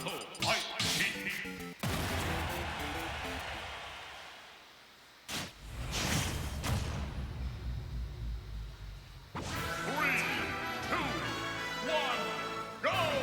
battle. Fight Sheik. Three, two, one, go!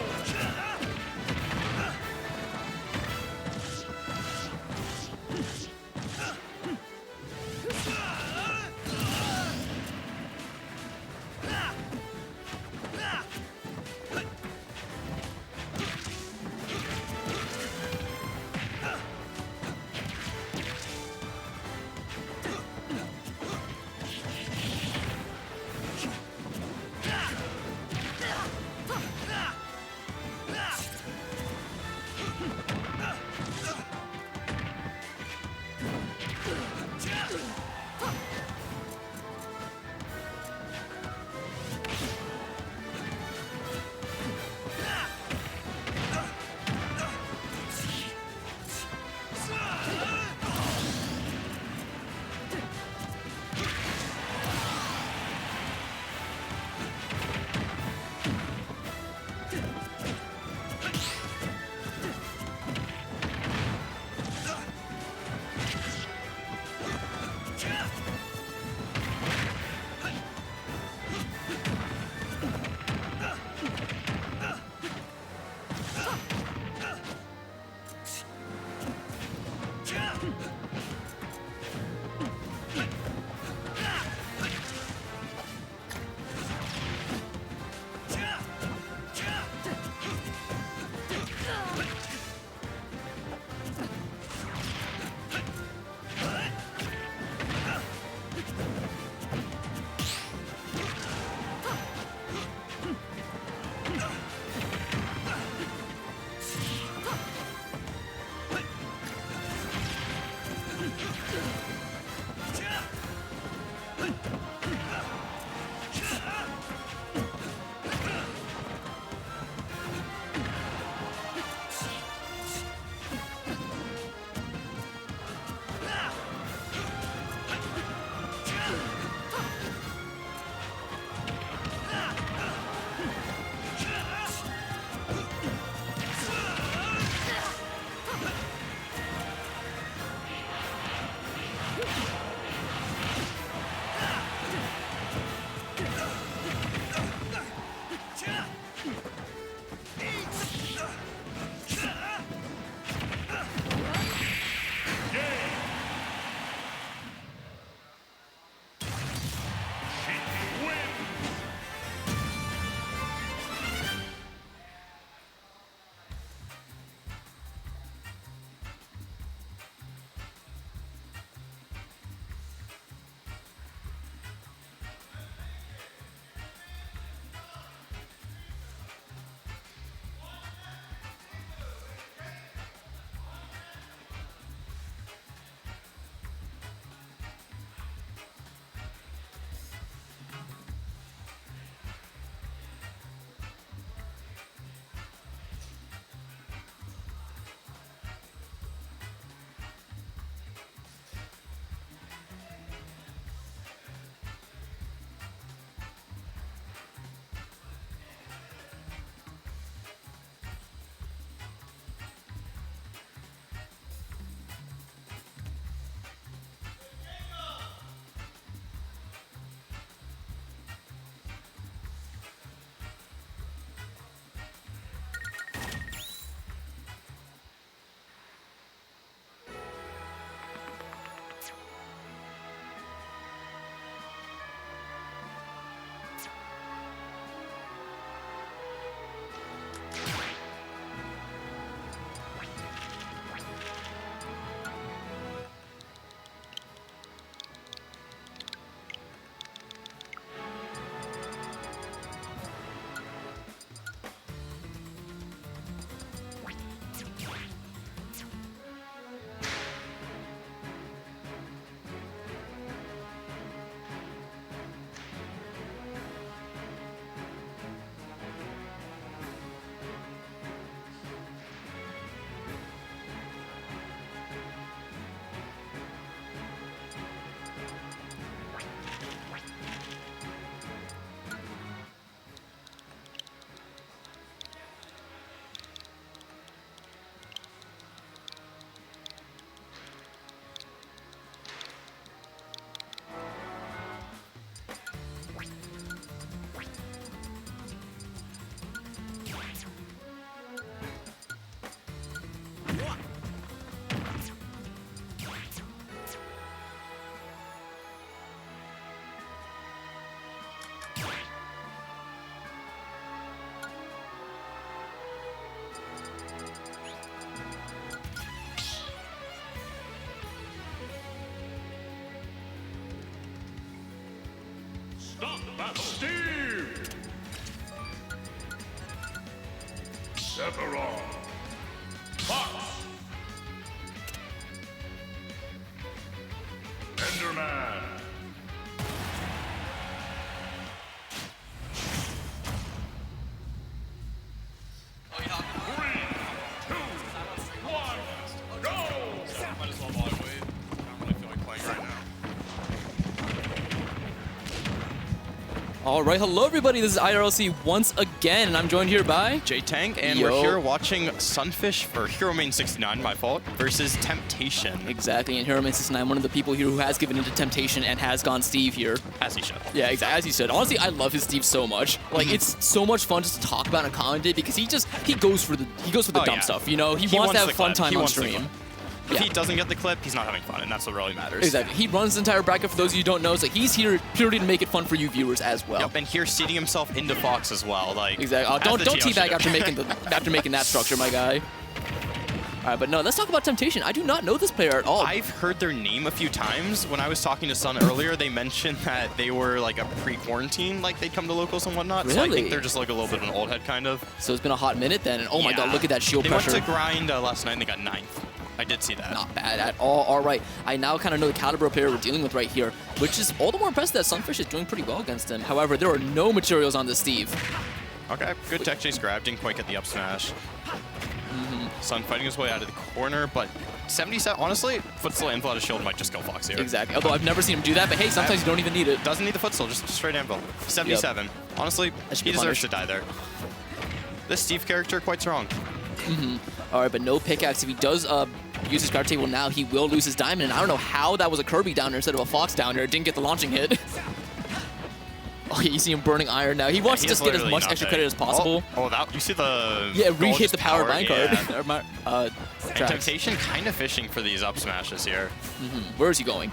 Stop the battle. Steve. Sephiroth. Fox. Enderman. Oh, you hopping? 3, 2, 1, go! Might as well while I wait. I don't really feel like playing right now. All right, hello everybody. This is IRLC once again, and I'm joined here by J-Tank, and Yo. we're here watching Sunfish for Hero Main 69, my fault, versus Temptation. exactly, and HeroMan69, one of the people here who has given into temptation and has gone Steve here. As he should. Yeah, exactly. As you said, honestly, I love his Steve so much. Like, it's so much fun just to talk about and commentate because he goes for the dumb yeah. stuff. You know, he He wants to wants have the fun clip. time He on wants the stream. clip. If Yeah. he doesn't get the clip, he's not having fun, and that's what really matters. Exactly. He runs the entire bracket. For those of you who don't know, so he's here purely to make it fun for you viewers as well. Yep, and here seating himself into Fox as well. Like Exactly. as Don't the TO teabag should. after making that structure, my guy. All right, but no, let's talk about Temptation. I do not know this player at all. I've heard their name a few times. When I was talking to Sun earlier, they mentioned that they were like a pre-quarantine, like they'd come to locals and whatnot. So I Really? think they're just like a little bit of an old head kind of. So it's been a hot minute then, and oh my Yeah. god, look at that shield they pressure. went to grind last night and they got 9th. I did see that. Not bad at all. All right, I now kind of know the caliber of player we're dealing with right here, which is all the more impressive that Sunfish is doing pretty well against him. However, there are no materials on this Steve. Okay, good tech chase grab. Didn't quite get the up smash. Sun fighting his way out of the corner, but 77, honestly, footstool anvil out of shield might just kill Fox here. Exactly. Although I've never seen him do that, but hey, sometimes you don't even need it. Doesn't need the footstool, just straight anvil. 77. Honestly, That should he be deserves punished. to die there. This Steve character, quite strong. All right, but no pickaxe. If he does use his card table now, he will lose his diamond. And I don't know how that was a Kirby down there instead of a Fox down there. It didn't get the launching hit. Oh, yeah, you see him burning iron now. He wants to He just is get as literally much extra nothing. credit as possible. Oh, that you see the Yeah, gold re-hit just the power minecart. Yeah. Or And tracks. Temptation kind of fishing for these up smashes here. Where is he going?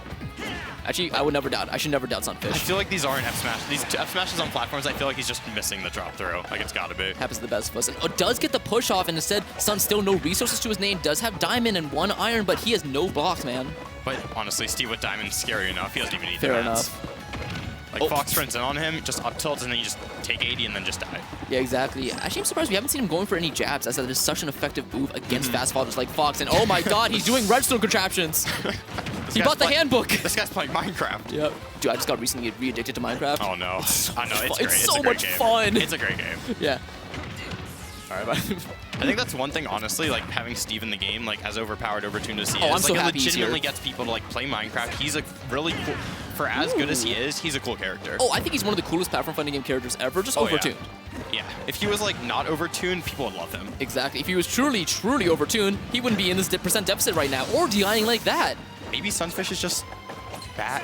Actually, I would never doubt. I should never doubt I Sunfish. feel like these aren't F smashes. These F smashes on platforms, I feel like he's just missing the drop throw. Like it's gotta be. Happens to the best of us. And does get the push off, and instead, Sun still no resources to his name. Does have diamond and 1 iron, but he has no blocks, man. But honestly, Steve with Diamond's scary enough. He doesn't even need Fair the mats. enough. Like Oh. Fox friends in on him, just up tilts, and then you just take 80 and then just die. Yeah, exactly. Actually, I'm surprised we haven't seen him going for any jabs, as that is such an effective move against fast fallers like Fox. And oh my god, he's doing redstone contraptions. He guy's bought the playing- handbook. This guy's playing Minecraft. Yep. Dude, I just got recently re-addicted to Minecraft. Oh no. I know, it's fun. great. It's It's so a great much game. fun. It's a great game. Yeah. Alright, but I think that's one thing, honestly, like having Steve in the game, like as overpowered, overtuned as he Oh, is. I'm like so it happy he's legitimately here. gets people to like play Minecraft. He's a really cool, for as good as he is, he's a cool character. Oh, I think he's one of the coolest platform fighting game characters ever, just Oh, yeah. overtuned. Yeah, if he was like not overtuned, people would love him. Exactly. If he was truly, truly overtuned, he wouldn't be in this percent deficit right now, or DIing like that. Maybe Sunfish is just bad.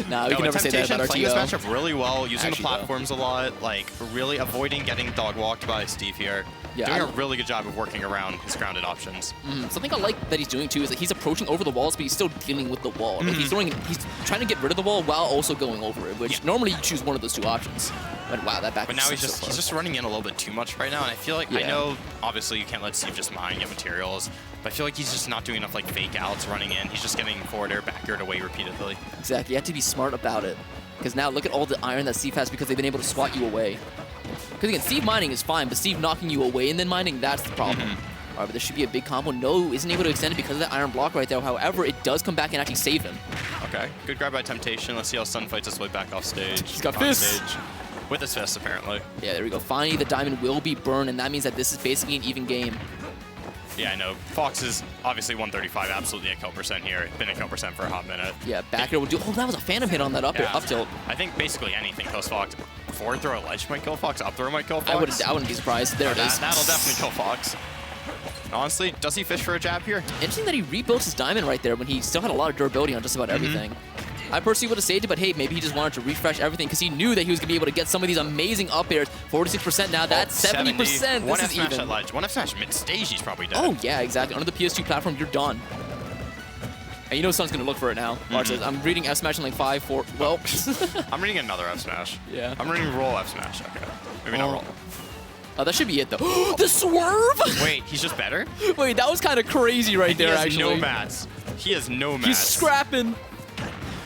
Nah, we can never say that about playing this RTO. matchup really well, using Actually, the platforms a lot, like really avoiding getting dog walked by Steve here. Yeah, Doing I- a really good job of working around his grounded options. Something I like that he's doing too is that he's approaching over the walls, but he's still dealing with the wall. Like he's trying to get rid of the wall while also going over it, which Yeah. normally you choose one of those two options. But wow, that back. But now he's just running in a little bit too much right now, and I feel like I Yeah. know obviously you can't let Steve just mine get materials, but I feel like he's just not doing enough like fake outs running in. He's just getting forward air, back air away repeatedly. Exactly. You have to be smart about it. Because now look at all the iron that Steve has because they've been able to swat you away. Because again, Steve mining is fine, but Steve knocking you away and then mining, that's the problem. All right, but this should be a big combo. No, isn't able to extend it because of that iron block right there. However, it does come back and actually save him. Okay, good grab by Temptation. Let's see how Sun fights his way back off stage. He's got On fists. stage. With his fists, apparently. Yeah, there we go. Finally, the diamond will be burned, and that means that this is basically an even game. Yeah, I know. Fox is obviously 135, absolutely at kill percent here. Been at kill percent for a hot minute. Yeah, back air will do. Oh, that was a phantom hit on that up tilt. I think basically anything kills Fox. Forward throw a ledge might kill Fox. Up throw might kill Fox. I wouldn't be surprised. There it is. That'll definitely kill Fox. Honestly, does he fish for a jab here? Interesting that he rebuilt his diamond right there when he still had a lot of durability on just about everything. I personally would have saved it, but hey, maybe he just wanted to refresh everything because he knew that he was going to be able to get some of these amazing up airs. 46% now, that's 70%. One This F is smash even. at ledge. One F smash mid stage, he's probably dead. Oh, yeah, exactly. Under the PS2 platform, you're done. And you know Sun's going to look for it now. Watch this. I'm reading F smash in like 5, 4. Well, I'm reading another F smash. Yeah. I'm reading roll F smash. Okay. Maybe not roll. that should be it, though. The swerve! Wait, he's just better? Wait, that was kind of crazy right there, He has actually. no mats. He has no mats. He's scrapping.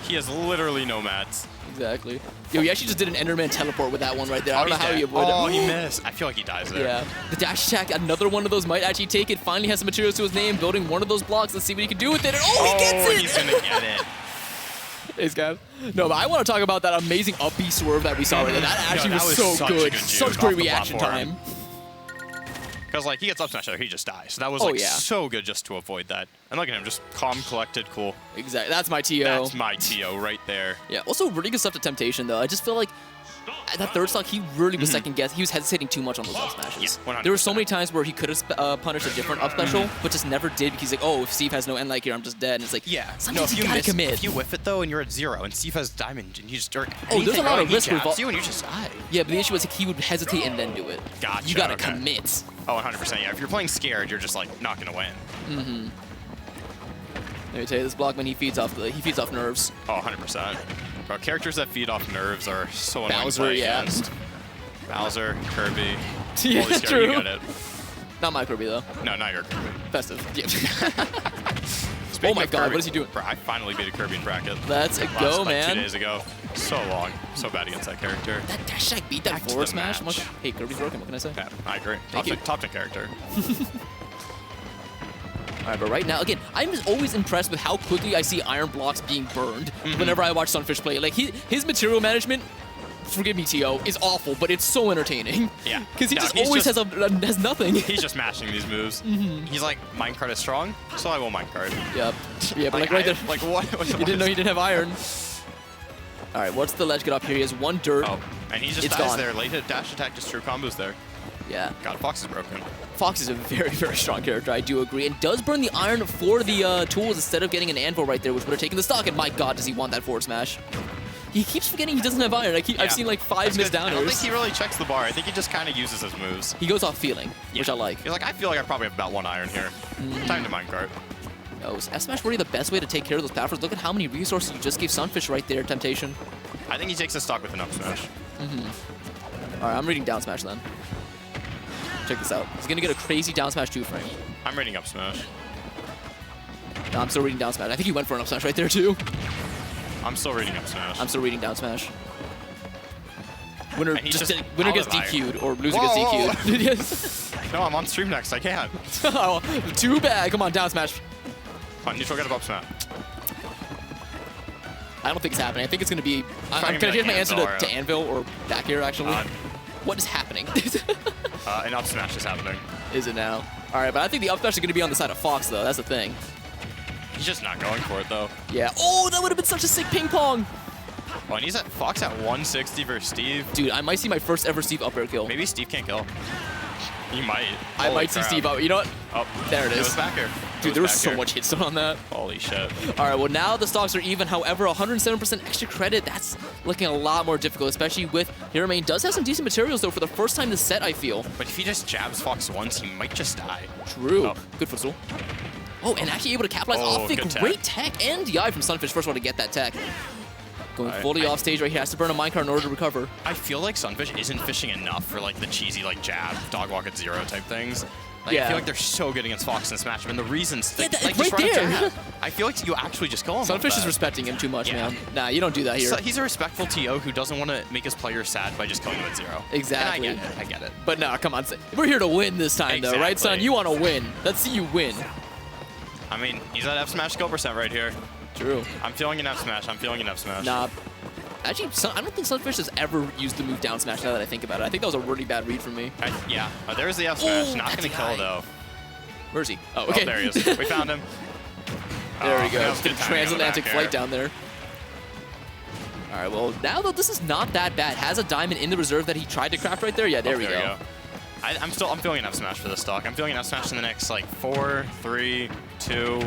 He has literally no mats. Exactly. Yo, he actually just did an Enderman teleport with that one right there. I don't know how he avoided it. Oh, he missed. I feel like he dies there. Yeah. The dash attack, another one of those might actually take it. Finally has some materials to his name, building one of those blocks. Let's see what he can do with it. And he gets it! He's gonna get it. Thanks, guys. No, but I want to talk about that amazing up B swerve that we saw right there. That actually was so such good. a Such juke great off the reaction platform. time. Because, like, he gets up smash there, he just dies. So that was, Oh, like, yeah. so good just to avoid that. And look at him, just calm, collected, cool. Exactly. That's my TO. That's my TO right there. Yeah. Also, really good stuff to Temptation, though. I just feel like at that third stock, he really was second guess. He was hesitating too much on those up smashes. Yeah, 100%. There were so many times where he could have punished a different up special, but just never did because he's like, oh, if Steve has no end like here, I'm just dead. And it's like, Yeah. sometimes if you gotta commit. If you whiff it, though, and you're at 0, and Steve has diamond, and you just dirt. Oh, there's a lot of risk with involved. you, and you just die. Yeah, but the issue was he would hesitate and then do it. Gotcha, You gotta okay. commit. Oh, 100%. Yeah, if you're playing scared, you're just, like, not gonna win. Let me tell you, this Blockman, he feeds off nerves. Oh, 100%. Bro, characters that feed off nerves are so annoying Bowser, to play yeah. against. Bowser, Kirby. Yeah, Holy scary, true. You get it. Not my Kirby, though. No, not your Kirby. Festive. Yeah. Speaking my of God, Kirby, what is he doing? Bro, I finally beat a Kirby in bracket. Let's go, Like man. 2 days ago. So long. So bad against that character. That dash attack beat that Back to forward the smash. match. Hey, Kirby's broken. What can I say? Yeah, I agree. Thank you. Top 10 character. All right, but right now, again, I'm just always impressed with how quickly I see iron blocks being burned whenever I watch Sunfish play. Like, his material management, forgive me, T.O., is awful, but it's so entertaining. Yeah. Because he No, just he's always just- has nothing. He's just mashing these moves. He's like, minecart is strong, so I will minecart. Yep. Yeah, but like right there, Like what? you didn't know he didn't have iron. All right, what's the ledge get up here? He has one dirt. Oh, and he just It's dies gone. there. Late hit dash attack, just true combos there. Yeah. God, Fox is broken. Fox is a very, very strong character, I do agree. And does burn the iron for the tools instead of getting an anvil right there, which would have taken the stock. And my God, does he want that forward smash? He keeps forgetting he doesn't have iron. I've seen like 5 missed I don't think downers. he really checks the bar. I think he just kind of uses his moves. He goes off feeling, which I like. He's like, I feel like I probably have about 1 iron here. Time to minecart. Oh, is S-Smash really the best way to take care of those platforms? Look at how many resources you just gave Sunfish right there, Temptation. I think he takes the stock with an up smash. All right, I'm reading down smash then. Check this out. He's going to get a crazy down smash 2 frame. I'm reading up smash. No, I'm still reading down smash. I think he went for an up smash right there too. I'm still reading up smash. I'm still reading down smash. Winner And he's just winner out gets of iron. DQ'd or loser Whoa, gets DQ'd. Yes. No, I'm on stream next. I can't. Oh, too bad. Come on, down smash. On neutral, get up smash. I don't think it's happening. I think it's going to be... I'm Probably going to gonna change be my answer Anvil to or- Anvil or back here, actually. Uh, What is happening? An up smash is happening. Is it now? All right, but I think the up smash is going to be on the side of Fox, though. That's the thing. He's just not going for it, though. Yeah. Oh, that would have been such a sick ping pong. Well, and he's at Fox at 160 versus Steve. Dude, I might see my first ever Steve up air kill. Maybe Steve can't kill. He might. I Holy might see crap. Steve up. You know what? Oh, There it is. It was back here. Dude, there was so much hit stun on that. Holy shit. All right, well, now the stocks are even. However, 107% extra credit, that's looking a lot more difficult, especially with Hiramain does have some decent materials, though, for the first time this set, I feel. But if he just jabs Fox once, he might just die. True. Oh. Good footstool. Oh, and actually able to capitalize Oh, off it. good tech. Great tech and DI from Sunfish. First one to get that tech. Going fully off stage right here. Has to burn a minecart in order to recover. I feel like Sunfish isn't fishing enough for like the cheesy like jab, dog walk at 0 type things. Like, Yeah. I feel like they're so good against Fox in this matchup, and the reasons Yeah, like, that- like right just run a there. jab. I feel like you actually just kill him. Sunfish with is that. respecting him too much, Yeah. man. Nah, you don't do that here. So he's a respectful TO who doesn't want to make his players sad by just killing them at 0. Exactly. And I get it. But no, come on. We're here to win this time, though, right, son? Exactly. You want to win. Let's see you win. I mean, he's at F smash skill percent right here. True. I'm feeling an F smash. I'm feeling an F smash. Nah. Actually, I don't think Sunfish has ever used the move down smash now that I think about it. I think that was a really bad read from me. Yeah. Oh, there's the F smash. Ooh, Not that's gonna the kill guy. though. Where is he? Oh, okay. Oh, there he is. We found him. There Oh, we go. that was Did good a timing on the transatlantic back flight air. down there. All right, well, now, though, this is not that bad. Has a diamond in the reserve that he tried to craft right there. Yeah, there we go. I'm feeling an F smash for this stock. I'm feeling an F smash in the next like 4, 3, 2,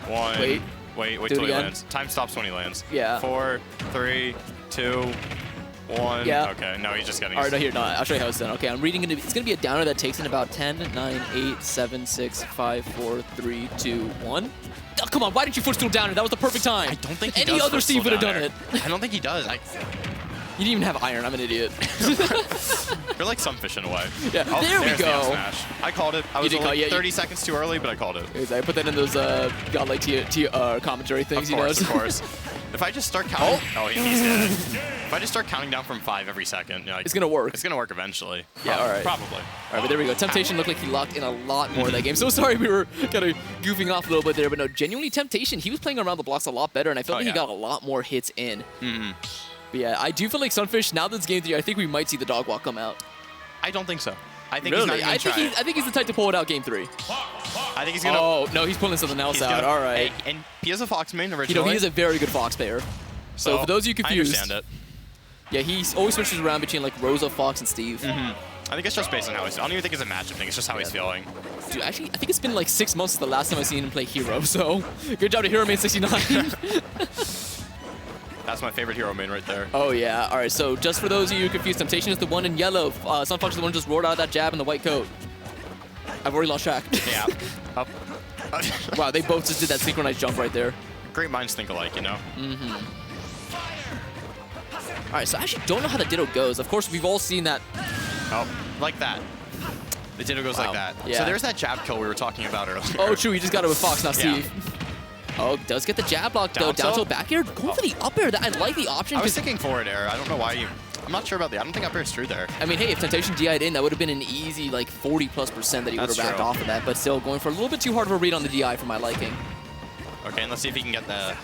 1. Wait. Wait Do it till he again. lands. Time stops when he lands. Yeah. 4, 3, 2, 1. Yeah. Okay, no, he's just getting All right, no, here, no, I'll show you how it's done. Okay, I'm reading it. It's going to be a downer that takes in about 10, 9, 8, 7, 6, 5, 4, 3, 2, 1. Oh, come on, why didn't you footstool downer? That was the perfect time. I don't think he Any does other footstool Steve would have down done there. it. I don't think he does. You didn't even have iron. I'm an idiot. You're like sunfish in a way. Yeah, Oh, there we there's the go. up smash. I called it. I was did call- like yeah, 30 seconds too early, but I called it. I put that in those godlike commentary things, Of course, you know. of course. If I just start counting, he's dead. If I just start counting down from 5 every second, you know, It's gonna work. It's gonna work eventually. Yeah, all right. Probably. All right, but there we go. Temptation looked like he locked in a lot more of that game. So sorry we were kind of goofing off a little bit there, but no, genuinely Temptation, he was playing around the blocks a lot better, and I felt like he got a lot more hits in. But yeah, I do feel like Sunfish, now that it's game 3, I think we might see the dog walk come out. I don't think so. I think Really? he's not I even think he's the type to pull it out game 3. I think he's gonna. Oh, no, he's pulling something else out. All right. And he is a Fox main originally. You know, he is a very good Fox player. So for those of you confused, I understand it. yeah, he always switches around between like Rosa, Fox, and Steve. I think it's just based on how he's. I don't even think it's a matchup thing. It's just how he's feeling. Dude, actually, I think it's been like 6 months since the last time I've seen him play Hero. So good job to Hero Main 69. That's my favorite hero main right there. Oh yeah. All right. So just for those of you confused, Temptation is the one in yellow. Sunfox is the one who just roared out that jab in the white coat. I've already lost track. Yeah. Up. Wow, they both just did that synchronized jump right there. Great minds think alike, you know. All right. So I actually don't know how the Ditto goes. Of course, we've all seen that. Oh, like that. The Ditto goes like that. Yeah. So there's that jab kill we were talking about earlier. Oh, true. He just got it with Fox, not Yeah. Steve. Oh, does get the jab block though. Down Down tilt? to back air. Going for the up air. I like the option. I was 'cause- thinking forward air. I don't know why you. I'm not sure about the. I don't think up air is true there. I mean, hey, if Temptation DI'd in, that would have been an easy like 40+% that he would have That's racked true. off of that. But still, going for a little bit too hard of a read on the DI for my liking. Okay, and let's see if he can get the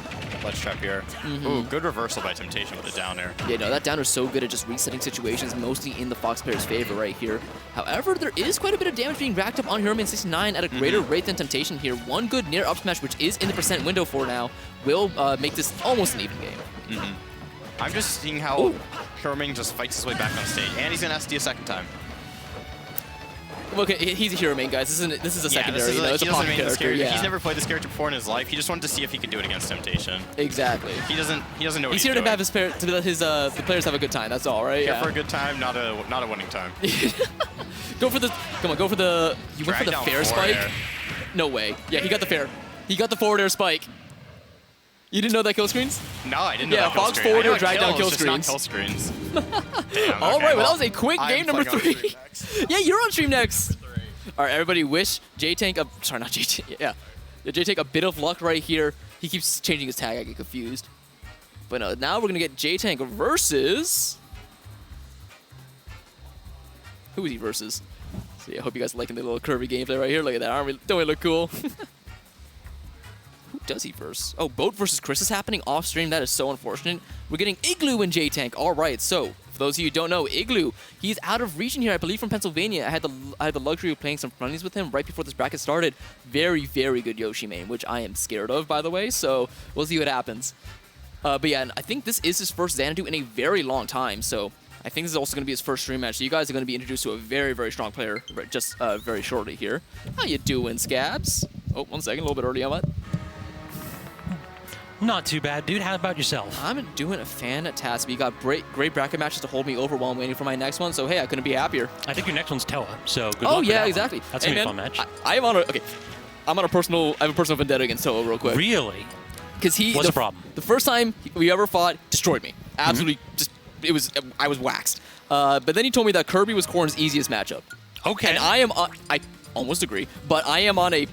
ledge trap here. Ooh, good reversal by Temptation with the down air. Yeah, no, that down is so good at just resetting situations, mostly in the Fox player's favor right here. However, there is quite a bit of damage being racked up on Hero Main 69 at a greater rate than Temptation here. One good near up smash, which is in the percent window for now, will make this almost an even game. I'm just seeing how Hero Main just fights his way back on stage, and he's gonna SD a second time. Okay, he's a Hero Main, guys. This is a secondary, you know, it's a he doesn't pocket main this character. character. Yeah, He's never played this character before in his life. He just wanted to see if he could do it against Temptation. exactly. He doesn't know what He's he's here doing. to have the players have a good time. That's all, right? Here for a good time, not a winning time. Go for the, come on, go for the, you went for Drag the down fair forward spike? air. No way. Yeah, he got the fair. He got the forward air spike. You didn't know that kill screens? No, I didn't know Yeah, that kill Fox screen. forward I know air, drag down kill just not screens. kill screens. Damn, All okay, right, well, well, that was a quick I'm game number playing on 3. stream next. Yeah, you're on stream next. All right, everybody wish J-Tank, sorry, not J-Tank, yeah. J-Tank a bit of luck right here. He keeps changing his tag, I get confused. But no, now we're going to get J-Tank versus... Who is he versus? So yeah, I hope you guys are liking the little curvy gameplay right here. Look at that arm. Don't we look cool? Who does he verse? Oh, Boat versus Chris is happening off stream. That is so unfortunate. We're getting Igloo and J-Tank. All right, so for those of you who don't know, Igloo, he's out of region here, I believe from Pennsylvania. I had the luxury of playing some friendlies with him right before this bracket started. Very, very good Yoshi main, which I am scared of, by the way, so we'll see what happens. But yeah, and I think this is his first Xanadu in a very long time, so I think this is also going to be his first stream match. So you guys are going to be introduced to a very, very strong player just very shortly here. How you doing, Scabs? Oh, 1 second, a little bit early on that. Not too bad, dude. How about yourself? I'm doing a fantastic. You got great bracket matches to hold me over while I'm waiting for my next one. So hey, I couldn't be happier. I think your next one's Towa, so good Oh luck with yeah, that one. exactly. That's Hey, gonna be a man, fun match. I am on a I have a personal vendetta against Towa real quick. Really? Because What's the problem? The first time we ever fought, destroyed me. Absolutely, just I was waxed. But then he told me that Kirby was Corrin's easiest matchup. Okay. And I almost agree, but I'm on a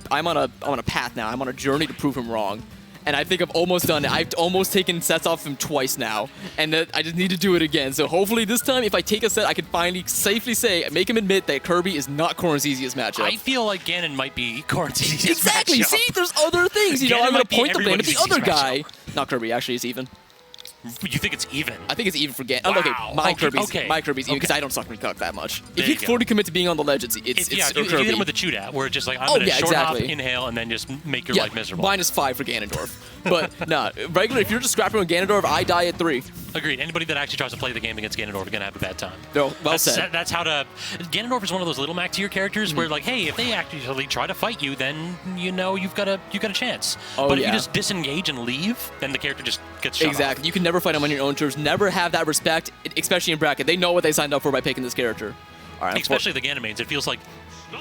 path now. I'm on a journey to prove him wrong. And I think I've almost done it. I've almost taken sets off him twice now, and I just need to do it again. So hopefully this time, if I take a set, I can finally safely make him admit that Kirby is not Corrin's easiest matchup. I feel like Ganon might be Corrin's easiest Exactly. matchup. See, there's other things. You know, Ganon I'm gonna might be point the blame at the everybody's other easiest guy. Not Kirby. Actually, it's even. You think it's even? I think it's even for Ganon. Wow. Okay, my Okay. Kirby's even because Okay. I don't suck me cock that much. There If you you go. fully commit to being on the ledge, it's Yeah, Kirby. you hit him with a chew at, where it's just like, I'm Oh, going to yeah, short hop, exactly. inhale, and then just make your life miserable. -5 for Ganondorf. But nah, regular. If you're just scrapping with Ganondorf, I die at 3. Agreed. Anybody that actually tries to play the game against Ganondorf is going to have a bad time. No, well said. That's how to... Ganondorf is one of those little Mac tier characters where, like, hey, if they actually try to fight you, then, you know, you've got a chance. Oh, but if yeah. you just disengage and leave, then the character just gets shut Exactly. You can never fight him on your own terms. Never have that respect, especially in bracket. They know what they signed up for by picking this character. All right. off. Especially the Ganon mains. It feels like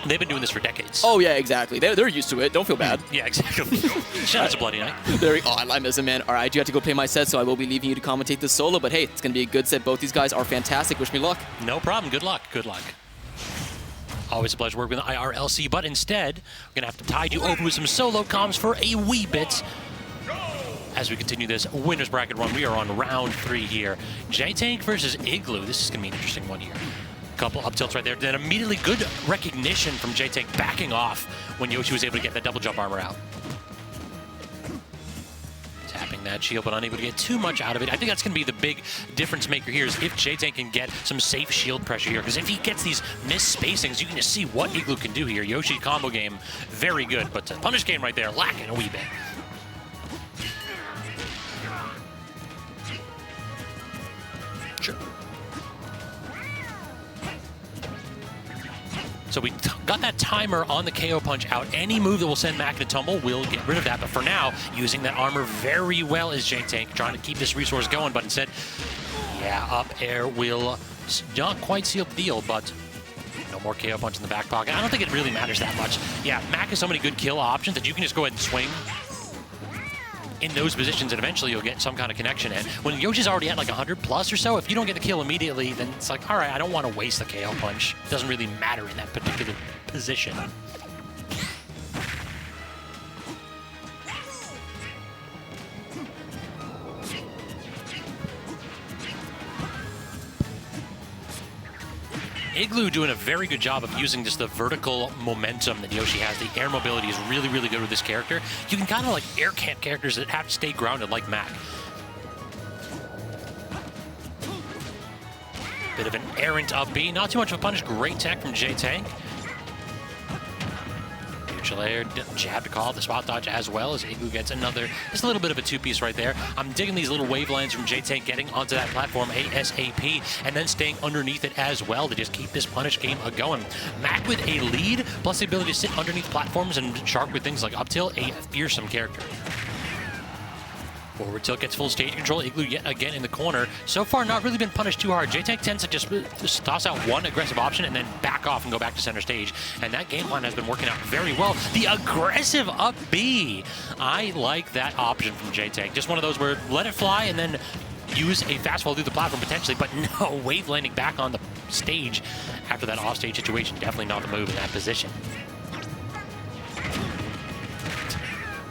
They've been doing this for decades. Oh, yeah, exactly. They're used to it. Don't feel bad. Yeah, exactly. Shout out to Bloody Knight. I miss him, man. All right, I do have to go play my set, so I will be leaving you to commentate this solo. But hey, it's going to be a good set. Both these guys are fantastic. Wish me luck. No problem. Good luck. Good luck. Always a pleasure working with the IRLC, but instead, we're going to have to tide you over with some solo comms for a wee bit. As we continue this winner's bracket run, we are on round 3 here. J-Tank versus Igloo. This is going to be an interesting one here. Couple up tilts right there. Then immediately good recognition from J-Tank backing off when Yoshi was able to get that double jump armor out. Tapping that shield, but unable to get too much out of it. I think that's going to be the big difference maker here is if J-Tank can get some safe shield pressure here. Because if he gets these missed spacings, you can just see what Igloo can do here. Yoshi combo game, very good. But punish game right there, lacking a wee bit. Sure. So we got that timer on the KO punch out. Any move that will send Mac in a tumble will get rid of that. But for now, using that armor very well is J-Tank, trying to keep this resource going. But instead, yeah, up air will not quite seal the deal, but no more KO punch in the back pocket. I don't think it really matters that much. Yeah, Mac has so many good kill options that you can just go ahead and swing in those positions, and eventually you'll get some kind of connection. And when Yoshi's already at like 100 plus or so, if you don't get the kill immediately, then it's like, all right, I don't want to waste the KO punch. It doesn't really matter in that particular position. Igloo doing a very good job of using just the vertical momentum that Yoshi has. The air mobility is really, really good with this character. You can kind of like air camp characters that have to stay grounded like Mac. Bit of an errant up B. Not too much of a punish. Great tech from J-Tank. Neutral air, jab to call the spot dodge as well as Igloo gets another, just a little bit of a two-piece right there. I'm digging these little wave lines from J-Tank getting onto that platform ASAP and then staying underneath it as well to just keep this punish game a-going. Mac with a lead, plus the ability to sit underneath platforms and shark with things like up tilt, a fearsome character. Forward tilt gets full stage control. Igloo yet again in the corner. So far, not really been punished too hard. J-Tank tends to just toss out one aggressive option and then back off and go back to center stage. And that game plan has been working out very well. The aggressive up B. I like that option from J-Tank. Just one of those where let it fly and then use a fast fall through the platform potentially, but no, wave landing back on the stage after that offstage situation. Definitely not the move in that position.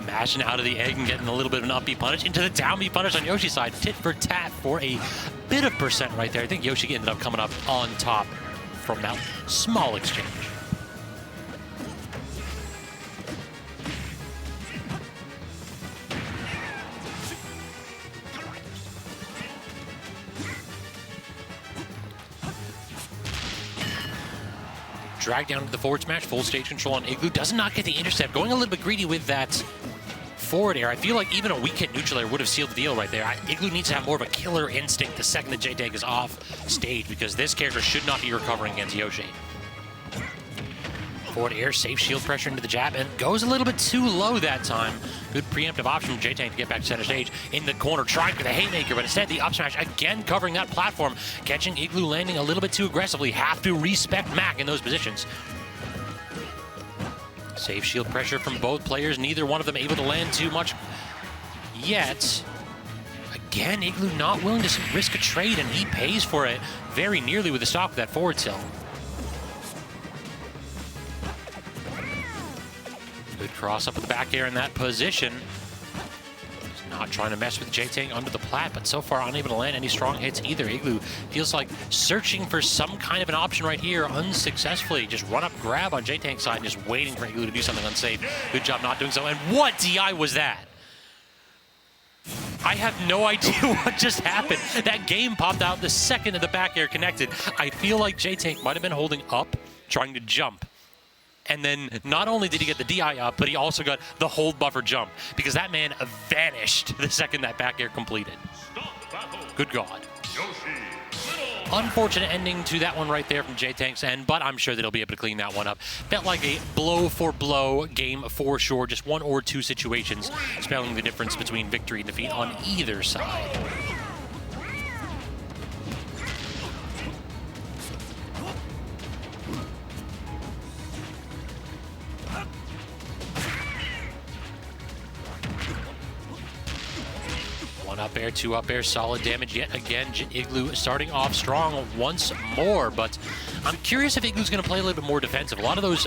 Mashing out of the egg and getting a little bit of an up B punish into the down B punish on Yoshi's side. Tit for tat for a bit of percent right there. I think Yoshi ended up coming up on top from that small exchange. Drag down to the forward smash, full stage control on Igloo. Does not get the intercept. Going a little bit greedy with that forward air. I feel like even a weak hit neutral air would have sealed the deal right there. Igloo needs to have more of a killer instinct the second that J-Tank is off stage because this character should not be recovering against Yoshi. Forward air, safe shield pressure into the jab, and goes a little bit too low that time. Good preemptive option from J-Tank to get back to center stage. In the corner, trying for the haymaker, but instead the up smash again covering that platform. Catching Igloo landing a little bit too aggressively. Have to respect Mac in those positions. Safe shield pressure from both players. Neither one of them able to land too much yet. Again, Igloo not willing to risk a trade, and he pays for it very nearly with the stop of that forward tilt. Good cross up with the back air in that position. Just not trying to mess with J-Tank under the plat, but so far unable to land any strong hits either. Igloo feels like searching for some kind of an option right here unsuccessfully. Just run up grab on J-Tank's side, just waiting for Igloo to do something unsafe. Good job not doing so. And what DI was that? I have no idea what just happened. That game popped out the second that the back air connected. I feel like J-Tank might have been holding up, trying to jump. And then not only did he get the DI up, but he also got the hold buffer jump because that man vanished the second that back air completed. Good God. Unfortunate ending to that one right there from J-Tank's end, but I'm sure that he'll be able to clean that one up. Felt like a blow-for-blow game for sure. Just one or two situations spelling the difference between victory and defeat on either side. One up air, two up air, solid damage yet again. Igloo starting off strong once more, but I'm curious if Igloo's going to play a little bit more defensive. A lot of those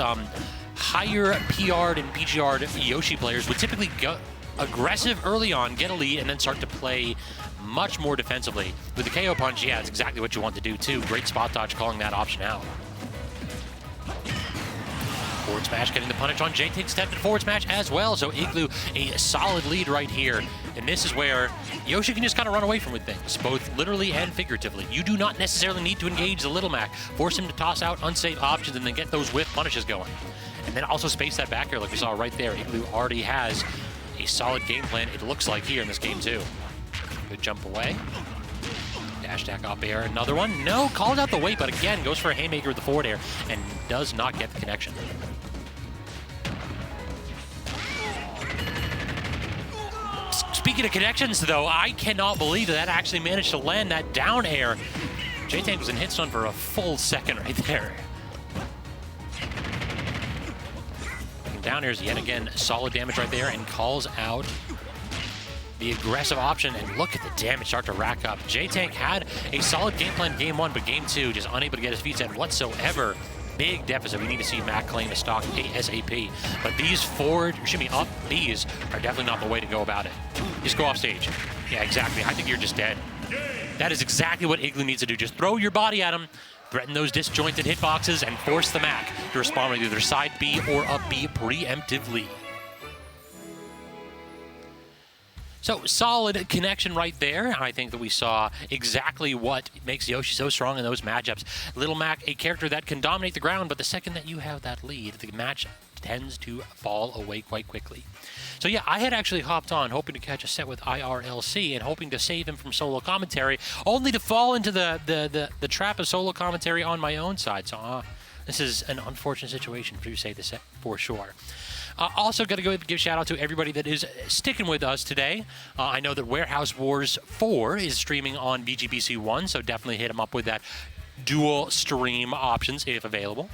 higher PR'd and PGR'd Yoshi players would typically go aggressive early on, get a lead, and then start to play much more defensively. With the KO punch, yeah, it's exactly what you want to do too. Great spot dodge calling that option out. Forward smash getting the punish on J-Tank's stepped forward smash as well, so Igloo a solid lead right here. And this is where Yoshi can just kind of run away from with things, both literally and figuratively. You do not necessarily need to engage the Little Mac. Force him to toss out unsafe options and then get those whiff punishes going. And then also space that back air like we saw right there. Igloo already has a solid game plan, it looks like, here in this game too. Good jump away. Dash attack up air, another one. No, called out the weight, but again, goes for a haymaker with the forward air and does not get the connection. Speaking of connections, though, I cannot believe that actually managed to land that down air. J-Tank was in hit stun for a full second right there. Down airs yet again, solid damage right there, and calls out the aggressive option, and look at the damage start to rack up. J-Tank had a solid game plan game one, but game two just unable to get his feet set whatsoever. Big deficit. We need to see Mac claim a stock ASAP. But these forward, up Bs are definitely not the way to go about it. Just go off stage. Yeah, exactly. I think you're just dead. That is exactly what Igloo needs to do. Just throw your body at him, threaten those disjointed hitboxes, and force the Mac to respond with either side B or up B preemptively. So, solid connection right there. I think that we saw exactly what makes Yoshi so strong in those matchups. Little Mac, a character that can dominate the ground, but the second that you have that lead, the match tends to fall away quite quickly. So yeah, I had actually hopped on hoping to catch a set with IRLC and hoping to save him from solo commentary, only to fall into the trap of solo commentary on my own side. So this is an unfortunate situation for you, say this for sure. Also, got to go give shout out to everybody that is sticking with us today. I know that Warehouse Wars 4 is streaming on VGBC 1, so definitely hit them up with that dual stream options if available.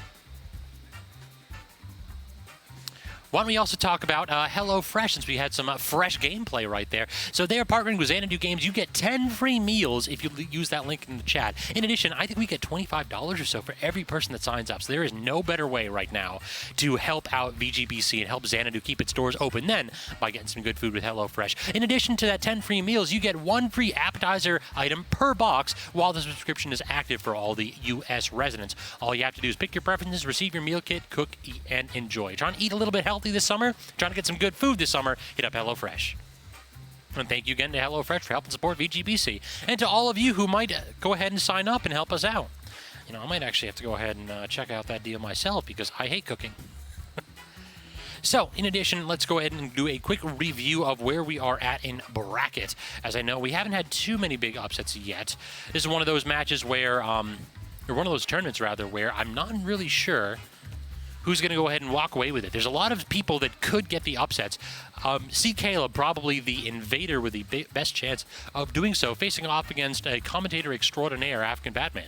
Why don't we also talk about HelloFresh, since we had some fresh gameplay right there. So they are partnering with Xanadu Games. You get 10 free meals if you use that link in the chat. In addition, I think we get $25 or so for every person that signs up. So there is no better way right now to help out VGBC and help Xanadu keep its doors open than by getting some good food with HelloFresh. In addition to that 10 free meals, you get one free appetizer item per box while the subscription is active for all the U.S. residents. All you have to do is pick your preferences, receive your meal kit, cook, eat, and enjoy. Trying to eat a little bit healthy this summer, trying to get some good food this summer, hit up HelloFresh. And thank you again to HelloFresh for helping support VGBC. And to all of you who might go ahead and sign up and help us out. You know, I might actually have to go ahead and check out that deal myself because I hate cooking. So, in addition, let's go ahead and do a quick review of where we are at in bracket. As I know, we haven't had too many big upsets yet. This is one of those matches where, or one of those tournaments rather, where I'm not really sure who's going to go ahead and walk away with it. There's a lot of people that could get the upsets. C.Kaleb, probably the invader with the best chance of doing so, facing off against a commentator extraordinaire, Africanbatman.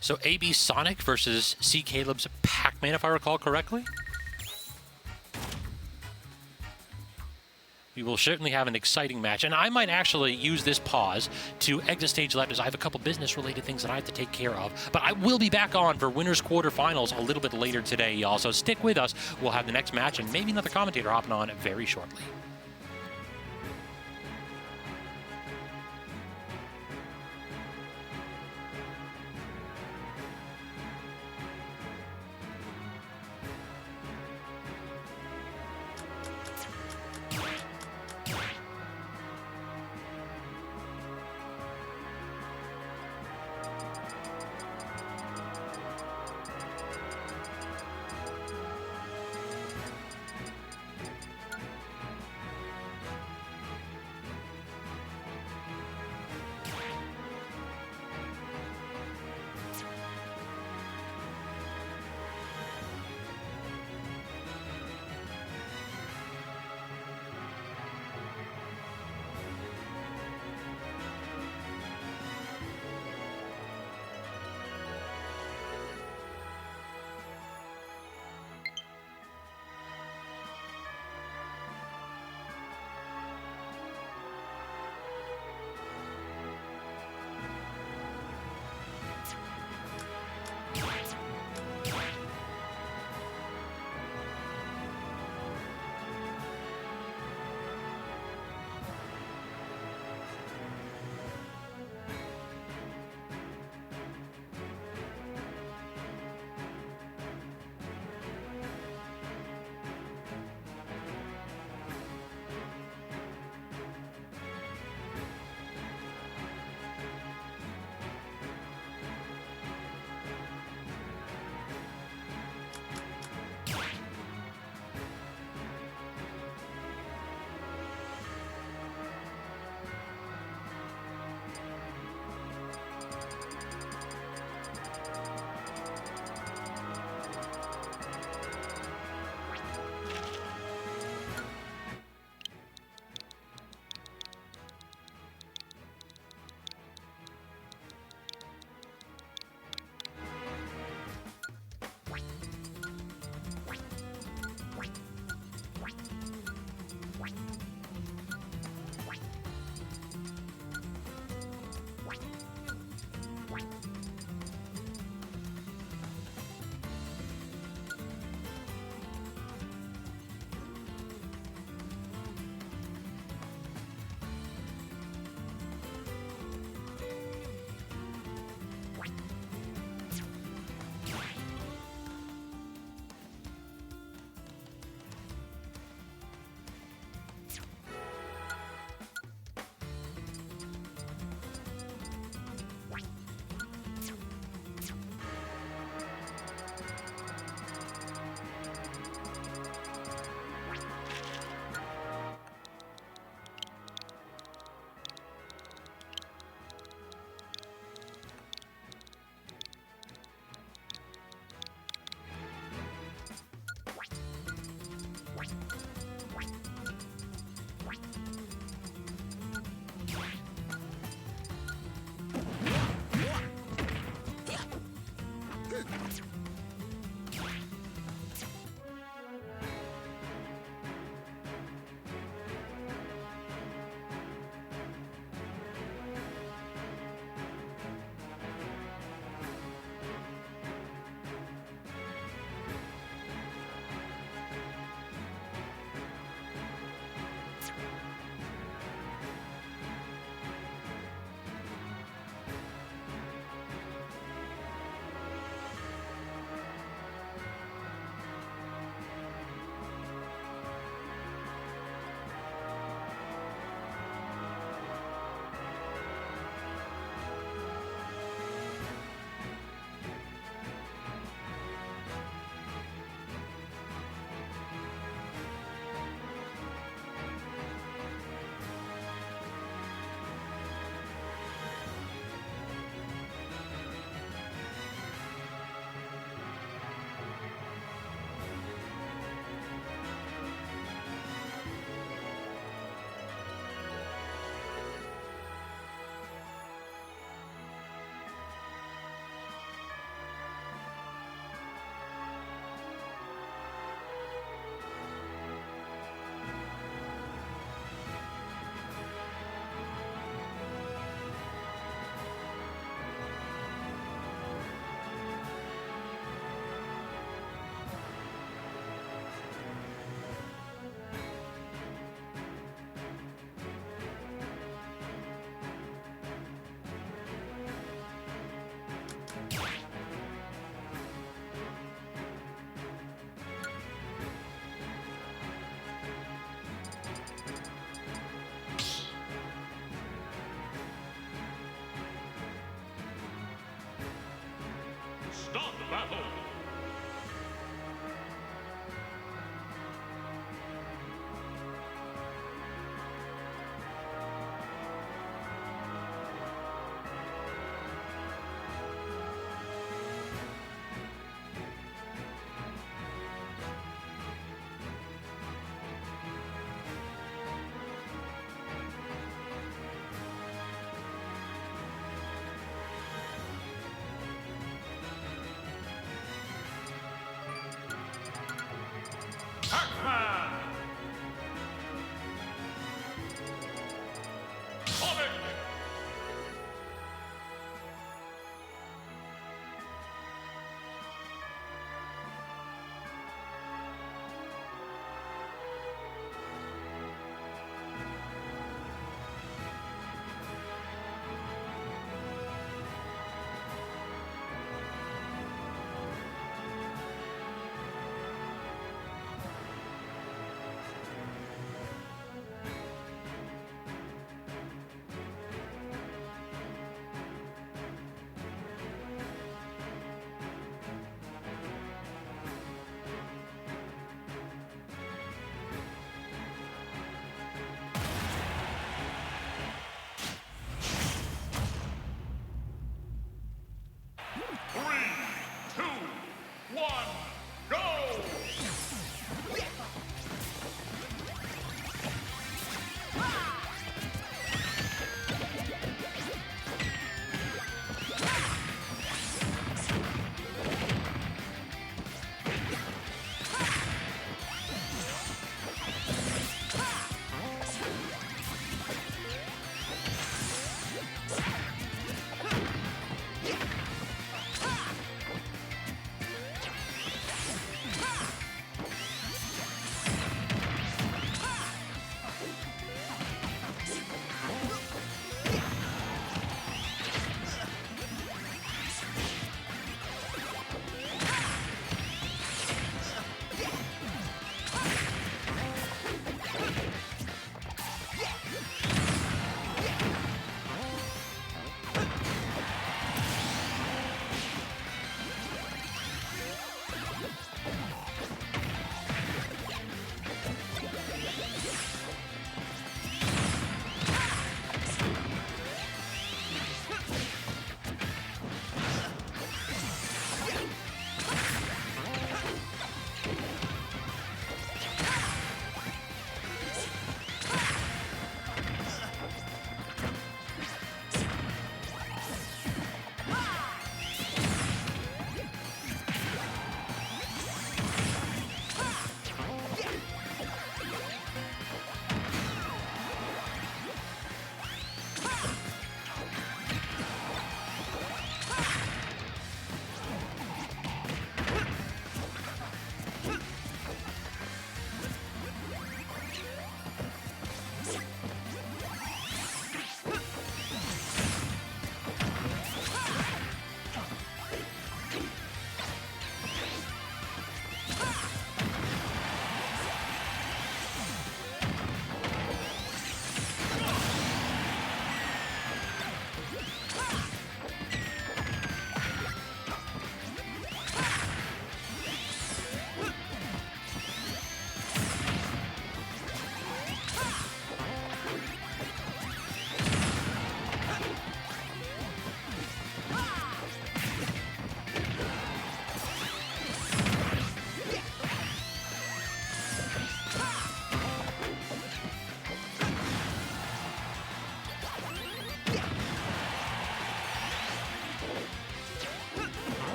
So AB Sonic versus C.Kaleb's Pac-Man, if I recall correctly. We will certainly have an exciting match, and I might actually use this pause to exit stage left as I have a couple business-related things that I have to take care of. But I will be back on for winners quarterfinals a little bit later today, y'all. So stick with us. We'll have the next match and maybe another commentator hopping on very shortly. Start the battle. Pac-Man! Sonic!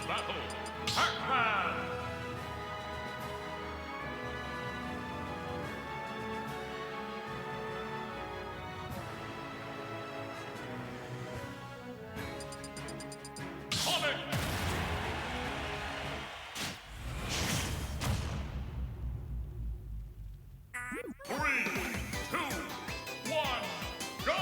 battle. Pac-Man. Comet. 3, 2, 1, go!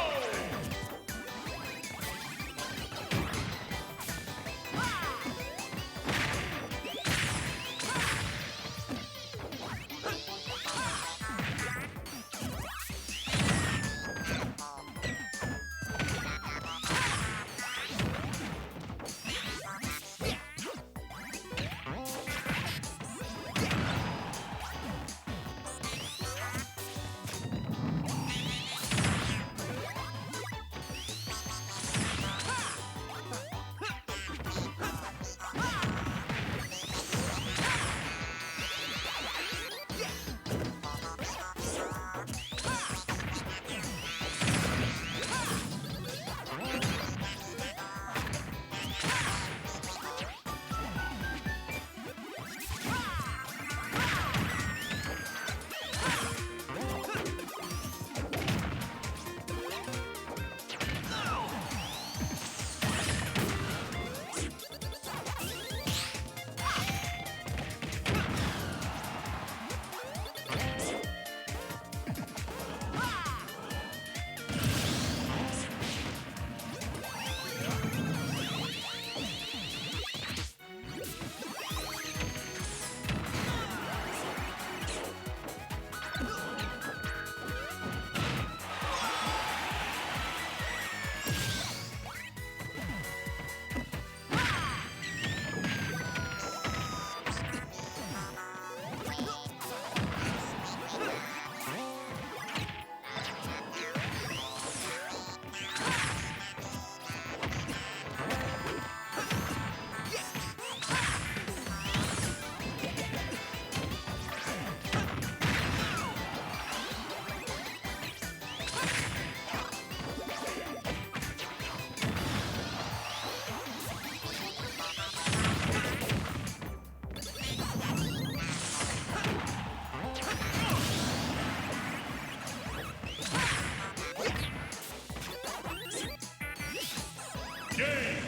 Game!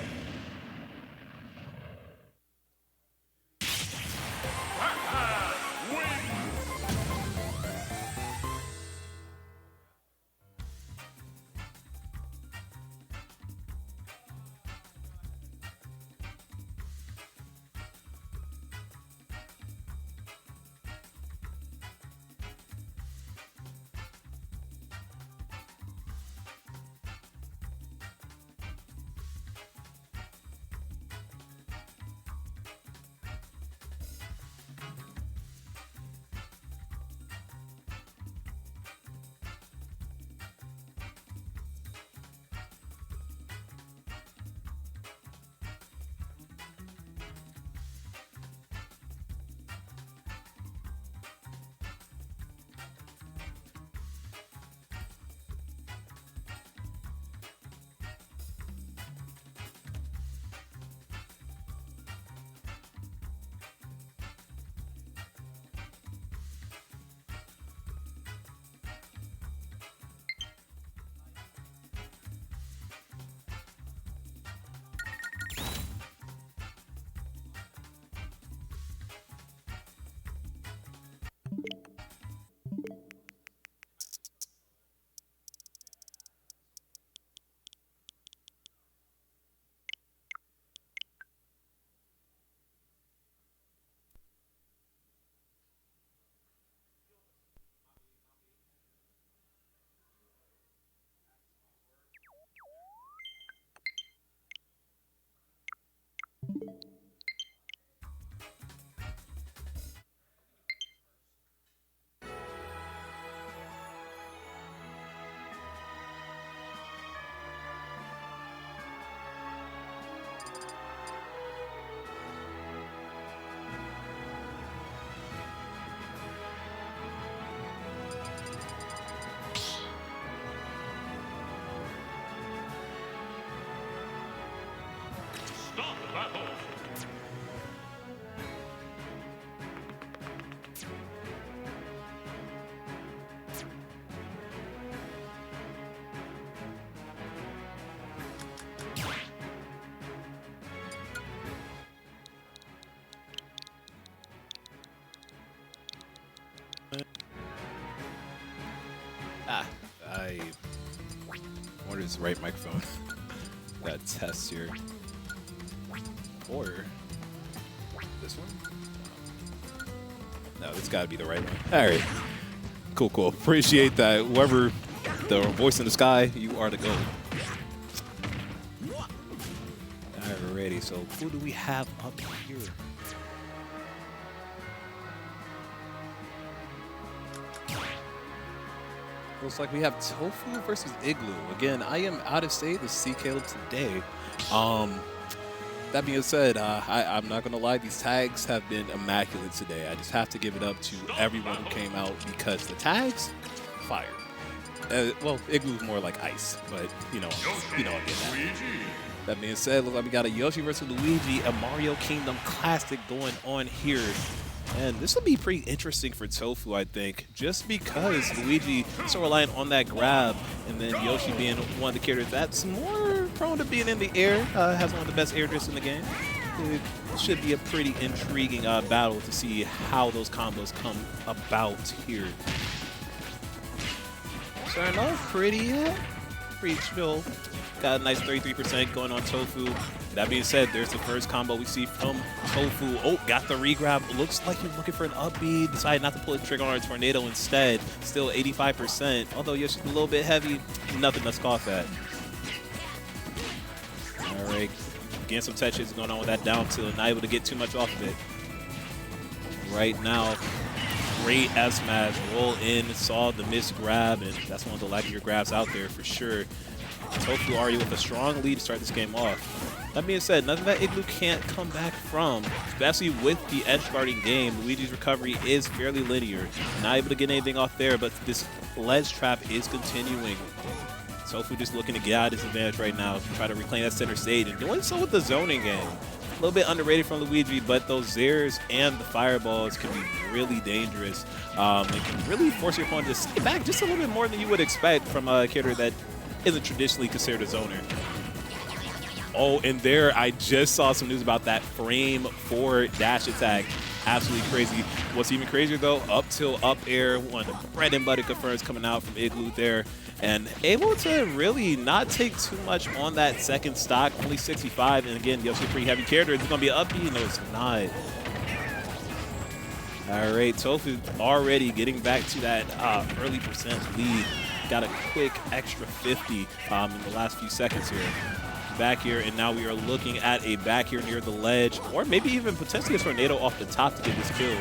Pac-Man wins! Stop the battle! wonder if it's the right microphone. Got tests here. Or this one? No, this got to be the right one. All right. Cool, cool. Appreciate that. Whoever, the voice in the sky, you are the GOAT. Alrighty, so who do we have up here? Looks like we have Tofu versus Igloo. Again, I am out of state with C.Kaleb today. That being said, I'm not going to lie, these tags have been immaculate today. I just have to give it up to everyone who came out because the tags, fire. Well, Igloo's more like ice, but you know, I get that. Luigi. That being said, looks like we got a Yoshi versus Luigi, a Mario Kingdom classic going on here. And this will be pretty interesting for Tofu, I think, just because Luigi is so reliant on that grab, and then Yoshi being one of the characters that's more prone to being in the air, has one of the best air drifts in the game. It should be a pretty intriguing battle to see how those combos come about here. Starting off pretty chill. Got a nice 33% going on Tofu. That being said, there's the first combo we see from Tofu. Oh, got the regrab. Looks like you're looking for an up B. Decided not to pull the trigger on a tornado instead. Still 85%. Although Yoshi's a little bit heavy, nothing to scoff at. All right, getting some touches going on with that down tilt. Not able to get too much off of it. Right now, great S smash. Roll in, saw the missed grab, and that's one of the laggier grabs out there for sure. Tofu already with a strong lead to start this game off. That being said, nothing that Igloo can't come back from, especially with the edge guarding game. Luigi's recovery is fairly linear. Not able to get anything off there, but this ledge trap is continuing. Tofu just looking to get out of his advantage right now, try to reclaim that center stage, and doing so with the zoning game. A little bit underrated from Luigi, but those zairs and the fireballs can be really dangerous. It can really force your opponent to stay back just a little bit more than you would expect from a character that isn't traditionally considered a zoner. Oh, and there I just saw some news about that frame 4 dash attack. Absolutely crazy. What's even crazier though, up tilt, up air, one of the bread and butter confirms coming out from Igloo there. And able to really not take too much on that second stock, only 65. And again, Yoshi, a pretty heavy character. Is it going to be an up B? No, it's not. All right, Tofu already getting back to that early percent lead. Got a quick extra 50 in the last few seconds here. Back here, and now we are looking at a back here near the ledge, or maybe even potentially a tornado off the top to get this kill.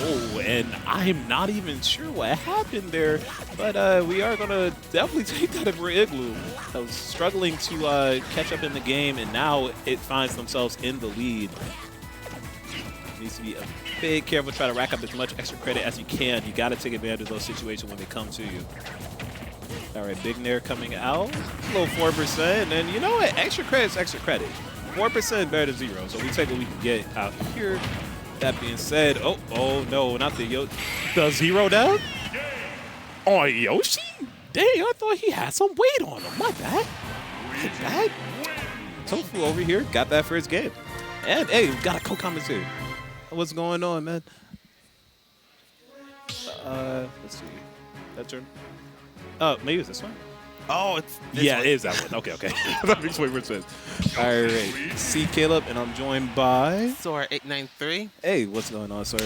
Oh, and I'm not even sure what happened there, but we are going to definitely take that over Igloo. I was struggling to catch up in the game, and now it finds themselves in the lead. Needs to be a bit careful, try to rack up as much extra credit as you can. You got to take advantage of those situations when they come to you. All right, Big Nair coming out, a little 4%, and you know what? Extra credit's extra credit. 4% better than 0, so we take what we can get out here. That being said, oh no, not the 0 down on Yoshi. Dang, I thought he had some weight on him. My bad. My bad. Tofu over here got that first game, and hey, we got a co-commentator. What's going on, man? Let's see. That turn. Maybe it's this one? Oh, it's this one. It is that one. Okay. That makes way more sense. All right, C.Kaleb, and I'm joined by Sora 893. Hey, what's going on, sir?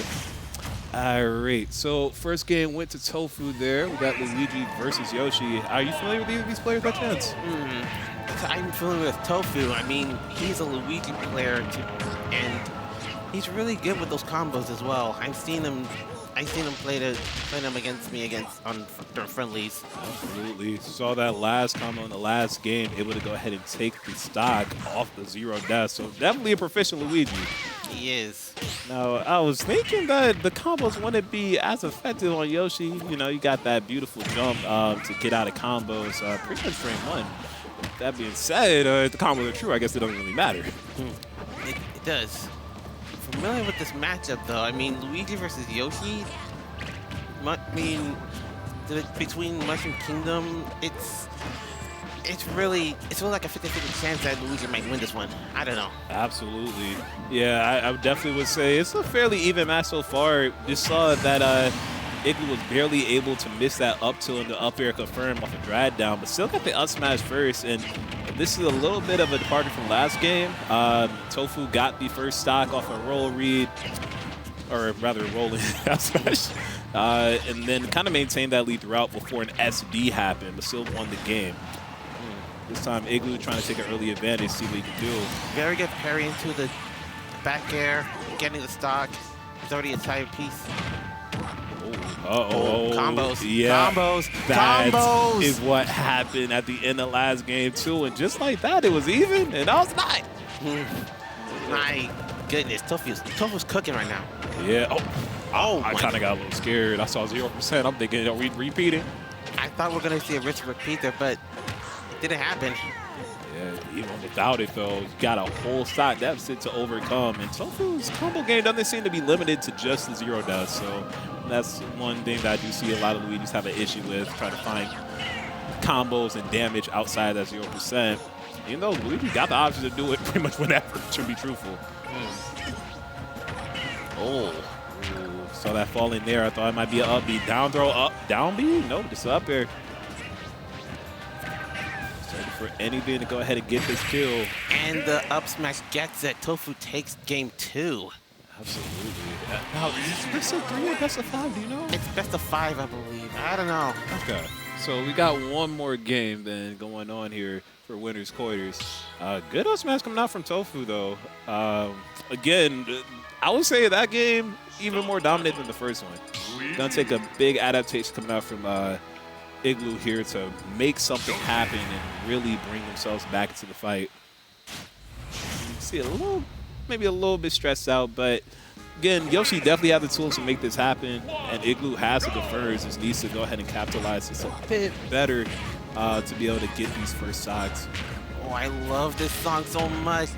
All right, so first game went to Tofu there. We got Luigi versus Yoshi. Are you familiar with these players by chance? I'm familiar with Tofu. I mean, he's a Luigi player, and he's really good with those combos as well. I've seen him play them against me on friendlies. Absolutely. Saw that last combo in the last game, able to go ahead and take the stock off the 0 dash. So definitely a proficient Luigi. He is. Now, I was thinking that the combos wouldn't be as effective on Yoshi. You know, you got that beautiful jump to get out of combos pretty much frame 1. That being said, if the combos are true, I guess it doesn't really matter. It does. Familiar with this matchup though. I mean, Luigi versus Yoshi. Between Mushroom Kingdom, it's really like a 50-50 chance that Luigi might win this one. I don't know. Absolutely. Yeah, I definitely would say it's a fairly even match so far. Just saw that Igloo was barely able to miss that up tilt and the up air confirm off a drag down, but still got the up smash first. And this is a little bit of a departure from last game. Tofu got the first stock off a roll read, or rather rolling up smash, and then kind of maintained that lead throughout before an SD happened, but still won the game. This time, Igloo trying to take an early advantage, see what he can do. Very good parry into the back air, getting the stock. It's already a timepiece. Uh-oh. Combos. Yeah. Combos. That Combos. is what happened at the end of last game, too. And just like that, it was even, and I was not. My goodness, Tofu's cooking right now. Yeah. Oh, I kind of got a little scared. I saw 0%. I'm thinking, are we repeating? I thought we were going to see a risk repeat there, but it didn't happen. Yeah, even without it, though, you got a whole stock deficit to overcome. And Tofu's combo game doesn't seem to be limited to just the 0 dust. So that's one thing that I do see a lot of Luigis have an issue with, trying to find combos and damage outside that 0%. Even though Luigi got the option to do it pretty much whenever, to be truthful. Oh. Ooh, saw that fall in there. I thought it might be an up B. Down throw, up, down B? Nope, just up there. Searching for anything to go ahead and get this kill. And the up smash gets it. Tofu takes game 2. Absolutely. Now, is this best of 3 or best of 5? Do you know? It's best of 5, I believe. I don't know. Okay. So we got one more game then going on here for winners quarters. Good up smash coming out from Tofu though. Again, I would say that game even more dominant than the first one. Gonna take a big adaptation coming out from Igloo here to make something happen and really bring themselves back into the fight. You can see maybe a little bit stressed out, but again, Yoshi definitely has the tools to make this happen, and Igloo has the defers. Just needs to go ahead and capitalize this a bit better to be able to get these first stocks. Oh, I love this song so much.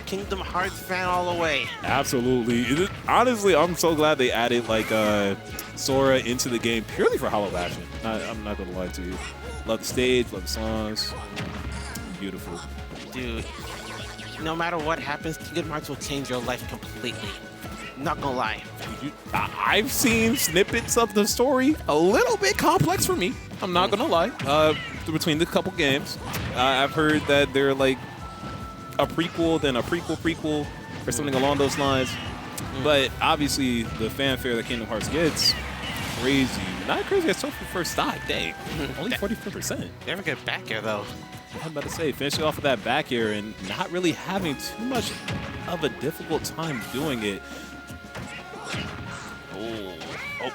Kingdom Hearts fan all the way. Absolutely. Honestly, I'm so glad they added like Sora into the game purely for Hollow Bastion. I'm not gonna lie to you. Love the stage, love the songs. Beautiful. Dude, no matter what happens, Kingdom Hearts will change your life completely. Not gonna lie. I've seen snippets of the story, a little bit complex for me. I'm not gonna lie. Between the couple games, I've heard that they're like a prequel, then a prequel, or something along those lines. But obviously, the fanfare that Kingdom Hearts gets, crazy. Not crazy as Tofu first stock. Dang, only 44%. Never get back here though. I'm about to say, finishing off with that back air and not really having too much of a difficult time doing it. Oh,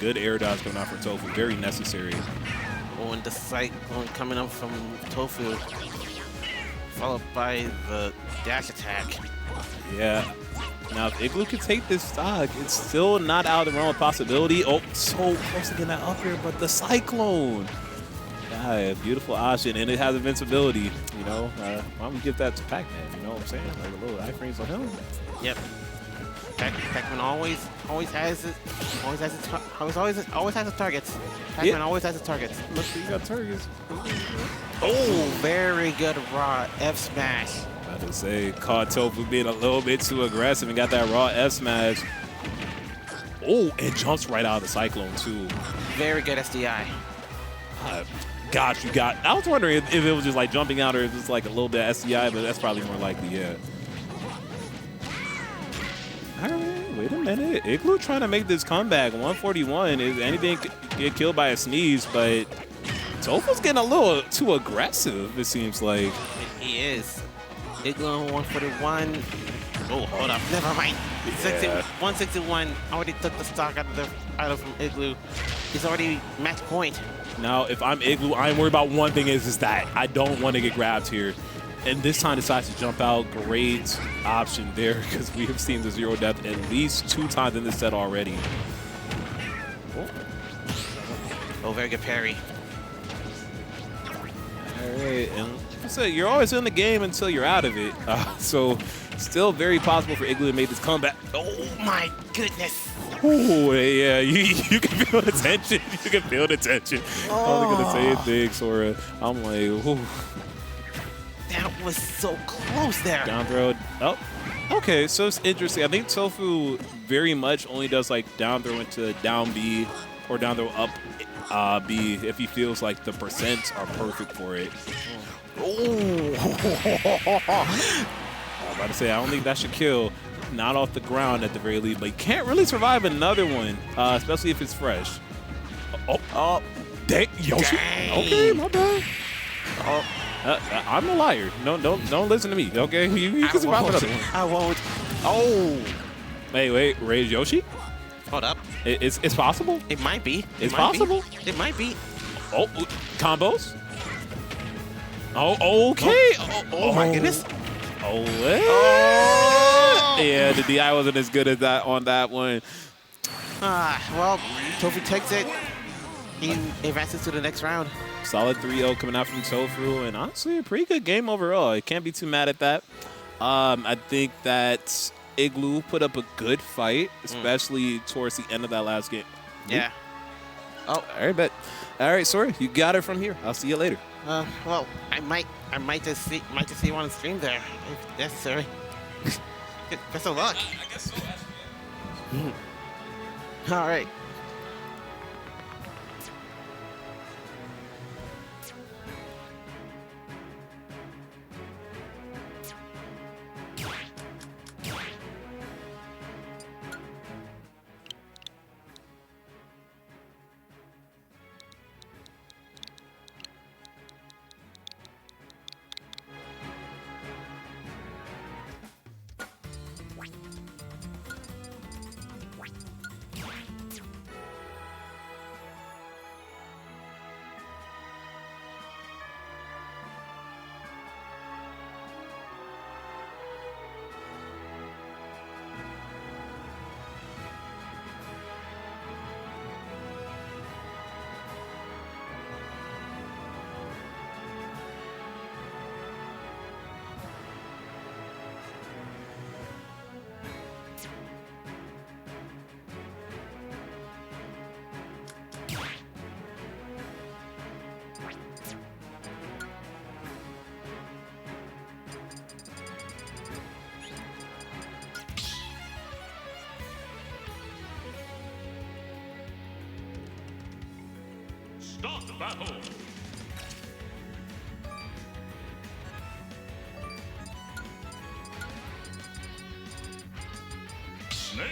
good air dodge coming out from Tofu. Very necessary. Oh, and the cyclone coming up from Tofu, followed by the dash attack. Yeah. Now, if Igloo can take this stock, it's still not out of the realm of possibility. Oh, so close to getting that up here, but the cyclone. Yeah, beautiful option, and it has invincibility. You know, why don't we give that to Pac-Man? You know what I'm saying? Like a little iframes on him. Yep. Pac-Man always has it. Always has his targets. Pac-Man always has his targets. Look, you got targets. Oh, very good raw F smash. About to say, caught Tofu being a little bit too aggressive and got that raw F smash. Oh, and jumps right out of the cyclone too. Very good SDI. Gosh, you got. I was wondering if it was just like jumping out or if it's like a little bit SDI, but that's probably more likely, yeah. All right, wait a minute. Igloo trying to make this comeback. 141. Is anything get killed by a sneeze, but Tofu's getting a little too aggressive, it seems like. He is. Igloo 141. Oh, hold up. Never mind. Yeah. 161 already took the stock out of from Igloo. He's already match point. Now, if I'm Igloo, I'm worried about one thing is that I don't want to get grabbed here. And this time decides to jump out. Great option there because we have seen the 0 death at least 2 times in this set already. Oh, very good parry. All right, and like I said, you're always in the game until you're out of it. So still very possible for Igloo to make this comeback. Oh my goodness. Oh, yeah, you can feel the tension. You can feel the tension. Oh. I'm only going to say a thing, Sora. I'm like, ooh. That was so close there. Down throw. Oh, Okay, so it's interesting. I think Tofu very much only does like down throw into down B or down throw up B if he feels like the percents are perfect for it. I'm about to say, I don't think that should kill. Not off the ground at the very least, but he can't really survive another one, especially if it's fresh. Oh, dang, Yoshi. Dang. Okay, my bad. Oh, I'm a liar. Don't listen to me. Okay, you can survive another one. I won't. Oh, Wait, raise Yoshi? hold up. It's possible. It might be. It's possible. It might be. Oh, combos. Oh, okay. Oh my goodness. Oh, yeah, the DI wasn't as good as that on that one. Well, Tofu takes it. He advances to the next round. Solid 3-0 coming out from Tofu, and honestly, a pretty good game overall. You can't be too mad at that. I think that Igloo put up a good fight, especially towards the end of that last game. Yeah. Oh, all right, bet. All right, Sora, you got it from here. I'll see you later. Well, I might just see you on the stream there if necessary. Best of luck. I guess so. All right. Start the battle. Snake.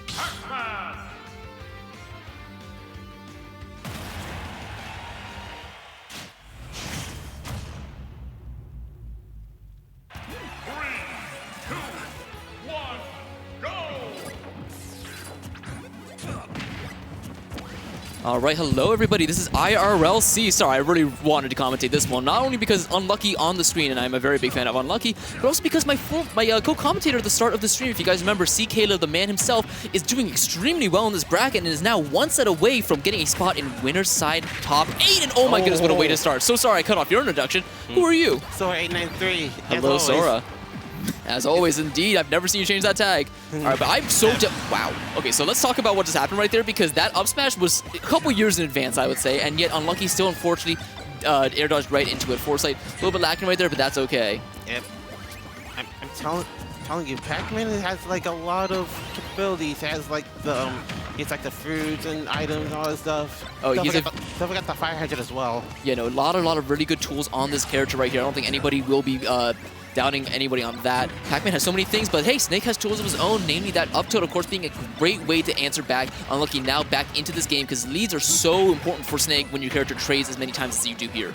Pac-Man. All right, hello everybody. This is IRLC. Sorry, I really wanted to commentate this one, not only because it's Unlucky on the screen, and I'm a very big fan of Unlucky, but also because my co-commentator at the start of the stream, if you guys remember, C.Kaleb, the man himself, is doing extremely well in this bracket and is now one set away from getting a spot in winner's side top 8. And oh my goodness, what a way to start. So sorry I cut off your introduction. Who are you? Sora 893. Hello, Sora. As always, indeed. I've never seen you change that tag. All right, but I'm so... Wow. Okay, so let's talk about what just happened right there, because that up smash was a couple years in advance, I would say, and yet Unlucky still, unfortunately, air dodged right into it. Foresight, a little bit lacking right there, but that's okay. Yep. I'm telling you, Pac-Man has like a lot of capabilities. He has like the it's like the fruits and items and all this stuff. Oh, don't he's forget the fire hydrant as well. Yeah, no, a lot of really good tools on this character right here. I don't think anybody will be doubting anybody on that. Pac-Man has so many things, but hey, Snake has tools of his own, namely that up tilt, of course, being a great way to answer back. Unlucky now back into this game, because leads are so important for Snake when your character trades as many times as you do here.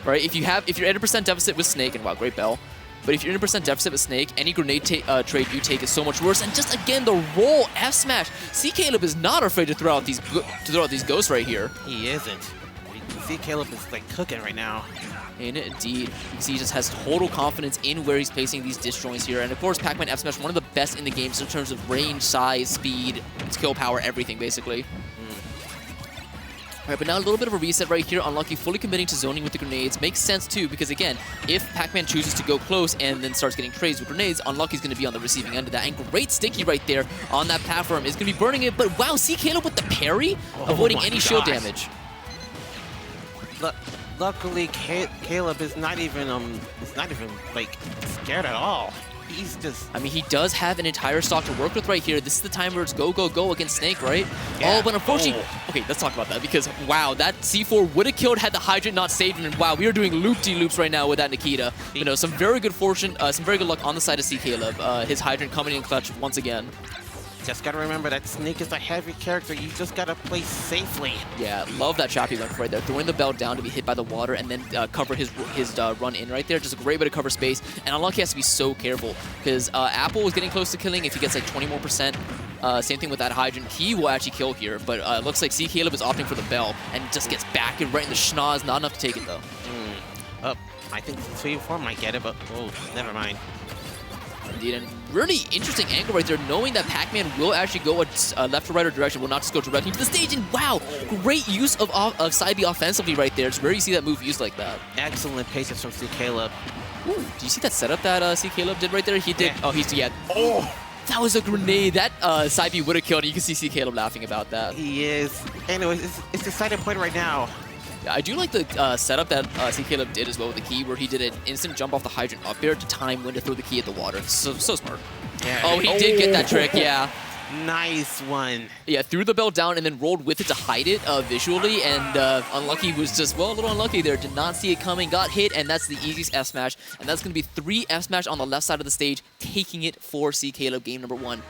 Right? If you're at a % deficit with Snake, and wow, great bell. But if you're in a % deficit with Snake, any grenade trade you take is so much worse. And just again, the roll F smash. C.Kaleb is not afraid to throw out these ghosts right here. He isn't. C.Kaleb is like cooking right now. Indeed. You can see he just has total confidence in where he's placing these disjoints here. And of course, Pac-Man F Smash, one of the best in the game in terms of range, size, speed, skill power, everything basically. All right, but now a little bit of a reset right here. Unlucky fully committing to zoning with the grenades. Makes sense, too, because, again, if Pac-Man chooses to go close and then starts getting trades with grenades, Unlucky's going to be on the receiving end of that. And great sticky right there on that platform is going to be burning it. But, wow, C.Kaleb with the parry, avoiding any shield damage. Luckily, Caleb is not even like scared at all. He's just. I mean, he does have an entire stock to work with right here. This is the time where it's go, go, go against Snake, right? Yeah. Oh, but unfortunately, okay, let's talk about that because wow, that C4 would have killed had the Hydrant not saved him. And wow, we are doing loop-de-loops right now with that Nikita. You know, some very good fortune, some very good luck on the side of C.Kaleb. His Hydrant coming in clutch once again. Just gotta remember that Snake is a heavy character. You just gotta play safely. Yeah, love that choppy left right there. Throwing the bell down to be hit by the water and then cover his run in right there. Just a great way to cover space. And Unlucky has to be so careful because Apple is getting close to killing. If he gets like 20 more %, same thing with that Hydrant, he will actually kill here. But it looks like C.Kaleb is opting for the bell and just gets back and right in the schnoz. Not enough to take it though. I think 3-4 might get it, but oh, never mind. Indeed, and really interesting angle right there, knowing that Pac-Man will actually go a left or right or direction, will not just go directly to the stage. And wow, great use of side B offensively right there. It's rare you see that move used like that. Excellent patience from C.Kaleb. Ooh, do you see that setup that C.Kaleb did right there? He did. Yeah. Oh, that was a grenade. That side B would have killed. You can see C.Kaleb laughing about that. He is. Anyways, it's decided point right now. Yeah, I do like the setup that C.Kaleb did as well with the key, where he did an instant jump off the Hydrant up there to time when to throw the key at the water. So smart. Yeah. Oh, he did get that trick, yeah. Nice one. Yeah, threw the bell down and then rolled with it to hide it visually, and Unlucky was just, well, a little unlucky there. Did not see it coming, got hit, and that's the easiest F smash. And that's going to be 3 F smash on the left side of the stage, taking it for C.Kaleb game number 1.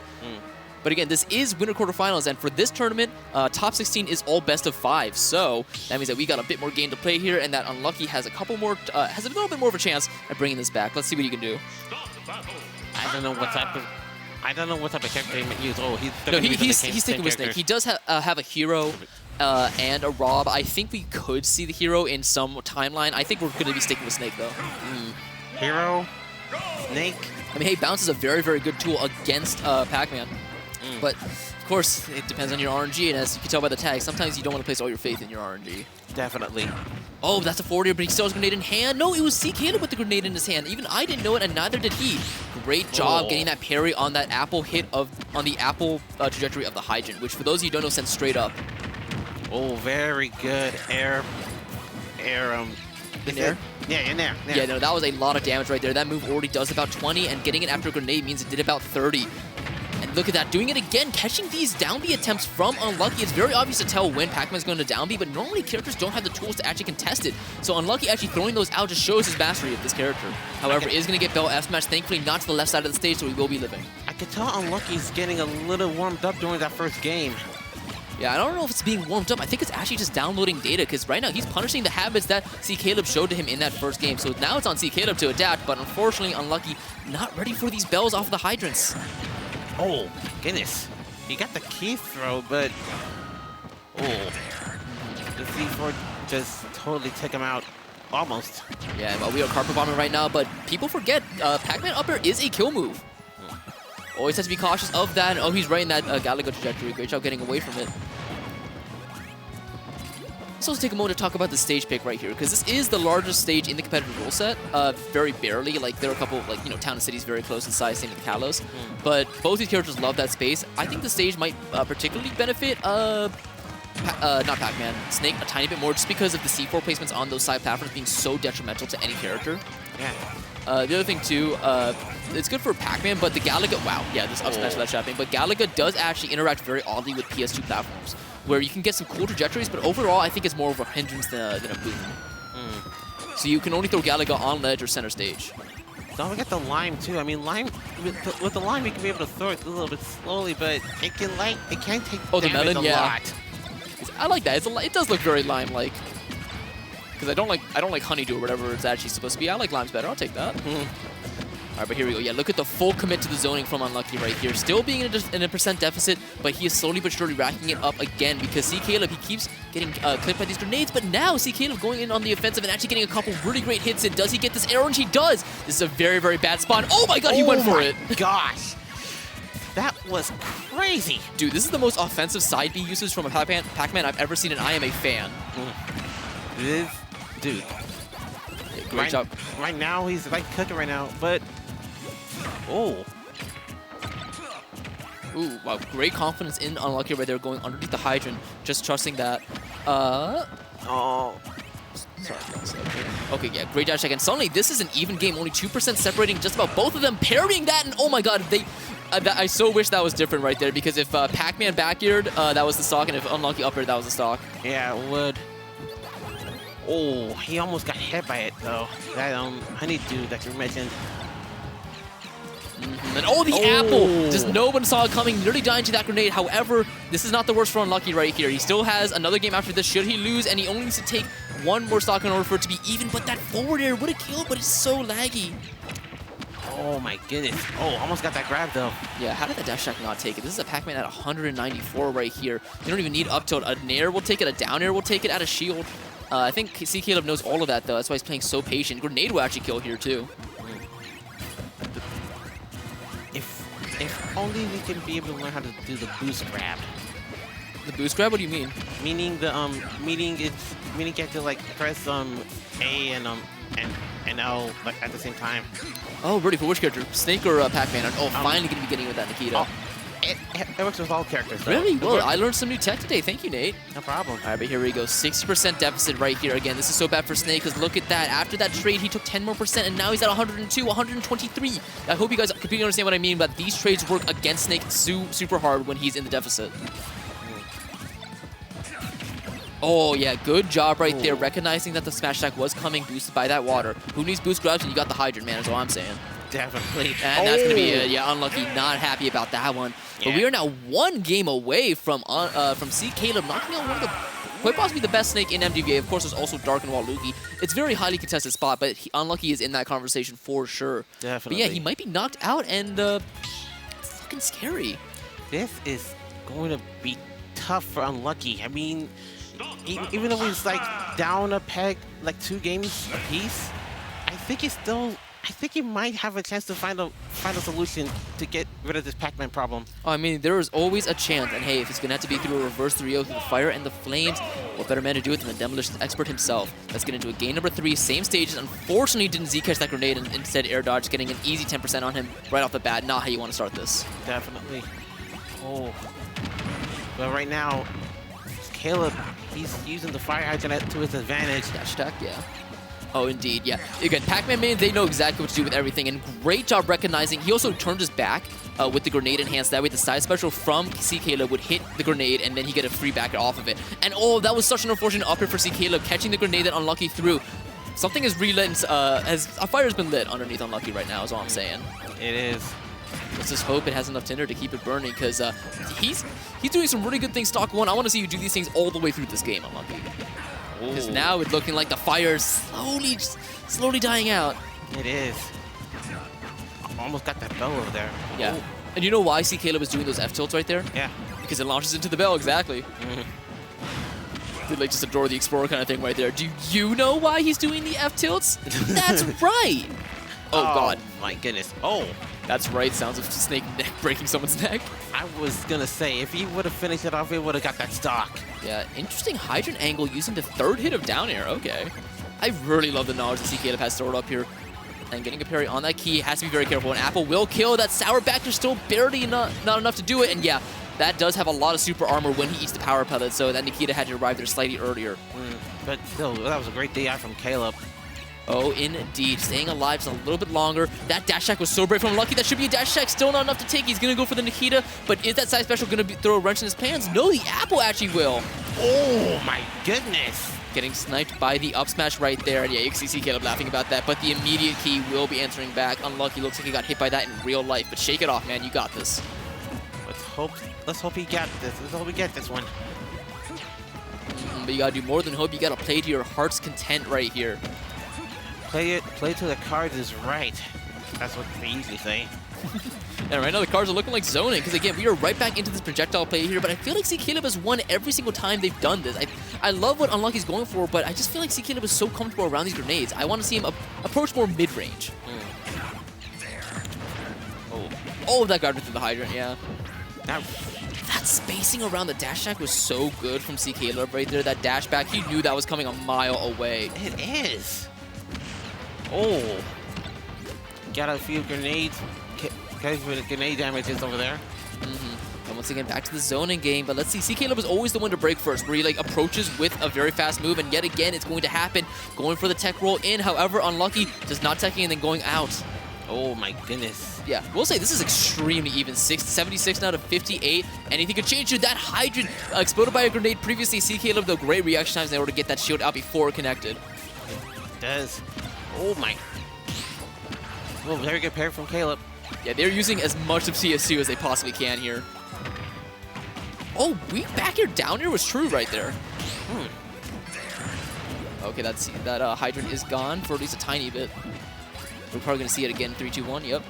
But again, this is winter quarterfinals, and for this tournament, top 16 is all best of 5. So that means that we got a bit more game to play here, and that Unlucky has a couple more, has a little bit more of a chance at bringing this back. Let's see what he can do. I don't know what type of character he might use. Oh, he's sticking with Snake. He does have a hero and a Rob. I think we could see the hero in some timeline. I think we're going to be sticking with Snake though. Hero, Snake. I mean, hey, Bounce is a very, very good tool against Pac-Man. But, of course, it depends on your RNG, and as you can tell by the tag, sometimes you don't want to place all your faith in your RNG. Definitely. Oh, that's a forwarder, but he still has a grenade in hand. No, it was C.Kaleb with the grenade in his hand. Even I didn't know it, and neither did he. Great job getting that parry on that apple hit on the apple trajectory of the Hydrant, which for those of you who don't know, sends straight up. Oh, very good air. In there? Yeah, in there. Yeah, no, that was a lot of damage right there. That move already does about 20, and getting it after a grenade means it did about 30. And look at that, doing it again, catching these down B attempts from Unlucky. It's very obvious to tell when Pac-Man's going to down B, but normally characters don't have the tools to actually contest it. So Unlucky actually throwing those out just shows his mastery of this character. However, is going to get Bell F-Smash, thankfully not to the left side of the stage, so he will be living. I can tell Unlucky's getting a little warmed up during that first game. Yeah, I don't know if it's being warmed up. I think it's actually just downloading data, because right now he's punishing the habits that C.Kaleb showed to him in that first game. So now it's on C.Kaleb to adapt, but unfortunately Unlucky not ready for these bells off of the Hydrants. Oh, goodness. He got the key throw, but... Oh. The C4 just totally took him out. Almost. Yeah, well, we are carpet bombing right now, but people forget Pac-Man up air is a kill move. Always has to be cautious of that. Oh, he's right in that Galaga trajectory. Great job getting away from it. So let's take a moment to talk about the stage pick right here, because this is the largest stage in the competitive rule set. Very barely. Like, there are a couple of, like, you know, town and cities very close in size, same with the Kalos. But both these characters love that space. I think the stage might particularly benefit not Pac-Man, Snake a tiny bit more, just because of the C4 placements on those side platforms being so detrimental to any character. Yeah. The other thing too, it's good for Pac-Man, but the Galaga, wow, yeah, this up smash for that trapping, but Galaga does actually interact very oddly with PS2 platforms, where you can get some cool trajectories, but overall I think it's more of a hindrance than a boon. So you can only throw Galaga on ledge or center stage. Don't forget the lime too. I mean, lime with the lime you can be able to throw it a little bit slowly, but it can take the damage melon, a yeah. lot. I like that. It does look very lime-like. Because I don't like honeydew or whatever it's actually supposed to be. I like limes better. I'll take that. All right, but here we go. Yeah, look at the full commit to the zoning from Unlucky right here. Still being in a percent deficit, but he is slowly but surely racking it up again because C.Kaleb, he keeps getting clipped by these grenades, but now C.Kaleb going in on the offensive and actually getting a couple really great hits in. Does he get this arrow? And he does. This is a very, very bad spawn. Oh my god, he went for it. Gosh. That was crazy. Dude, this is the most offensive side B usage from a Pac-Man I've ever seen, and I am a fan. This, dude. Yeah, great job. Right now, he's like cooking right now, but oh. Ooh, wow, great confidence in Unlucky right there, going underneath the hydrant, just trusting that. Oh. Sorry, okay, yeah, great dash check. And suddenly, this is an even game, only 2% separating just about both of them, parrying that, and oh my god, they... I so wish that was different right there, because if Pac-Man back-aired, that was the stock, and if Unlucky up-aired, that was the stock. Yeah, it would. Oh, he almost got hit by it, though. That honeydew that you mentioned. And oh, the apple! Just no one saw it coming, nearly dying to that grenade. However, this is not the worst for Unlucky right here. He still has another game after this, should he lose, and he only needs to take one more stock in order for it to be even, but that forward air would have killed, but it's so laggy. Oh my goodness. Oh, almost got that grab, though. Yeah, how did the dash attack not take it? This is a Pac-Man at 194 right here. You don't even need up tilt. A nair will take it, a down air will take it, out of shield. I think C.Kaleb knows all of that, though. That's why he's playing so patient. Grenade will actually kill here, too. If only we can be able to learn how to do the boost grab. The boost grab? What do you mean? Meaning you have to like press A and L like, at the same time. Oh, really? For which character? Snake or Pac-Man? Oh, finally going to be getting with that Nikita. Oh, it works with all characters, though. Really? Well, I learned some new tech today. Thank you, Nate. No problem. All right, but here we go. 60% deficit right here. Again, this is so bad for Snake, because look at that. After that trade, he took 10 more %, and now he's at 102, 123. I hope you guys completely understand what I mean, but these trades work against Snake super hard when he's in the deficit. Oh, yeah, good job right there, recognizing that the smash attack was coming, boosted by that water. Who needs boost grabs? And you got the hydrant, man, is all I'm saying. Definitely. And that's going to be, Unlucky, not happy about that one. Yeah. But we are now one game away from C.Kaleb knocking out one of the, quite possibly the best Snake in MDVA. Of course, there's also Dark and Waluigi. It's a very highly contested spot, but Unlucky is in that conversation for sure. Definitely. But yeah, he might be knocked out, and it's fucking scary. This is going to be tough for Unlucky. I mean, even though he's like down a peg, like 2 games apiece, I think he might have a chance to find a solution to get rid of this Pac-Man problem. I mean, there is always a chance, and hey, if it's going to have to be through a reverse 3-0 through the fire and the flames, what better man to do it than the Demolition expert himself? Let's get into a game number 3, same stages. Unfortunately, didn't Z catch that grenade and instead air dodge, getting an easy 10% on him right off the bat. Not how you want to start this. Definitely. Oh. But right now, Kaleb, he's using the fire hydrant to his advantage. Dash attack, yeah. Oh, indeed, yeah. Again, Pac-Man main, they know exactly what to do with everything, and great job recognizing. He also turned his back with the grenade enhanced. That way, the side special from C.Kaleb would hit the grenade, and then he get a free backer off of it. And oh, that was such an unfortunate up here for C.Kaleb, catching the grenade that Unlucky threw. Something is relit, a fire's been lit underneath Unlucky right now, is all I'm saying. It is. Let's just hope it has enough tinder to keep it burning, because he's doing some really good things stock 1. I want to see you do these things all the way through this game, Unlucky. Because now it's looking like the fire's slowly dying out. It is. Almost got that bell over there. Yeah. And you know why C.Kaleb was doing those F-tilts right there? Yeah. Because it launches into the bell, exactly. Did like just adore the Explorer kind of thing right there. Do you know why he's doing the F-tilts? That's right. Oh, God. My goodness. Oh. That's right. Sounds of Snake neck breaking someone's neck. I was going to say, if he would have finished it off, he would have got that stock. Yeah, interesting hydrant angle using the 3rd hit of down air. Okay. I really love the knowledge that C.Kaleb has stored up here. And getting a parry on that key has to be very careful. And Apple will kill. That sour backer still barely not enough to do it. And yeah, that does have a lot of super armor when he eats the power pellet. So that Nikita had to arrive there slightly earlier. But still, that was a great DI from Kaleb. Oh, indeed. Staying alive just a little bit longer. That dash attack was so brave from Unlucky. That should be a dash attack. Still not enough to take. He's going to go for the Nikita. But is that side special going to throw a wrench in his plans? No, the apple actually will. Oh, my goodness. Getting sniped by the up smash right there. And yeah, you can see C.Kaleb laughing about that. But the immediate key will be answering back. Unlucky. Looks like he got hit by that in real life. But shake it off, man. You got this. Let's hope he got this. Let's hope we get this one. But you got to do more than hope. You got to play to your heart's content right here. Play till the card is right. That's what they usually say. And right now the cards are looking like zoning, because again, we are right back into this projectile play here, but I feel like C.Kaleb has won every single time they've done this. I love what Unlucky's going for, but I just feel like C.Kaleb is so comfortable around these grenades. I want to see him approach more mid-range. Oh, that grabbed it through the hydrant, yeah. Now, That spacing around the dash attack was so good from C.Kaleb right there. That dash back, he knew that was coming a mile away. it is. Oh. Got a few grenades. Got a few grenade damages over there. And once again, back to the zoning game. But let's see, C.Kaleb is always the one to break first, where he like approaches with a very fast move, and yet again, it's going to happen. Going for the tech roll in, however, unlucky, just not teching and then going out. Oh my goodness. Yeah, we'll say this is extremely even. 76 now to 58. Anything could change here. That hydrant exploded by a grenade previously. C.Kaleb, though, great reaction times in order to get that shield out before it connected. Does. Oh my. Oh, very good parry from Kaleb. Yeah, they're using as much of CS2 as they possibly can here. Oh, weak back here down here was true right there. Okay, that hydrant is gone for at least a tiny bit. We're probably going to see it again. 3, 2, 1. Yep.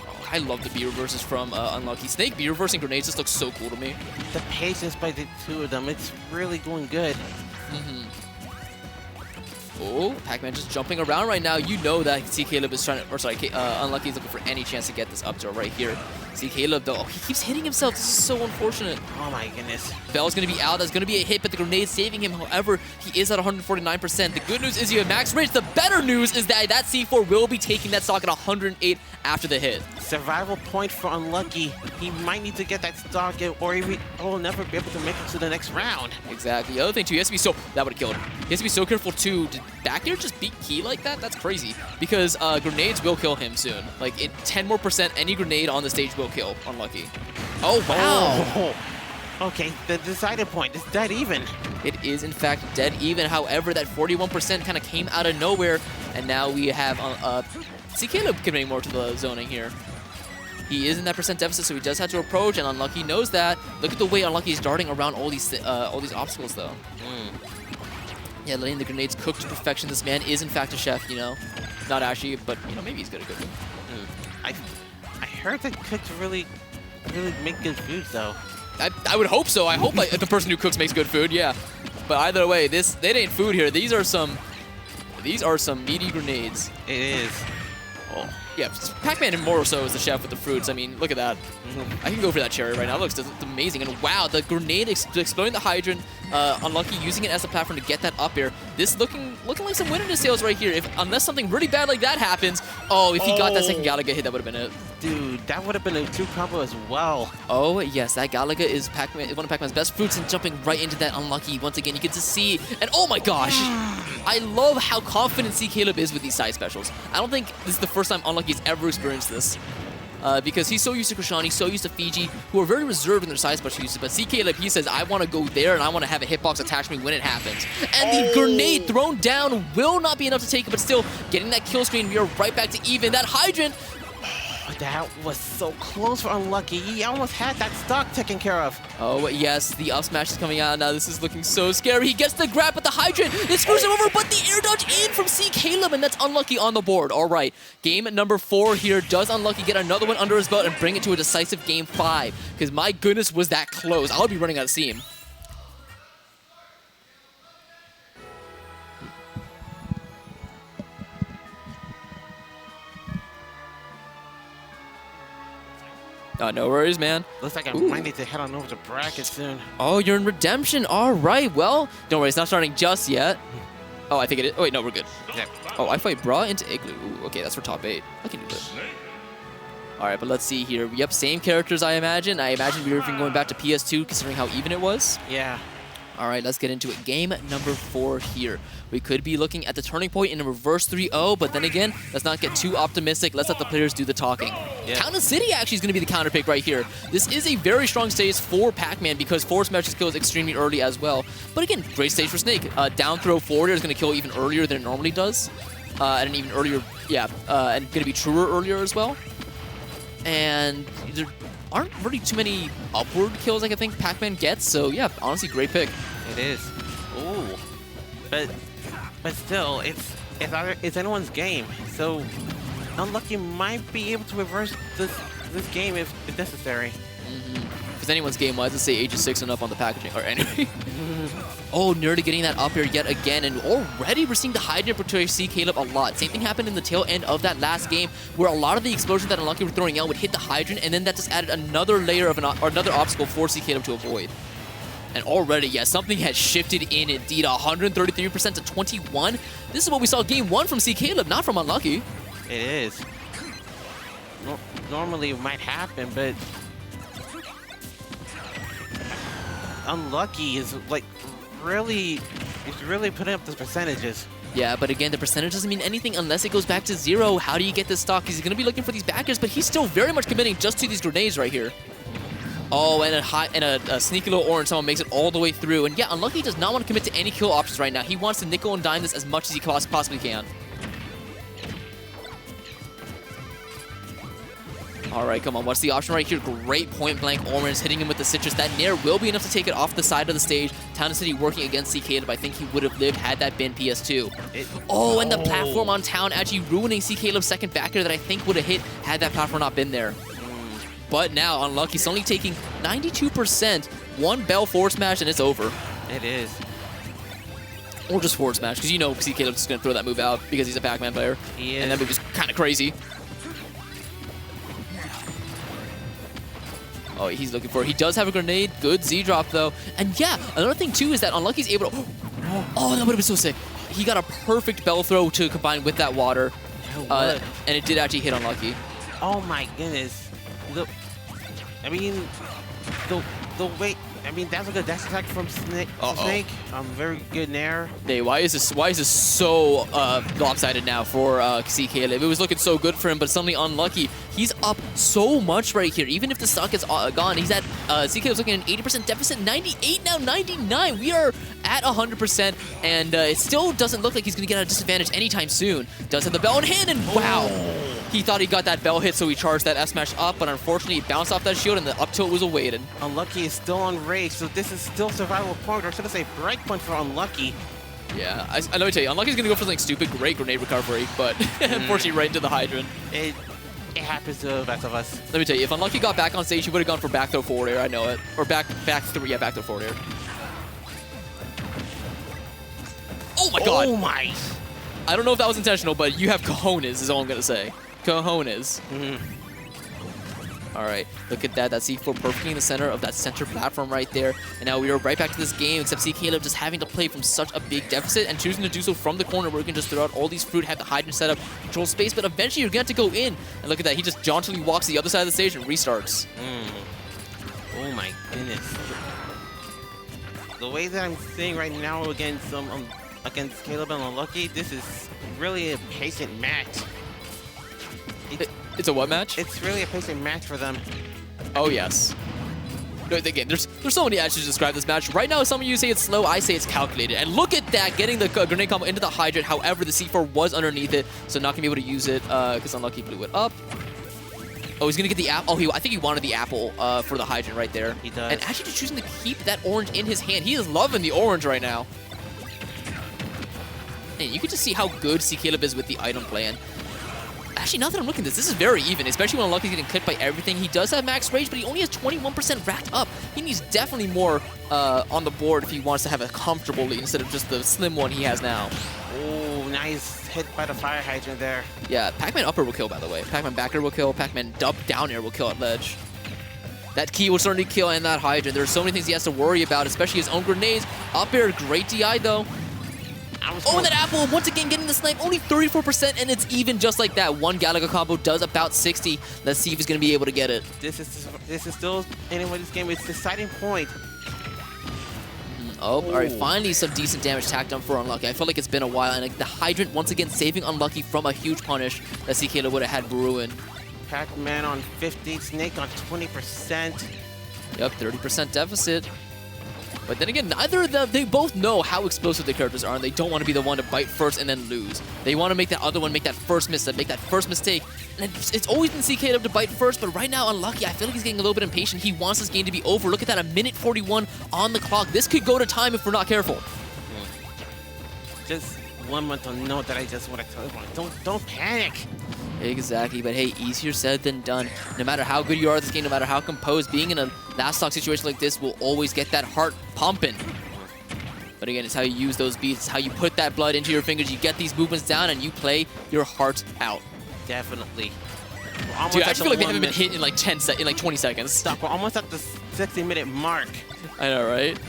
Oh, I love the B reverses from Unlucky. Snake B reversing grenades just looks so cool to me. The patience by the two of them, it's really going good. Oh, Pac-Man just jumping around right now. You know that C.Kaleb is trying to, or sorry, Unlucky is looking for any chance to get this up to right here. C.Kaleb, though, oh, he keeps hitting himself. This is so unfortunate. Oh my goodness. Bell's going to be out. That's going to be a hit, but the grenade saving him. However, he is at 149%. The good news is you have max range. The better news is that that C4 will be taking that stock at 108 after the hit. Survival point for Unlucky. He might need to get that stock, or he will never be able to make it to the next round. Exactly. The other thing, too, he has to be so... That would have killed him. He has to be so careful, too. Did back air just beat Key like that? That's crazy. Because grenades will kill him soon. Like, 10% more, any grenade on the stage will kill Unlucky. Oh, wow. Oh. Okay, the decided point is dead even. It is, in fact, dead even. However, that 41% kind of came out of nowhere. And now we have C.Kaleb committing more to the zoning here. He is in that percent deficit, so he does have to approach, and Unlucky knows that. Look at the way Unlucky is darting around all these obstacles, though. Yeah, letting the grenades cook to perfection. This man is, in fact, a chef, you know. Not actually, but, you know, maybe he's good at cooking. I heard that cooks really make good food, though. I would hope so. I hope like, the person who cooks makes good food, yeah. But either way, that ain't food here. These are some meaty grenades. It is. Oh. Yeah, Pac-Man more so is the chef with the fruits. I mean, look at that. I can go for that cherry right now. It looks amazing. And wow, the grenade exploding the hydrant. Unlucky using it as a platform to get that up air. This looking like some win in his sails right here. Unless something really bad like that happens. Oh, if he got that second Galaga hit, that would have been it. Dude, that would have been a 2 combo as well. Oh, yes, that Galaga is one of Pac-Man's best fruits, and jumping right into that Unlucky. Once again, you get to see, and oh my gosh, I love how confident C.Kaleb is with these side specials. I don't think this is the first time Unlucky's ever experienced this. Because he's so used to Krishani, so used to Fiji, who are very reserved in their side special uses. But C.Kaleb, he says, I want to go there, and I want to have a hitbox attach me when it happens. And the grenade thrown down will not be enough to take it, but still, getting that kill screen, we are right back to even. That hydrant... That was so close for Unlucky. He almost had that stock taken care of. Oh, yes, the up smash is coming out now. This is looking so scary. He gets the grab with the hydrant. It screws him over, but the air dodge in from C.Kaleb, and that's Unlucky on the board. All right, game number 4 here. Does Unlucky get another one under his belt and bring it to a decisive game 5? Because my goodness, was that close. I'll be running out of steam. No worries, man. Looks like I might need to head on over to bracket soon. Oh, you're in Redemption. All right. Well, don't worry. It's not starting just yet. Oh, I think it is. Oh, wait. No, we're good. Yeah. Oh, I fight Bra into Igloo. Ooh, okay, that's for top 8. I can do this. All right, but let's see here. Yep, same characters, I imagine. I imagine we were even going back to PS2, considering how even it was. Yeah. All right, let's get into it. Game number 4 here. We could be looking at the turning point in a reverse 3-0, but then again, let's not get too optimistic. Let's let the players do the talking. Yeah. Counter City actually is going to be the counter pick right here. This is a very strong stage for Pac-Man because forward smash kills extremely early as well. But again, great stage for Snake. Down throw forward is going to kill even earlier than it normally does. At an even earlier, and going to be truer earlier as well. And there aren't really too many upward kills like I think Pac-Man gets, so yeah, honestly, great pick. It is. Ooh. But still, it's anyone's game. So Unlucky might be able to reverse this game if necessary. it's anyone's game, why does it say ages 6 and up on the packaging? Or anyway. Oh, Nerdy getting that up air yet again, and already we're seeing the Hydrant portray C.Kaleb a lot. Same thing happened in the tail end of that last game, where a lot of the explosions that Unlucky were throwing out would hit the Hydrant, and then that just added another layer of another obstacle for C.Kaleb to avoid. And already, yeah, something has shifted in indeed. 133% to 21. This is what we saw game 1 from C.Kaleb, not from Unlucky. It is. Normally it might happen, but Unlucky is like really putting up those percentages. Yeah, but again, the percentage doesn't mean anything unless it goes back to 0. How do you get this stock? He's going to be looking for these backers, but he's still very much committing just to these grenades right here. Oh, and a sneaky little orange, someone makes it all the way through. And yeah, Unlucky does not want to commit to any kill options right now. He wants to nickel and dime this as much as he possibly can. All right, come on. What's the option right here? Great point-blank orange, hitting him with the citrus. That nair will be enough to take it off the side of the stage. Town and City working against C.Kaleb. I think he would have lived had that been PS2. And the platform on Town actually ruining C.Kaleb's second backer that I think would have hit had that platform not been there. But now, Unlucky's only taking 92%. One Bell forward smash, and it's over. It is. Or just forward smash, because you know C.Kaleb's just going to throw that move out because he's a Pac-Man player. He is. And that move is kind of crazy. Oh, he's looking for it. He does have a grenade. Good Z-drop, though. And yeah, another thing, too, is that Unlucky's able to... Oh, that would have been so sick. He got a perfect Bell throw to combine with that water. And it did actually hit Unlucky. Oh, my goodness. Look, I mean, the way... I mean, that's a good dash attack from Snake. Very good nair. Hey, why is this so lopsided now for C.Kaleb? It was looking so good for him, but suddenly Unlucky. He's up so much right here. Even if the stock is gone, he's at C.Kaleb's looking at an 80% deficit. 98 now, 99. We are at 100%, and it still doesn't look like he's going to get a disadvantage anytime soon. Does have the Bell in hand, and wow. He thought he got that Bell hit, so he charged that F-Smash up, but unfortunately, he bounced off that shield, and the up tilt was awaited. Unlucky is still on rage, so this is still survival point, or should I say break point for Unlucky. Yeah, let me tell you, Unlucky's gonna go for something stupid, great grenade recovery, but unfortunately right into the Hydrant. It happens to the best of us. Let me tell you, if Unlucky got back on stage, he would have gone for back throw forward air, I know it. Or back throw forward air. Oh my god! Oh my! I don't know if that was intentional, but you have cojones is all I'm gonna say. Cojones. All right, look at that. That's C4 perfectly in the center of that center platform right there. And now we are right back to this game, except C.Kaleb just having to play from such a big deficit and choosing to do so from the corner where you can just throw out all these fruit, have the Hydrant set up, control space, but eventually you're going to have to go in. And look at that. He just jauntily walks to the other side of the stage and restarts. Oh my goodness. The way that I'm seeing right now against Kaleb and Unlucky, this is really a patient match. It's a what match? It's really a patient match for them. Oh, yes. No, again, there's so many actions to describe this match. Right now, some of you say it's slow, I say it's calculated. And look at that, getting the grenade combo into the Hydrant. However, the C4 was underneath it, so not going to be able to use it because Unlucky blew it up. Oh, he's going to get the apple. Oh, I think he wanted the apple for the Hydrant right there. He does. And actually just choosing to keep that orange in his hand. He is loving the orange right now. And you can just see how good C.Kaleb is with the item plan. Actually, now that I'm looking at this is very even, especially when Unlucky's getting clipped by everything. He does have max rage, but he only has 21% racked up. He needs definitely more on the board if he wants to have a comfortable lead instead of just the slim one he has now. Oh, nice hit by the fire hydrant there. Yeah, Pac-Man upper will kill, by the way. Pac-Man backer will kill. Pac-Man down air will kill at ledge. That key will certainly kill, and that Hydrant. There are so many things he has to worry about, especially his own grenades. Up air, great DI, though. Oh, and that apple, once again, getting the snipe, only 34%, and it's even just like that. One Galaga combo does about 60. Let's see if he's going to be able to get it. This is still, anyway, this game, it's the deciding point. Oh, all right, finally some decent damage tacked on for Unlucky. I feel like it's been a while, and like, the Hydrant, once again, saving Unlucky from a huge punish that C.Kaleb would have had ruined. Pac-Man on 50, Snake on 20%. Yep, 30% deficit. But then again, neither of them, they both know how explosive their characters are, and they don't want to be the one to bite first and then lose. They want to make that other one make that first misstep, make that first mistake. And it's always been C.Kaleb to bite first, but right now, Unlucky, I feel like he's getting a little bit impatient. He wants this game to be over. Look at that, 1:41 on the clock. This could go to time if we're not careful. Just one mental note that I just want to tell everyone. Don't panic. Exactly, but hey, easier said than done. No matter how good you are at this game, no matter how composed, being in a last stock situation like this will always get that heart pumping. But again, it's how you use those beats, it's how you put that blood into your fingers, you get these movements down, and you play your heart out. Definitely. Dude, I feel like they haven't been hit in like 20 seconds. Stop, we're almost at the 60-minute mark. I know, right?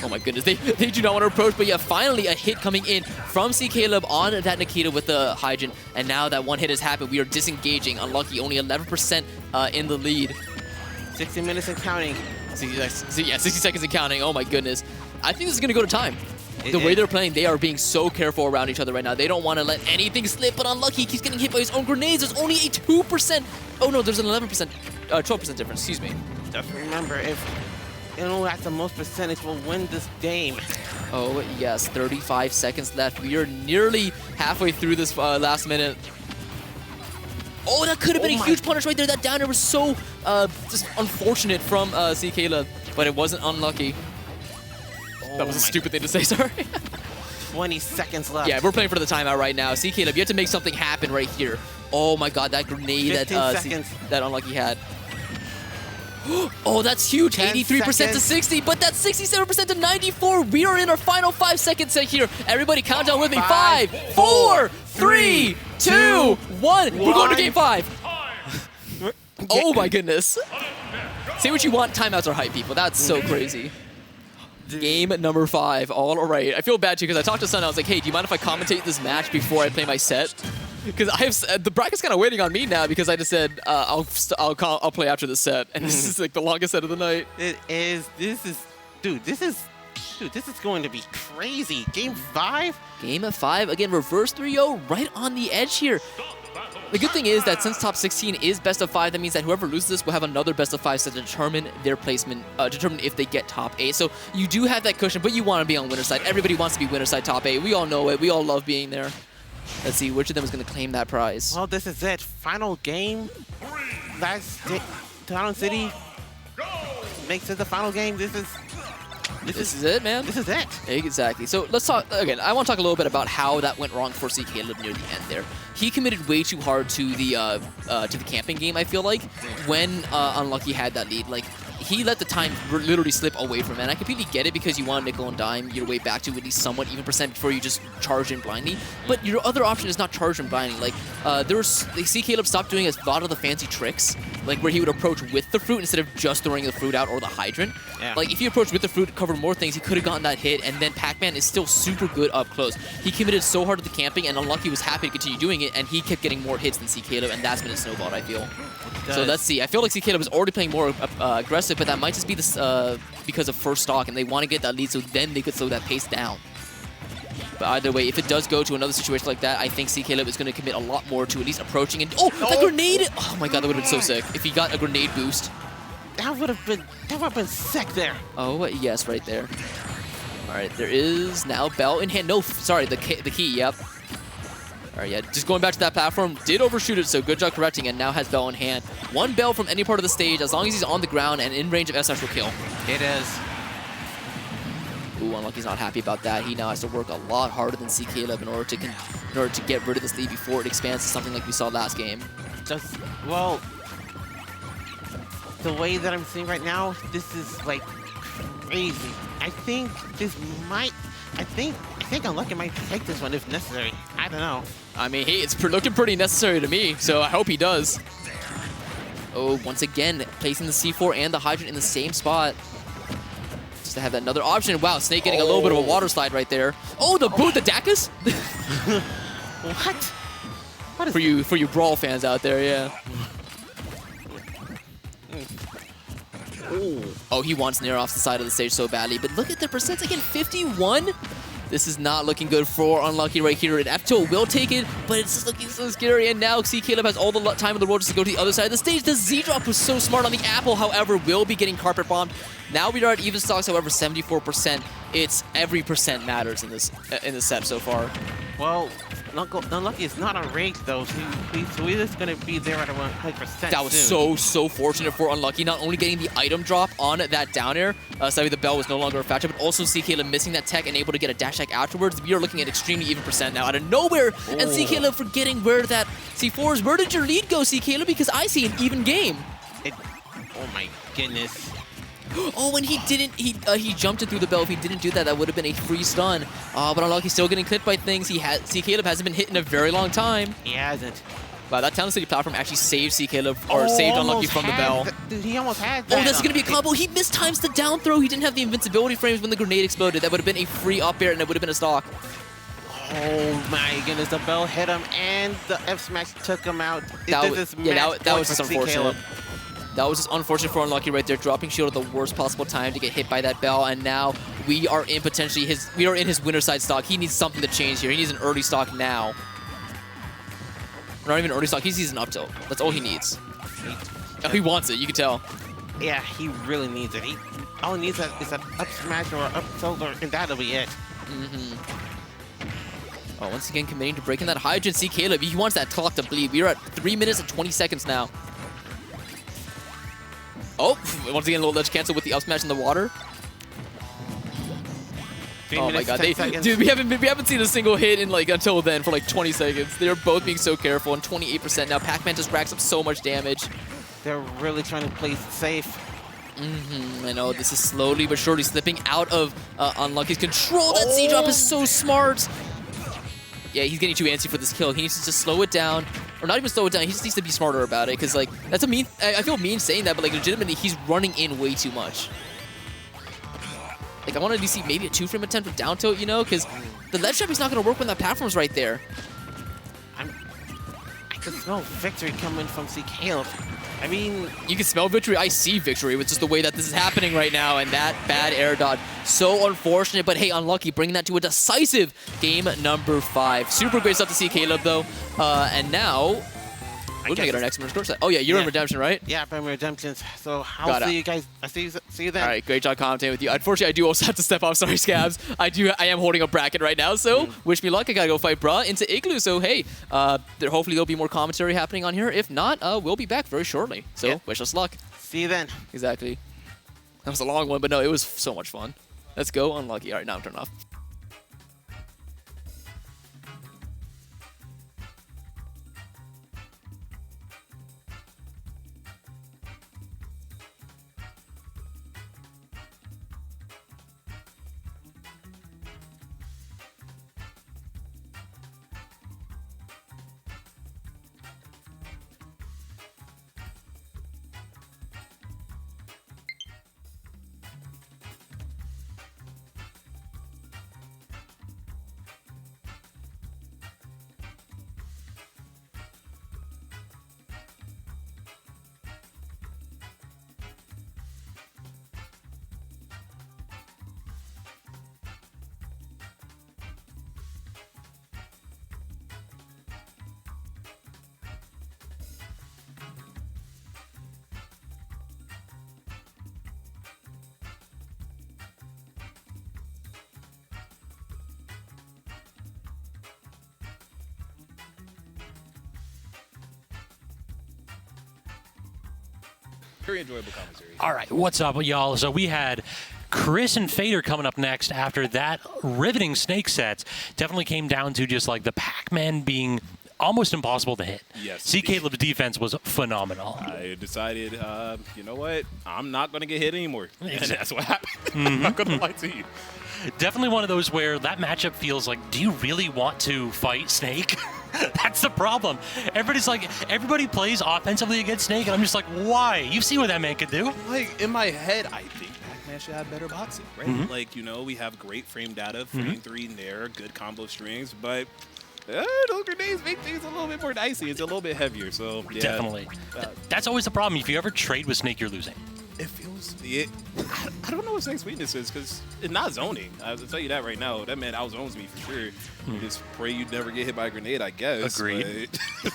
Oh my goodness, they do not want to approach, but yeah, finally a hit coming in from C.Kaleb on that Nikita with the Hydrant, and now that one hit has happened, we are disengaging. Unlucky, only 11% in the lead. 60 minutes and counting. Yeah, 60 seconds and counting, oh my goodness. I think this is going to go to time. The way they're playing, they are being so careful around each other right now. They don't want to let anything slip, but Unlucky keeps getting hit by his own grenades. There's only a 2%. Oh no, there's an 11%, 12% difference, excuse me. Just remember, if at the most percentage will win this game. Oh yes, 35 seconds left. We are nearly halfway through this last minute. Oh, that could have been a huge punish right there. That downer was so just unfortunate from C.Kaleb, but it wasn't unlucky. That was a stupid thing to say, sorry. 20 seconds left. Yeah, we're playing for the timeout right now. C.Kaleb, you have to make something happen right here. Oh my god, that grenade that that Unlucky had. Oh, that's huge. 83% to 60, but that's 67% to 94. We are in our final 5 seconds set here. Everybody count down with me. 5, 4, 3, 2, 1. We're going to game 5. Oh my goodness. Say what you want, timeouts are hype, people. That's so crazy. Game number 5, all right. I feel bad too because I talked to Sun. I was like, "Hey, do you mind if I commentate this match before I play my set?" Because I have the bracket's kind of waiting on me now because I just said I'll play after the set, and this is like the longest set of the night. This is going to be crazy. Game 5. Game of 5 again. Reverse 3-0 right on the edge here. The good thing is that since top 16 is best of 5, that means that whoever loses this will have another best of 5 set to determine their placement, determine if they get top 8. So you do have that cushion, but you want to be on winner side. Everybody wants to be winner side top 8. We all know it. We all love being there. Let's see which of them is going to claim that prize. Well, this is it. Final game. Town City makes it the final game. This is it, man. This is it. Exactly. So let's talk again. I want to talk a little bit about how that went wrong for C.Kaleb near the end there. He committed way too hard to the camping game. I feel like when Unlucky had that lead, like he let the time literally slip away from him. And I completely get it because you want nickel and dime your way back to at least somewhat even percent before you just charge in blindly. But your other option is not charge in blindly. Like C.Kaleb stopped doing a lot of the fancy tricks, like where he would approach with the fruit instead of just throwing the fruit out or the hydrant. Yeah. Like if he approached with the fruit, covered more things, he could have gotten that hit. And then Pac-Man is still super good up close. He committed so hard to the camping, and Unlucky was happy to continue doing it, and he kept getting more hits than C.Kaleb, and that's been a snowball, I feel. So let's see. I feel like C.Kaleb was already playing more aggressive, but that might just be this because of first stock, and they want to get that lead so then they could slow that pace down. But either way, if it does go to another situation like that, I think C.Kaleb is going to commit a lot more to at least approaching and that grenade! Oh my god, that would have been so sick if he got a grenade boost. That would have been sick there. Oh yes, right there. All right, there is now bell in hand. No, sorry, the key. Yep. All right, yeah, just going back to that platform, did overshoot it, so good job correcting, and now has bell in hand. One bell from any part of the stage, as long as he's on the ground and in range of SH will kill. It is. Ooh, Unlucky's not happy about that. He now has to work a lot harder than C.Kaleb in order to get rid of this lead before it expands to something like we saw last game. Well, the way that I'm seeing right now, this is like crazy. I think Unlucky might take this one if necessary. I don't know. I mean, hey, it's looking pretty necessary to me, so I hope he does. Oh, once again, placing the C4 and the Hydrant in the same spot. Just to have another option. Wow, Snake getting a little bit of a water slide right there. Oh, the boot, the Dacus? What? What is for you Brawl fans out there, yeah. Ooh. Oh, he wants Nair off the side of the stage so badly, but look at the percents again, 51? This is not looking good for Unlucky right here. And F2 will take it, but it's just looking so scary. And now C.Kaleb has all the time in the world just to go to the other side of the stage. The Z-Drop was so smart on the apple, however, will be getting carpet bombed. Now we are at even stocks, however, 74%. It's every percent matters in this set so far. Well, Unlucky is not on rage though, so he is going to be there at 100%. That was soon. so fortunate for Unlucky, not only getting the item drop on that down air, sadly the bell was no longer a factor, but also C.Kaleb missing that tech and able to get a dash attack afterwards. We are looking at extremely even percent now out of nowhere, and C.Kaleb forgetting where that C4 is. Where did your lead go, C.Kaleb? Because I see an even game. Oh my goodness. Oh, and he didn't, he jumped it through the bell. If he didn't do that, that would have been a free stun. But Unlucky still getting clipped by things. C.Kaleb hasn't been hit in a very long time. He hasn't. Wow, that Town City platform actually saved C.Kaleb, or saved Unlucky from the bell. Dude, he almost had that. Oh, that's going to be a combo. He mistimes the down throw. He didn't have the invincibility frames when the grenade exploded. That would have been a free up air, and it would have been a stock. Oh my goodness, the bell hit him, and the F smash took him out. That was just unfortunate. That was just unfortunate for Unlucky right there, dropping shield at the worst possible time to get hit by that bell, and now we are in his winner side stock. He needs something to change here. He needs an early stock now. Not even early stock, he needs an up tilt. That's all he needs. He wants it, you can tell. Yeah, he really needs it. All he needs is an up smash or up tilt, and that'll be it. Oh, once again committing to breaking that Hydrogen. C.Kaleb, he wants that clock to bleed. We are at 3 minutes and 20 seconds now. Oh, once again, a little ledge cancel with the up smash in the water. 3 Oh my minutes, god, 10 seconds. dude, we haven't seen a single hit in until then for 20 seconds. They're both being so careful, and 28% now. Pac-Man just racks up so much damage. They're really trying to play safe. I know, this is slowly but surely slipping out of Unlucky's control. That C-drop is so smart. Yeah, he's getting too antsy for this kill. He needs to just slow it down. Or not even slow it down, he just needs to be smarter about it. Because, that's a mean... I feel mean saying that, but, legitimately, he's running in way too much. I wanted to see maybe a 2-frame attempt with down tilt, because the ledge trap is not going to work when that platform's right there. I can smell victory coming from C.Kaleb. I mean... You can smell victory. I see victory with just the way that this is happening right now, and that bad air dodge. So unfortunate, but hey, Unlucky, bringing that to a decisive game number 5. Super great stuff to see Kaleb, though. And now, we're going to get our next minute score set. Oh, yeah, you're in Redemption, right? Yeah, I'm in Redemption. So I'll see you guys. I'll see you then. All right, great job commentating with you. Unfortunately, I do also have to step off. Sorry, Scabs. I am holding a bracket right now, so wish me luck. I got to go fight Bruh into Igloo. So, hey, hopefully there'll be more commentary happening on here. If not, we'll be back very shortly. So, wish us luck. See you then. Exactly. That was a long one, but no, it was so much fun. Let's go. Unlucky. All right, now I'm turned off. Very enjoyable commentary. All right, what's up, y'all? So we had Chris and Fader coming up next after that riveting snake set. Definitely came down to just the Pac-Man being almost impossible to hit. Yes. C.Kaleb's defense was phenomenal. I decided, you know what? I'm not going to get hit anymore. And Exactly. that's what happened. I'm not going to lie to you. Definitely one of those where that matchup feels like, do you really want to fight Snake? That's the problem. Everybody plays offensively against Snake, and I'm just like, why? You see what that man could do. In my head, I think Pac-Man should have better boxing, right? We have great frame data, frame 3 Nair, good combo strings, but those grenades make things a little bit more dicey. It's a little bit heavier, so yeah. Definitely. That's always the problem. If you ever trade with Snake, you're losing. It feels. I don't know what Snake's weakness is because it's not zoning. I'll tell you that right now. That man out-zones me for sure. You just pray you never get hit by a grenade, I guess. Agreed. But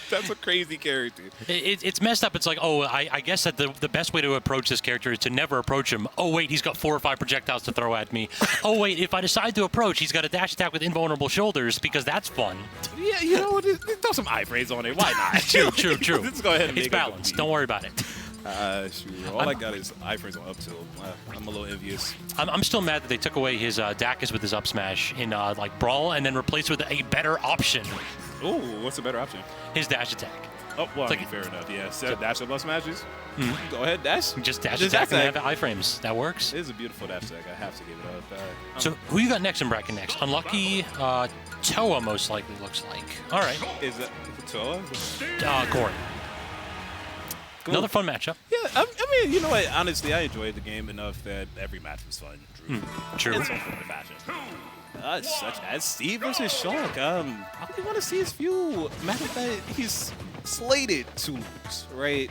that's a crazy character. It's messed up. It's like, oh, I guess that the best way to approach this character is to never approach him. Oh, wait, he's got 4 or 5 projectiles to throw at me. Oh, wait, if I decide to approach, he's got a dash attack with invulnerable shoulders because that's fun. Yeah, you know what? Throw some iframes on it. Why not? True. Let's go ahead and It's make balanced. Don't worry about it. Sure. All I got is iframes on up tilt. I'm a little envious. I'm still mad that they took away his Dacus with his up smash in like Brawl and then replaced with a better option. Ooh, what's a better option? His dash attack. Oh, well, It's I mean, like- fair enough. Yeah, set dash up smashes. Go ahead, dash. Just dash Just attack and attack. have iframes. That works. It is a beautiful dash attack. I have to give it up. So who you got next in bracket next? Unlucky Towa most likely looks like. All right. Is that Towa? Corrin. Cool. Another fun matchup. Yeah, I mean, you know what? Honestly, I enjoyed the game enough that every match was fun. True. In some form or fashion. Such as Steve versus Shulk. Probably want to see his few. Matter of fact, he's slated to lose, right?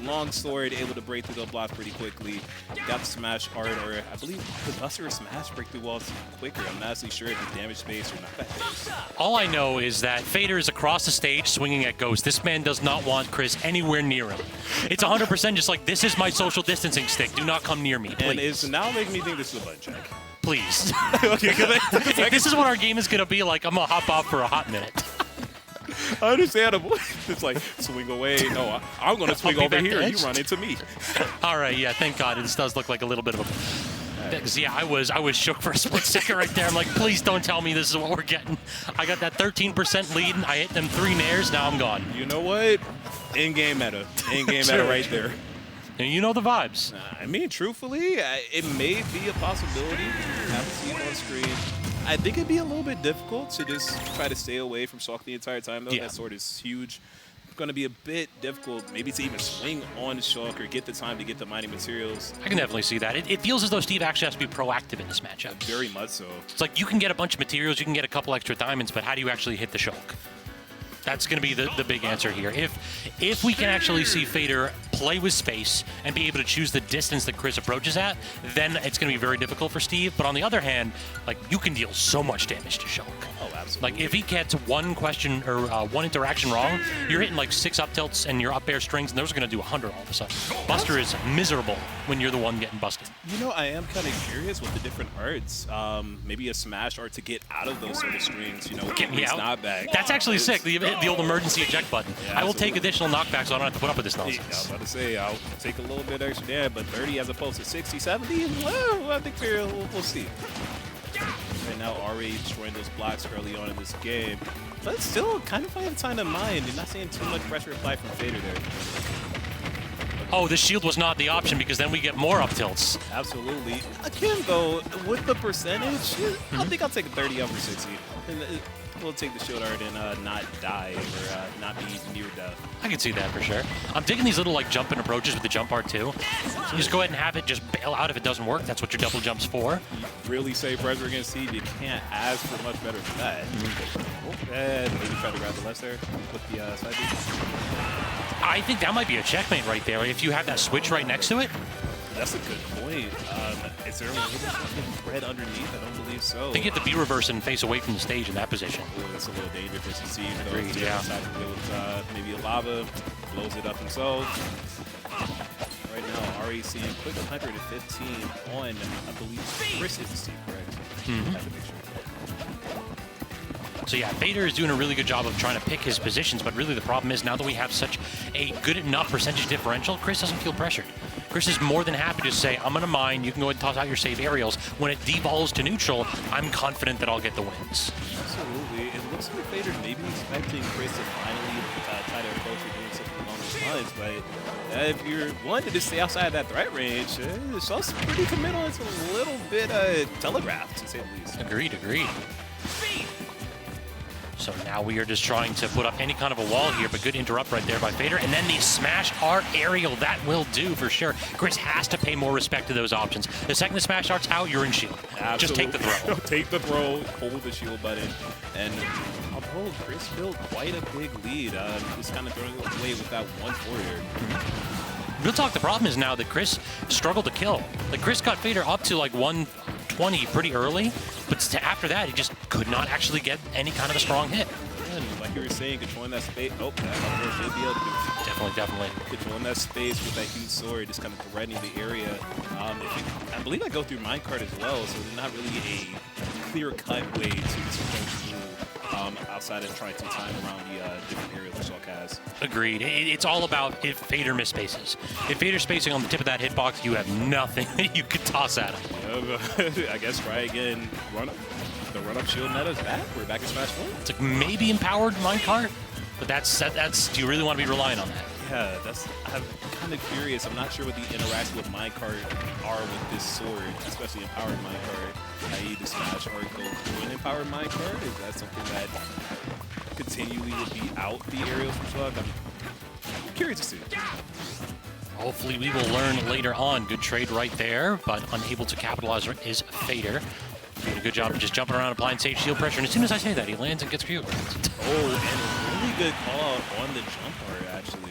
Long sword, able to break through the block pretty quickly. Got the smash art, or I believe the Buster or smash break through walls quicker. I'm not actually sure if it's damage based or knockback based. All I know is that Fader is across the stage swinging at Ghost. This man does not want Chris anywhere near him. It's 100% just like, this is my social distancing stick. Do not come near me, please. And it's now making me think this is a button check. Please. Okay, If this is what our game is going to be like, I'm going to hop off for a hot minute. Understandable. It's like, swing away. No, I'm going to swing be over back to here. You edge. run into me. All right, yeah, thank God. This does look like a little bit of a... Because, yeah, I was shook for a split second right there. I'm like, please don't tell me this is what we're getting. I got that 13% lead, and I hit them 3 nairs. Now I'm gone. You know what? In-game meta. In-game meta right there. And you know the vibes. I mean, truthfully, it may be a possibility. Have to see it on screen. I think it'd be a little bit difficult to just try to stay away from Shulk the entire time, though. Yeah. That sword is huge. It's going to be a bit difficult, maybe to even swing on Shulk or get the time to get the mining materials. I can definitely see that. It feels as though Steve actually has to be proactive in this matchup. Very much so. It's like you can get a bunch of materials, you can get a couple extra diamonds, but how do you actually hit the Shulk? That's going to be the big answer here. If we can actually see Fader play with space and be able to choose the distance that Chris approaches at, then it's going to be very difficult for Steve. But on the other hand, like, you can deal so much damage to Shulk. Oh, absolutely. Like, if he gets one question or one interaction wrong, you're hitting like 6 up tilts and your up air strings, and those are going to do 100 all of a sudden. Buster is miserable when you're the one getting busted. You know, I am kind of curious with the different arts. Maybe a smash art to get out of those sort of screens, you know, Get me it's out. not back. That's actually sick. The old emergency eject button. Yeah, I will take absolutely. additional knockbacks so I don't have to put up with this Yeah, I was nonsense. about to say, I'll take a little bit extra there, but 30 as opposed to 60, 70, well, I think we'll see. Right now, already destroying those blocks early on in this game, but still kind of finding time to mind and not seeing too much pressure applied from Fader there. Oh, the shield was not the option because then we get more up tilts. Absolutely. Again, though, with the percentage, I think I'll take a 30 over 60. And we'll take the shield art and not die or not be near death. I can see that for sure. I'm digging these little like jump and approaches with the jump art too. You just go ahead and have it just bail out if it doesn't work. That's what your double jump's for. Really say pressure against Steve, you can't ask for much better than that. And maybe try to grab the left there with the side beat. I think that might be a checkmate right there if you have that switch right next to it. That's a good point. Is there a way to spread underneath? I don't believe so. I think you have to be reverse and face away from the stage in that position. Ooh, that's a little dangerous to see. Agreed, yeah. Maybe a lava, blows it up himself. Right now, Ari seeing quick 115 on, I believe, Chris is the Steve, correct? I have to make sure. So yeah, Vader is doing a really good job of trying to pick his positions, but really the problem is now that we have such a good enough percentage differential, Chris doesn't feel pressured. Chris is more than happy to say, I'm going to mine, you can go ahead and toss out your save aerials. When it devolves to neutral, I'm confident that I'll get the wins. Absolutely. It looks like Vader maybe expecting Chris to finally try to approach or doing something along those lines, but if you're wanting to stay outside of that threat range, it's also pretty committal. It's a little bit telegraphed, to say the least. Agreed. So now we are just trying to put up any kind of a wall here, but good interrupt right there by Vader. And then the smash art aerial, that will do for sure. Chris has to pay more respect to those options. The second the smash art's out, you're in shield. Absolutely. Just take the throw. Take the throw, hold the shield button, and although Chris built quite a big lead, just kind of throwing it away with that one forward. real talk, the problem is now that Chris struggled to kill. Like, Chris got Fader up to like 120 pretty early, but after that, he just could not actually get any kind of a strong hit. And like you were saying, controlling that space. Oh, that should be able to do. Definitely. Controlling that space with that huge sword, just kind of threatening the area. I believe I go through minecart as well, so there's not really a clear-cut way to approach you outside of trying to time around the different areas that Shulk has. Agreed. It's all about if Fader misspaces. If Fader's spacing on the tip of that hitbox, you have nothing that you could toss at him. I guess try again. The run-up shield meta is back. We're back in Smash 4. It's like maybe empowered minecart, but that's do you really want to be relying on that? Yeah, I'm kind of curious. I'm not sure what the interaction with minecart are with this sword, especially empowered minecart. I.e. the Smash or go through an empowered minecart. Is that something that continually would be out the aerials from Shulk? I'm curious to see. Hopefully we will learn later on. Good trade right there, but unable to capitalize is Fader. Doing a good job of just jumping around, applying Sage shield pressure, and as soon as I say that, he lands and gets cute. Oh, and a really good call out on the jump part, actually.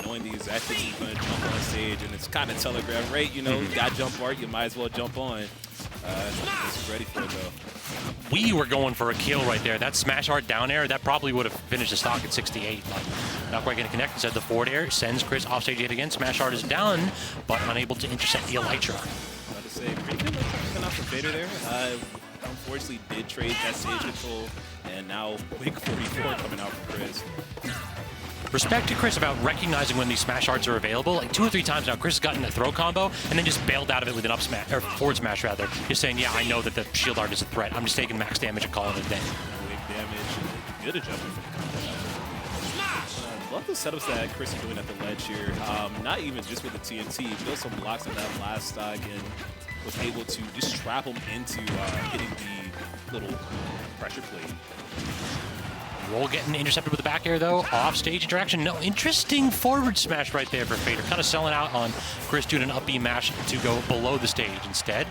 Knowing the exact thing he's going to jump on stage, and it's kind of telegraphed, right? You know, you got jump art, you might as well jump on. He's ready for it, though. We were going for a kill right there. That smash art down air, that probably would have finished the stock at 68, but not quite going to connect. Instead, the forward air sends Chris off stage yet again. Smash art is down, but unable to intercept the Elytra. About to say, pretty good coming out from Fader there. Unfortunately, did trade that stage control, and now Wig 44 coming out from Chris. Respect to Chris about recognizing when these smash arts are available. Like 2 or 3 times now, Chris has gotten a throw combo and then just bailed out of it with an up smash, or forward smash rather. Just saying, yeah, I know that the shield art is a threat. I'm just taking max damage and calling it a day. Wig damage, good adjustment from the combo. Love the setups that Chris is doing at the ledge here. Not even just with the TNT, built some blocks on that last stock and was able to just trap him into hitting the little pressure plate. Roll getting intercepted with the back air, though. Off-stage interaction. No, interesting forward smash right there for Fader. Kind of selling out on Chris doing an up B mash to go below the stage. Instead,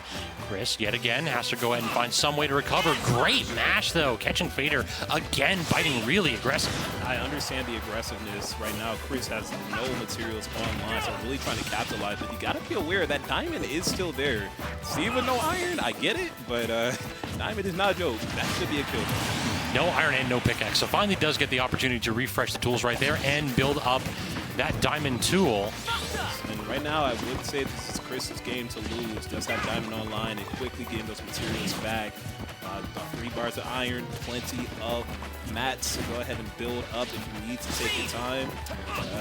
Chris, yet again, has to go ahead and find some way to recover. Great mash, though. Catching Fader again, biting really aggressive. I understand the aggressiveness right now. Chris has no materials online, so really trying to capitalize. But you got to be aware that Diamond is still there. See, with no iron, I get it, but Diamond is not a joke. That should be a kill. No iron and no pickaxe. So finally does get the opportunity to refresh the tools right there and build up that diamond tool. And right now, I would say this is Chris's game to lose. Does have diamond online and quickly getting those materials back. 3 bars of iron, plenty of mats to go ahead and build up if you need to take your time.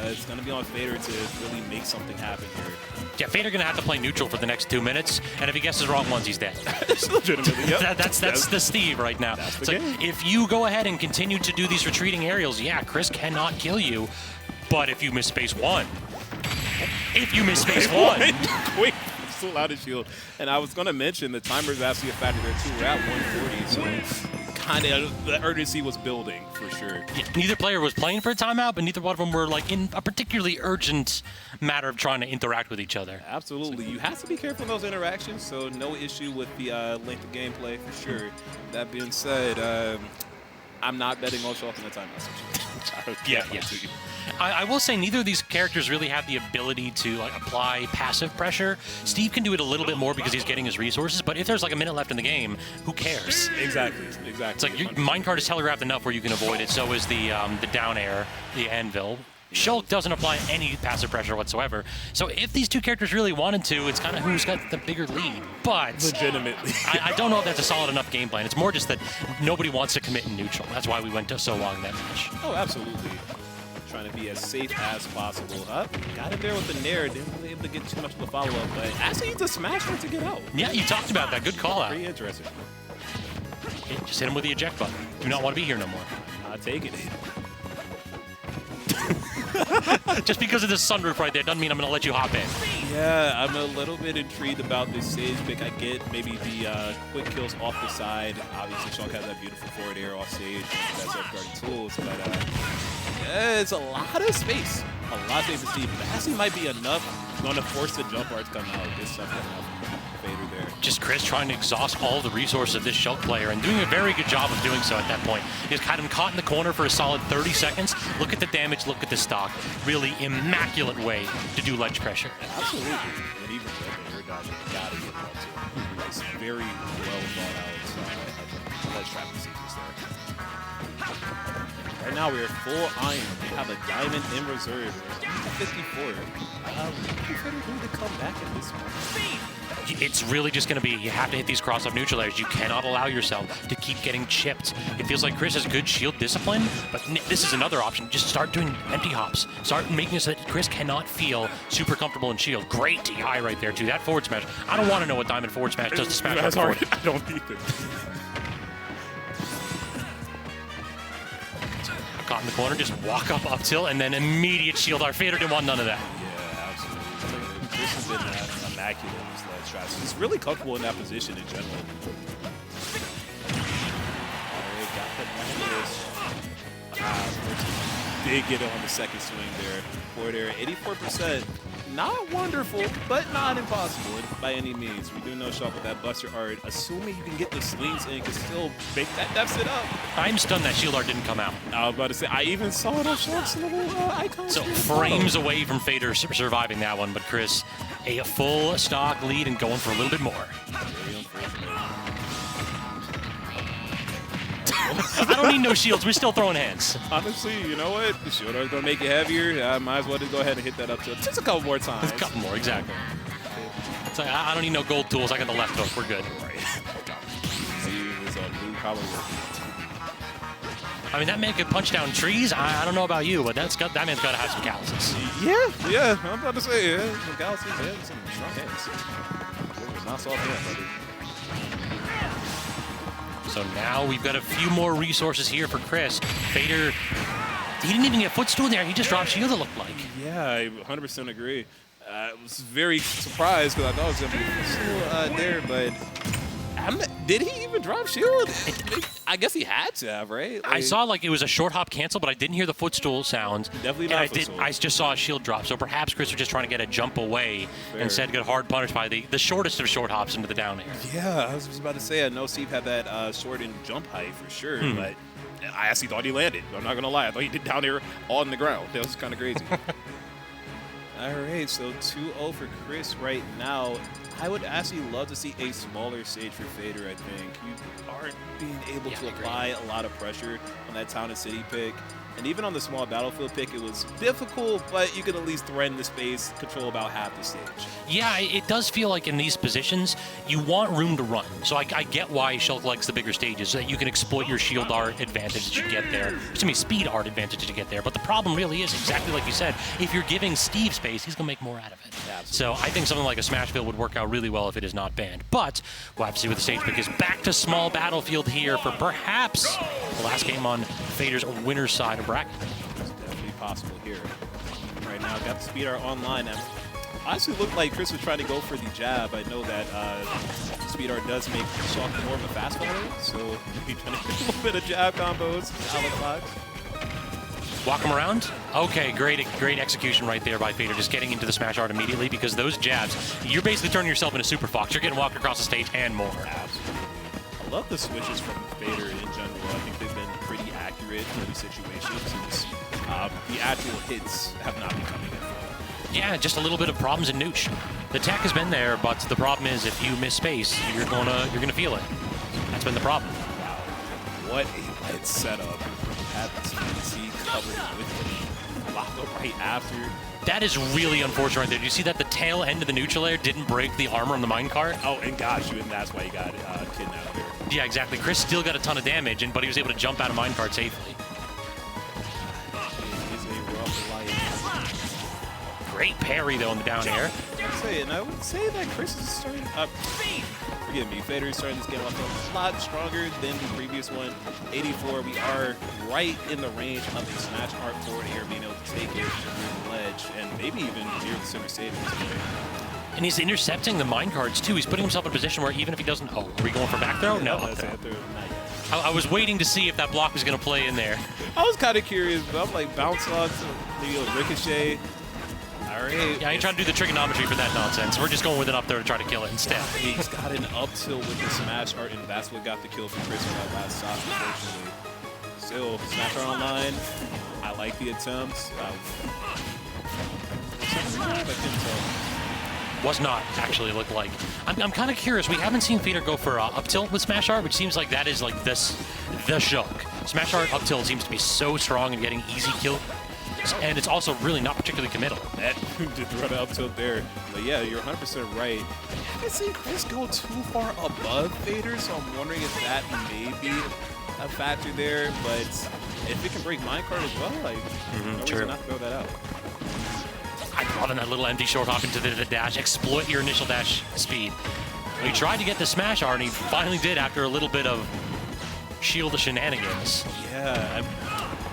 It's going to be on Fader to really make something happen here. Yeah, Fader going to have to play neutral for the next 2 minutes, and if he guesses wrong ones, he's dead. Legitimately, yep. That's the Steve right now. It's like, if you go ahead and continue to do these retreating aerials, yeah, Chris cannot kill you, but if you miss space 1, Quick, still out of shield. And I was going to mention the timer is actually a factor there too. We're at 140, so kind of the urgency was building for sure. Yeah, neither player was playing for a timeout, but neither one of them were like in a particularly urgent matter of trying to interact with each other. Absolutely. You have to be careful in those interactions, so no issue with the length of gameplay for sure. That being said, I'm not betting on Shulk in the timeout situation. Yeah. I will say neither of these characters really have the ability to like apply passive pressure. Steve can do it a little bit more because he's getting his resources, but if there's like a minute left in the game, who cares? Exactly. It's like your minecart is telegraphed enough where you can avoid it. So is the down air, the anvil. Shulk doesn't apply any passive pressure whatsoever. So if these two characters really wanted to, it's kind of who's got the bigger lead. But legitimately, I don't know if that's a solid enough game plan. It's more just that nobody wants to commit in neutral. That's why we went so long in that match. Oh, absolutely. Trying to be as safe as possible. Got it there with the Nair. Didn't really able to get too much of a follow-up, but actually needs a smash for it to get out. Yeah, you talked about that. Good call out. Pretty interesting. Just hit him with the eject button. Do not want to be here no more. Not taking it. Just because of this sunroof right there doesn't mean I'm going to let you hop in. Yeah, I'm a little bit intrigued about this stage pick. I get maybe the quick kills off the side. Obviously, Shulk has that beautiful forward air off stage. That's upgrading tools, but yeah, it's a lot of space. A lot of space to see. But actually might be enough. Going to force the jump art to come out. This stuff coming out. Fader there. Just Chris trying to exhaust all the resources of this Shulk player and doing a very good job of doing so at that point. He's had him caught in the corner for a solid 30 seconds. Look at the damage, look at the stock. Really immaculate way to do ledge pressure. Absolutely. And even the air dodge, you gotta get that too. It's very well thought out ledge trap procedures there. Right now we're full iron. We have a diamond in reserve. 54. Fader need to come back in this one. It's really just going to be, you have to hit these cross-up neutral airs. You cannot allow yourself to keep getting chipped. It feels like Chris has good shield discipline, but this is another option. Just start doing empty hops. Start making it so that Chris cannot feel super comfortable in shield. Great DI right there, too. That forward smash. I don't want to know what Diamond forward smash does to smash That's forward. hard. I don't either. Caught in the corner, just walk up tilt, and then immediate shield. Our Fader didn't want none of that. Yeah, absolutely. Chris has been immaculate in his ledge traps. He's really comfortable in that position in general. Alright, got the nice. Did get it on the second swing there. Forward air, 84%. Not wonderful, but not impossible by any means. We do know Shulk with that Buster Art, assuming you can get the swings in, can still make that deficit up. I'm stunned that shield art didn't come out. I was about to say, I even saw it on Shulk's little icon. So frames away from Fader surviving that one, but Chris, a full stock lead and going for a little bit more. Very unfortunate. I don't need no shields. We're still throwing hands. Honestly, you know what? The shield art's gonna make it heavier. I might as well just go ahead and hit that up to just a couple more times. A couple more, exactly. It's like, I don't need no gold tools. I got the left hook. We're good. Right. See, this blue probably working. I mean, that man could punch down trees. I don't know about you, but that man's got to have some calluses. Yeah. I'm about to say, some calluses and some strong hands. Not soft hands, buddy. So now we've got a few more resources here for Chris. Fader, he didn't even get footstool there. He just dropped shield, it looked like. Yeah, I 100% agree. I was very surprised because I thought it was going to be footstool there, but did he even drop shield? I guess he had to have, right? I saw like it was a short hop cancel, but I didn't hear the footstool sounds. Definitely not and I just saw a shield drop. So perhaps Chris was just trying to get a jump away and instead get hard punished by the shortest of short hops into the down air. Yeah, I was just about to say, I know Steve had that short and jump height for sure, but I actually thought he landed. I'm not going to lie. I thought he did down there on the ground. That was kind of crazy. All right, so 2-0 for Chris right now. I would actually love to see a smaller stage for Fader, I think. You aren't being able to apply a lot of pressure on that town and city pick. And even on the small battlefield pick, it was difficult, but you can at least threaten the space, control about half the stage. Yeah, it does feel like in these positions, you want room to run. So I get why Shulk likes the bigger stages, so that you can exploit your shield art advantage as you get there. Excuse me, speed art advantage as you get there. But the problem really is, exactly like you said, if you're giving Steve space, he's going to make more out of it. Absolutely. So I think something like a smash build would work out really well if it is not banned. But we'll have to see what the stage pick is. Back to small battlefield here for perhaps the last game on Fader's winner's side of bracket. It's definitely possible here. Right now, got the speed art online. And honestly, looked like Chris was trying to go for the jab. I know that speed art does make Shulk more of a fast follower, so he's trying to get a little bit of jab combos out of the box. Walk him around? Okay, great execution right there by Fader, just getting into the smash art immediately, because those jabs, you're basically turning yourself into Super Fox. You're getting walked across the stage and more. Absolutely. I love the switches from Fader in general. I think they've been pretty accurate in these situations. The actual hits have not been coming in for them. Yeah, just a little bit of problems in Nooch. The tech has been there, but the problem is if you miss space, you're gonna feel it. That's been the problem. Wow, what a lit setup. Had the CNC covered with the block up right after. That is really unfortunate right there. Do you see that the tail end of the neutral air didn't break the armor on the minecart? Oh, and got you, and that's why he got kidnapped there. Yeah, exactly. Chris still got a ton of damage, but he was able to jump out of minecart safely. It is a rough life. Great parry, though, in the down air. I would say that Chris is starting up. Forgive me, Fader is starting this game off a lot stronger than the previous one. 84, we are right in the range of a smash art forward air, being able to take it through the ledge and maybe even near the center stage. And he's intercepting the minecarts, too. He's putting himself in a position where even if he doesn't... Oh, are we going for back throw? No, up throw. I was waiting to see if that block was going to play in there. I was kind of curious, but I'm like, bounce on to maybe a ricochet. All right. Yeah, I ain't trying to do the trigonometry for that nonsense. We're just going with an up there to try to kill it instead. He's got an up tilt with the smash art, and that's what got the kill for Chris for that last stop, unfortunately. Still, smash art online. I like the attempts. I couldn't tell. Was not actually look like. I'm kind of curious. We haven't seen Peter go for up tilt with smash art, which seems like that is like the Shulk. Smash art up tilt seems to be so strong and getting easy kill, and it's also really not particularly committal. That did run up tilt there. But yeah, you're 100% right. I haven't seen Chris go too far above Fader, so I'm wondering if that may be a factor there. But if it can break minecart as well, like, no reason not to throw that out. I love that little empty short hop into the dash. Exploit your initial dash speed. He tried to get the smash art, and he finally did after a little bit of shield shenanigans. Yeah,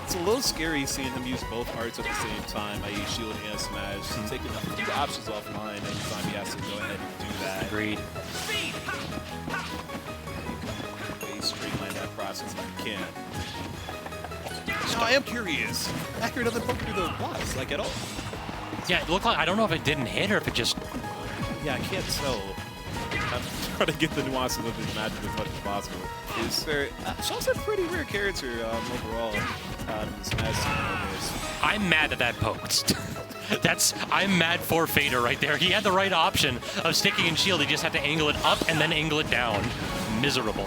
it's a little scary seeing him use both arts at the same time, i.e. shield and smash. Taking the options offline anytime he has to go ahead and do that. Agreed. Streamline that process if you can. So I am curious. Accurate doesn't poke through the blocks, like, at all. Yeah, it looked like, I don't know if it didn't hit or if it just... Yeah, I can't tell. I'm trying to get the nuances of this matchup as much as possible. Shulk's a pretty rare character overall in the Smash scene. I'm mad that poked. I'm mad for Fader right there. He had the right option of sticking in shield. He just had to angle it up and then angle it down. Miserable.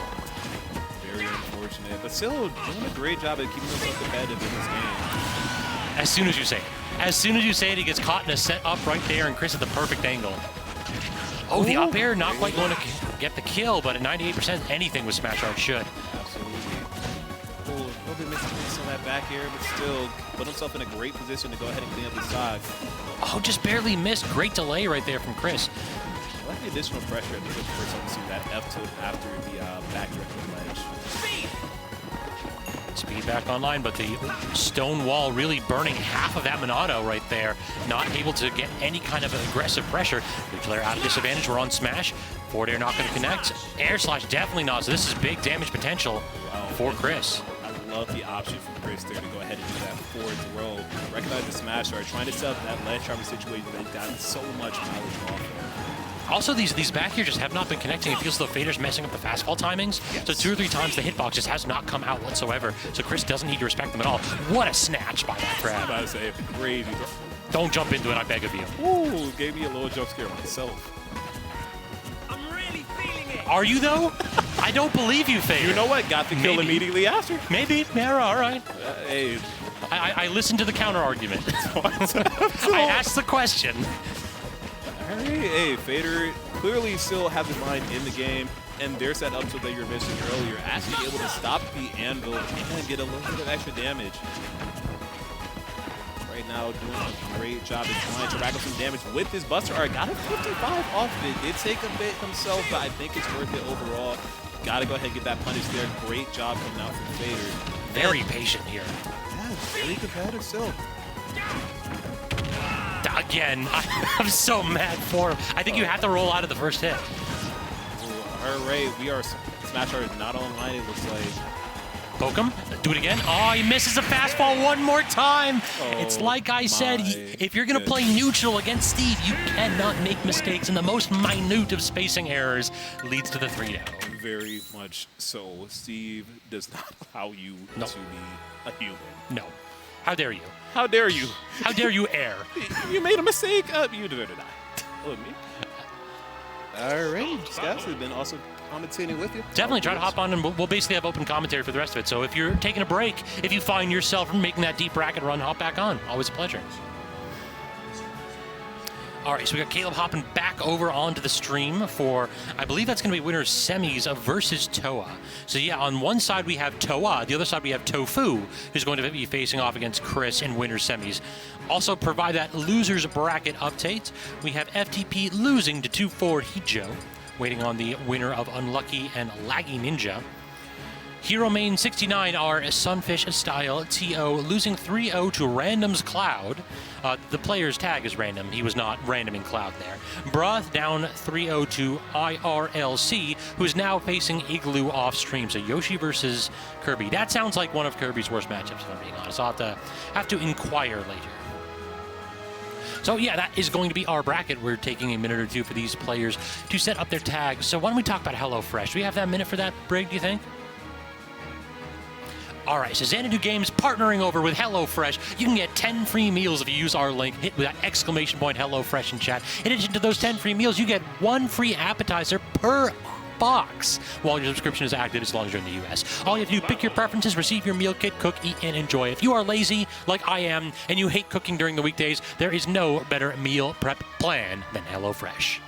Very unfortunate, but still doing a great job at keeping himself competitive in this game. As soon as you say it. As soon as you say it, he gets caught in a set up right there, and Chris at the perfect angle. Oh, the up air, not quite going to get the kill, but at 98%, anything with smash art should. Absolutely. Oh, a little bit missing on that back air, but still put himself in a great position to go ahead and clean up the side. Oh, just barely missed. Great delay right there from Chris. I like the additional pressure. I think it's the first time to see that F tilt after the back air ledge. Speed back online, but the stone wall really burning half of that Monado right there. Not able to get any kind of aggressive pressure. Nuclear out of disadvantage. We're on smash. Forward air not going to connect. Air slash definitely not. So this is big damage potential for Chris. I love the option for Chris there to go ahead and do that forward throw. Recognize the smash art, trying to set up that ledge trapping situation that he's gotten so much mileage off of. Also, these back here just have not been connecting. It feels as though Fader's messing up the fastball timings. Yes. So 2 or 3 times the hitbox just has not come out whatsoever. So Chris doesn't need to respect them at all. What a snatch by that grab. I'm about to say, crazy. Don't jump into it, I beg of you. Ooh, gave me a little jump scare myself. I'm really feeling it. Are you, though? I don't believe you, Fader. You know what? Got the kill immediately after. Maybe. Yeah, all right. Hey. I listened to the counter argument. I asked the question. All right, hey, Fader clearly still has the mind in the game, and there's that up tilt that you were mentioning earlier, actually able to stop the anvil and get a little bit of extra damage. Right now, doing a great job at trying to rack up some damage with his Buster Art. Got a 55 off of it. Did take a bit himself, but I think it's worth it overall. Got to go ahead and get that punish there. Great job coming out from Fader. Very patient here. Yeah, very competitive still. Again, I'm so mad for him. I think you have to roll out of the first hit. All right, we are smash art not online, it looks like. Poke him. Do it again. Oh, he misses a fastball one more time. Oh, it's like I said, if you're going to play neutral against Steve, you cannot make mistakes, and the most minute of spacing errors leads to the 3-0. Very much so. Steve does not allow you to be a human. No. How dare you? How dare you? How dare you err? You made a mistake. You did it. Look me. All right. Scouts have been also commentating with you. Definitely try to hop on, and we'll basically have open commentary for the rest of it. So if you're taking a break, if you find yourself making that deep bracket run, hop back on. Always a pleasure. All right, so we got Caleb hopping back over onto the stream for, I believe that's going to be winners semis versus Towa. So yeah, on one side we have Towa, the other side we have Tofu, who's going to be facing off against Chris in winners semis. Also provide that losers bracket update. We have FTP losing to 2-4 Hijo, waiting on the winner of Unlucky and Laggyninja. Hero Main 69, our Sunfish style TO, losing 3-0 to Random's Cloud. The player's tag is random. He was not random in Cloud there. Broth down 3-0 to IRLC, who's now facing Igloo off stream. So Yoshi versus Kirby. That sounds like one of Kirby's worst matchups, if I'm being honest. I'll have to inquire later. So yeah, that is going to be our bracket. We're taking a minute or two for these players to set up their tags. So why don't we talk about HelloFresh? Do we have that minute for that, Brig, do you think? All right, so Xanadu Games partnering over with HelloFresh. You can get 10 free meals if you use our link. Hit with that exclamation point HelloFresh in chat. In addition to those 10 free meals, you get 1 free appetizer per box while your subscription is active, as long as you're in the US. All you have to do, pick your preferences, receive your meal kit, cook, eat, and enjoy. If you are lazy, like I am, and you hate cooking during the weekdays, there is no better meal prep plan than HelloFresh.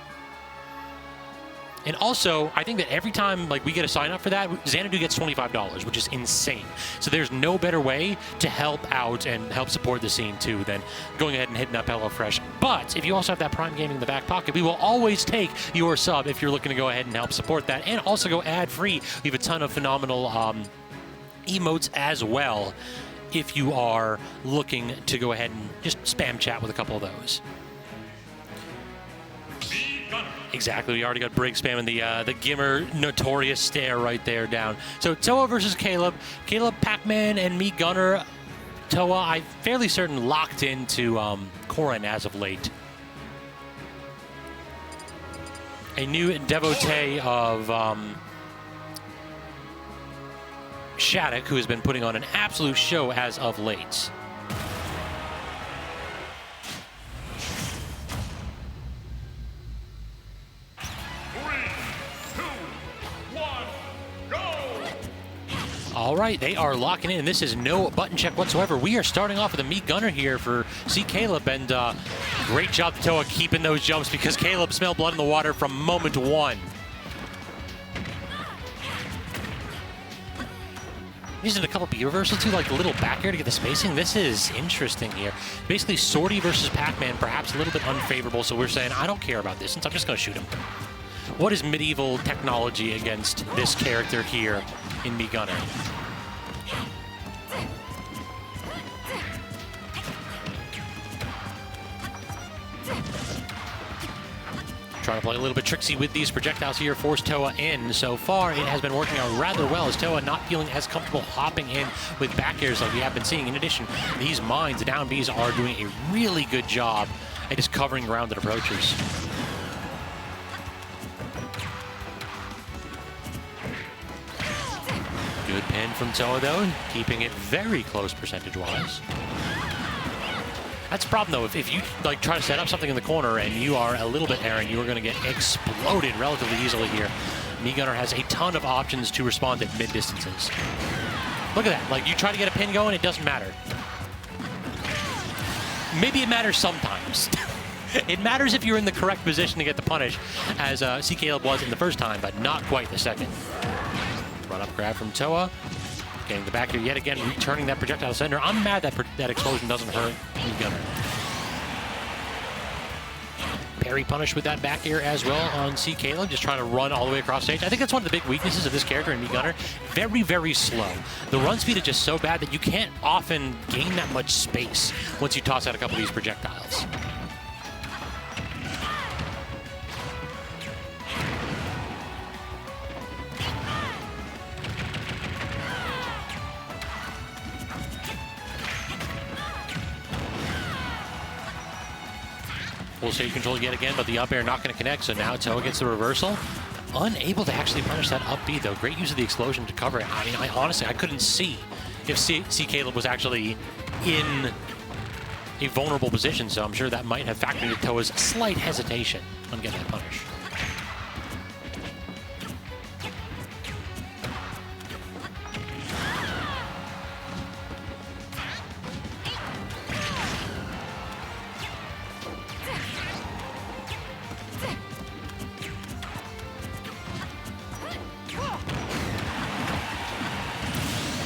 And also, I think that every time we get a sign up for that, Xanadu gets $25, which is insane. So there's no better way to help out and help support the scene too than going ahead and hitting up HelloFresh. But if you also have that Prime Gaming in the back pocket, we will always take your sub if you're looking to go ahead and help support that, and also go ad-free. We have a ton of phenomenal emotes as well if you are looking to go ahead and just spam chat with a couple of those. Exactly, we already got Brig spamming the Gimmer notorious stare right there down. So Towa versus Caleb. Caleb, Pac-Man, and me, Gunner. Towa, I'm fairly certain locked into Corrin as of late. A new devotee of Shattuck, who has been putting on an absolute show as of late. All right, they are locking in. This is no button check whatsoever. We are starting off with a meat gunner here for C.Kaleb, and great job to Towa keeping those jumps, because Caleb smelled blood in the water from moment one. Using a couple B reversals too, like a little back air to get the spacing. This is interesting here. Basically, Sortie versus Pac-Man, perhaps a little bit unfavorable, so we're saying, I don't care about this, since I'm just going to shoot him. What is medieval technology against this character here in Me Gunner? Trying to play a little bit tricksy with these projectiles here, force Towa in. So far, it has been working out rather well, as Towa not feeling as comfortable hopping in with back airs like we have been seeing. In addition, these mines, the down Bs, are doing a really good job at just covering ground at approachers. Good pin from Towa, though, keeping it very close percentage-wise. That's the problem, though. If you try to set up something in the corner and you are a little bit errant, you are going to get exploded relatively easily here. Me Gunner has a ton of options to respond at mid-distances. Look at that. You try to get a pin going, it doesn't matter. Maybe it matters sometimes. It matters if you're in the correct position to get the punish, as C.Kaleb was in the first time, but not quite the second. Run-up grab from Towa. Getting the back here yet again, returning that projectile center. I'm mad that that explosion doesn't hurt Me Gunner. Parry punish with that back air as well on C.Kaleb, just trying to run all the way across stage. I think that's one of the big weaknesses of this character in Me Gunner. Very, very slow. The run speed is just so bad that you can't often gain that much space once you toss out a couple of these projectiles. Full stage control yet again, but the up air not going to connect, so now Towa gets the reversal. Unable to actually punish that up B, though. Great use of the explosion to cover it. I mean, honestly, I couldn't see if C.Kaleb was actually in a vulnerable position, so I'm sure that might have factored into Towa's slight hesitation on getting that punish.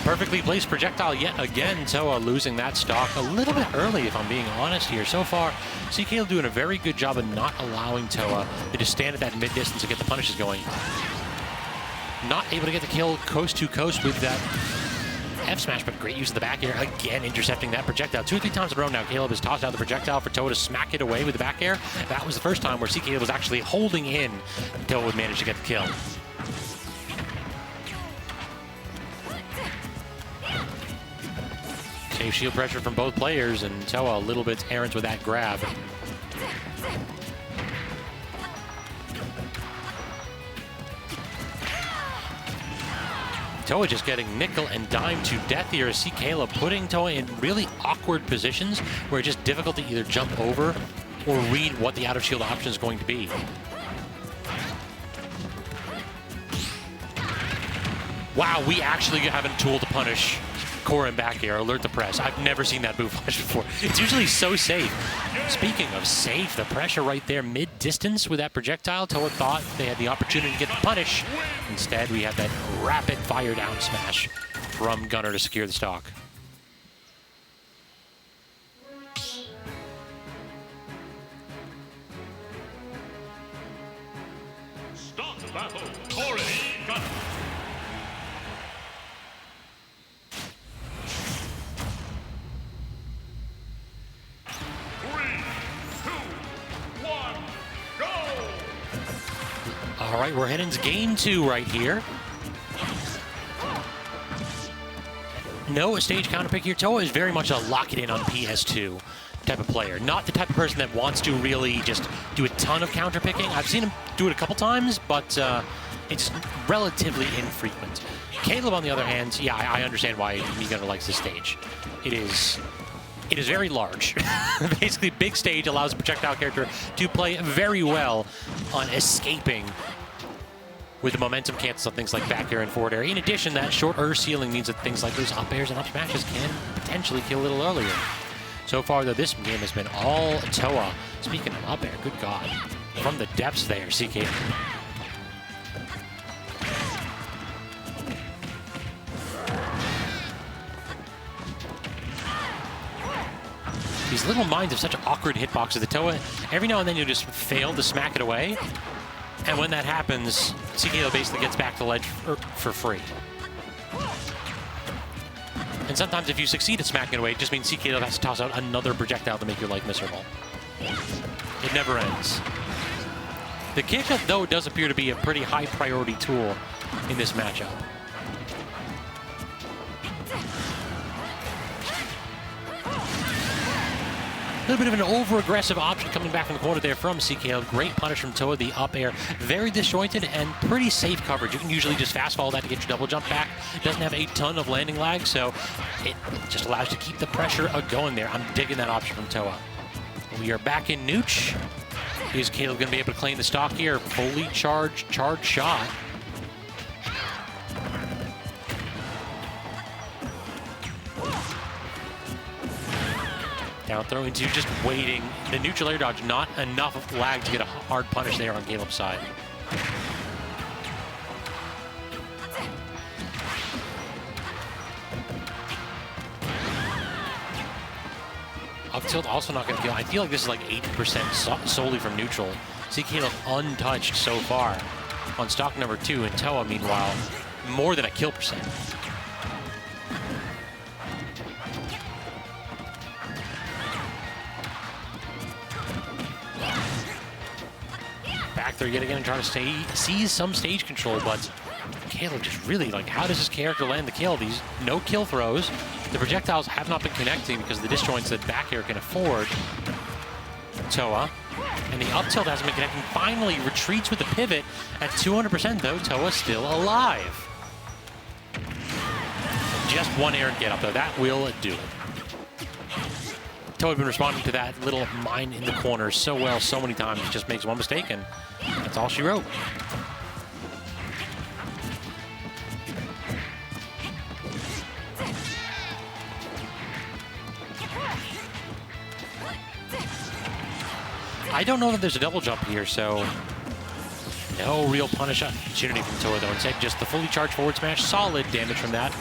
Perfectly placed projectile yet again. Towa losing that stock a little bit early, if I'm being honest here. So far, C.Kaleb doing a very good job of not allowing Towa to just stand at that mid-distance and get the punishes going. Not able to get the kill coast to coast with that F-smash, but great use of the back air. Again, intercepting that projectile 2 or 3 times in a row now. Caleb has tossed out the projectile for Towa to smack it away with the back air. That was the first time where C.Kaleb was actually holding in. Towa would manage to get the kill. Safe shield pressure from both players, and Towa a little bit errant with that grab. Towa just getting nickel and dime to death here as C.Kaleb putting Towa in really awkward positions where it's just difficult to either jump over or read what the out of shield option is going to be. Wow, we actually have a tool to punish Corrin back here, alert the press. I've never seen that move flash before. It's usually so safe. Speaking of safe, the pressure right there mid-distance with that projectile. Towa thought they had the opportunity to get the punish. Instead, we had that rapid fire down smash from Gunner to secure the stock. Start the battle, Corrin, Gunner. All right, we're heading to game 2 right here. No stage counterpick here. Towa is very much a lock it in on PS2 type of player. Not the type of person that wants to really just do a ton of counterpicking. I've seen him do it a couple times, but it's relatively infrequent. Kaleb, on the other hand, yeah, I understand why Gunner likes this stage. It is very large. Basically, big stage allows a projectile character to play very well on escaping with the momentum cancels on things like back air and forward air. In addition, that shorter ceiling means that things like those up airs and up smashes can potentially kill a little earlier. So far, though, this game has been all Towa. Speaking of up air, good God. From the depths there, C.Kaleb. These little mines have such awkward hitboxes. The Towa, every now and then you just fail to smack it away. And when that happens, C.Kaleb basically gets back to ledge for free. And sometimes if you succeed at smacking it away, it just means C.Kaleb has to toss out another projectile to make your life miserable. It never ends. The kick, though, does appear to be a pretty high priority tool in this matchup. A little bit of an over-aggressive option coming back from the corner there from C.Kaleb. Great punish from Towa, the up air. Very disjointed and pretty safe coverage. You can usually just fast follow that to get your double jump back. It doesn't have a ton of landing lag, so it just allows you to keep the pressure going there. I'm digging that option from Towa. We are back in Nooch. Is Kaleb going to be able to claim the stock here? Fully charged shot. Down throw into just waiting. The neutral air dodge, not enough of lag to get a hard punish there on Kaleb's side. Up tilt also not going to kill. I feel like this is like 80% solely from neutral. C.Kaleb untouched so far on stock number 2, and Towa, meanwhile, more than a kill percent. Back there yet again and trying to seize some stage control, but Kaleb just really, like, how does this character land the kill? These no kill throws. The projectiles have not been connecting because of the disjoints that back air can afford. Towa. And the up tilt hasn't been connecting. Finally retreats with the pivot at 200%, though. Towa still alive. Just one errant get up, though. That will do it. Towa has been responding to that little mine in the corner so well so many times. It just makes one mistake, and that's all she wrote. I don't know that there's a double jump here, so no real punish opportunity from Towa, though. Instead, just the fully charged forward smash. Solid damage from that.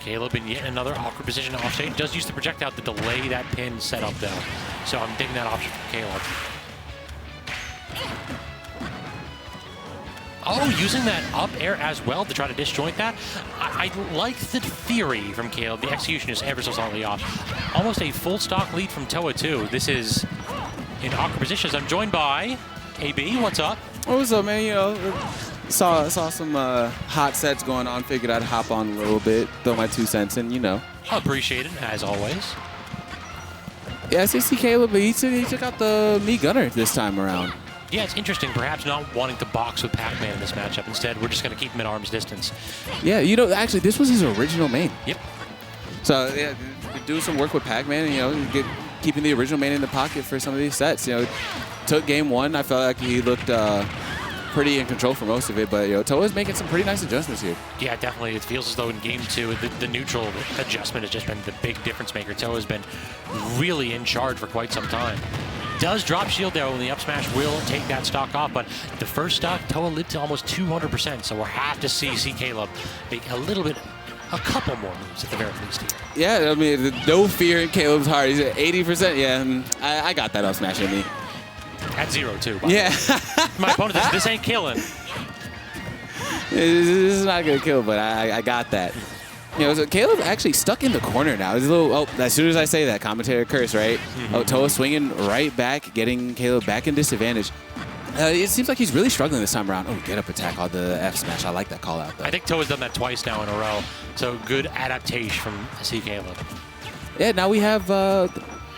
Kaleb in yet another awkward position offstage. Does use the projectile to delay that pin setup, though. So I'm digging that option from Kaleb. Oh, using that up air as well to try to disjoint that. I like the theory from Kaleb. The execution is ever so slightly off. Almost a full stock lead from Towa, too. This is in awkward positions. I'm joined by AB. What's up? What's up, man? You know, saw some hot sets going on. Figured I'd hop on a little bit, throw my 2 cents in, you know. Appreciate it, as always. Yeah, I see C.Kaleb, but he took out the Gunner this time around. Yeah, it's interesting. Perhaps not wanting to box with Pac-Man in this matchup. Instead, we're just going to keep him at arm's distance. Yeah, actually, this was his original main. Yep. So, yeah, do some work with Pac-Man and, keeping the original main in the pocket for some of these sets. Took game 1. I felt like he looked pretty in control for most of it, but Towa's making some pretty nice adjustments here. Yeah, definitely. It feels as though in game 2, the neutral adjustment has just been the big difference maker. Towa's been really in charge for quite some time. Does drop shield there when the up smash will take that stock off, but the first stock, Towa lived to almost 200%, so we'll have to see C.Kaleb make a couple more moves at the very least here. Yeah, I mean, no fear in Caleb's heart. He's at 80%. Yeah, I got that up smash in me. At 0 too. Yeah. My opponent says, this ain't killing. This is not going to kill, but I got that. So Caleb actually stuck in the corner now. He's a little, as soon as I say that, commentator curse, right? Towa swinging right back, getting Caleb back in disadvantage. It seems like he's really struggling this time around. Oh, get up attack on the F smash. I like that call out, though. I think Towa's done that twice now in a row. So good adaptation from C.Kaleb. Yeah, now we have...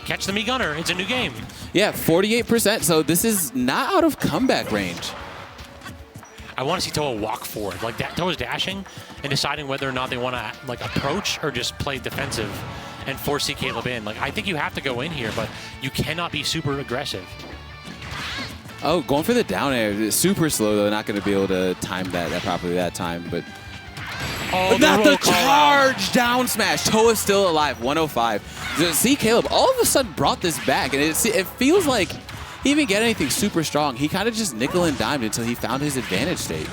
Catch the Me Gunner. It's a new game. Yeah, 48%. So this is not out of comeback range. I want to see Towa walk forward. Like that, Towa's dashing and deciding whether or not they want to approach or just play defensive and force C.Kaleb in. I think you have to go in here, but you cannot be super aggressive. Oh, going for the down air. Super slow, though. Not going to be able to time that properly that time. But not the charge down smash. Towa's still alive. 105. C.Kaleb all of a sudden brought this back. And it feels like he didn't even get anything super strong. He kind of just nickel and dimed until he found his advantage state.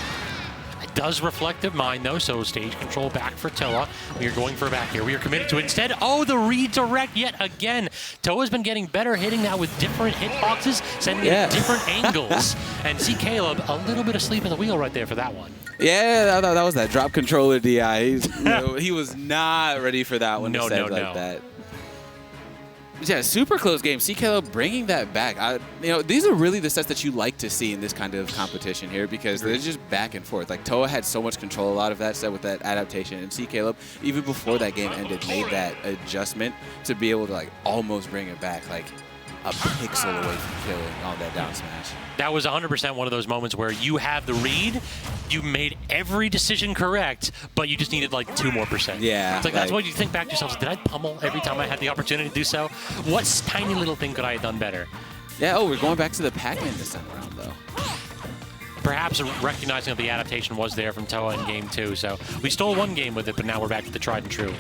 It does reflective mind, though, so stage control back for Towa. We are going for a back here. We are committed to it. Instead, the redirect yet again. Towa's been getting better hitting that with different hitboxes, sending it at different angles. And C.Kaleb, a little bit asleep at the wheel right there for that one. Yeah, that was that drop controller DI. He was not ready for that one. No. That. Yeah, super close game. C.Kaleb bringing that back. These are really the sets that you like to see in this kind of competition here because they're just back and forth. Towa had so much control a lot of that set with that adaptation, and C.Kaleb, even before that game ended, made that adjustment to be able to almost bring it back a pixel away from killing on that down smash. That was 100% one of those moments where you have the read, you made every decision correct, but you just needed 2% more. Yeah. It's that's what you think back to yourself. Did I pummel every time I had the opportunity to do so? What tiny little thing could I have done better? Yeah, we're going back to the Pac-Man this time around, though. Perhaps recognizing that the adaptation was there from Towa in game 2, so we stole one game with it, but now we're back to the tried and true.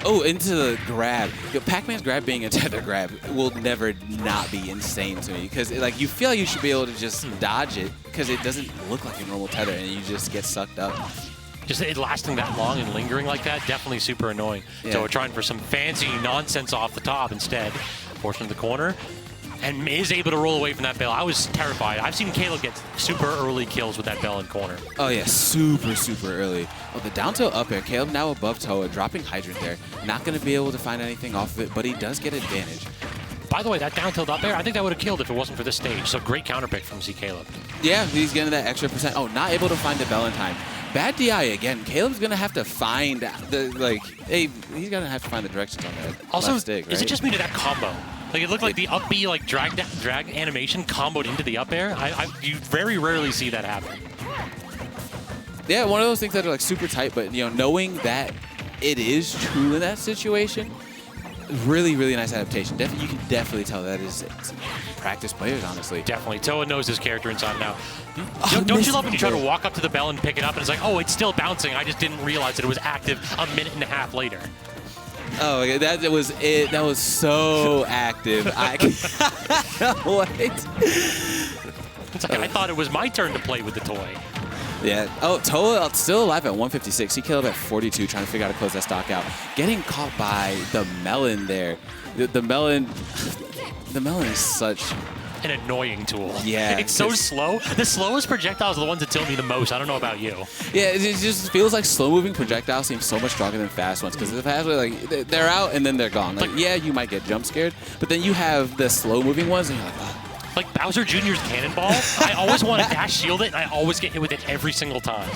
Oh, into the grab. Pac-Man's grab being a tether grab will never not be insane to me because you feel like you should be able to just dodge it because it doesn't look like a normal tether and you just get sucked up. Just it lasting that long and lingering like that, definitely super annoying. Yeah. So we're trying for some fancy nonsense off the top instead. Forcing the corner. And is able to roll away from that bell. I was terrified. I've seen Kaleb get super early kills with that bell in corner. Oh, yeah, super early. Oh, the down tilt up air. Kaleb now above Towa, dropping Hydrant there. Not going to be able to find anything off of it, but he does get advantage. By the way, that down tilt up air, I think that would have killed if it wasn't for this stage. So great counter pick from C.Kaleb. Yeah, he's getting that extra percent. Oh, not able to find the bell in time. Bad DI again. Caleb's going to have to find the, he's going to have to find the directions on that left stick, right? Is it just me to that combo? It looked like the up B, drag animation comboed into the up air. You very rarely see that happen. Yeah, one of those things that are super tight, but knowing that it is true in that situation, really nice adaptation. You can definitely tell that is practice players, honestly. Definitely. Towa knows his character inside now. Don't you love when you try to walk up to the bell and pick it up and it's it's still bouncing. I just didn't realize that it was active a minute and a half later. Oh, that was it. That was so active. What? It's I thought it was my turn to play with the toy. Yeah. Oh, Towa still alive at 156. C.Kaleb at 42, trying to figure out how to close that stock out. Getting caught by the melon there. The melon is such an annoying tool. Yeah. It's so slow. The slowest projectiles are the ones that tilt me the most. I don't know about you. Yeah, it just feels like slow-moving projectiles seem so much stronger than fast ones because the fast ones, they're out and then they're gone. Yeah, you might get jump scared, but then you have the slow-moving ones and you're like Bowser Jr.'s cannonball. I always want to dash shield it, and I always get hit with it every single time.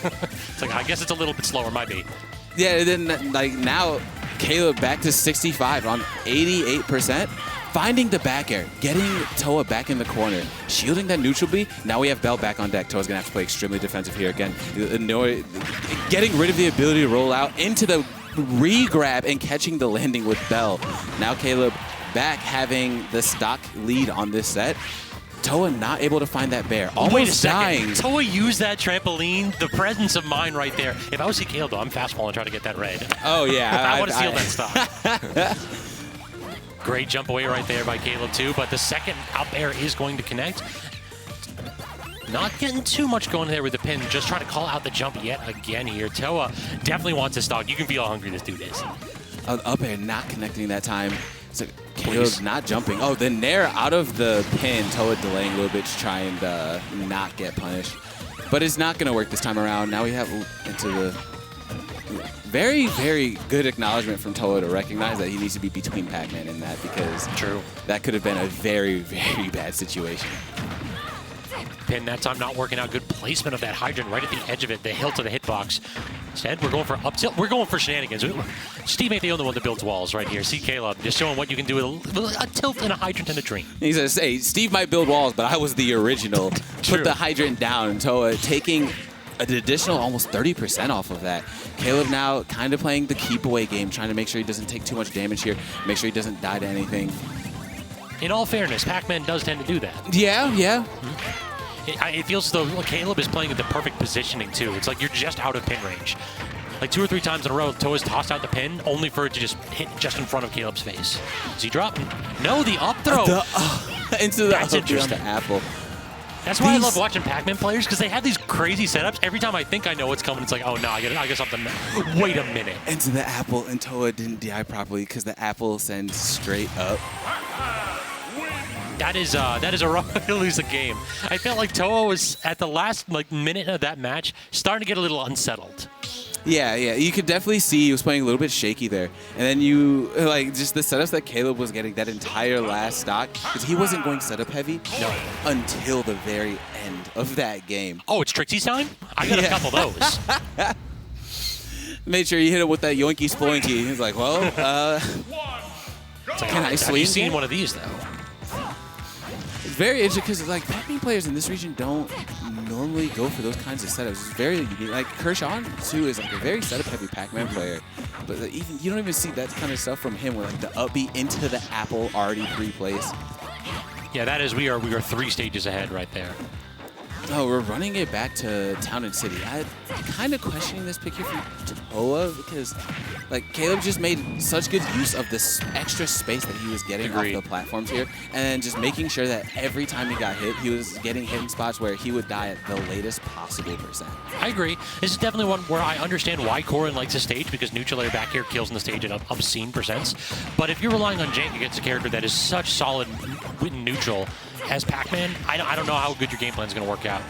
It's I guess it's a little bit slower, might be. Yeah, and then now Kaleb back to 65 on 88%. finding the back air, getting Towa back in the corner, shielding that neutral B. Now we have Bell back on deck. Towa's going to have to play extremely defensive here again. Getting rid of the ability to roll out into the re-grab and catching the landing with Bell. Now Kaleb back having the stock lead on this set. Towa not able to find that bear. Almost Wait a second. dying. Towa used that trampoline. The presence of mind right there. If I was C.Kaleb, though, I'm fastballing and trying to get that red. Oh, yeah. I want to steal that stock. Great jump away right there by Kaleb, too. But the second up air is going to connect. Not getting too much going there with the pin. Just trying to call out the jump yet again here. Towa definitely wants his stock. You can feel how hungry this dude is. Up air not connecting that time. So Kaleb's not jumping. Oh, the nair out of the pin. Towa delaying a little bit to try and not get punished. But it's not going to work this time around. Now we have into the very, very good acknowledgement from Towa to recognize that he needs to be between Pac-Man in that, because that could have been a very, very bad situation. Pin that time not working out. Good placement of that hydrant right at the edge of it, the hilt of the hitbox. Instead, we're going for up tilt. We're going for shenanigans. Steve ain't the only one that builds walls right here. C.Kaleb just showing what you can do with a tilt and a hydrant and a dream. He says, hey, Steve might build walls, but I was the original. Put the hydrant down. And Towa taking an additional almost 30% off of that. Kaleb now kind of playing the keep away game, trying to make sure he doesn't take too much damage here, make sure he doesn't die to anything. In all fairness, Pac-Man does tend to do that. Yeah, yeah. It feels as though Kaleb is playing with the perfect positioning, too. It's like you're just out of pin range. Like 2 or 3 times in a row, Towa's tossed out the pin, only for it to just hit just in front of Kaleb's face. Is he dropping? No, the up throw. Into the up the apple. That's why I love watching Pac-Man players, because they have these crazy setups. Every time I think I know what's coming, it's like, oh, no, I get something. Wait a minute. Into the apple, and Towa didn't DI properly because the apple sends straight up. That is a rough way to lose a game. I felt like Towa was, at the last minute of that match, starting to get a little unsettled. Yeah, yeah. You could definitely see he was playing a little bit shaky there. And then you, just the setups that Kaleb was getting that entire last stock, because he wasn't going setup heavy until the very end of that game. Oh, it's Trixie's time? I got a couple of those. Made sure you hit him with that yoinky sploinky. He's like, well, can I swing? Have you seen one of these, though? It's very interesting because Pac-Man players in this region don't normally go for those kinds of setups. It's very unique. Like Kershaw too is a very setup-heavy Pac-Man player, but even you don't even see that kind of stuff from him, where the up B into the apple already pre-placed. Yeah, that is we are 3 stages ahead right there. Oh, we're running it back to Town and City. I'm kind of questioning this pick here from Towa, because Kaleb just made such good use of this extra space that he was getting off the platforms here, and just making sure that every time he got hit, he was getting hit in spots where he would die at the latest possible percent. I agree. This is definitely one where I understand why Corrin likes this stage, because neutral air back here kills in the stage at obscene percents. But if you're relying on Jank against a character that is such solid neutral as Pac-Man, I don't know how good your game plan is going to work out.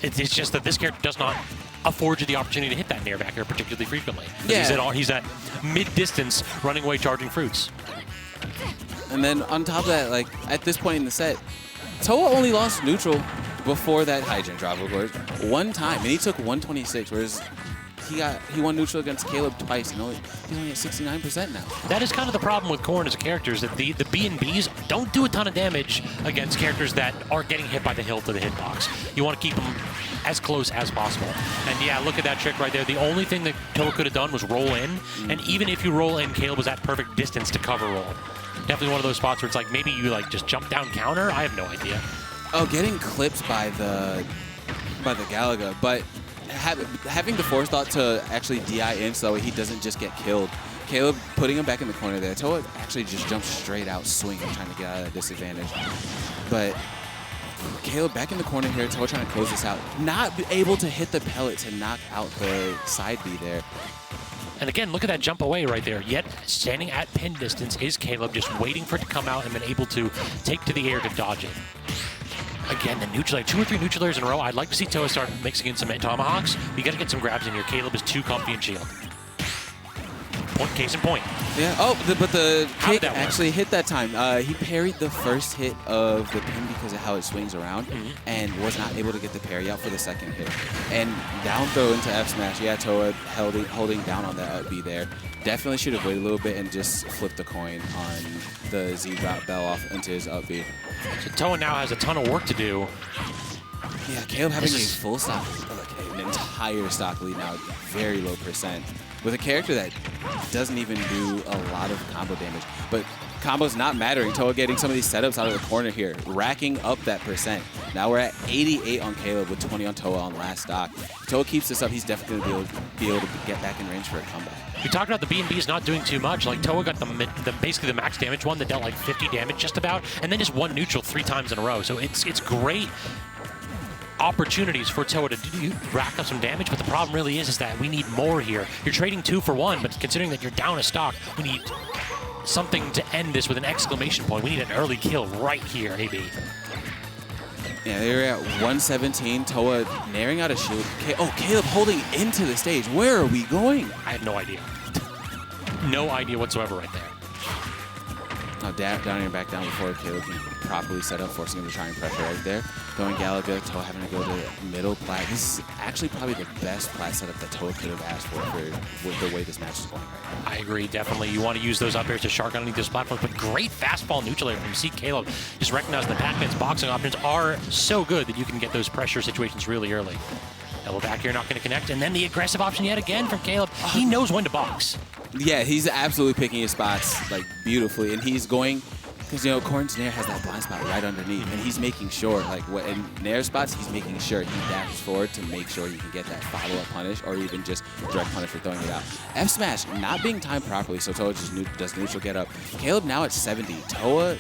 It's just that this character does not afford you the opportunity to hit that nair back here particularly frequently. Yeah. He's at mid-distance running away charging fruits. And then on top of that, at this point in the set, Towa only lost neutral before that hydrant drop, of course, one time, and he took 126, whereas he won neutral against Kaleb twice, and he's only at 69% now. That is kind of the problem with Corrin as a character, is that the B&Bs don't do a ton of damage against characters that are getting hit by the hilt of the hitbox. You want to keep them as close as possible. And yeah, look at that trick right there. The only thing that Towa could have done was roll in, and even if you roll in, Kaleb was at perfect distance to cover roll. Definitely one of those spots where it's like maybe you just jump down counter. I have no idea. Oh, getting clipped by the Galaga, but having the forethought to actually DI in so that way he doesn't just get killed. Kaleb putting him back in the corner there. Towa actually just jumps straight out swinging, trying to get out of that disadvantage. But Kaleb back in the corner here. Towa trying to close this out. Not able to hit the pellet to knock out the side B there. And again, look at that jump away right there. Yet, standing at pin distance is Kaleb, just waiting for it to come out and then able to take to the air to dodge it. Again, the neutral air, 2 or 3 neutral airs in a row. I'd like to see Towa start mixing in some tomahawks. We got to get some grabs in here. Kaleb is too comfy in shield. Case in point. Yeah. Oh, but the How did kick that work? actually hit that time. He parried the first hit of the pin because of how it swings around, and was not able to get the parry out for the second hit. And down throw into F smash. Yeah, Towa holding down on that up B there. Definitely should have waited a little bit and just flipped the coin on the Z drop bell off into his up B. So Towa now has a ton of work to do. Yeah, Kaleb having a full stock, like an entire stock lead now, very low percent, with a character that doesn't even do a lot of combo damage. But combos not mattering. Towa getting some of these setups out of the corner here, racking up that percent. Now we're at 88 on Kaleb with 20 on Towa on last stock. If Towa keeps this up, he's definitely going to be able to get back in range for a comeback. We talked about the B&Bs not doing too much. Like, Towa got basically the max damage one that dealt like 50 damage just about, and then just one neutral 3 times in a row. So it's great opportunities for Towa to rack up some damage, but the problem really is that we need more here. You're trading 2 for 1, but considering that you're down a stock, we need something to end this with an exclamation point. We need an early kill right here, AB. Yeah, they're at 117. Towa naring out a shield. Kaleb holding into the stage. Where are we going? I have no idea. No idea whatsoever right there. Now down here, back down before Kaleb can properly set up, forcing him to try and pressure right there. Going Galaga, Towa having to go to middle plat. This is actually probably the best plat setup that Towa could have asked for with the way this match is going right now. I agree, definitely. You want to use those up airs to shark underneath those platforms, but great fastball neutral air from C.Kaleb. Just recognizing the Pac-Man's boxing options are so good that you can get those pressure situations really early. Elbow back here, not going to connect, and then the aggressive option yet again from Kaleb. He knows when to box. Yeah, he's absolutely picking his spots like beautifully, and he's going because Corrin's Nair has that blind spot right underneath, and he's making sure in Nair spots he's making sure he dashes forward to make sure he can get that follow-up punish or even just direct punish for throwing it out. F smash not being timed properly, so Towa just does neutral get up. Kaleb now at 70. Towa,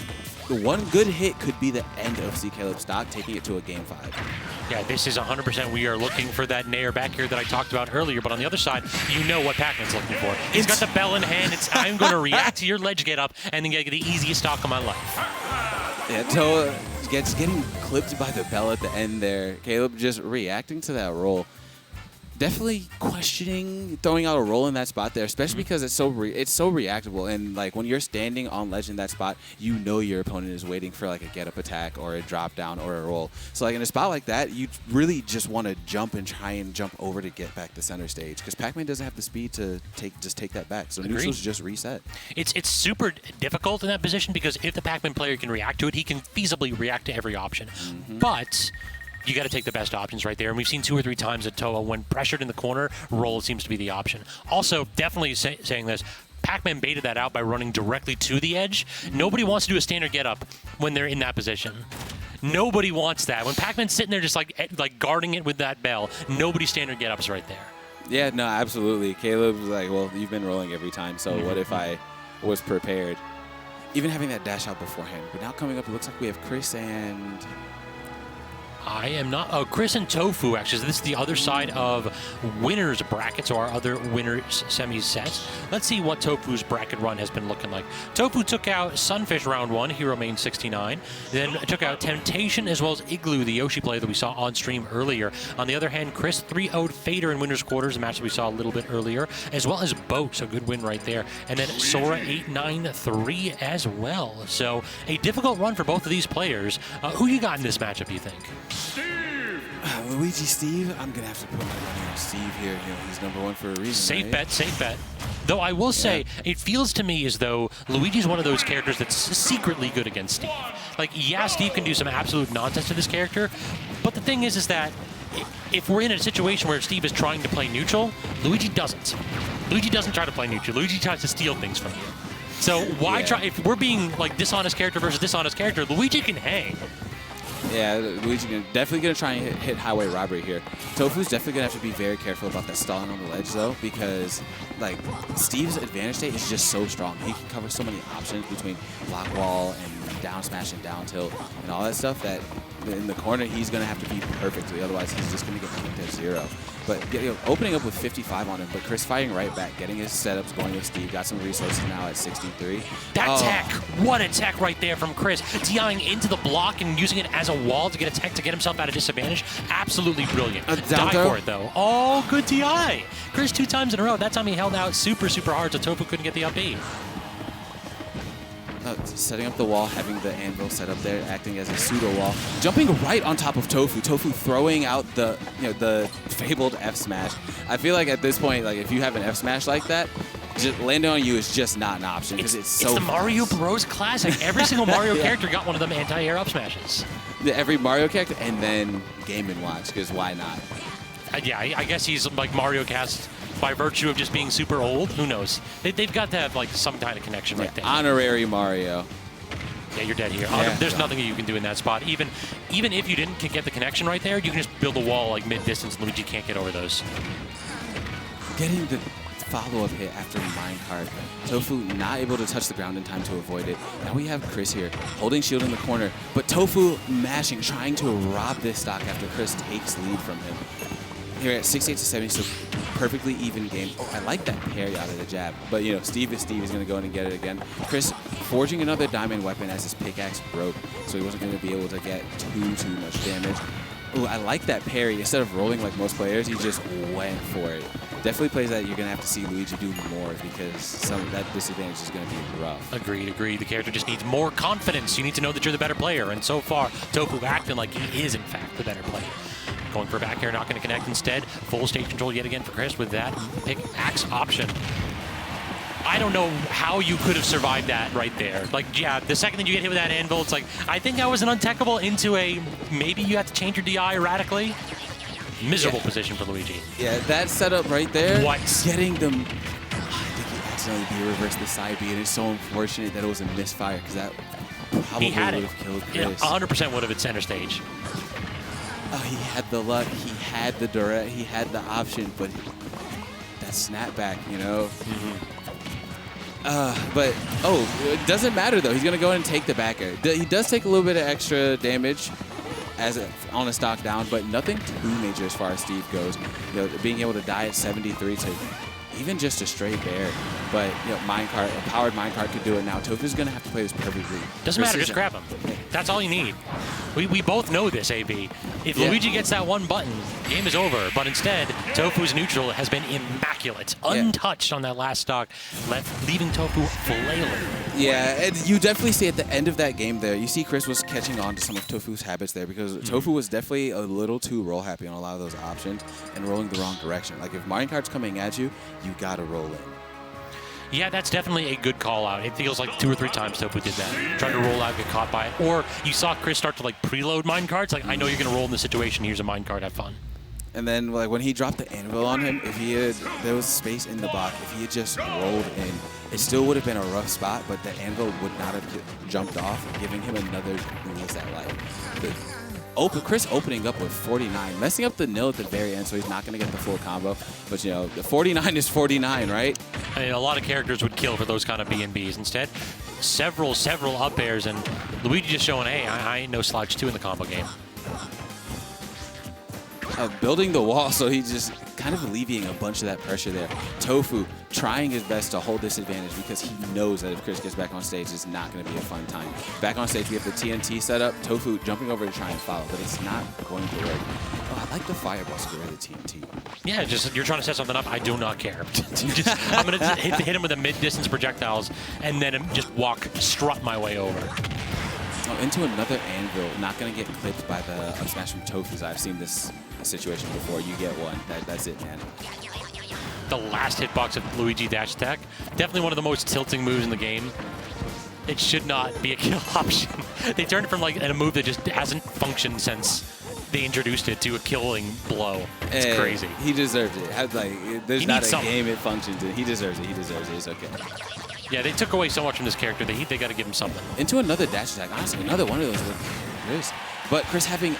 the one good hit could be the end of C.Kaleb's stock, taking it to a game 5. Yeah, this is 100%. We are looking for that Nair back here that I talked about earlier, but on the other side, you know what Pac-Man's looking for. He's got the bell in hand. It's I'm going to react to your ledge get up and then get the easiest stock of my life. Yeah, Towa getting clipped by the bell at the end there. Kaleb just reacting to that roll. Definitely questioning throwing out a roll in that spot there, especially because it's so reactable. And like when you're standing on ledge in that spot, you know your opponent is waiting for like a get up attack or a drop down or a roll. So like in a spot like that, you really just want to jump and try and jump over to get back to center stage because Pac-Man doesn't have the speed to take that back. So neutrals just reset. It's super difficult in that position because if the Pac-Man player can react to it, he can feasibly react to every option. But you got to take the best options right there. And we've seen 2 or 3 times that Towa, when pressured in the corner, roll seems to be the option. Also, definitely saying this, Pac-Man baited that out by running directly to the edge. Nobody wants to do a standard get up when they're in that position. Nobody wants that. When Pac-Man's sitting there just like guarding it with that bell, nobody's standard get ups right there. Yeah, no, absolutely. Kaleb was like, well, you've been rolling every time, so what if I was prepared? Even having that dash out beforehand. But now coming up, it looks like we have Chris and... I am not. Oh, Chris and Tofu, actually. So this is the other side of winners brackets, or our other winners semis sets. Let's see what Tofu's bracket run has been looking like. Tofu took out Sunfish round 1, Hero Main 69. Then took out Temptation as well as Igloo, the Yoshi player that we saw on stream earlier. On the other hand, Chris 3-0'd Fader in winners quarters, a match that we saw a little bit earlier, as well as Boat, so good win right there. And then Sora 8-9-3 as well. So a difficult run for both of these players. Who you got in this matchup, you think? Luigi, Steve, I'm going to have to put my money on Steve here. He's #1 for a reason. Safe bet, safe bet. Though I will say, it feels to me as though Luigi's one of those characters that's secretly good against Steve. Like, yeah, Steve can do some absolute nonsense to this character, but the thing is that if we're in a situation where Steve is trying to play neutral, Luigi doesn't. Luigi doesn't try to play neutral. Luigi tries to steal things from you. So why try? If we're being like dishonest character versus dishonest character, Luigi can hang. Yeah, Luigi definitely going to try and hit highway robbery here. Tofu's definitely going to have to be very careful about that stalling on the ledge, though, because like Steve's advantage state is just so strong. He can cover so many options between block wall and down smash and down tilt and all that stuff that in the corner he's going to have to be perfectly. Otherwise, he's just going to get kicked at 0. But opening up with 55 on him, but Chris fighting right back, getting his setups going with Steve. Got some resources now at 63. That tech, what a tech right there from Chris. DIing into the block and using it as a wall to get a tech to get himself out of disadvantage. Absolutely brilliant. Die for it, though. Oh, good DI. Chris 2 times in a row. That time he held out super, super hard, so Tofu couldn't get the up B. Setting up the wall, having the anvil set up there, acting as a pseudo wall, jumping right on top of Tofu. Tofu throwing out the the fabled F smash. I feel like at this point, like if you have an F smash like that, just landing on you is just not an option because it's so. It's the fast. Mario Bros. Classic. Every single Mario character got one of them anti-air up smashes. Every Mario character, and then Game & Watch, because why not? Yeah, I guess he's like Mario Cast. By virtue of just being super old, who knows? They've got to have like some kind of connection right there. Honorary Mario. Yeah, you're dead here. Yeah, There's nothing that you can do in that spot. Even if you didn't get the connection right there, you can just build a wall like mid-distance. Luigi can't get over those. Getting the follow-up hit after minecart. Tofu not able to touch the ground in time to avoid it. Now we have Chris here, holding shield in the corner, but Tofu mashing, trying to rob this stock after Chris takes lead from him. Here at 68 to 70, so perfectly even game. Oh, I like that parry out of the jab. But, Steve is going to go in and get it again. Chris forging another diamond weapon as his pickaxe broke, so he wasn't going to be able to get too much damage. Oh, I like that parry. Instead of rolling like most players, he just went for it. Definitely plays that you're going to have to see Luigi do more because some of that disadvantage is going to be rough. Agreed. The character just needs more confidence. You need to know that you're the better player, and so far, Tofu acting like he is, in fact, the better player. Going for back air, not going to connect instead. Full stage control yet again for Chris with that pickaxe option. I don't know how you could have survived that right there. Like, yeah, the second that you get hit with that anvil, it's like, I think that was an untechable into a, maybe you have to change your DI radically. Miserable position for Luigi. Yeah, that setup right there. What? Getting them, I think he accidentally reversed the side B, and it's so unfortunate that it was a misfire because that probably would have killed Chris. Yeah, 100% would have at center stage. Oh, he had the luck, he had the direct, he had the option, but that snapback, But, it doesn't matter, though. He's going to go in and take the back air. He does take a little bit of extra damage on a stock down, but nothing too major as far as Steve goes. Being able to die at 73 to even just a straight bear. But, minecart, a powered minecart could do it now. Tofu's going to have to play this perfectly. Doesn't matter, just grab him. That's all you need. We both know this, AB. If Luigi gets that one button, game is over. But instead, Tofu's neutral has been immaculate, untouched on that last stock, leaving Tofu flailing. Yeah, and you definitely see at the end of that game there, you see Chris was catching on to some of Tofu's habits there because Tofu was definitely a little too roll happy on a lot of those options and rolling the wrong direction. Like if minecart's coming at you, you gotta roll in. Yeah, that's definitely a good call out. It feels like 2 or 3 times Tofu did that. Tried to roll out, get caught by it. Or you saw Chris start to like preload minecarts. Like, I know you're going to roll in this situation. Here's a minecart. Have fun. And then like when he dropped the anvil on him, there was space in the block. If he had just rolled in, it still would have been a rough spot, but the anvil would not have jumped off, giving him another boost at life. Chris opening up with 49, messing up the nil at the very end, so he's not going to get the full combo. But, the 49 is 49, right? I mean, a lot of characters would kill for those kind of B&Bs. Instead, several up airs, and Luigi just showing, hey, I ain't no slouch 2 in the combo game. Building the wall, so he's just kind of alleviating a bunch of that pressure there. Tofu trying his best to hold this advantage because he knows that if Chris gets back on stage, it's not going to be a fun time. Back on stage, we have the TNT set up. Tofu jumping over to try and follow, but it's not going to work. Oh, I like the fireball to get rid of the TNT. Yeah, just you're trying to set something up. I do not care. I'm going to hit him with the mid-distance projectiles and then just strut my way over. Oh, into another anvil. Not going to get clipped by the up smash from Tofu's. I've seen this situation before. You get one. That's it, man. The last hitbox of Luigi dash attack. Definitely one of the most tilting moves in the game. It should not be a kill option. They turned it from like a move that just hasn't functioned since they introduced it to a killing blow. It's crazy. He deserves it. There's not a game it functions in. He deserves it. It's okay. Yeah, they took away so much from this character that they got to give him something. Into another dash attack. Honestly, another one of those with Chris. But Chris having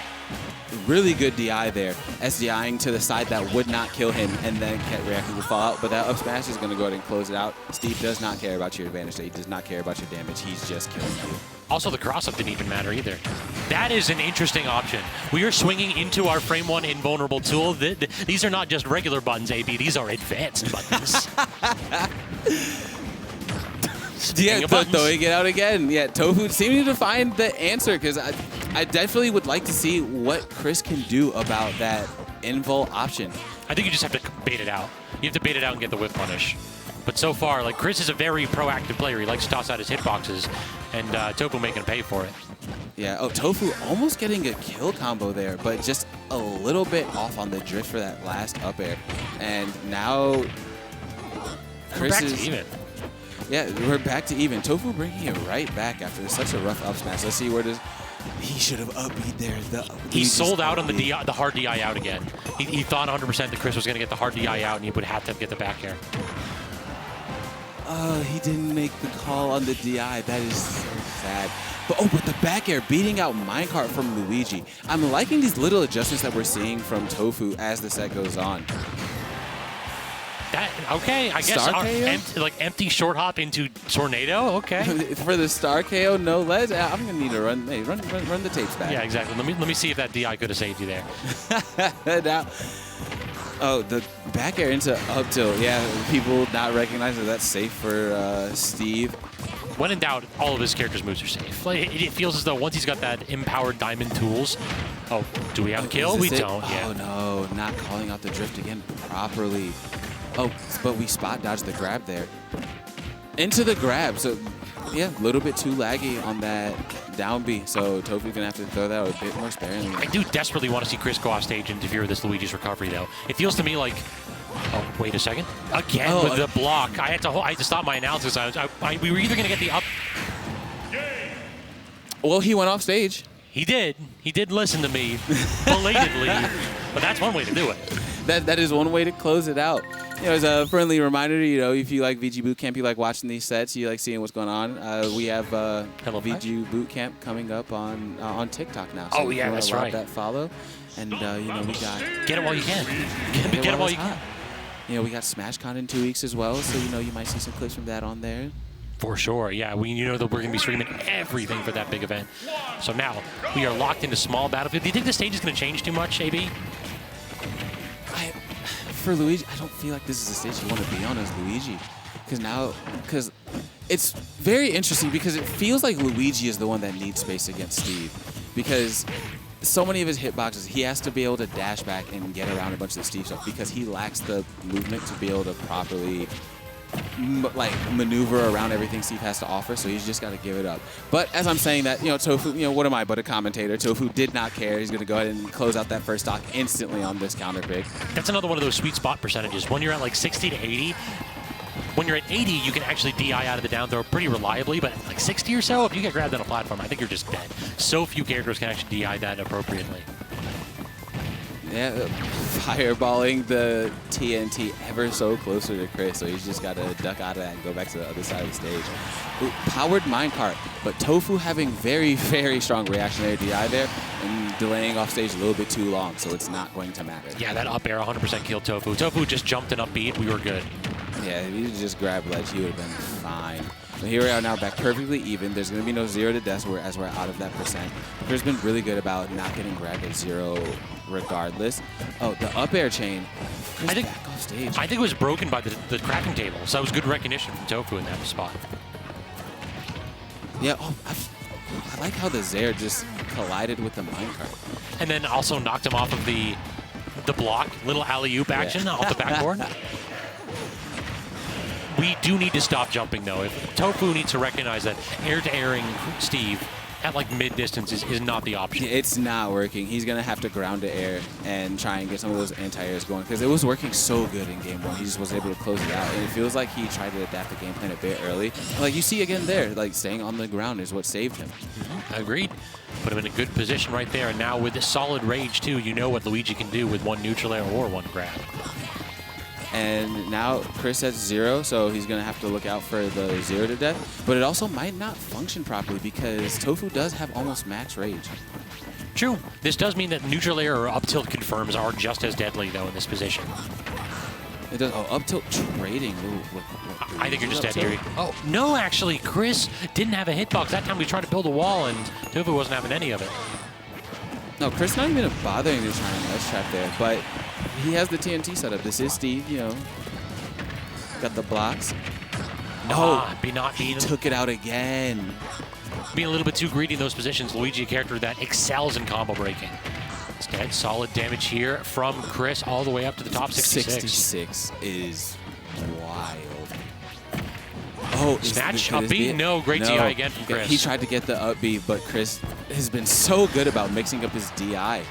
really good DI there. SDIing to the side that would not kill him and then kept reacting to fall out. But that up smash is going to go ahead and close it out. Steve does not care about your advantage. He does not care about your damage. He's just killing you. Also, the cross-up didn't even matter either. That is an interesting option. We are swinging into our Frame 1 invulnerable tool. These are not just regular buttons, AB. These are advanced buttons. Yeah, throwing it out again. Yeah, Tofu seeming to find the answer, because I definitely would like to see what Chris can do about that invul option. I think you just have to bait it out. You have to bait it out and get the whip punish. But so far, like, Chris is a very proactive player. He likes to toss out his hitboxes, and Tofu making him pay for it. Yeah, oh, Tofu almost getting a kill combo there, but just a little bit off on the drift for that last up air. And now Chris back is... to even. Yeah, we're back to even. Tofu bringing it right back after such a rough up smash. Let's see where does... He should have upbeat there. He sold out on the hard DI out again. He thought 100% that Chris was going to get the hard DI out, and he would have to get the back air. He didn't make the call on the DI. That is so sad. But the back air beating out minecart from Luigi. I'm liking these little adjustments that we're seeing from Tofu as the set goes on. Okay, I guess empty short hop into Tornado. Okay. For the star KO, no less. I'm gonna need to run the tapes back. Yeah, exactly. Let me see if that DI could have saved you there. Now, the back air into up tilt. Yeah, people not recognizing that's safe for Steve. When in doubt, all of his characters' moves are safe. Like, it feels as though once he's got that empowered diamond tools. Oh, do we have a kill? We don't. Yeah. Oh no, not calling out the drift again properly. Oh, but we spot dodged the grab there. Into the grab. So, yeah, a little bit too laggy on that down B. So Tofu's going to have to throw that a bit more sparingly. I do desperately want to see Chris go off stage and interfere with this Luigi's recovery, though. It feels to me like... Oh, wait a second. Again with the block. I had to stop my analysis. We were either going to get the up... Well, he went off stage. He did. He did listen to me belatedly. But that's one way to do it. That is one way to close it out. As a friendly reminder, if you like VGBootCamp, you like watching these sets, you like seeing what's going on, we have VGBootCamp coming up on TikTok now. So yeah, that's right. That follow, and we got get it while you can. Get it while you can. We got SmashCon in 2 weeks as well, so you might see some clips from that on there. For sure, yeah. That we're going to be streaming everything for that big event. So now we are locked into small battlefield. Do you think the stage is going to change too much, AB? For Luigi, I don't feel like this is the stage you want to be on as Luigi. Because it's very interesting because it feels like Luigi is the one that needs space against Steve. Because so many of his hitboxes, he has to be able to dash back and get around a bunch of the Steve stuff because he lacks the movement to be able to properly maneuver around everything Steve has to offer, so he's just got to give it up. But as I'm saying that, Tofu, what am I but a commentator? Tofu did not care. He's going to go ahead and close out that first stock instantly on this counter pick. That's another one of those sweet spot percentages. When you're at like 60 to 80, when you're at 80, you can actually DI out of the down throw pretty reliably, but at like 60 or so, if you get grabbed on a platform, I think you're just dead. So few characters can actually DI that appropriately. Yeah, fireballing the TNT ever so closer to Chris, so he's just got to duck out of that and go back to the other side of the stage. Ooh, powered minecart, but Tofu having very, very strong reactionary DI there and delaying off stage a little bit too long, so it's not going to matter. Yeah, that up air 100% killed Tofu. Tofu just jumped and upbeat. We were good. Yeah, if he just grabbed ledge, he would have been fine. So here we are now back perfectly even. There's going to be no 0 to death as we're out of that percent. Chris been really good about not getting grabbed at 0 regardless. Oh, the up air chain. Chris back off stage. I think it was broken by the crafting table, so that was good recognition from Tofu in that spot. Yeah, I like how the Zaire just collided with the minecart. And then also knocked him off of the block, little alley-oop action off the backboard. We do need to stop jumping, though. If Tofu needs to recognize that air-to-airing Steve at like mid-distance is not the option. It's not working. He's going to have to ground to air and try and get some of those anti-airs going because it was working so good in game 1. He just wasn't able to close it out. And it feels like he tried to adapt the game plan a bit early. Like you see again there, like staying on the ground is what saved him. Agreed. Put him in a good position right there. And now with this solid rage, too, you know what Luigi can do with one neutral air or one grab. And now Chris has 0, so he's going to have to look out for the 0 to death. But it also might not function properly because Tofu does have almost max rage. True. This does mean that neutral air or up tilt confirms are just as deadly, though, in this position. It does. Oh, up tilt trading. Ooh, I think you're just dead here. Oh, no, actually, Chris didn't have a hitbox. That time we tried to build a wall, and Tofu wasn't having any of it. No, Chris not even bothering to try and ledge trap there, but he has the TNT setup. This is Steve, you know. Got the blocks. He took it out again. Being a little bit too greedy in those positions. Luigi, a character that excels in combo breaking. Instead, solid damage here from Chris all the way up to the top 66. 66 is wild. Oh, Snatch, up B? No, great DI again from Chris. He tried to get the up B, but Chris has been so good about mixing up his DI.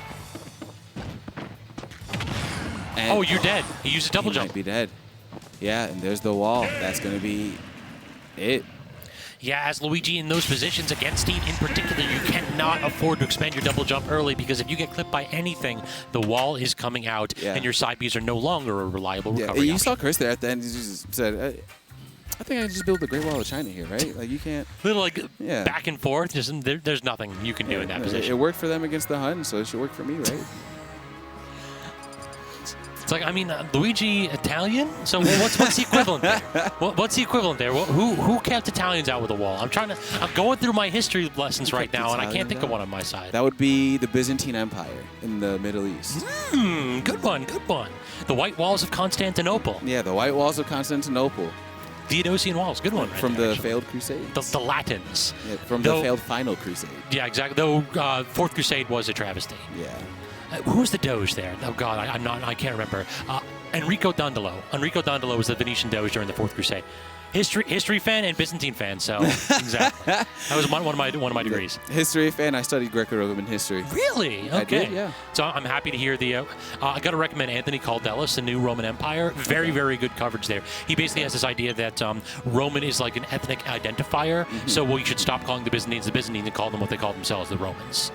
And oh, you're dead. He used a double jump. Might be dead. Yeah, and there's the wall. That's going to be it. Yeah, as Luigi in those positions against Steve in particular, you cannot afford to expend your double jump early because if you get clipped by anything, the wall is coming out and your side Bs are no longer a reliable recovery you option. saw Chris there at the end. He just said, I think I just built the Great Wall of China here, right? Like, you can't... Little, like, back and forth. There's nothing you can do in that position. It worked for them against the Hun, so it should work for me, right? It's like, I mean, Luigi Italian? So what's the equivalent there? What's the equivalent there? Who kept Italians out with a wall? I'm going through my history lessons right now, and I can't think of one on my side. That would be the Byzantine Empire in the Middle East. Good one. The White Walls of Constantinople. Yeah, the White Walls of Constantinople. Theodosian Walls, good one. From the failed Crusades. The Latins. Yeah, from the failed final Crusade. Yeah, exactly. Though Fourth Crusade was a travesty. Yeah. Who was the Doge there? Oh God, I can't remember. Enrico Dandolo. Enrico Dandolo was the Venetian Doge during the Fourth Crusade. History fan and Byzantine fan. So exactly, that was one of my degrees. History fan. I studied Greco-Roman history. Really? Okay. I did, yeah. So I'm happy to hear the. I got to recommend Anthony Caldelis, The New Roman Empire. Very very good coverage there. He basically has this idea that Roman is like an ethnic identifier. So we should stop calling the Byzantines and call them what they call themselves, the Romans.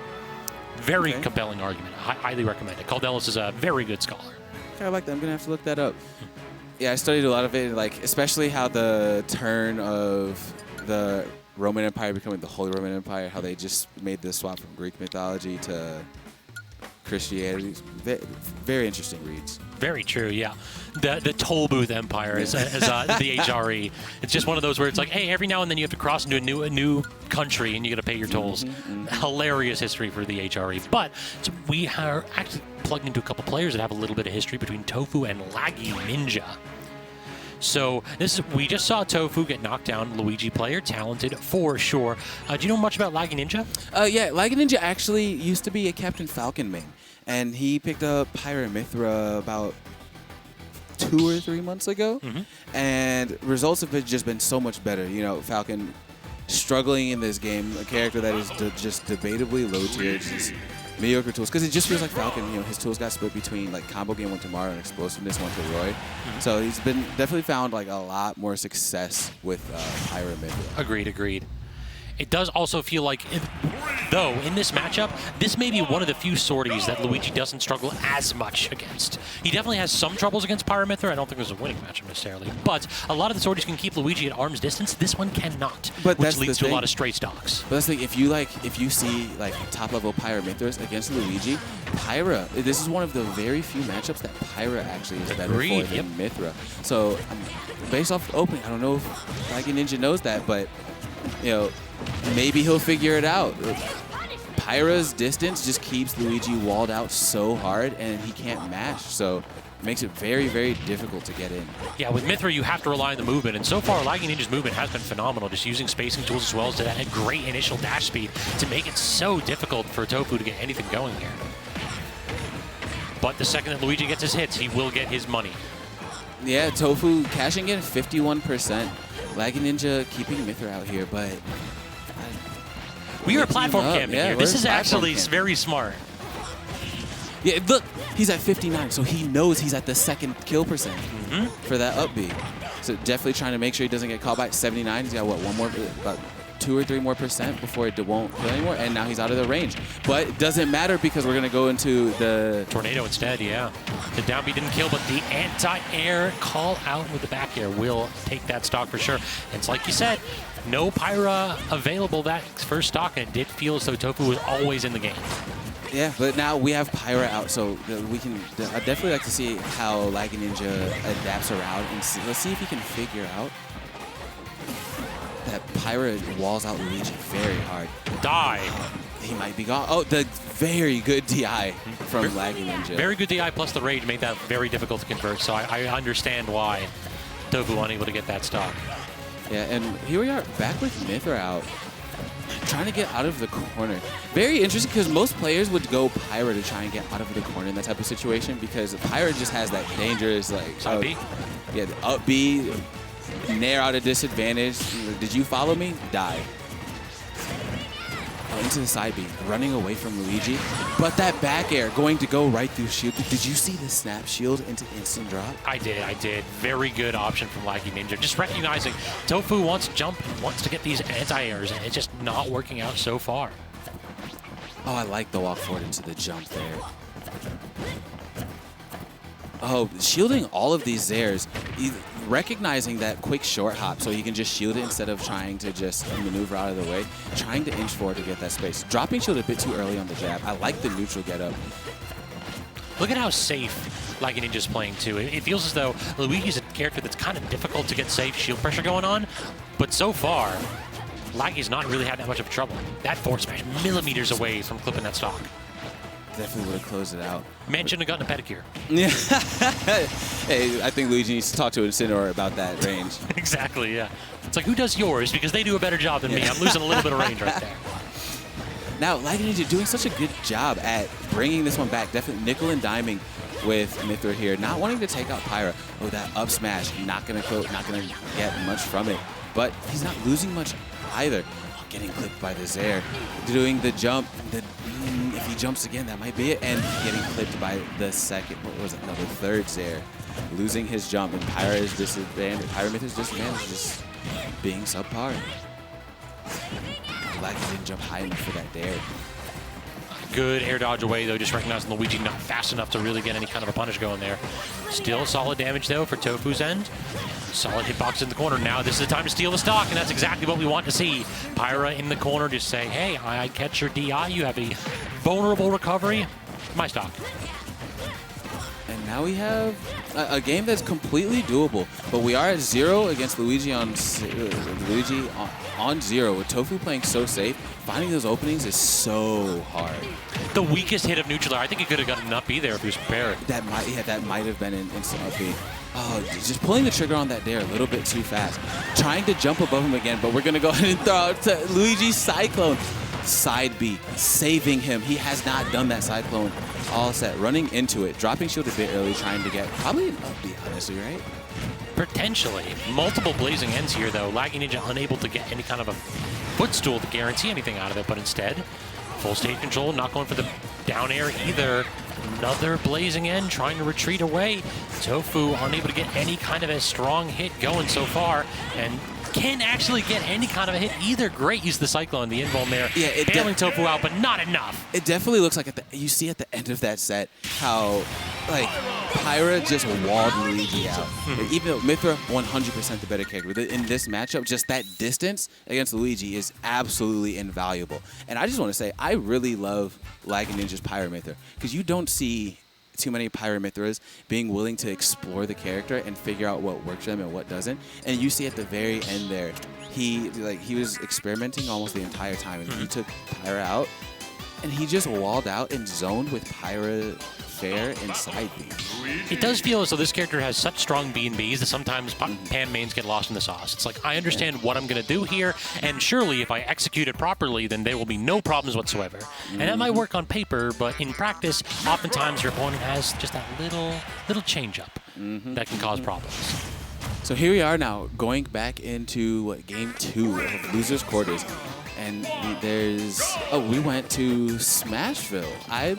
Very compelling argument. I highly recommend it. Caldelis is a very good scholar. I like that. I'm gonna have to look that up. Yeah, I studied a lot of it, like especially how the turn of the Roman Empire becoming the Holy Roman Empire, how they just made the swap from Greek mythology to Christianity. Very interesting reads. Very true, yeah. The toll booth empire is the HRE. It's just one of those where it's like, hey, every now and then you have to cross into a new country and you got to pay your tolls. Hilarious history for the HRE. But we are actually plugged into a couple players that have a little bit of history between Tofu and Laggyninja. So we just saw Tofu get knocked down. Luigi player, talented for sure. Do you know much about Laggyninja? Yeah, Laggyninja actually used to be a Captain Falcon main, and he picked up Pyra and Mythra about 2 or 3 months ago, and results have just been so much better. You know, Falcon struggling in this game, a character that is just debatably low tier, just mediocre tools, because it just feels like Falcon, you know, his tools got split between like combo game went to Mario and explosiveness went to Roy. So he's been definitely found like a lot more success with Pyra Mythra. Agreed. It does also feel like, though, in this matchup, this may be one of the few sorties that Luigi doesn't struggle as much against. He definitely has some troubles against Pyra Mythra. I don't think there's a winning matchup necessarily, but a lot of the sorties can keep Luigi at arm's distance. This one cannot, which leads to a lot of stray stocks. But that's the thing, if you see like top level Pyra Mythras against Luigi, Pyra, this is one of the very few matchups that Pyra actually is better for than Mythra. So based off the opening, I don't know if Laggyninja knows that, but you know, maybe he'll figure it out. Pyra's distance just keeps Luigi walled out so hard, and he can't mash, so it makes it very, very difficult to get in. Yeah, with Mythra, you have to rely on the movement, and so far, Laggyninja's movement has been phenomenal, just using spacing tools as well as that great initial dash speed to make it so difficult for Tofu to get anything going here. But the second that Luigi gets his hits, he will get his money. Yeah, Tofu cashing in 51%. Laggyninja keeping Mythra out here, but... We are platform camping here. This is actually very smart. Yeah, look, he's at 59, so he knows he's at the second kill percent for that up B. So definitely trying to make sure he doesn't get caught by 79. He's got, what, about 2 or 3 more % before it won't kill anymore, and now he's out of the range. But it doesn't matter because we're going to go into the... Tornado instead, yeah. The down B didn't kill, but the anti-air call out with the back air will take that stock for sure. And it's like you said, no Pyra available that first stock, and it did feel as though Tofu was always in the game. Yeah, but now we have Pyra out, so we can. I'd definitely like to see how Laggyninja adapts around, and let's see if he can figure out that Pyra walls out Luigi very hard. Die. He might be gone. Oh, the very good DI from Laggyninja. Very good DI plus the rage made that very difficult to convert, so I understand why Tofu unable to get that stock. Yeah, and here we are back with Mythra out, trying to get out of the corner. Very interesting because most players would go Pyra to try and get out of the corner in that type of situation because Pyra just has that dangerous, like, Side B? Yeah, the up B, nair out of disadvantage. Did you follow me? Die. Oh, into the side B, running away from Luigi. But that back air going to go right through shield. Did you see the snap shield into instant drop? I did. Very good option from Laggyninja. Just recognizing Tofu wants to jump, wants to get these anti-airs, and it's just not working out so far. Oh, I like the walk forward into the jump there. Oh, shielding all of these Zairs, recognizing that quick short hop so he can just shield it instead of trying to just maneuver out of the way, trying to inch forward to get that space. Dropping shield a bit too early on the jab. I like the neutral getup. Look at how safe Laggyninja's playing too. It feels as though Luigi's a character that's kind of difficult to get safe shield pressure going on, but so far, Laggy's not really had that much of trouble. That forward smash millimeters away from clipping that stock. Definitely would have closed it out. Man shouldn't have gotten a pedicure. Yeah. Hey, I think Luigi needs to talk to Incineroar about that range. Exactly, yeah. It's like, who does yours? Because they do a better job than me. I'm losing a little bit of range right there. Now, Laggyninja doing such a good job at bringing this one back. Definitely nickel and diming with Mythra here. Not wanting to take out Pyra. Oh, that up smash. Not gonna get much from it. But he's not losing much either. Oh, getting clipped by the Zair. Doing the jump. If he jumps again, that might be it. And getting clipped by the second, what was it? No, the third Zair. Losing his jump. And Pyra is disadvantaged. Pyra Mythra's disadvantage, just being subpar. Laggy didn't jump high enough for that dare. Good air dodge away, though, just recognizing Luigi not fast enough to really get any kind of a punish going there. Still solid damage, though, for Tofu's end. Solid hitbox in the corner. Now this is the time to steal the stock, and that's exactly what we want to see. Pyra in the corner just say, hey, I catch your DI. You have a vulnerable recovery. My stock. And now we have a game that's completely doable, but we are at 0 against Luigi on 0 with Tofu playing so safe. Finding those openings is so hard. The weakest hit of neutral air. I think he could have gotten an up B there if he was prepared. That might have been an instant up B. Oh, just pulling the trigger on that dare a little bit too fast. Trying to jump above him again, but we're gonna go ahead and throw out to Luigi's Cyclone. Side B, saving him. He has not done that Cyclone all set. Running into it, dropping shield a bit early, trying to get probably an up B, honestly, right? Potentially. Multiple blazing ends here, though. Laggyninja unable to get any kind of a footstool to guarantee anything out of it, but instead, full stage control, not going for the down air either. Another blazing end, trying to retreat away. Tofu unable to get any kind of a strong hit going so far, and can't actually get any kind of a hit either. Great use of the Cyclone, the invuln there. Yeah, bailing Tofu out, but not enough. It definitely looks like you see at the end of that set how, like, Pyra just walled Luigi out. Even though Mythra 100% the better character, in this matchup, just that distance against Luigi is absolutely invaluable. And I just want to say, I really love Laggyninja's Pyra Mythra because you don't see too many Pyra Mythras being willing to explore the character and figure out what works for them and what doesn't. And you see at the very end there, he was experimenting almost the entire time, and he took Pyra out, and he just walled out and zoned with Pyra fair and side B. It does feel as though this character has such strong B&Bs that sometimes pan mains get lost in the sauce. It's like, I understand what I'm going to do here, and surely if I execute it properly, then there will be no problems whatsoever. And that might work on paper, but in practice, oftentimes your opponent has just that little change-up that can cause problems. So here we are now, going back into game 2 of Losers Quarters. And we went to Smashville. I'm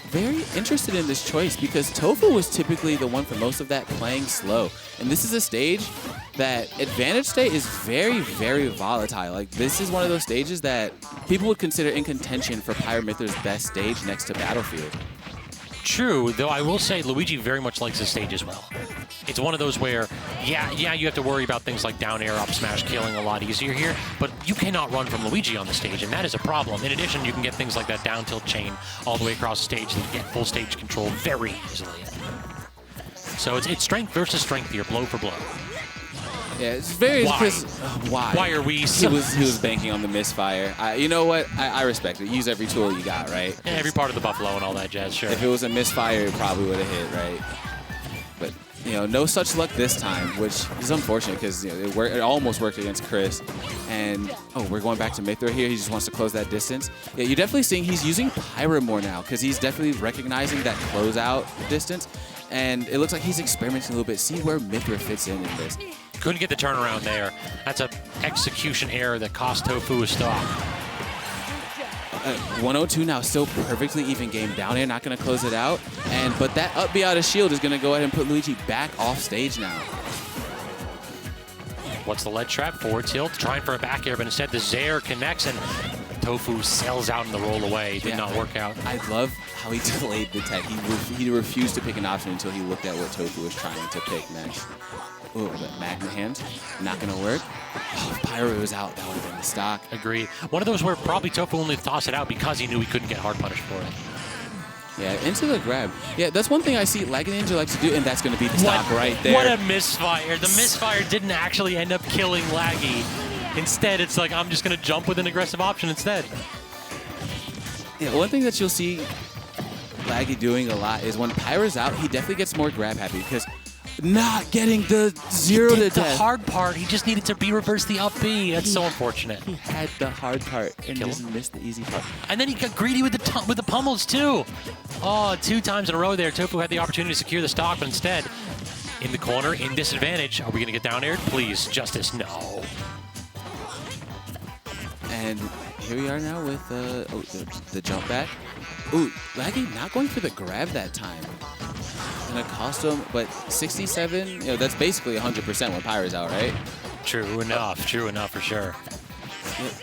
very interested in this choice because Tofu was typically the one for most of that playing slow. And this is a stage that advantage state is very, very volatile. Like, this is one of those stages that people would consider in contention for Pyra Mythra's best stage next to Battlefield. True, though I will say Luigi very much likes this stage as well. It it's one of those where, yeah, you have to worry about things like down air, up smash, killing a lot easier here, but you cannot run from Luigi on the stage, and that is a problem. In addition, you can get things like that down tilt chain all the way across the stage and get full stage control very easily. So it's strength versus strength here, blow for blow. Yeah, it's very. Why? Why are we? He was banking on the misfire. You know what? I respect it. Use every tool you got, right? Yeah, every part of the buffalo and all that jazz. Sure. If it was a misfire, it probably would have hit, right? But no such luck this time, which is unfortunate because it almost worked against Chris. And we're going back to Mythra here. He just wants to close that distance. Yeah, you're definitely seeing he's using Pyra more now because he's definitely recognizing that closeout distance. And it looks like he's experimenting a little bit. See where Mythra fits in this. Couldn't get the turnaround there. That's an execution error that cost Tofu a stock. 102 now, still perfectly even game down here. Not going to close it out. But that up B out of shield is going to go ahead and put Luigi back off stage now. What's the lead trap? Forward tilt, trying for a back air, but instead the Zaire connects and Tofu sells out in the roll away. Did not work out. I love how he delayed the tech. He refused to pick an option until he looked at what Tofu was trying to pick next. Oh, but Magna Hand, not going to work. Oh, if Pyra was out, that would have been the stock. Agreed. One of those where probably Tofu only tossed it out because he knew he couldn't get hard punished for it. Yeah, into the grab. Yeah, that's one thing I see Laggyninja likes to do, and that's going to be the stock right there. What a misfire. The misfire didn't actually end up killing Laggy. Instead, it's like, I'm just going to jump with an aggressive option instead. Yeah, one thing that you'll see Laggy doing a lot is when Pyra's out, he definitely gets more grab happy because not getting the 0 to death. The hard part, he just needed to reverse the up B. That's so unfortunate. He had the hard part and just missed the easy part. And then he got greedy with the pummels too. Oh, 2 times in a row there. Tofu had the opportunity to secure the stock, but instead, in the corner, in disadvantage. Are we going to get down aired? Please, Justice, no. And here we are now with the jump back. Ooh, Laggy not going for the grab that time. Gonna cost him, but 67, that's basically 100% when Pyra's out, right? True enough for sure.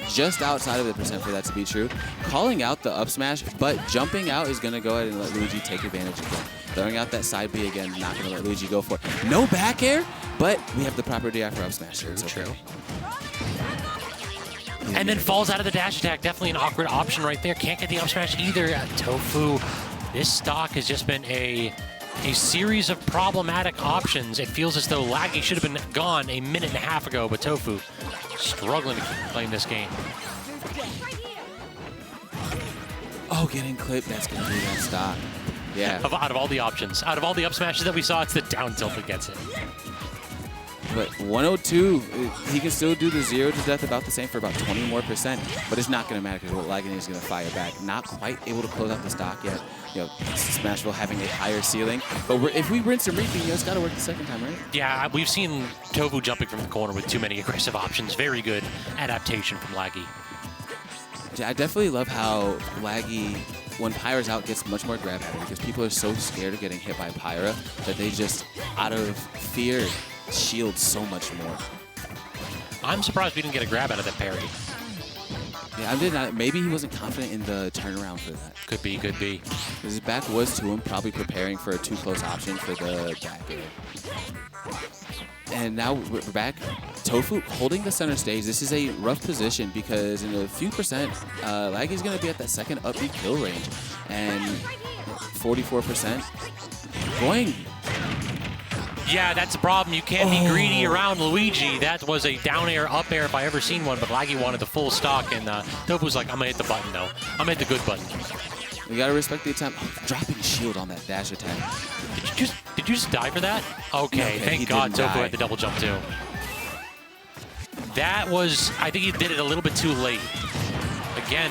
Just outside of the percent for that to be true. Calling out the up smash, but jumping out is gonna go ahead and let Luigi take advantage again. Throwing out that side B again, not gonna let Luigi go for it. No back air, but we have the proper DI for up smash. True. And then falls out of the dash attack. Definitely an awkward option right there. Can't get the up smash either. Tofu, this stock has just been a series of problematic options. It feels as though Laggy should have been gone a minute and a half ago, but Tofu struggling to keep playing this game. Oh, getting clipped. That's going to be that stock. Yeah. Out of all the options, out of all the up smashes that we saw, it's the down tilt that gets it. But 102, he can still do the 0 to death about the same for about 20 more percent, but it's not going to matter because Laggyninja is going to fire back. Not quite able to close out the stock yet. Smashville having a higher ceiling, but if we rinse and repeat, it's got to work the second time, right? Yeah, we've seen Tofu jumping from the corner with too many aggressive options. Very good adaptation from Laggy. Yeah, I definitely love how Laggy, when Pyra's out, gets much more grab happy because people are so scared of getting hit by Pyra that they just, out of fear, shield so much more. I'm surprised we didn't get a grab out of that parry. Yeah, I did not. Maybe he wasn't confident in the turnaround for that. Could be, could be. His back was to him, probably preparing for a too close option for the back air. And now we're back. Tofu holding the center stage. This is a rough position because in a few percent, Laggy's going to be at that second up B kill range. And 44% going. Yeah, that's the problem. You can't be greedy around Luigi. That was a down air, up air if I ever seen one, but Laggy wanted the full stock, and Tofu's like, I'm going to hit the button, though. I'm going to hit the good button. We got to respect the attempt. Dropping shield on that dash attack. Did you just die for that? Okay, thank God Tofu had the double jump, too. That was, I think he did it a little bit too late. Again,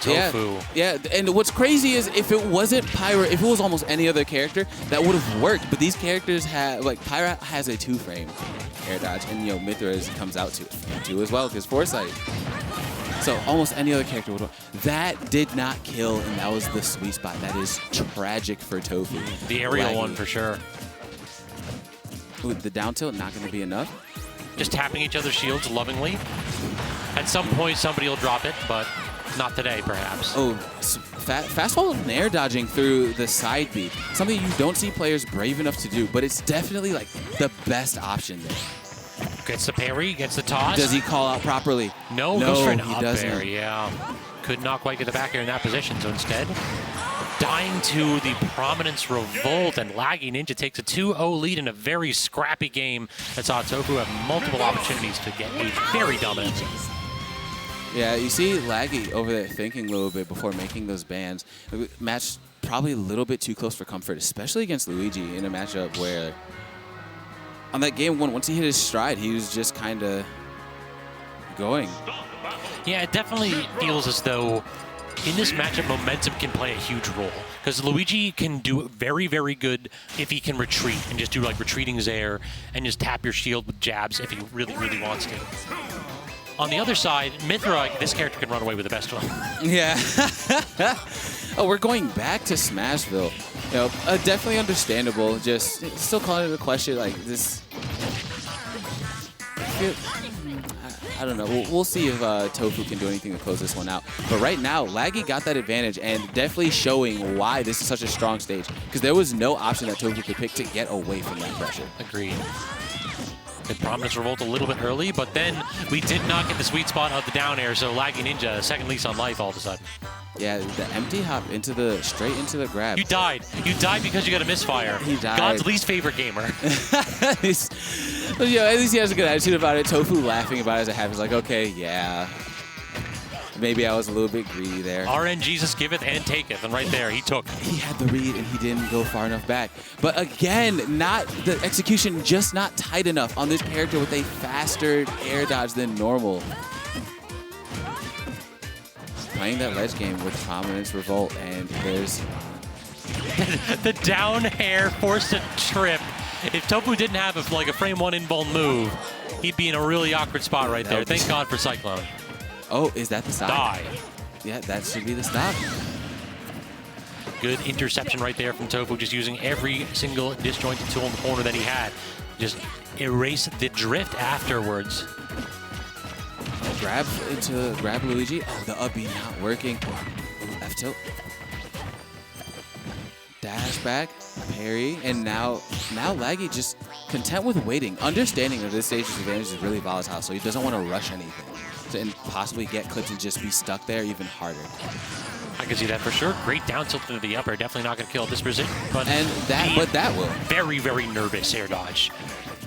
Tofu. Yeah, and what's crazy is if it wasn't Pyra, if it was almost any other character, that would have worked. But these characters have, like, Pyra has a 2-frame air dodge, and, Mythra comes out to 2 as well, because Foresight. So almost any other character would work. That did not kill, and that was the sweet spot. That is tragic for Tofu. The aerial one for sure. Ooh, the down tilt not going to be enough. Just tapping each other's shields lovingly. At some point, somebody will drop it, but Not today, perhaps. Oh, fastball and air dodging through the side B. Something you don't see players brave enough to do, but it's definitely like the best option there. Gets the parry, gets the toss. Does he call out properly? No, goes for an he up doesn't. air, yeah. Could not quite get the back air in that position, so instead, dying to the Prominence Revolt, and Laggyninja takes a 2-0 lead in a very scrappy game that saw Tofu have multiple opportunities to get a very dominant. Yeah, you see Laggy over there thinking a little bit before making those bans. Match probably a little bit too close for comfort, especially against Luigi in a matchup where on that game one, once he hit his stride, he was just kind of going. Yeah, it definitely feels as though in this matchup, momentum can play a huge role. Because Luigi can do very, very good if he can retreat and just do like retreating Zaire and just tap your shield with jabs if he really, really wants to. On the other side, Mythra, this character can run away with the best one. Yeah. Oh, we're going back to Smashville. You know, definitely understandable. Just still calling it a question like this. I don't know. We'll see if Tofu can do anything to close this one out. But right now, Laggy got that advantage and definitely showing why this is such a strong stage. Because there was no option that Tofu could pick to get away from that pressure. Agreed. The Prominence Revolt a little bit early, but then we did not get the sweet spot of the down air, so Laggyninja, second lease on life all of a sudden. Yeah, the empty hop straight into the grab. You died. You died because you got a misfire. He died. God's least favorite gamer. Yeah, at least he has a good attitude about it. Tofu laughing about it as it happens, like, okay, yeah. Maybe I was a little bit greedy there. RN Jesus giveth and taketh, and right there, he took. He had the read, and he didn't go far enough back. But again, not the execution just not tight enough on this character with a faster air dodge than normal. Playing that ledge game with Prominence Revolt, and there's... The down air forced a trip. If Tofu didn't have a frame one invuln move, he'd be in a really awkward spot right there. Thank God for Cyclone. Oh, is that the stop? Die. Yeah, that should be the stop. Good interception right there from Tofu, just using every single disjointed tool in the corner that he had. Just erase the drift afterwards. Grab Luigi. Oh, the up B not working. Ooh, F tilt. Dash back, parry, and now Laggy just content with waiting, understanding that this stage's advantage is really volatile, so he doesn't want to rush anything and possibly get clipped and just be stuck there even harder. I can see that for sure. Great down tilt into the upper. Definitely not going to kill this position. But that will. Very, very nervous air dodge.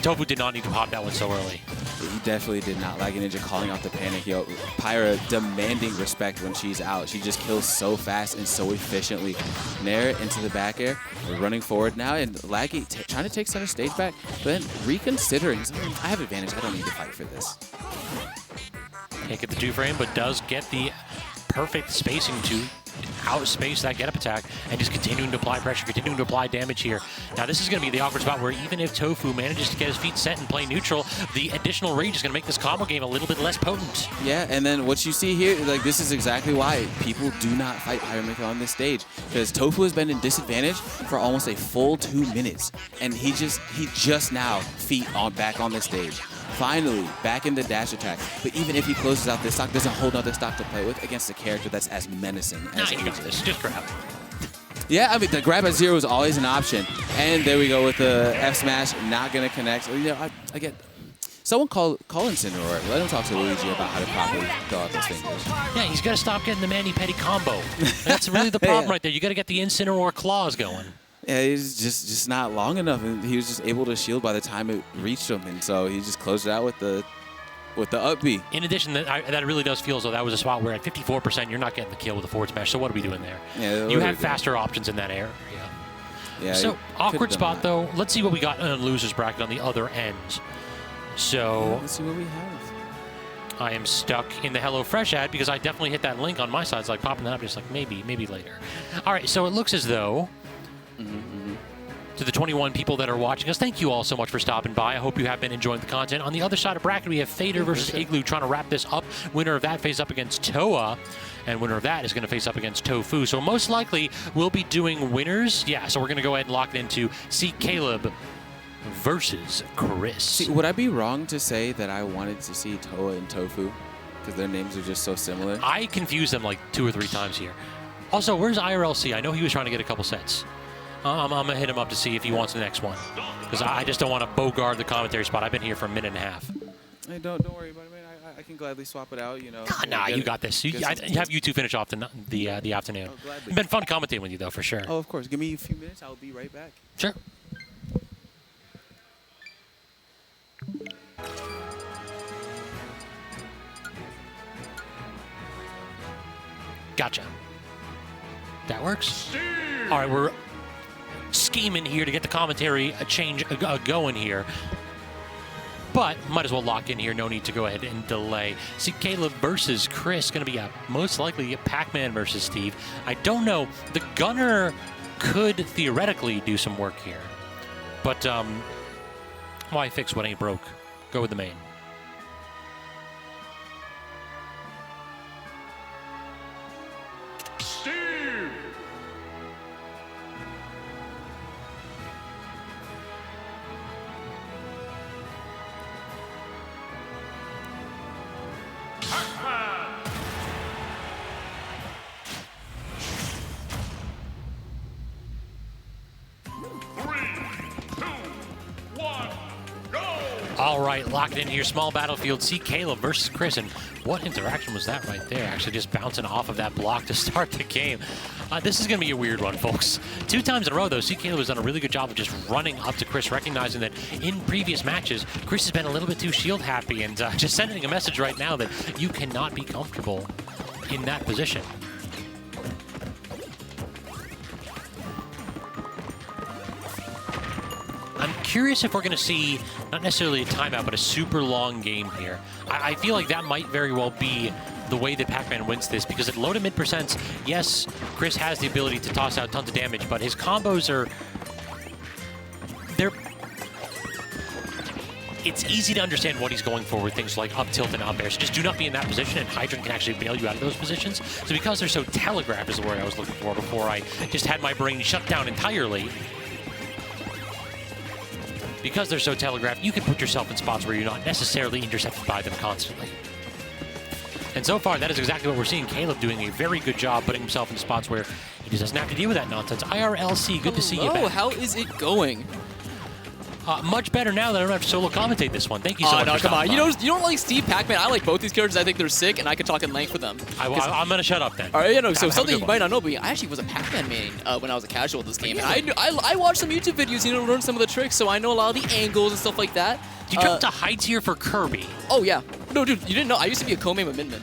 Tofu did not need to pop that one so early. He definitely did not. Laggyninja calling out the panic. Yo, Pyra demanding respect when she's out. She just kills so fast and so efficiently. Nair into the back air. We're running forward now, and Laggy trying to take center stage back, but then reconsidering. I have advantage. I don't need to fight for this. Can't get the 2-frame, but does get the perfect spacing to outspace that get-up attack and just continuing to apply pressure, continuing to apply damage here. Now, this is going to be the awkward spot where even if Tofu manages to get his feet set and play neutral, the additional rage is going to make this combo game a little bit less potent. Yeah, and then what you see here, like, this is exactly why people do not fight Pyra on this stage, because Tofu has been in disadvantage for almost a full 2 minutes, and he just now back on the stage. Finally, back in the dash attack. But even if he closes out this stock, doesn't hold another stock to play with against a character that's as menacing as you got this. Just grab. Yeah, I mean, the grab at 0 is always an option. And there we go with the F smash, not going to connect. You know, I get... Someone call Incineroar. Let him talk to Luigi about how to properly throw out those fingers. Yeah, he's got to stop getting the mani-pedi combo. That's really the problem right there. You got to get the Incineroar claws going. Yeah, he's just not long enough, and he was just able to shield by the time it reached him, and so he just closed it out with the up B. In addition, that really does feel as though that was a spot where at 54% you're not getting the kill with the forward smash. So what are we doing there? Yeah, you have faster options in that area. Yeah. So awkward spot though. Let's see what we got in losers bracket on the other end. So let's see what we have. I am stuck in the HelloFresh ad because I definitely hit that link on my side. It's like popping that up, just like maybe later. All right, so it looks as though. To the 21 people that are watching us, thank you all so much for stopping by. I hope you have been enjoying the content. On the other side of bracket, we have Fader versus Igloo trying to wrap this up. Winner of that face up against Towa, and winner of that is going to face up against Tofu. So most likely, we'll be doing winners. Yeah, so we're going to go ahead and lock it into C.Kaleb versus Chris. See, would I be wrong to say that I wanted to see Towa and Tofu? because their names are just so similar. I confused them like 2 or 3 times here. Also, where's IRLC? I know he was trying to get a couple sets. I'm going to hit him up to see if he wants the next one. Because I just don't want to bogart the commentary spot. I've been here for a minute and a half. Hey, don't worry about it, man. I can gladly swap it out, you know. Nah, you got this. You have you two finish off the afternoon. Oh, gladly. It's been fun commentating with you, though, for sure. Oh, of course. Give me a few minutes. I'll be right back. Sure. Gotcha. That works. All right, we're scheming here to get the commentary change going here. But might as well lock in here. No need to go ahead and delay. C.Kaleb versus Chris. Going to be most likely Pac-Man versus Steve. I don't know. The gunner could theoretically do some work here. But why fix what ain't broke? Go with the main. All right, locked in here. Small battlefield. C.Kaleb versus Chris. And what interaction was that right there? Actually just bouncing off of that block to start the game. This is going to be a weird one, folks. 2 times in a row, though, C.Kaleb has done a really good job of just running up to Chris, recognizing that in previous matches, Chris has been a little bit too shield happy and just sending a message right now that you cannot be comfortable in that position. I'm curious if we're going to see, not necessarily a timeout, but a super long game here. I feel like that might very well be the way that Pac-Man wins this, because at low to mid percents, yes, Chris has the ability to toss out tons of damage, but his combos are... It's easy to understand what he's going for with things like up tilt and up air, so just do not be in that position, and Hydrant can actually bail you out of those positions. So because they're so telegraphed is the word I was looking for before I just had my brain shut down entirely. Because they're so telegraphed, you can put yourself in spots where you're not necessarily intercepted by them constantly. And so far, that is exactly what we're seeing. Kaleb doing a very good job putting himself in spots where he just doesn't have to deal with that nonsense. IRLC, good to see you back. How is it going? Much better now that I don't have to solo commentate this one. Thank you so much. No, come on. You don't like Steve, Pac-Man. I like both these characters. I think they're sick, and I could talk in length with them. I'm going to shut up then. All right, so something you might not know, but I actually was a Pac-Man main when I was a casual at this game. And I watched some YouTube videos, learn some of the tricks, so I know a lot of the angles and stuff like that. You jumped to heights here for Kirby. Oh, yeah. No, dude, you didn't know. I used to be a co-main with Min Min.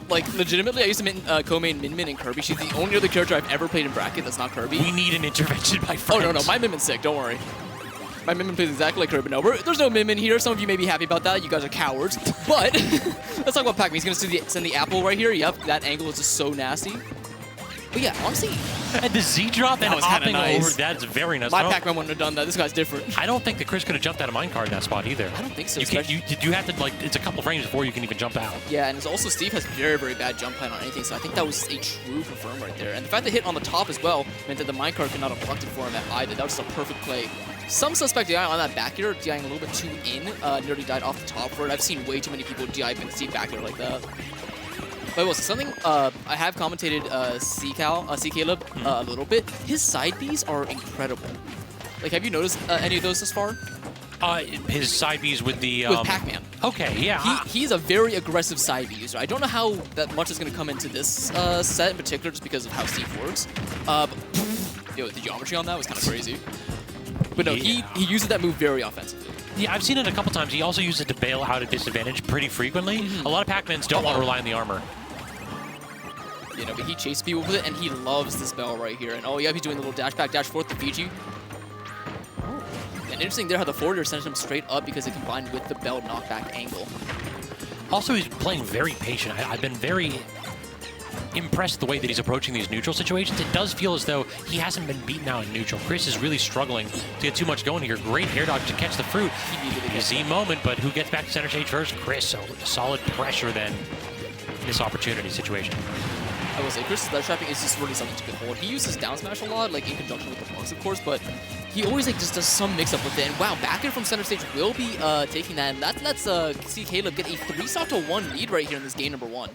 Like, legitimately, I used to co-main Min Min and Kirby. She's the only other character I've ever played in bracket that's not Kirby. We need an intervention, my friend. Oh, no, my Min Min's sick. Don't worry. My Min Min plays exactly like Kirby. No, there's no Min Min here. Some of you may be happy about that. You guys are cowards. But let's talk about Pac-Man. He's going to send the apple right here. Yep, that angle is just so nasty. But yeah, honestly... And the Z-drop and hopping over, that's very nice. My Pac-Man wouldn't have done that. This guy's different. I don't think that Chris could have jumped out of minecart in that spot either. I don't think so. You have to, like, it's a couple frames before you can even jump out. Yeah, and it's also Steve has very, very bad jump height on anything, so I think that was a true confirm right there. And the fact that hit on the top as well meant that the minecart could not have plucked it for him at either. That was just a perfect play. Some suspect DI on that back air, DIing a little bit too in, nearly died off the top for it. I've seen way too many people DI Steve back air like that. But well, something I have commentated C.Kaleb a little bit. His side Bs are incredible. Like, have you noticed any of those thus far? His side Bs with the... with Pac-Man. Okay, yeah. He's a very aggressive side B user. I don't know how that much is going to come into this set in particular just because of how Steve works. Yo, the geometry on that was kind of crazy. But no, he uses that move very offensively. Yeah, I've seen it a couple times. He also uses it to bail out a disadvantage pretty frequently. A lot of Pac-Mans don't want to rely on the armor. You know, but he chases people with it, and he loves this bell right here. And oh yeah, he's doing a little dash back, dash forth to Fiji. And interesting there how the forwarder sends him straight up because it combined with the bell knockback angle. Also, he's playing very patient. I've been very impressed the way that he's approaching these neutral situations. It does feel as though he hasn't been beaten out in neutral. Chris is really struggling to get too much going here. Great air dodge to catch the fruit. Easy moment, but who gets back to center stage first? Chris. So solid pressure then in this opportunity situation. I will say, Chris's ledge trapping is just really something to behold. He uses down smash a lot, like in conjunction with the blocks, of course, but he always like just does some mix-up with it. And wow, back air from center stage will be taking that, and that lets C.Kaleb get a 3-stock to 1 lead right here in this game number 1.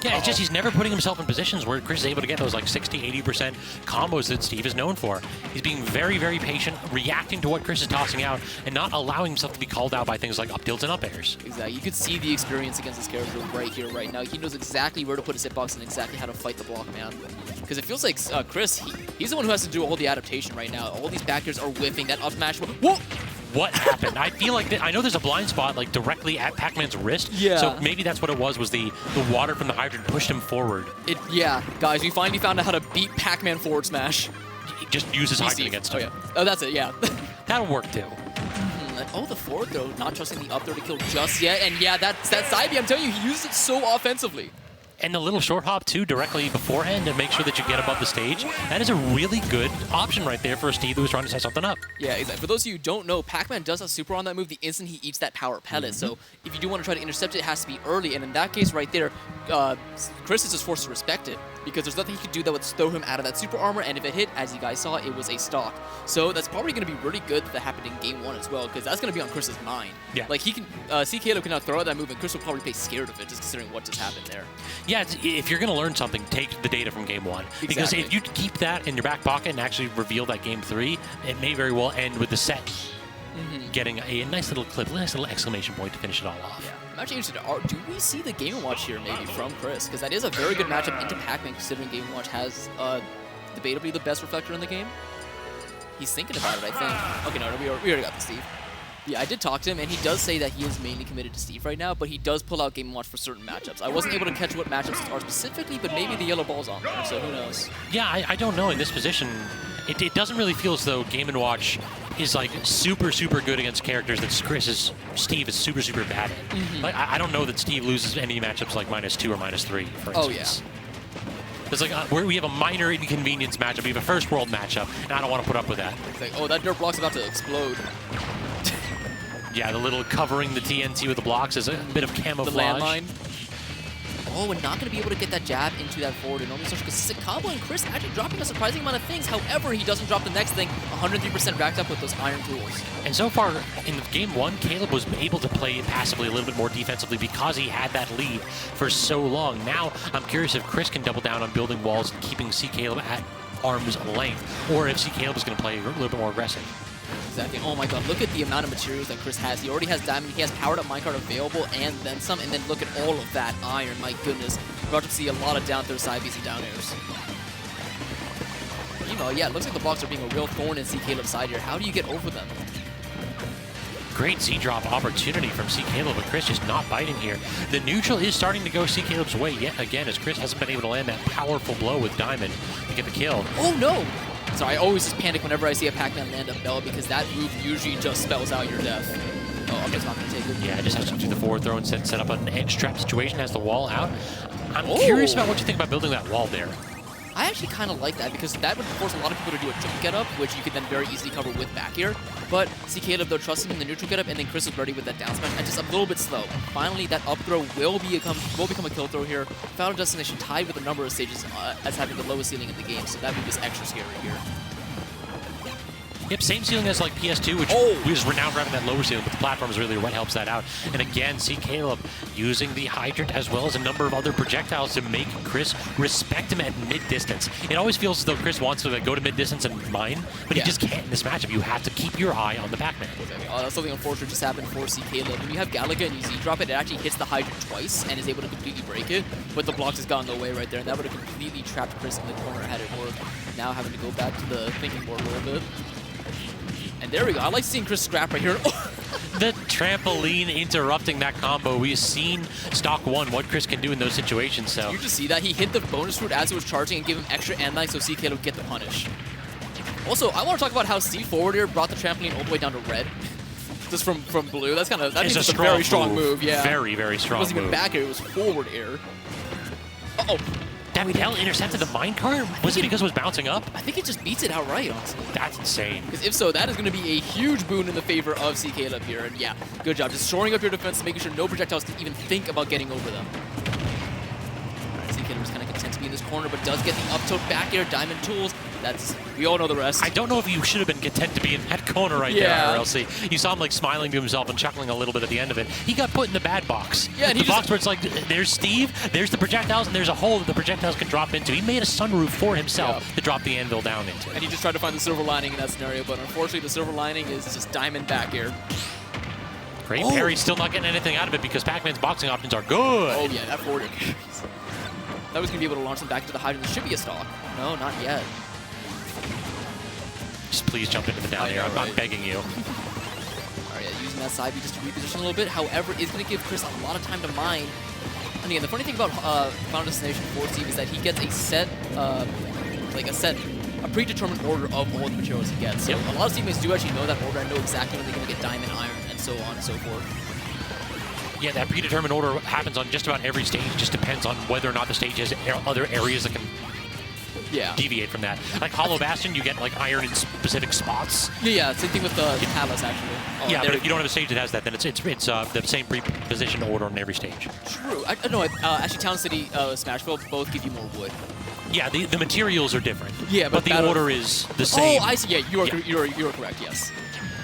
Yeah, it's just he's never putting himself in positions where Chris is able to get those like 60-80% combos that Steve is known for. He's being very, very patient, reacting to what Chris is tossing out, and not allowing himself to be called out by things like up tilts and up airs. Exactly. You could see the experience against this character right here, right now. He knows exactly where to put his hitbox and exactly how to fight the block, man. Because it feels like Chris, he's the one who has to do all the adaptation right now. All these back airs are whiffing. That up smash. Whoa! What happened? I feel like I know there's a blind spot like directly at Pac-Man's wrist. Yeah. So maybe that's what it was the water from the hydrant pushed him forward. Yeah, guys, we finally found out how to beat Pac-Man forward smash. He just uses hydrant against him. Oh, yeah. Oh, that's it, yeah. That'll work too. Oh, the forward throw, not trusting the up throw to kill just yet. And yeah, that side B, I'm telling you, he uses it so offensively. And the little short hop, too, directly beforehand to make sure that you get above the stage. That is a really good option right there for a Steve who was trying to set something up. Yeah, exactly. For those of you who don't know, Pac-Man does have super on that move the instant he eats that power pellet. So if you do want to try to intercept it, it has to be early. And in that case right there, Chris is just forced to respect it, because there's nothing he could do that would throw him out of that super armor. And if it hit, as you guys saw, it was a stock. So that's probably going to be really good that happened in game 1 as well, because that's going to be on Chris's mind. Yeah. Like, he can, C.Kaleb cannot throw out that move, and Chris will probably play scared of it, just considering what just happened there. Yeah, if you're going to learn something, take the data from game 1. Exactly. Because if you keep that in your back pocket and actually reveal that game 3, it may very well end with the set getting a nice little clip, a nice little exclamation point to finish it all off. Yeah. I'm actually interested, do we see the Game & Watch here maybe from Chris? Because that is a very good matchup into Pac-Man, considering Game & Watch has debatably the best reflector in the game. He's thinking about it, I think. Okay, no, we already got the Steve. Yeah, I did talk to him, and he does say that he is mainly committed to Steve right now, but he does pull out Game & Watch for certain matchups. I wasn't able to catch what matchups are specifically, but maybe the yellow ball's on there, so who knows? Yeah, I don't know. In this position, it doesn't really feel as though Game & Watch is like super, super good against characters that Steve is super, super bad at. Like, I don't know that Steve loses any matchups like -2 or -3, for instance. Oh, yeah. It's like we have a minor inconvenience matchup. We have a first world matchup, and I don't want to put up with that. It's like, oh, that dirt block's about to explode. Yeah, the little covering the TNT with the blocks is a bit of camouflage. The landmine. Oh, we're not going to be able to get that jab into that forward and normally such a consistent combo, and Chris actually dropping a surprising amount of things. However, he doesn't drop the next thing. 103% racked up with those iron tools. And so far, in game 1, Kaleb was able to play passively a little bit more defensively because he had that lead for so long. Now, I'm curious if Chris can double down on building walls and keeping C.Kaleb at arm's length, or if C.Kaleb is going to play a little bit more aggressive. Exactly. Oh my god, look at the amount of materials that Chris has. He already has diamond, he has powered up minecart available, and then some, and then look at all of that iron. My goodness. We're about to see a lot of down throw side Bs and down airs. You know, yeah, it looks like the blocks are being a real thorn in C.Kaleb's side here. How do you get over them? Great Z-drop opportunity from C.Kaleb, but Chris just not biting here. The neutral is starting to go C.Kaleb's way yet again, as Chris hasn't been able to land that powerful blow with diamond to get the kill. Oh no! Sorry, I always just panic whenever I see a Pac-Man land a bell, because that move usually just spells out your death. Oh, I'm just not going to take it. Yeah, I just have to do the forward throw and set up an edge trap situation, has the wall out. I'm curious about what you think about building that wall there. I actually kind of like that, because that would force a lot of people to do a jump get up, which you could then very easily cover with back air. But C.Kaleb, though, trusting in the neutral get up, and then Chris is ready with that down smash, and just a little bit slow. Finally, that up throw will become a kill throw here. Final Destination tied with a number of stages as having the lowest ceiling in the game, so that move is extra scary here. Yep, same ceiling as like PS2, which was renowned for having that lower ceiling, but the platform is really what helps that out. And again, C.Kaleb using the hydrant as well as a number of other projectiles to make Chris respect him at mid-distance. It always feels as though Chris wants to go to mid-distance and mine, but he just can't in this matchup. You have to keep your eye on the Pac-Man. Oh, that's something unfortunate just happened for C.Kaleb. When you have Galaga and you Z-drop it, it actually hits the hydrant twice and is able to completely break it, but the blocks has gotten in the way right there, and that would have completely trapped Chris in the corner had it worked. Now having to go back to the thinking board a little bit. And there we go. I like seeing Chris scrap right here. The trampoline interrupting that combo. We've seen stock 1 what Chris can do in those situations. So you just see that he hit the bonus fruit as it was charging and gave him extra end line, so C.Kaleb would get the punish. Also, I want to talk about how Steve forward here brought the trampoline all the way down to red, just from blue. That's kind of a very strong move. Yeah, very, very strong. It wasn't even back air; it was forward air. Uh-oh. That L intercepted the minecart? Was it because it was bouncing up? I think it just beats it outright, honestly. That's insane. Because if so, that is going to be a huge boon in the favor of C.Kaleb here. And yeah, good job. Just shoring up your defense, making sure no projectiles can even think about getting over them. C.Kaleb is kind of content to be in this corner, but does get the up tilt back air, diamond tools. We all know the rest. I don't know if you should have been content to be in that corner right there, RLC. You saw him like smiling to himself and chuckling a little bit at the end of it. He got put in the bad box. Yeah, and the box where it's like, there's Steve, there's the projectiles, and there's a hole that the projectiles can drop into. He made a sunroof for himself to drop the anvil down into. And he just tried to find the silver lining in that scenario, but unfortunately the silver lining is just diamond back air. Great parry, still not getting anything out of it because Pac-Man's boxing options are good. Oh yeah, that forward air carries. That was going to be able to launch them back into the hydro. There should be a stock. No, not yet. Just please jump into the down air. I'm begging you. All right, using that side B just to reposition a little bit. However, it's going to give Chris a lot of time to mine. And again, the funny thing about Final Destination 4 Steve is that he gets a predetermined order of all the materials he gets. So a lot of teammates do actually know that order and know exactly when they're going to get diamond, iron, and so on and so forth. Yeah, that predetermined order happens on just about every stage. It just depends on whether or not the stage has other areas that can deviate from that. Like Hollow Bastion, you get like iron in specific spots. Yeah, same thing with the Palace actually. Oh, yeah, but if you don't have a stage that has that, then it's the same pre-positioned order on every stage. True. No, actually Town City, Smashville both give you more wood. Yeah, the materials are different. Yeah, but the order is the same. Oh, I see. Yeah, you are correct. Yes.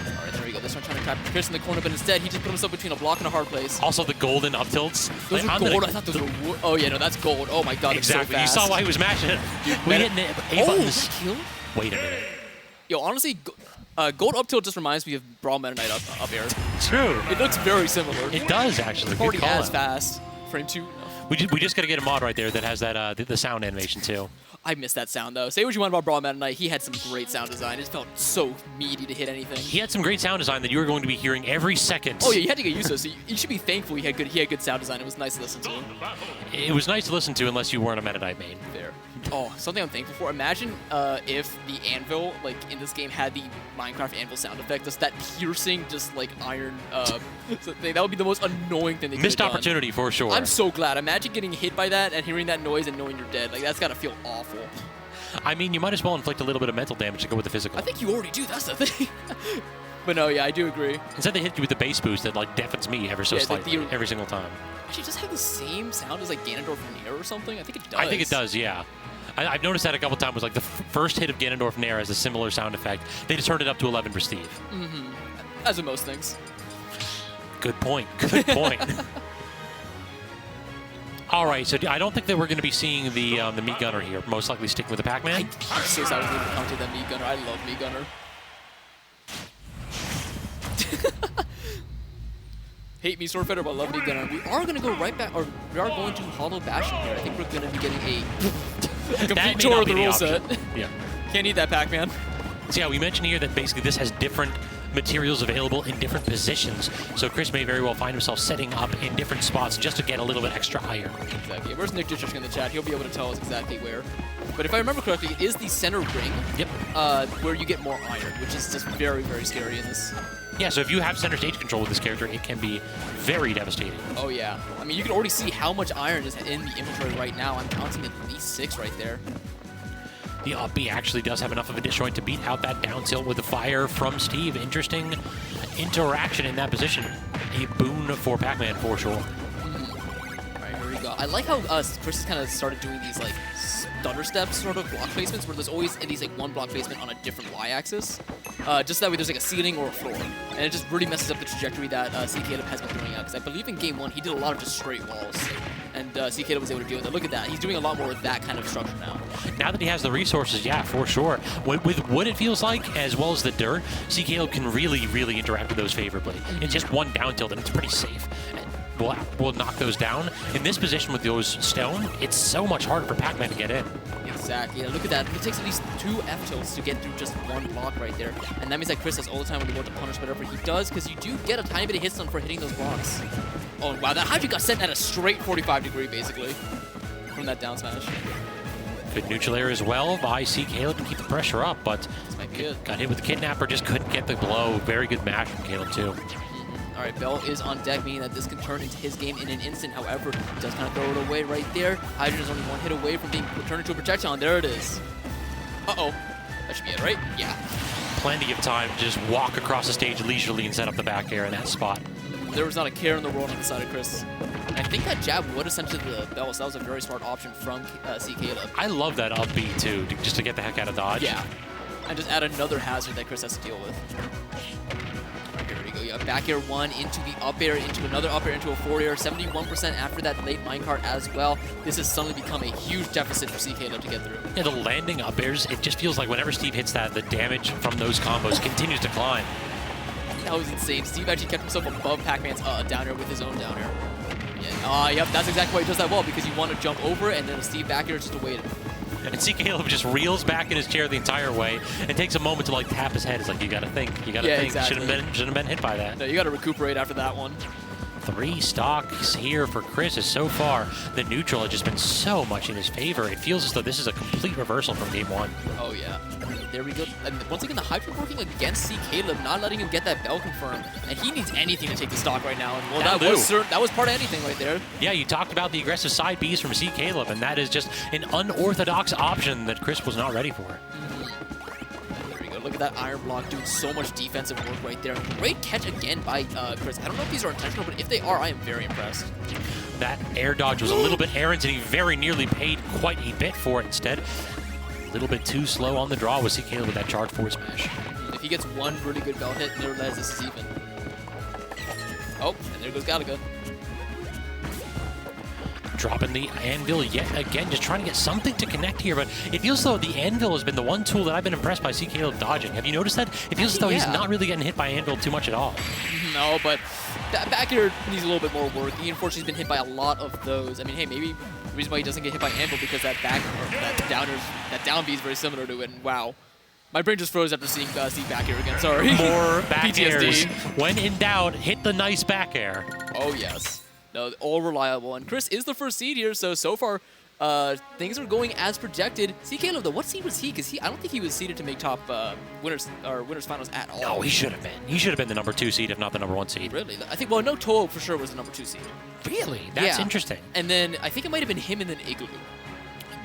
All right, there we go. This one trying to trap Chris in the corner, but instead he just put himself between a block and a hard place. Also, the golden up tilts. Those are gold. I thought those were wood. Oh yeah, no, that's gold. Oh my god, exactly. It's so fast. You saw why he was mashing it. We hit A buttons. Kill? Wait a minute. Yo, honestly, gold up tilt just reminds me of Brawl Meta Knight up air. True. It looks very similar. It does actually. It's already as fast. Frame 2. We just gotta get a mod right there that has that the sound animation too. I miss that sound though. Say what you want about Brawl Meta Knight, he had some great sound design. It felt so meaty to hit anything. He had some great sound design that you were going to be hearing every second. Oh yeah, you had to get used to it. So you should be thankful he had good sound design. It was nice to listen to. It was nice to listen to unless you weren't a Meta Knight main. Fair. Oh, something I'm thankful for. Imagine if the anvil, like in this game, had the Minecraft anvil sound effect, just that piercing, just like iron thing. That would be the most annoying thing they could have done. Missed opportunity for sure. I'm so glad. Imagine getting hit by that and hearing that noise and knowing you're dead. Like that's gotta feel awful. I mean, you might as well inflict a little bit of mental damage to go with the physical. I think you already do. That's the thing. But no, yeah, I do agree. Instead, they hit you with the base boost that like deafens me ever so slightly every single time. Actually, does it have the same sound as like Ganondorf Nair or something? I think it does. I think it does. Yeah. I've noticed that a couple times. Was like the first hit of Ganondorf Nair has a similar sound effect. They just turned it up to 11 for Steve. Mm-hmm. As with most things. Good point. Good point. All right, so I don't think that we're going to be seeing the Meat Gunner here. Most likely sticking with the Pac-Man. I'm so sad we didn't counter that Meat Gunner. I love Meat Gunner. Hate me, Sword Fighter, but love Meat Gunner. We are going to go right back, or we are going to Hollow Bastion here. I think we're going to be getting a complete tour of the rule set. Yeah. Can't eat that, Pac-Man. So yeah, we mentioned here that basically this has different materials available in different positions. So Chris may very well find himself setting up in different spots just to get a little bit extra iron. Exactly. Where's Nick District in the chat? He'll be able to tell us exactly where. But if I remember correctly, it is the center ring. Yep. Where you get more iron, which is just very, very scary in this. Yeah, so if you have center stage control with this character, it can be very devastating. Oh yeah. I mean, you can already see how much iron is in the inventory right now. I'm counting at least 6 right there. The up B actually does have enough of a disjoint to beat out that down tilt with the fire from Steve. Interesting interaction in that position. A boon for Pac-Man for sure. All right, here we go. I like how Chris kind of started doing these like stutter steps sort of block placements where there's always at least like one block placement on a different y-axis. Just that way there's like a ceiling or a floor. And it just really messes up the trajectory that C.Kaleb has been throwing out. Because I believe in game 1 he did a lot of just straight walls. And C.Kaleb was able to deal with it. Look at that. He's doing a lot more of that kind of structure now. Now that he has the resources, yeah, for sure. With what it feels like, as well as the dirt, C.Kaleb can really, really interact with those favorably. It's just one down tilt, and it's pretty safe. We'll knock those down. In this position with those stone, it's so much harder for Pac-Man to get in. Exactly. Yeah, look at that. It takes at least 2 F-tilts to get through just one block right there. And that means that Chris has all the time when he wants to punish whatever he does, because you do get a tiny bit of hit stun for hitting those blocks. Oh, wow. That Hydra got set at a straight 45-degree, basically, from that down smash. Good neutral air as well by C.Kaleb to keep the pressure up, but this might be it. Got hit with the Kidnapper, just couldn't get the blow. Very good mash from Kaleb, too. All right, Bell is on deck, meaning that this can turn into his game in an instant. However, he does kind of throw it away right there. Hydra is only one hit away from being turned into a projectile, and there it is. Uh-oh. That should be it, right? Yeah. Plenty of time to just walk across the stage leisurely and set up the back air in that spot. There was not a care in the world on the side of Chris. I think that jab would have sent to the bell, so that was a very smart option from C.Kaleb. I love that up B too, just to get the heck out of dodge. Yeah. And just add another hazard that Chris has to deal with. Here we go. Yeah, back air 1 into the up air, into another up air, into a forward air. 71% after that late minecart as well. This has suddenly become a huge deficit for C.Kaleb to get through. Yeah, the landing up airs, it just feels like whenever Steve hits that, the damage from those combos continues to climb. That was insane. Steve actually kept himself above Pac-Man's down air with his own down air. Yeah, yep, that's exactly why he does that well, because you want to jump over, and then Steve back air is just a wait. And C.Kaleb just reels back in his chair the entire way and takes a moment to like tap his head. It's like, you gotta think, you gotta think. Exactly. Shouldn't have been hit by that. No, you gotta recuperate after that one. 3 stocks here for Chris, as so far the neutral has just been so much in his favor. It feels as though this is a complete reversal from game 1. Oh yeah. There we go. And once again, the hyper working against C.Kaleb, not letting him get that bell confirmed. And he needs anything to take the stock right now. And well, that was part of anything right there. Yeah, you talked about the aggressive side Bs from C.Kaleb, and that is just an unorthodox option that Chris was not ready for. There we go. Look at that iron block doing so much defensive work right there. Great catch again by Chris. I don't know if these are intentional, but if they are, I am very impressed. That air dodge was a little bit errant, and he very nearly paid quite a bit for it instead. A little bit too slow on the draw with C.Kaleb with that charge forward smash. If he gets one really good bell hit, nevertheless, this is even. Oh, and there goes Galaga. Dropping the anvil yet again, just trying to get something to connect here, but it feels as though the anvil has been the one tool that I've been impressed by C.Kaleb dodging. Have you noticed that? It feels as though he's not really getting hit by anvil too much at all. No, but that back here needs a little bit more work. He unfortunately has been hit by a lot of those. I mean, hey, maybe the reason why he doesn't get hit by anvil because that that down B is very similar to it. And wow, my brain just froze after seeing Steve back here again. Sorry. More back PTSD. airs. When in doubt, hit the nice back air. Oh yes. No, all reliable. And Chris is the first seed here, so far things are going as projected. C.Kaleb though, what seed was he? Because I don't think he was seeded to make top winners finals at all. No, he should have been. He should have been the number 2 seed, if not the number 1 seed. Really? I think, well, no, Towa for sure was the number 2 seed. Really? That's Yeah. interesting. And then I think it might have been him and then Igloo.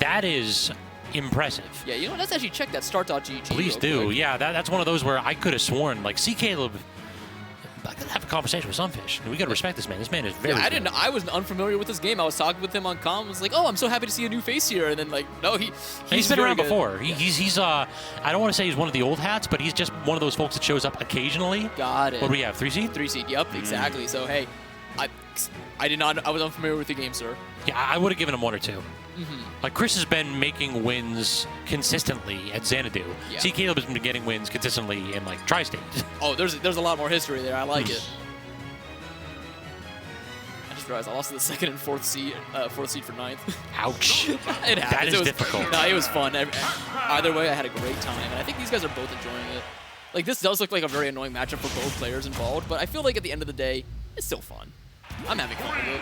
That is impressive. Yeah, you know, let's actually check that start.gg. Please do. quick. Yeah, that's one of those where I could have sworn, like, C.Kaleb, I could have a conversation with Sunfish. We got to respect this man. This man is very good. I was unfamiliar with this game. I was talking with him on comm. I was like, oh, I'm so happy to see a new face here. And then, like, no, he's been very around good. before. He's I don't want to say he's one of the old hats, but he's just one of those folks that shows up occasionally. Got it. What do we have, 3 seed? 3 seed, yep, exactly. So, hey, I was unfamiliar with the game, sir. Yeah, I would have given him 1 or 2. Like, Chris has been making wins consistently at Xanadu. Yeah. C.Kaleb has been getting wins consistently in, like, Tri-State. Oh, there's a lot more history there. I like it. I just realized I lost to the 2nd and 4th seed for 9th. Ouch. It happens. That is difficult. No, it was fun. Either way, I had a great time, and I think these guys are both enjoying it. Like, this does look like a very annoying matchup for both players involved, but I feel like at the end of the day, it's still fun. I'm having fun with it.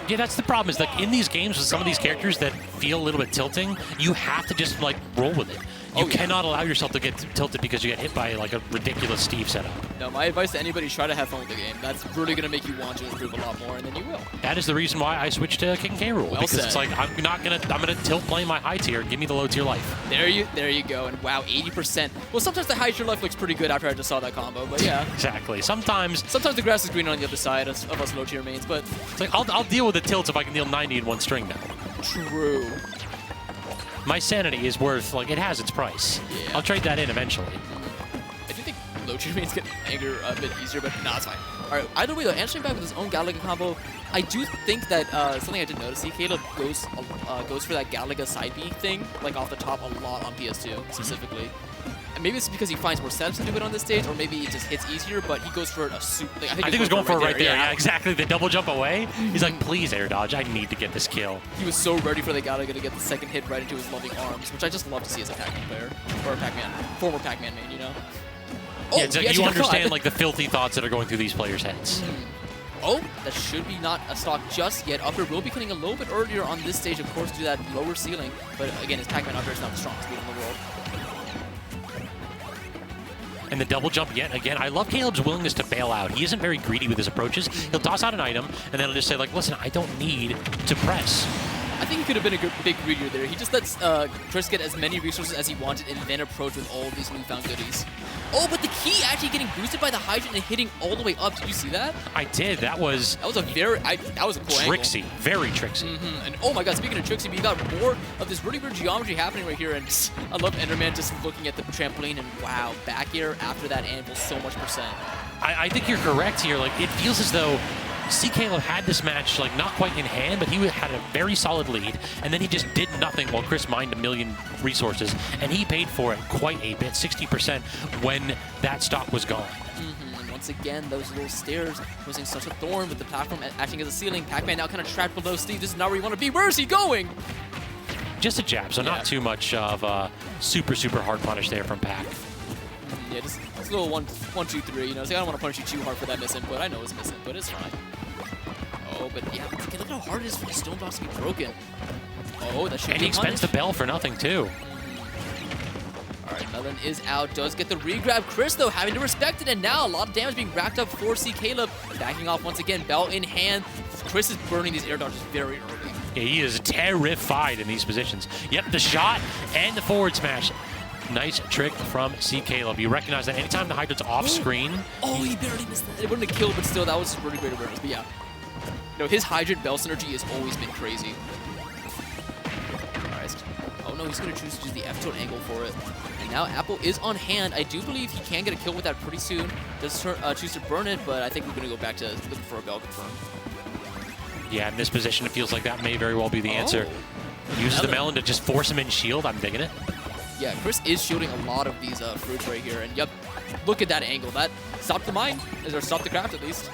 Yeah, that's the problem, is like in these games with some of these characters that feel a little bit tilting, you have to just like roll with it. You cannot allow yourself to get tilted because you get hit by like a ridiculous Steve setup. No, my advice to anybody is try to have fun with the game. That's really going to make you want to improve a lot more, and then you will. That is the reason why I switched to Kick and K rule, because said. it's like I'm gonna tilt playing my high tier. Give me the low tier life. There you go. And wow, 80%. Well, sometimes the high tier life looks pretty good after I just saw that combo, but yeah. Exactly. Sometimes the grass is green on the other side of us low tier mains, but it's like I'll deal with the tilts if I can deal 90 in 1 string now. true. My sanity is worth, like, it has its price. Yeah. I'll trade that in eventually. I do think low tier mains get anger a bit easier, but nah, it's fine. All right, either way though, answering back with his own Galaga combo, I do think that something I did notice, C.Kaleb goes for that Galaga side B thing, like off the top a lot on PS2 specifically. And maybe it's because he finds more setups to do it on this stage, or maybe it just hits easier, but he goes for it a super. Like, I think he was going for it right there. Yeah, exactly. The double jump away. He's like, please air dodge. I need to get this kill. He was so ready for the Galaga to get the second hit right into his loving arms, which I just love to see as a Pac-Man player. Or a Pac-Man, former Pac-Man main, you know? Yeah, it's like you understand like the filthy thoughts that are going through these players' heads. Oh, that should be not a stock just yet. Upper will be coming a little bit earlier on this stage, of course, due to that lower ceiling. But again, his Pac-Man upper is not the strongest move in the world. And the double jump yet again. I love Caleb's willingness to bail out. He isn't very greedy with his approaches. He'll toss out an item, and then he'll just say, like, listen, I don't need to press. I think he could have been a big greedier there. He just lets Chris get as many resources as he wanted and then approach with all of these newfound goodies. Oh, but the key actually getting boosted by the hydrant and hitting all the way up. Did you see that? I did. That was a very that was a cool tricksy, angle. very tricksy. And oh my god, speaking of tricksy, we got more of this really weird geometry happening right here. And I love Enderman just looking at the trampoline and wow, back air after that anvil so much percent. I think you're correct here. Like, it feels as though C.Kaleb had this match, like, not quite in hand, but he had a very solid lead, and then he just did nothing while Chris mined 1,000,000 resources, and he paid for it quite a bit, 60% when that stock was gone. And once again, those little stairs posing such a thorn with the platform acting as a ceiling. Pac-Man now kind of trapped below Steve. This is not where you want to be. Where is he going? Just a jab, so not too much of a super, super hard punish there from Pac. Yeah, just a little 1, 2, 3. You know, so I don't want to punish you too hard for that misinput. I know it's misinput. It's fine. Oh, but yeah, look how hard it is for the stone blocks to be broken. Oh, that should be And he expends the bell for nothing, too. All right, Melon is out. Does get the regrab. Chris, though, having to respect it. And now a lot of damage being racked up for C.Kaleb. Backing off once again. Bell in hand. Chris is burning these air dodges very early. Yeah, he is terrified in these positions. Yep, the shot and the forward smash. Nice trick from C.Kaleb. You recognize that anytime the hydrant's off screen. Oh, he barely missed that. It wouldn't have killed, but still, that was really great awareness. But yeah. No, his hydrant bell synergy has always been crazy. All right. Oh no, he's going to choose to use the F-tilt angle for it. And now Apple is on hand. I do believe he can get a kill with that pretty soon. Does choose to burn it, but I think we're going to go back to looking for a bell confirm. Yeah, in this position, it feels like that may very well be the answer. Uses the melon to just force him in shield. I'm digging it. Yeah, Chris is shielding a lot of these fruits right here. And yep, look at that angle. That stopped the mine, or stopped the craft at least.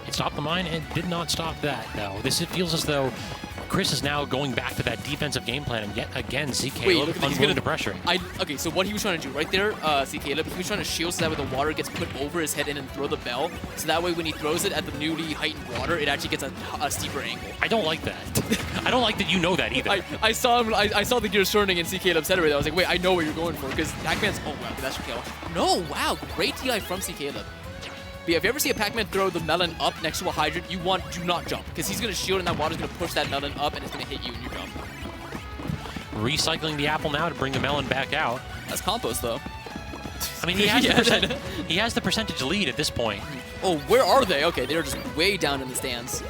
It stopped the mine and did not stop that, though. It feels as though Chris is now going back to that defensive game plan, and yet again, C.Kaleb unwilling to pressure. Okay, so what he was trying to do right there, C.Kaleb, he was trying to shield so that way the water gets put over his head and then throw the bell. So that way when he throws it at the newly heightened water, it actually gets a steeper angle. I don't like that. I don't like that you know that either. I saw him. I saw the gears turning and C.Kaleb said it right. I was like, wait, I know what you're going for because Pac-Man's. Oh wow, that should kill. No, wow, great DI from C.Kaleb. But yeah, if you ever see a Pac-Man throw the melon up next to a hydrant, do not jump. Because he's going to shield and that water's going to push that melon up and it's going to hit you and you jump. Recycling the apple now to bring the melon back out. That's compost, though. I mean, he has the percentage lead at this point. Oh, where are they? Okay, they're just way down in the stands.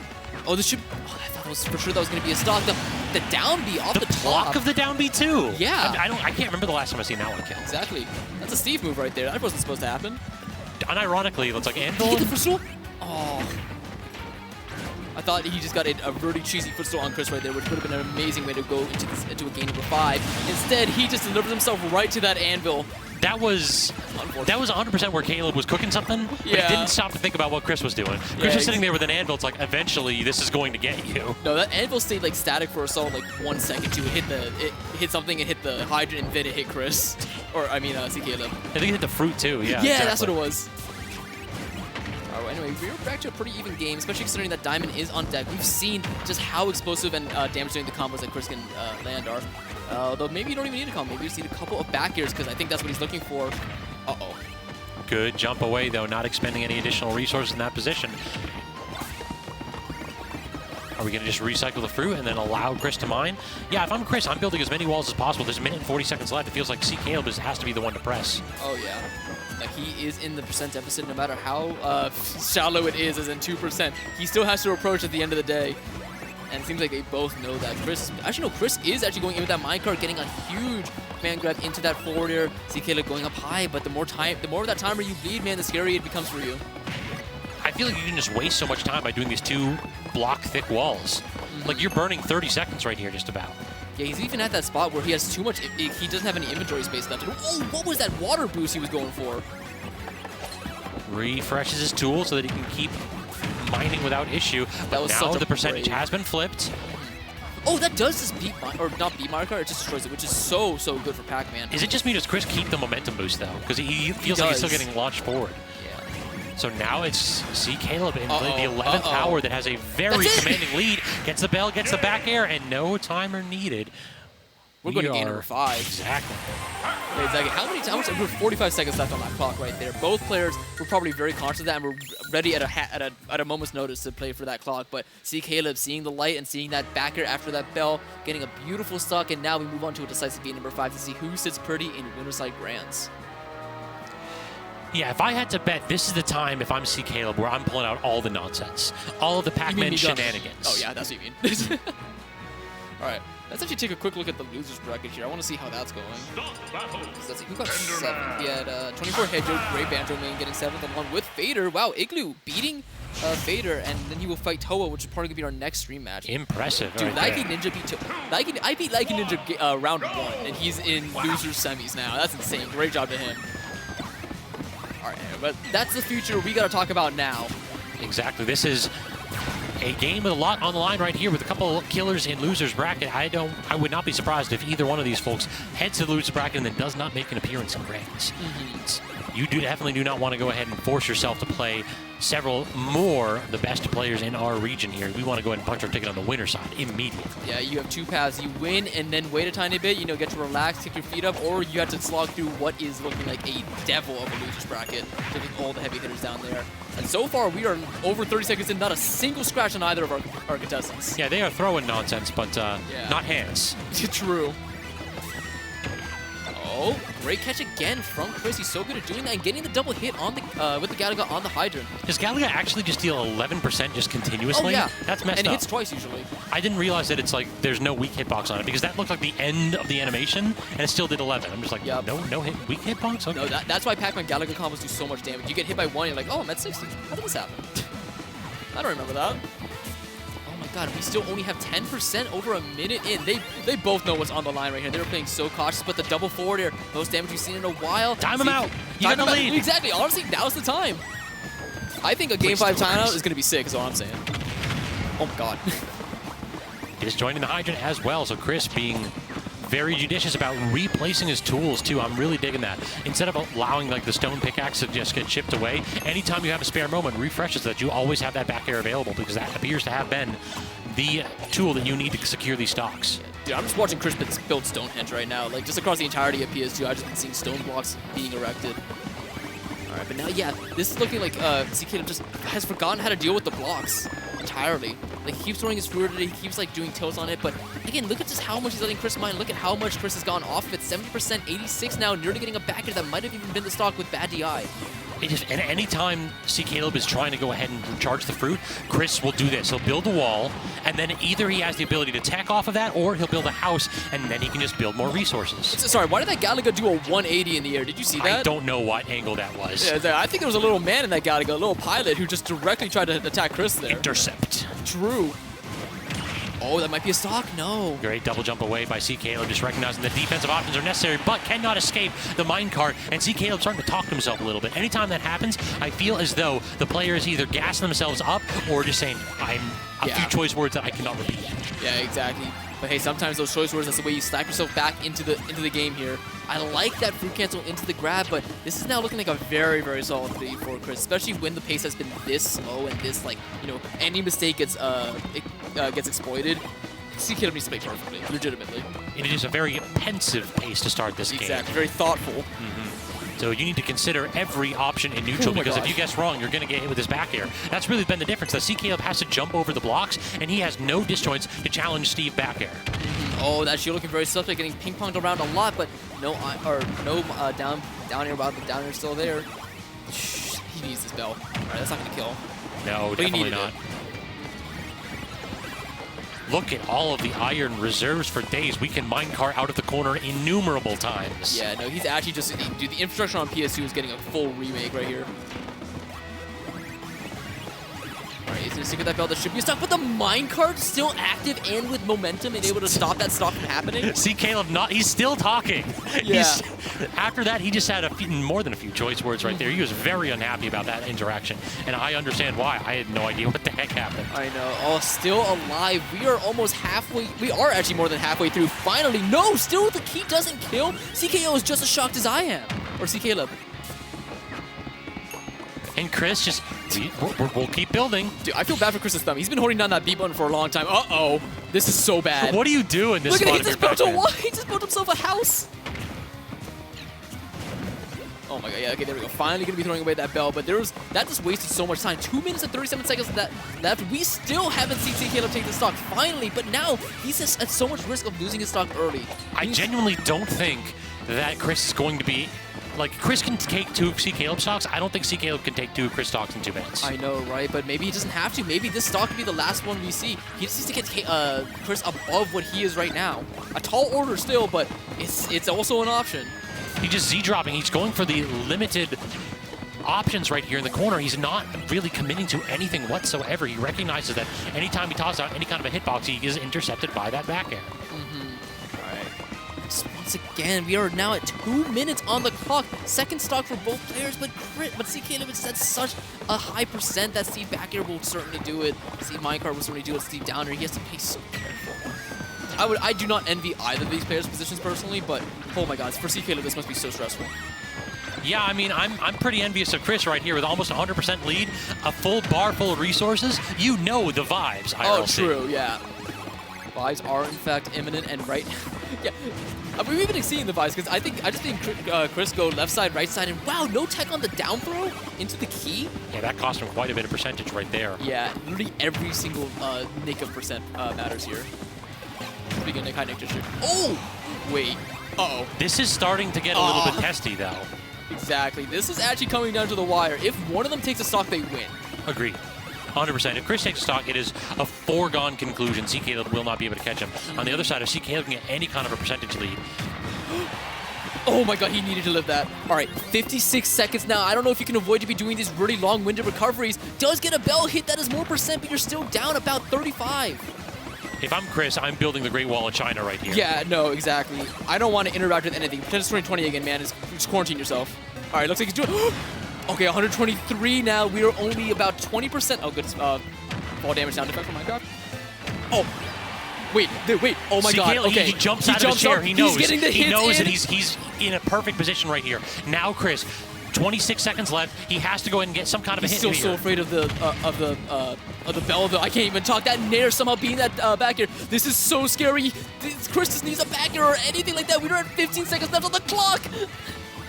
Oh, this should... Oh, I thought for sure that was going to be a stock. The down B off the top. The block of the down B, too. Yeah. I can't remember the last time I've seen that one kill. Exactly. That's a Steve move right there. That wasn't supposed to happen. Unironically, it looks like Anvil. Did he get the footstool? Oh. I thought he just got a really cheesy footstool on Chris right there, which would have been an amazing way to go into a game number 5. Instead, he just delivers himself right to that anvil. That was 100% where Kaleb was cooking something, but he didn't stop to think about what Chris was doing. Chris was sitting there with an anvil. It's like, eventually, this is going to get you. No, that anvil stayed like static for a solid like 1 second too. It hit something, it hit the hydrant, and then it hit Chris. Or, I mean, C.Kaleb. I think it hit the fruit too, yeah. Yeah, exactly. That's what it was. Alright, anyway, we're back to a pretty even game, especially considering that Diamond is on deck. We've seen just how explosive and damage-doing the combos that Chris can land are. Although maybe you don't even need a combo. Maybe you just need a couple of back airs, because I think that's what he's looking for. Uh-oh. Good jump away, though, not expending any additional resources in that position. Are we going to just recycle the fruit and then allow Chris to mine? Yeah, if I'm Chris, I'm building as many walls as possible. There's a minute and 40 seconds left. It feels like C.Kaleb has to be the one to press. Oh, yeah. Like, he is in the percent deficit no matter how shallow it is, as in 2%. He still has to approach at the end of the day. And it seems like they both know that. Chris is actually going in with that minecart, getting a huge man grab into that forward air. C.Kaleb going up high, but the more of that timer you bleed, man, the scarier it becomes for you. I feel like you can just waste so much time by doing these 2 block-thick walls. Like, you're burning 30 seconds right here, just about. Yeah, he's even at that spot where he has too much. He doesn't have any inventory space left. Oh, what was that water boost he was going for? Refreshes his tool so that he can keep mining without issue. But now the percentage has been flipped. Oh, that does just beat, or not beat Mario Kart, it just destroys it, which is so good for Pac-Man. Is it just me, does Chris keep the momentum boost, though? Because he feels like he's still getting launched forward. So now it's C.Kaleb in the 11th hour that has a very commanding lead. Gets the bell, gets the back air, and no timer needed. We're going to game are- number 5. Exactly. Yeah, exactly. How many times? We're 45 seconds left on that clock right there. Both players were probably very conscious of that and were ready at a moment's notice to play for that clock. But C.Kaleb seeing the light and seeing that backer after that bell, getting a beautiful stock, and now we move on to a decisive game number 5 to see who sits pretty in Winterside Grands. Yeah, if I had to bet, this is the time, if I'm C.Kaleb, where I'm pulling out all the nonsense. All of the You mean Pac-Man me gun- shenanigans. Oh, yeah, that's what you mean. All right, let's actually take a quick look at the losers bracket here. I want to see how that's going. Start battle. So let's see, who got 7th? He had 24 Hedgehog, Great Banjo Man getting 7th, along with Fader. Wow, Igloo beating Fader, and then he will fight Towa, which is probably going to be our next stream match. Impressive. Dude, right there. Laggyninja beat I beat Laggyninja round 1, and he's in losers semis now. That's insane. Great job to him. All right, but that's the future we got to talk about now. Exactly. This is a game with a lot on the line right here with a couple of killers in losers bracket. I would not be surprised if either one of these folks heads to the losers bracket and then does not make an appearance in Grands. You definitely do not want to go ahead and force yourself to play several more of the best players in our region here. We want to go ahead and punch our ticket on the winner side immediately. Yeah, you have 2 paths. You win and then wait a tiny bit, get to relax, kick your feet up, or you have to slog through what is looking like a devil of a losers bracket, taking all the heavy hitters down there. And so far, we are over 30 seconds in, not a single scratch on either of our contestants. Yeah, they are throwing nonsense, but not hands. True. Oh, great catch again from Chris. He's so good at doing that and getting the double hit on the with the Galaga on the Hydrant. Does Galaga actually just deal 11% just continuously? Oh, yeah. That's messed and it up. hits twice usually. I didn't realize that it's like there's no weak hitbox on it because that looked like the end of the animation and it still did 11. I'm just like, Yep. no hit, weak hitbox? Okay. No, that's why Pac-Man Galaga combos do so much damage. You get hit by 1, you're like, oh, I'm at 60. How did this happen? I don't remember that. Oh my god, we still only have 10% over a minute in. They both know what's on the line right here. They were playing so cautious, but the double forward here, most damage we've seen in a while. Time him out. You got the lead. Exactly. Honestly, now's the time. I think a Game 5 timeout is going to be sick, is all I'm saying. Oh my god. Just joining the Hydrant as well, so Chris being very judicious about replacing his tools too. I'm really digging that. Instead of allowing like the stone pickaxe to just get chipped away, anytime you have a spare moment, refresh it so that you always have that back air available because that appears to have been the tool that you need to secure these stocks. Dude, I'm just watching Chris build Stonehenge right now. Like, just across the entirety of PS2, I've just been seeing stone blocks being erected. All right, but now, yeah, this is looking like C.Kaleb just has forgotten how to deal with the blocks entirely. Like, he keeps throwing his fluid, he keeps, like, doing tilts on it, but again, look at just how much he's letting Chris mine. Look at how much Chris has gone off of it. 70%, 86 now, nearly getting a backer that might have even been the stock with bad DI. And anytime C.Kaleb is trying to go ahead and charge the fruit, Chris will do this. He'll build a wall, and then either he has the ability to tech off of that, or he'll build a house, and then he can just build more resources. Sorry, why did that Galaga do a 180 in the air? Did you see that? I don't know what angle that was. Yeah, I think there was a little man in that Galaga, a little pilot, who just directly tried to attack Chris there. Intercept. True. Oh, that might be a stock? No. Great double jump away by C.Kaleb, just recognizing that defensive options are necessary, but cannot escape the minecart. And C.Kaleb starting to talk to himself a little bit. Anytime that happens, I feel as though the player is either gassing themselves up or just saying, I'm a few choice words that I cannot repeat. Yeah, exactly. But hey, sometimes those choice words, that's the way you stack yourself back into the game here. I like that fruit cancel into the grab, but this is now looking like a very, very solid 3 for Chris, especially when the pace has been this slow and this, like, any mistake gets exploited. C.Kaleb needs to play perfectly, legitimately. It is a very pensive pace to start this game. Exactly, very thoughtful. So you need to consider every option in neutral because if you guess wrong, you're going to get hit with his back air. That's really been the difference. That C.Kaleb has to jump over the blocks, and he has no disjoints to challenge Steve back air. Oh, that's you're looking very suspect, getting ping-ponged around a lot, but no down air, while the down air still there. Shh, he needs this bell. All right, that's not going to kill. No, but definitely not. Look at all of the iron reserves for days. We can minecart out of the corner innumerable times. Yeah, no, he's actually just, dude, the infrastructure on PS2 is getting a full remake right here. All right, he's gonna stick with that belt. That should be a stock, but the minecart still active and with momentum and able to stop that stock from happening. C.Kaleb he's still talking. Yeah. After that, he just had more than a few choice words right there. He was very unhappy about that interaction, and I understand why. I had no idea what the heck happened. I know. Oh, still alive. We are almost halfway. We are actually more than halfway through. Finally, no, still the key doesn't kill. C.K.O. is just as shocked as I am. Or C.Kaleb. And Chris just, we'll keep building. Dude, I feel bad for Chris's thumb. He's been holding down that B button for a long time. Uh-oh. This is so bad. What are you doing this Look at it, he just built Pac-Man? he just built himself a house. Oh my god, yeah, okay, there we go. Finally gonna be throwing away that bell, but that just wasted so much time. 2 minutes and 37 seconds left. We still haven't seen C.Kaleb take the stock, finally, but now he's just at so much risk of losing his stock early. I genuinely don't think that Chris is going to be, like, Chris can take 2 of C.Kaleb stocks. I don't think C.Kaleb can take 2 of Chris stocks in 2 minutes. I know, right? But maybe he doesn't have to. Maybe this stock could be the last one we see. He just needs to get Chris above what he is right now. A tall order still, but it's also an option. He's just Z-dropping. He's going for the limited options right here in the corner. He's not really committing to anything whatsoever. He recognizes that anytime he tosses out any kind of a hitbox, he is intercepted by that back air. Once again, we are now at 2 minutes on the clock. Second stock for both players, but C.Kaleb is at such a high percent that Steve back air will certainly do it. Steve minecart will certainly do it. Steve down air, he has to pay so careful. I do not envy either of these players' positions personally, but oh my god, for C.Kaleb this must be so stressful. Yeah, I mean, I'm pretty envious of Chris right here with almost 100% lead, a full bar full of resources. You know the vibes, IRLC. Oh, true, yeah. Vibes are in fact imminent, and right, yeah. We've been exceeding the vibes because I just think Chris go left side, right side, and wow, no tech on the down throw into the key. Yeah, that cost him quite a bit of percentage right there. Yeah, literally every single nick of percent matters here. Speaking of high nick district. Oh, wait. Uh-oh. This is starting to get a little bit testy though. Exactly. This is actually coming down to the wire. If one of them takes a stock, they win. Agreed. 100%. If Chris takes a stock, it is a foregone conclusion. C.Kaleb will not be able to catch him. On the other side, if C.Kaleb can get any kind of a percentage lead. Oh my god, he needed to live that. All right, 56 seconds now. I don't know if you can avoid to be doing these really long-winded recoveries. Does get a bell hit, that is more percent, but you're still down about 35. If I'm Chris, I'm building the Great Wall of China right here. Yeah, no, exactly. I don't want to interact with anything. Pretend it's 2020 again, man. Just quarantine yourself. All right, looks like he's doing... Okay, 123 now. We are only about 20%. Oh, good. Fall damage sound effect from Minecraft. Oh. Wait. Oh my god. Okay. He jumps out of the chair. He knows. He's getting the hits He knows in. that he's in a perfect position right here. Now, Chris, 26 seconds left. He has to go ahead and get some kind of a hit. He's still so afraid of the bell. I can't even talk. That nair somehow being that back air. This is so scary. Chris just needs a back air or anything like that. We are at 15 seconds left on the clock.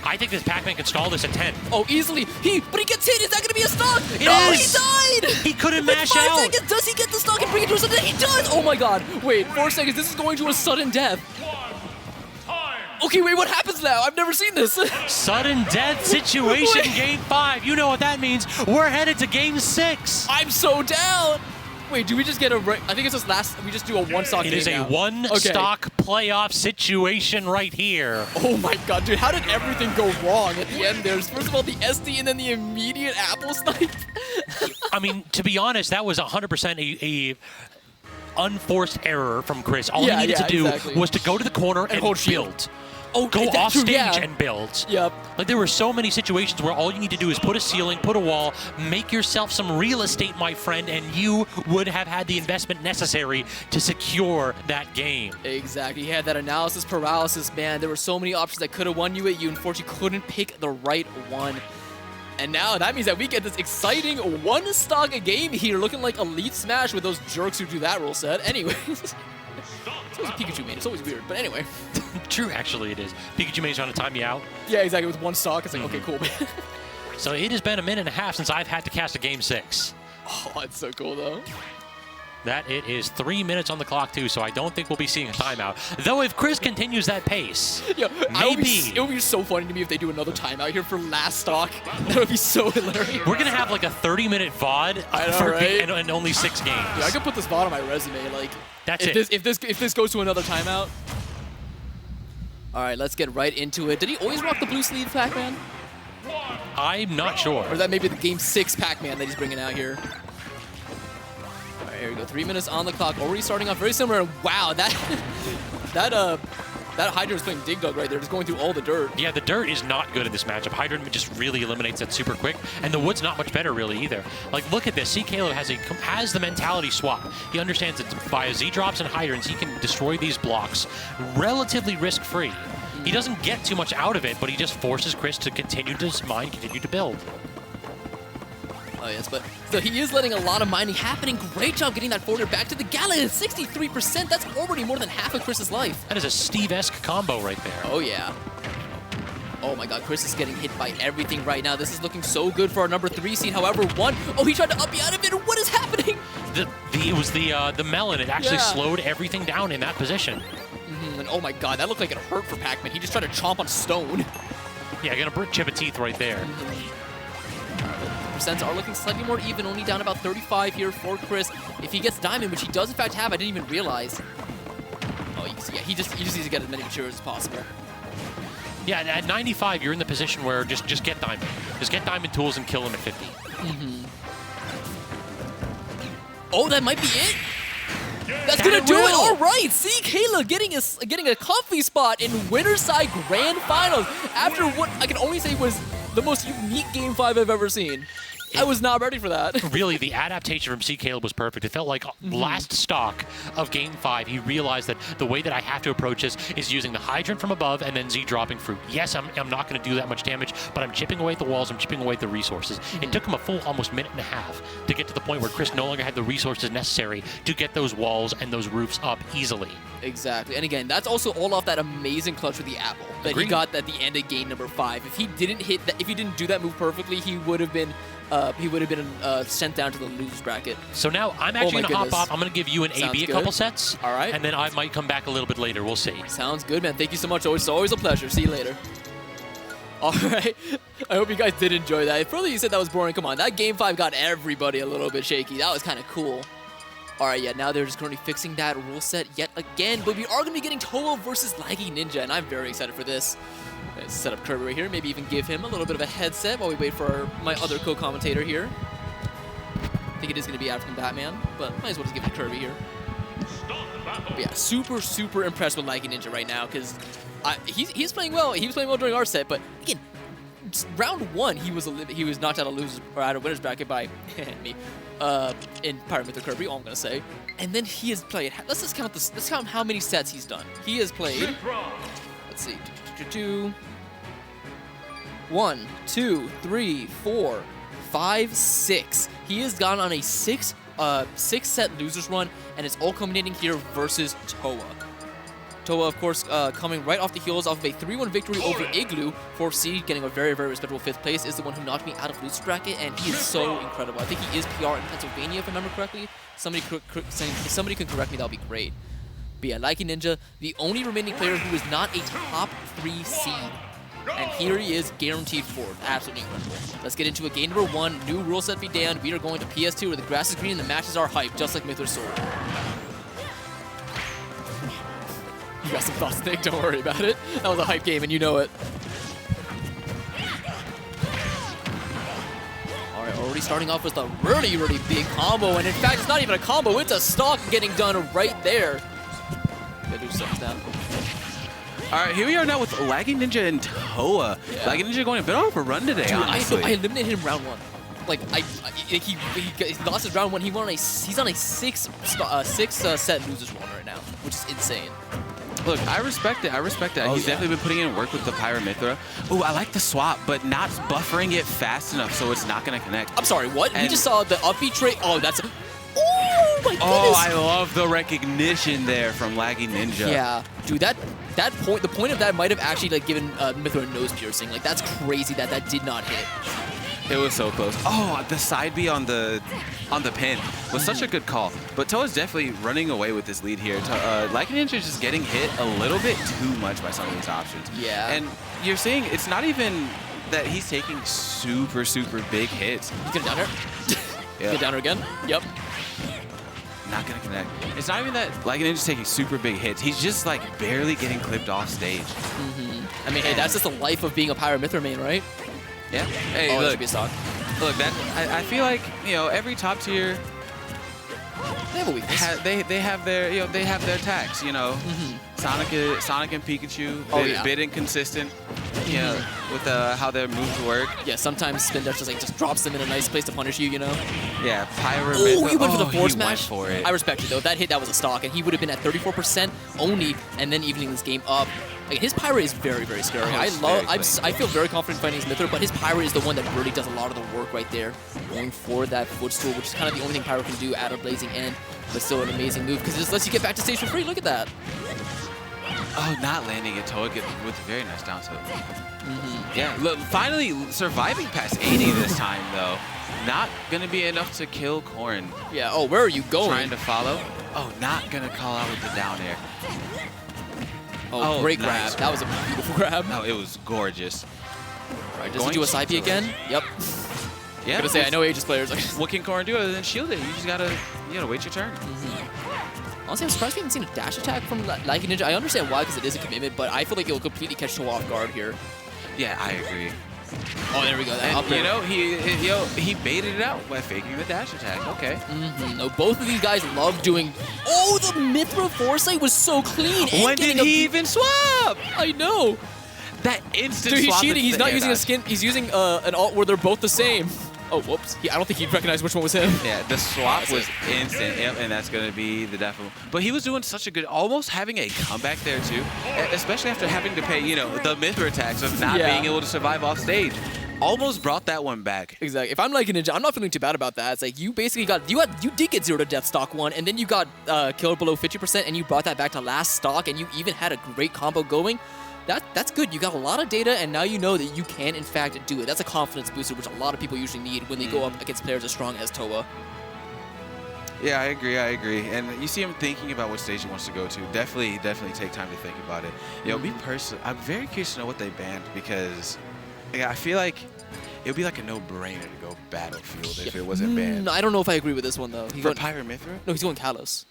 I think this Pac-Man can stall this at 10. Oh, easily. But he gets hit. Is that going to be a stock? It no, is. He died. He couldn't With mash 5 out. seconds. Does he get the stock and bring it to a sudden death? He does. Oh my god. Wait, 4 seconds. This is going to a sudden death. Okay, wait, what happens now? I've never seen this. Sudden death situation, Game 5. You know what that means. We're headed to Game 6. I'm so down. Wait, do we just get a... I think it's just last... We just do a one-stock game It is a one-stock playoff situation right here. Oh my god, dude. How did everything go wrong at the end there? First of all, the SD and then the immediate apple snipe. I mean, to be honest, that was 100% a unforced error from Chris. All he needed to do was to go to the corner and build. Oh, go off stage and build. Yep. Like, there were so many situations where all you need to do is put a ceiling, put a wall, make yourself some real estate, my friend, and you would have had the investment necessary to secure that game. Exactly. He had that analysis paralysis, man. There were so many options that could have won you it. You unfortunately couldn't pick the right one. And now that means that we get this exciting one-stock game here, looking like Elite Smash with those jerks who do that rule set. Anyways. It's always a Pikachu main. It's always weird. But anyway. True, actually, it is. Pikachu main's trying to time you out. Yeah, exactly. With one stock, it's like, okay, cool. So it has been a minute and a half since I've had to cast a Game 6. Oh, that's so cool, though. That it is 3 minutes on the clock, too, so I don't think we'll be seeing a timeout. Though if Chris continues that pace, maybe. It would be so funny to me if they do another timeout here for last stock. That would be so hilarious. We're going to have like a 30-minute VOD and only 6 games. Yeah, I could put this VOD on my resume. Like, that's If this goes to another timeout. All right, let's get right into it. Did he always rock the blue sleeve, Pac-Man? I'm not sure. Or is that maybe the Game 6 Pac-Man that he's bringing out here? All right, here we go. 3 minutes on the clock. Already starting off very similar. Wow, that Hydra is playing Dig Dug right there, just going through all the dirt. Yeah, the dirt is not good in this matchup. Hydra just really eliminates that super quick, and the wood's not much better really either. Like, look at this. C.Kaleb has the mentality swap. He understands that via Z-drops and hydrants, he can destroy these blocks relatively risk-free. He doesn't get too much out of it, but he just forces Chris to continue to mine, continue to build. Oh, yes, but so he is letting a lot of mining happening. Great job getting that forward back to the Gala. 63%. That's already more than half of Chris's life. That is a Steve-esque combo right there. Oh, yeah. Oh, my God. Chris is getting hit by everything right now. This is looking so good for our number 3 seed. However, oh, he tried to up me out of it. What is happening? It was the melon. It actually slowed everything down in that position. And oh, my God. That looked like it hurt for Pac-Man. He just tried to chomp on stone. Yeah, gonna chip a teeth right there. Percents are looking slightly more even, only down about 35 here for Chris. If he gets Diamond, which he does in fact have, I didn't even realize. Oh, you can see, yeah, he just needs to get as many materials as possible. Yeah, at 95, you're in the position where just get Diamond. Just get Diamond tools and kill him at 50. Oh, that might be it. That's gonna do it. All right, C.Kaleb getting a comfy spot in winner's side grand finals after what I can only say was the most unique Game 5 I've ever seen. I was not ready for that. Really, the adaptation from C.Kaleb was perfect. It felt like last stock of Game 5, he realized that the way that I have to approach this is using the Hydrant from above and then Z dropping fruit. Yes, I'm not going to do that much damage, but I'm chipping away at the walls, I'm chipping away at the resources. It took him a full almost minute and a half to get to the point where Chris no longer had the resources necessary to get those walls and those roofs up easily. Exactly. And again, that's also all off that amazing clutch with the apple that he got at the end of game number 5. If he didn't hit that, if he didn't do that move perfectly, he would have been sent down to the losers bracket. So now I'm actually going to hop off. I'm going to give you an Sounds AB good. a couple sets. All right. And then I might come back a little bit later. We'll see. Sounds good, man. Thank you so much. It's always a pleasure. See you later. All right. I hope you guys did enjoy that. If really you said that was boring, come on. That Game 5 got everybody a little bit shaky. That was kind of cool. All right, yeah, now they're just currently fixing that rule set yet again, but we are going to be getting Towa versus Laggyninja, and I'm very excited for this. Let's set up Kirby right here, maybe even give him a little bit of a headset while we wait for my other co-commentator here. I think it is going to be Africanbatman, but might as well just give it to Kirby here. But yeah, super impressed with Laggyninja right now, because he's playing well. He was playing well during our set, but again, round 1 he was knocked out of losers or out of winners bracket by me. In Pyra Mythra Kirby, all I'm gonna say. And then he has played. Let's just count this. Let's count how many sets he's done. He has played. Let's see. 1, 2, 3, 4, 5, 6. He has gone on a 6-set losers run, and it's all culminating here versus Towa. Towa, of course, coming right off the heels off of a 3-1 victory over Igloo. 4th seed, getting a very respectable 5th place, is the one who knocked me out of loser bracket, and he is so incredible. I think he is PR in Pennsylvania, if I remember correctly. If somebody can correct me, that would be great. But yeah, Laggyninja, the only remaining player who is not a top 3 seed. And here he is, guaranteed 4th. Absolutely incredible. Let's get into a game number 1. New rule set be damned. We are going to PS2 where the grass is green and the matches are hyped, just like Mythra Sora. You got some thoughts, Nick. Don't worry about it. That was a hype game, and you know it. All right, already starting off with a really big combo, and in fact, it's not even a combo. It's a stock getting done right there. Gotta do something now. All right, here we are now with Laggyninja and Towa. Yeah. Laggyninja going a bit off a run today, Dude, honestly. I eliminated him round 1. Like, he lost his round 1. He's on a 6-set losers run right now, which is insane. Look, I respect it. He's definitely been putting in work with the Pyra Mythra. Ooh, I like the swap, but not buffering it fast enough so it's not going to connect. I'm sorry, what? We just saw the upbeat trait. Oh, that's... Oh, my goodness. Oh, I love the recognition there from Laggyninja. Yeah. Dude, the point of that might have actually, like, given Mythra a nose piercing. Like, that's crazy that did not hit. It was so close. Oh, the side B on the pin was such a good call. But Towa's definitely running away with this lead here. Laggyninja is just getting hit a little bit too much by some of these options. Yeah. And you're seeing it's not even that he's taking super big hits. He's gonna down her. Yeah. Get down her again. Yep. Not gonna connect. It's not even that Laggyninja's taking super big hits. He's just like barely getting clipped off stage. I mean, hey, that's just the life of being a Pyra Mythra main, right? Yeah. Hey, oh, look. Be a stock. Look, I feel like, you know, every top tier, they have a weakness. They have their attacks, you know. Sonic and Pikachu, bit inconsistent, you know, with how their moves work. Yeah, sometimes Spin Dash just drops them in a nice place to punish you, you know. Yeah, Pyra. Oh, he went for the forward smash. For it. I respect it though. That was a stock, and he would have been at 34% only, and then evening this game up. Like, his Pyra is very, very scary. Oh, I feel very confident fighting his Mythra, but his Pyra is the one that really does a lot of the work right there. Going for that footstool, which is kind of the only thing Pyra can do at a blazing end, but still an amazing move because it just lets you get back to stage for free. Look at that. Oh, not landing it. Towa with a very nice down tilt. Yeah, look, finally surviving past 80 this time, though. Not going to be enough to kill Corrin. Yeah, oh, where are you going? Trying to follow. Oh, not going to call out with the down air. Oh, great nice grab. That was a beautiful grab. No, it was gorgeous. Right, does he do a side B again? Yep. Yeah. I'm gonna say, I know Aegis players. What can Corrin do other than shield it? You just gotta wait your turn. Honestly, I'm surprised we haven't seen a dash attack from Laggyninja. I understand why, because it is a commitment, but I feel like it will completely catch Towa off guard here. Yeah, I agree. Oh, there we go. That up And, you know, he baited it out by faking the dash attack. Okay. No, both of these guys love doing... Oh, the Mythra foresight was so clean. When did he even swap? I know. That instant Dude, he's swap cheating. into He's the not air using a dash. skin. He's using an alt where they're both the same. Oh, whoops. I don't think he'd recognize which one was him. Yeah, the swap was instant. Yep, and that's going to be the definite. But he was doing such a good, almost having a comeback there too, especially after having to pay, the Mythra attacks of not being able to survive off stage. Almost brought that one back. Exactly. If I'm like a ninja, I'm not feeling too bad about that. It's like you basically you did get 0 to death stock 1, and then you got killed below 50%, and you brought that back to last stock, and you even had a great combo going. That's good. You got a lot of data, and now you know that you can, in fact, do it. That's a confidence booster, which a lot of people usually need when they go up against players as strong as Towa. Yeah, I agree. And you see him thinking about what stage he wants to go to. Definitely take time to think about it. Me personally, I'm very curious to know what they banned because I feel like it would be like a no-brainer to go Battlefield if it wasn't banned. I don't know if I agree with this one, though. For Pyra Mythra? No, he's going Kalos.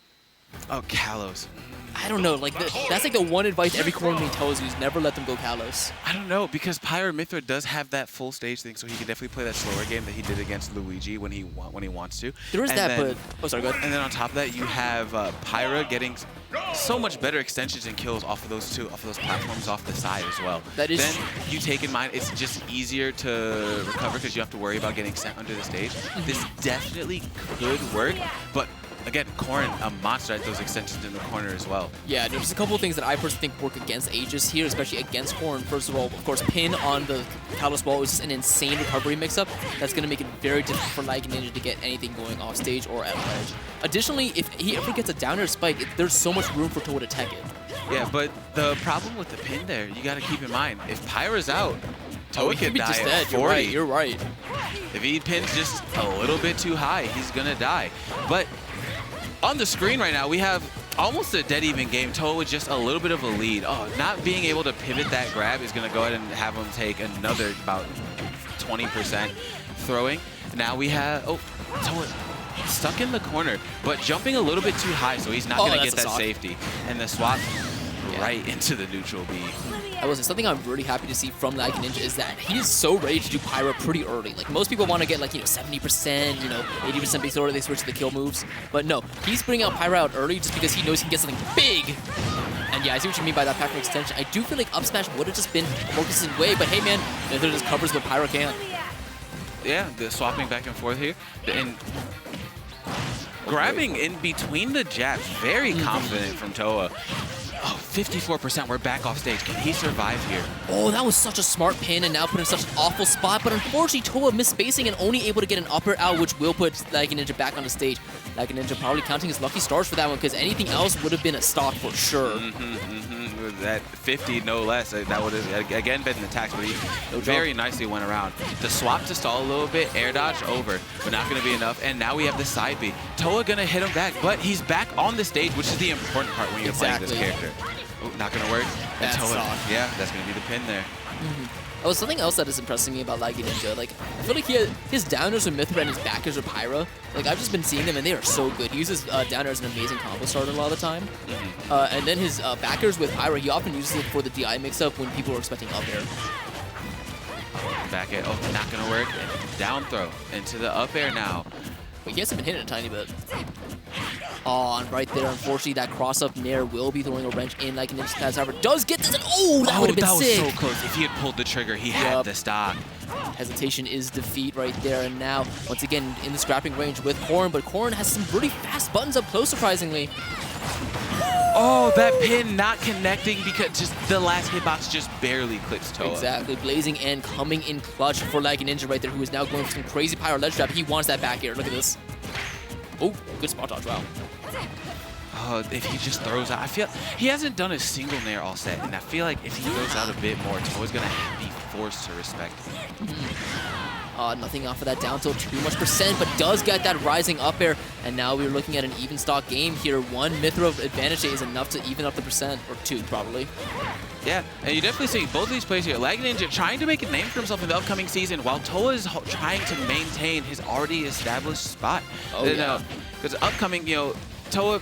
Oh, Kalos. I don't know. Like that's like the one advice every Corrin main tells you is never let them go Kalos. I don't know because Pyra Mythra does have that full stage thing, so he can definitely play that slower game that he did against Luigi when he wants to. There is and that, then, but sorry, go ahead. And then on top of that, you have Pyra getting so much better extensions and kills off of those platforms off the side as well. That is. Then you take in mind it's just easier to recover because you have to worry about getting sent under the stage. This definitely could work, but. Again, Corrin, a monster at those extensions in the corner as well. Yeah, there's a couple of things that I personally think work against Aegis here, especially against Corrin. First of all, of course, pin on the Kalos wall is just an insane recovery mix-up. That's going to make it very difficult for Laggyninja to get anything going off stage or at ledge. Additionally, if he ever gets a down air spike, there's so much room for Towa to tech it. Yeah, but the problem with the pin there, you got to keep in mind, if Pyra's out, Towa could die at 40. You're right. If he pins just a little bit too high, he's going to die. But on the screen right now, we have almost a dead even game. Towa with just a little bit of a lead. Oh, not being able to pivot that grab is going to go ahead and have him take another about 20% throwing. Now we have, Towa stuck in the corner, but jumping a little bit too high, so he's not going to get that safety. And the swap right into the neutral B. I will say something I'm really happy to see from Laggyninja is that he is so ready to do Pyra pretty early. Like most people want to get 70%, 80% before they switch to the kill moves. But no, he's bringing out Pyra out early just because he knows he can get something big. And yeah, I see what you mean by that Pac-Man extension. I do feel like up smash would have just been a more consistent way, but hey man, Mythra just covers what Pyra can. Yeah, the swapping back and forth here. And grabbing in between the jabs, very confident from Towa. Oh, 54%, we're back off stage. Can he survive here? Oh, that was such a smart pin and now put in such an awful spot, but unfortunately Towa missed spacing and only able to get an upper out, which will put Laggyninja back on the stage. Laggyninja probably counting his lucky stars for that one because anything else would have been a stock for sure. That 50, no less, that would have, again, been the tax, but he very nicely went around. The swap to stall a little bit, air dodge over, but not going to be enough, and now we have the side B. Towa going to hit him back, but he's back on the stage, which is the important part when you're playing this character. Oh, not going to work. And Towa, yeah, that's going to be the pin there. Oh, something else that is impressing me about Laggyninja, I feel like his downers with Mythra and his backers with Pyra, I've just been seeing them and they are so good. He uses downer as an amazing combo starter a lot of the time. And then his backers with Pyra, he often uses it for the DI mix-up when people are expecting up air. Back air, not gonna work. Down throw into the up air now. But he hasn't been hitting a tiny bit. Oh, and right there, unfortunately, that cross-up nair will be throwing a wrench in Laggyninja's pass. However, does get this, and that would have been sick. That was so close. If he had pulled the trigger, he had the stock. Hesitation is defeat right there, and now, once again, in the scrapping range with Corrin, but Corrin has some really fast buttons up close, surprisingly. Oh, that pin not connecting because just the last hitbox just barely clicks Towa. Exactly. Blazing and coming in clutch for Laggyninja right there, who is now going for some crazy Pyra ledge trap. He wants that back air. Look at this. Oh, good spot dodge. Wow. Oh, if he just throws out, I feel he hasn't done a single nair all set, and I feel like if he throws out a bit more, Towa's gonna be forced to respect him. Nothing off of that down tilt too much %, but does get that rising up air, and now we're looking at an even stock game here. 1 Mythra advantage is enough to even up the %, or 2 probably. Yeah, and you definitely see both of these players here. Laggyninja trying to make a name for himself in the upcoming season, while Towa is trying to maintain his already established spot. Oh, yeah. Because upcoming, Towa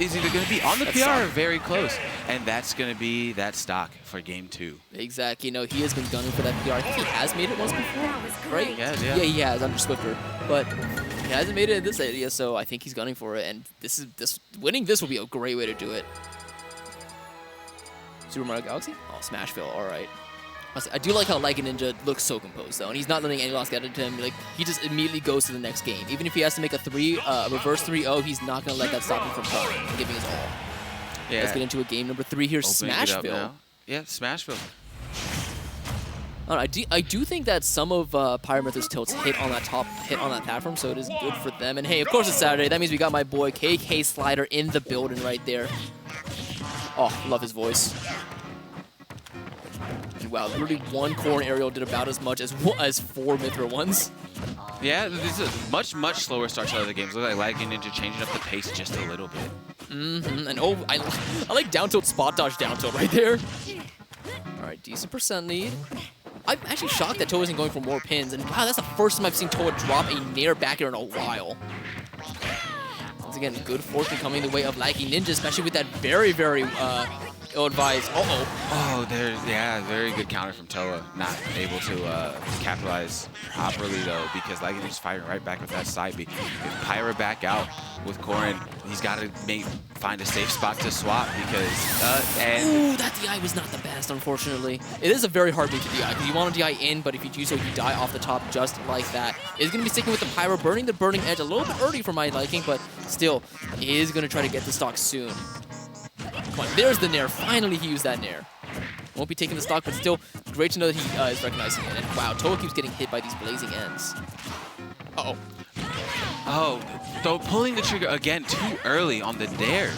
is either going to be on the PR or very close, and that's going to be that stock for game 2. Exactly. He has been gunning for that PR. I think he has made it once before, right? Yeah. Yeah, he has under Swifter, but he hasn't made it in this area, so I think he's gunning for it. And winning this will be a great way to do it. Super Mario Galaxy? Oh, Smashville. All right. I do like how Laggyninja looks so composed, though, and he's not letting any loss get into him. Like, he just immediately goes to the next game. Even if he has to make a reverse 3-0, he's not going to let that stop him from playing and giving his all. Yeah. Let's get into a game number 3 here, Smashville. Yeah, Smashville. I do think that some of Pyra tilts hit on that platform, so it is good for them. And hey, of course it's Saturday. That means we got my boy KK Slider in the building right there. Oh, love his voice. And wow, literally 1 Corrin aerial did about as much as 4 Mythra ones. Yeah, this is a much slower start to other games. Looks like Laggyninja changing up the pace just a little bit. And oh, I like down tilt spot dodge down tilt right there. All right, decent % lead. I'm actually shocked that Towa isn't going for more pins, and wow, that's the first time I've seen Towa drop a nair back air in a while. Once again, good fortune coming the way of Laggyninja, especially with that very ill-advised. Oh, very good counter from Towa. Not able to capitalize properly, though, because Laggyninja's fighting right back with that side B. If Pyra back out with Corrin, he's got to find a safe spot to swap because... Ooh, that DI was not the best, unfortunately. It is a very hard move to DI, because you want to DI in, but if you do so, you die off the top just like that. It's going to be sticking with the Pyra, burning the burning edge a little bit early for my liking, but still, he is going to try to get the stock soon. Come on, there's the nair. Finally, he used that nair. Won't be taking the stock, but still great to know that he is recognizing it. And wow, Towa keeps getting hit by these blazing ends. Uh-oh. Oh, so pulling the trigger again too early on the nair.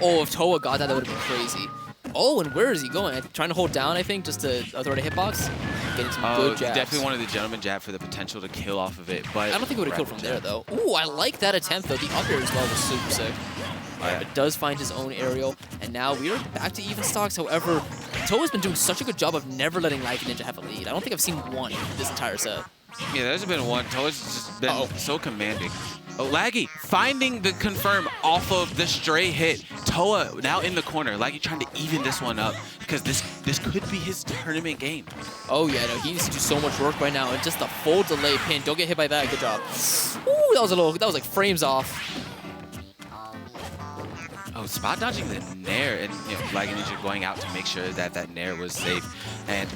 Oh, if Towa got that, that would have been crazy. Oh, and where is he going? Trying to hold down, I think, just to throw a hitbox. Getting some good jabs. Definitely wanted the gentleman jab for the potential to kill off of it, but... I don't think it would have killed from there, though. Ooh, I like that attempt, though. The up air as well was super sick. But does find his own aerial, and now we are back to even stocks. However, Towa's been doing such a good job of never letting Laggyninja have a lead. I don't think I've seen one this entire set. Yeah, there's been one. Towa's just been so commanding. Oh, Laggy finding the confirm off of the stray hit. Towa now in the corner. Laggy trying to even this one up because this could be his tournament game. Oh yeah, no, he needs to do so much work right now, and just a full delay pin. Don't get hit by that. Good job. Ooh, that was like frames off. Oh, spot dodging the nair, and Laggyninja going out to make sure that that nair was safe. And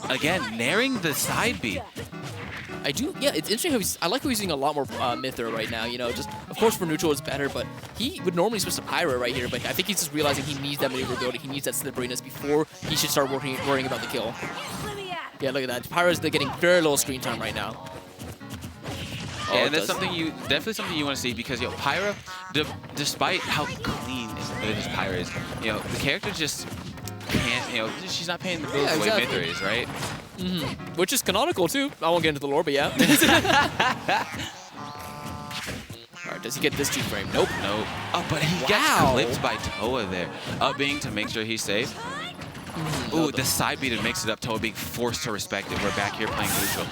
again, nairing the side B. Yeah, it's interesting how I like how he's using a lot more Mythra right now, just, of course, for neutral is better, but he would normally switch to Pyra right here, but I think he's just realizing he needs that maneuverability, he needs that slipperiness before he should start worrying about the kill. Yeah, look at that. Pyra's getting very little screen time right now. Yeah, and that's definitely something you want to see because Pyra, despite how clean and good as Pyra is, the character just can't, she's not paying the bills the way Mythra is, right? Which is canonical too. I won't get into the lore, but yeah. Alright, does he get this G-frame? Nope. Nope. Oh, but he gets clipped by Towa there. Up being to make sure he's safe. Ooh, the side beat makes it up. Towa being forced to respect it. We're back here playing neutral.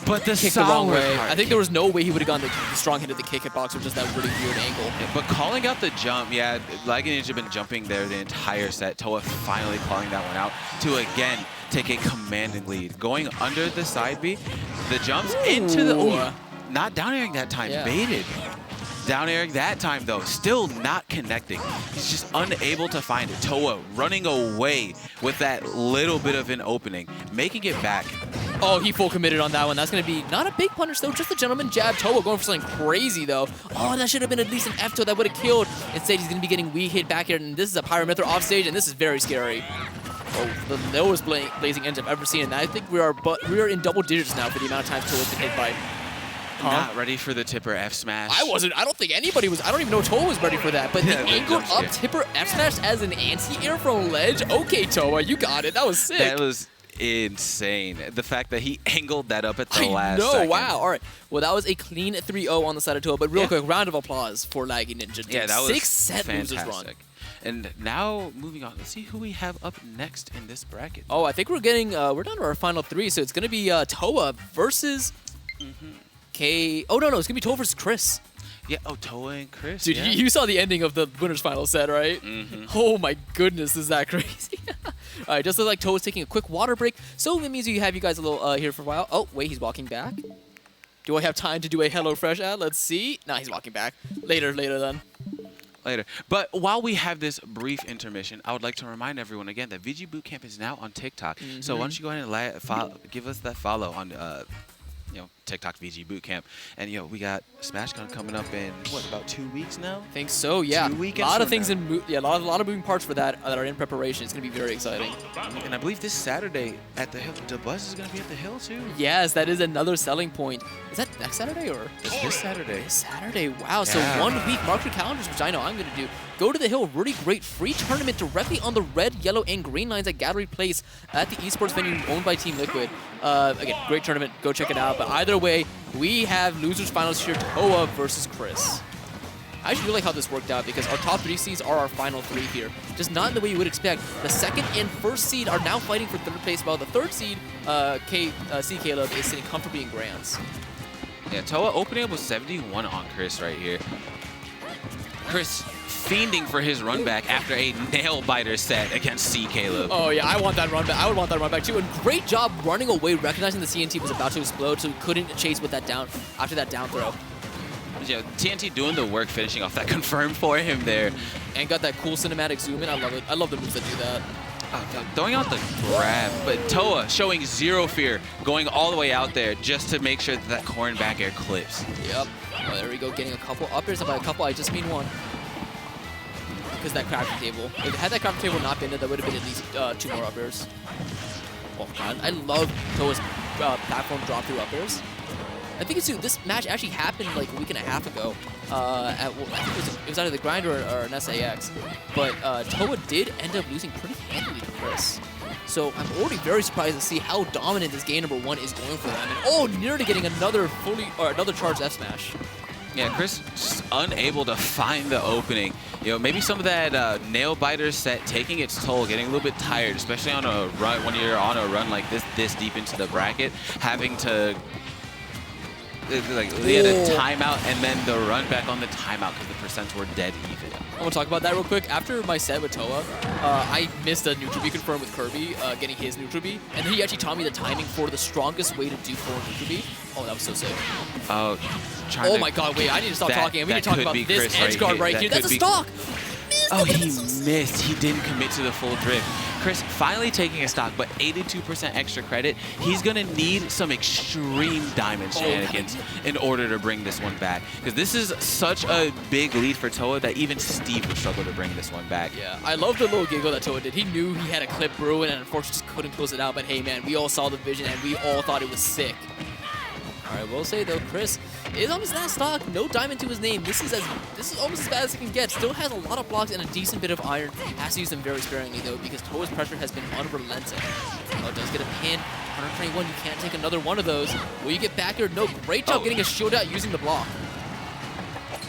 But the kick the wrong way. I think there was no way he would have gotten the strong hit of the kick hitbox with just that really weird angle. Yeah, but calling out the jump, yeah, Laggyninja been jumping there the entire set. Towa finally calling that one out to again take a commanding lead. Going under the side B, the jumps into the not down airing that time, baited. Down airing that time though, still not connecting. He's just unable to find it. Towa running away with that little bit of an opening, making it back. Oh, he full committed on that one. That's going to be not a big punish, though. Just a gentleman jab. Towa going for something crazy, though. Oh, that should have been at least an F-tilt that would have killed. Instead, he's going to be getting weak hit back here. And this is a Pyra Mythra off stage, and this is very scary. Oh, the lowest blazing ends I've ever seen. And I think we are in double digits now for the amount of times Towa's been hit by. Not ready for the tipper F smash. I wasn't. I don't think anybody was. I don't even know Towa was ready for that. But the angled up tipper F smash as an anti-air from ledge. Okay, Towa, you got it. That was sick. That was insane. The fact that he angled that up at the last second. Wow. All right. Well, that was a clean 3-0 on the side of Towa. But real quick, round of applause for Laggyninja. Yeah, that was 6-set losers run. And now, moving on, let's see who we have up next in this bracket. Oh, I think we're getting, we're down to our final 3, so it's going to be Towa versus Oh, no, it's going to be Towa versus Chris. Yeah, Towa and Chris. Dude, you saw the ending of the winner's final set, right? Oh my goodness, is that crazy? All right, just like Towa's taking a quick water break, so it means we have you guys a little here for a while. Oh, wait, he's walking back. Do I have time to do a HelloFresh ad? Let's see. Nah, he's walking back. Later then. Later. But while we have this brief intermission, I would like to remind everyone again that VGBootCamp is now on TikTok. So why don't you go ahead and give us that follow on TikTok VGBootCamp. And we got SmashCon coming up in what, about 2 weeks now? I think so, yeah. 2 A weekends. lot of things a lot of moving parts for that are in preparation. It's gonna be very exciting. And I believe this Saturday at the Hill, the bus is gonna be at the Hill too. Yes, that is another selling point. Is that next Saturday or this Saturday? This Saturday. Wow. Yeah. So 1 week. Mark your calendars, which I know I'm gonna do. Go to the Hill. Really great free tournament directly on the red, yellow, and green lines at Gallery Place at the esports venue owned by Team Liquid. Again, great tournament. Go check it out. But either way, we have losers finals here. Towa versus Chris. I actually really like how this worked out because our top 3 seeds are our final 3 here. Just not in the way you would expect. The second and first seed are now fighting for third place, while the third seed, C.Kaleb, is sitting comfortably in grands. Yeah, Towa opening up with 71 on Chris right here. Chris fiending for his run back after a nail-biter set against C.Kaleb. Oh, yeah, I want that run back. I would want that run back, too. And great job running away, recognizing the CNT was about to explode, so he couldn't chase with that down after that down throw. Yeah, TNT doing the work, finishing off that confirm for him there. And got that cool cinematic zoom in. I love it. I love the moves that do that. Throwing out the grab, but Towa showing zero fear, going all the way out there just to make sure that Corrin back air clips. Yep. Oh, there we go, getting a couple uppers. And by a couple, I just mean 1. Because that crafting table. Had that crafting table not been there, that would have been at least 2 more uppers. Oh, God. I love Towa's platform drop through uppers. I think this match actually happened like a week and a half ago. I think it was either the grind or an SAX. But Towa did end up losing pretty handily to Chris. So I'm already very surprised to see how dominant this game number 1 is going for them. And nearly getting another charged F smash. Yeah, Chris just unable to find the opening. Maybe some of that nail biter set taking its toll, getting a little bit tired, especially on a run when you're on a run like this deep into the bracket, having to they had a timeout and then the run back on the timeout because the percents were dead even. I want to talk about that real quick. After my set with Towa, I missed a neutral B confirm with Kirby, getting his neutral B, and then he actually taught me the timing for the strongest way to do forward neutral B. Oh, that was so sick. Oh my God, wait, I need to stop talking. We need to talk about this edge guard right here. That's a stock! Oh, he missed. He didn't commit to the full drift. Chris finally taking a stock, but 82% extra credit. He's going to need some extreme diamond shenanigans in order to bring this one back. Because this is such a big lead for Towa that even Steve would struggle to bring this one back. Yeah, I love the little giggle that Towa did. He knew he had a clip brewing and unfortunately just couldn't close it out. But hey, man, we all saw the vision and we all thought it was sick. All right, we'll say though, Chris is almost that stock. No diamond to his name. This is almost as bad as it can get. Still has a lot of blocks and a decent bit of iron. Has to use them very sparingly though, because Towa's pressure has been unrelenting. Oh, does get a pin. 121. You can't take another one of those. Will you get back here? No. Great job getting a shield out using the block.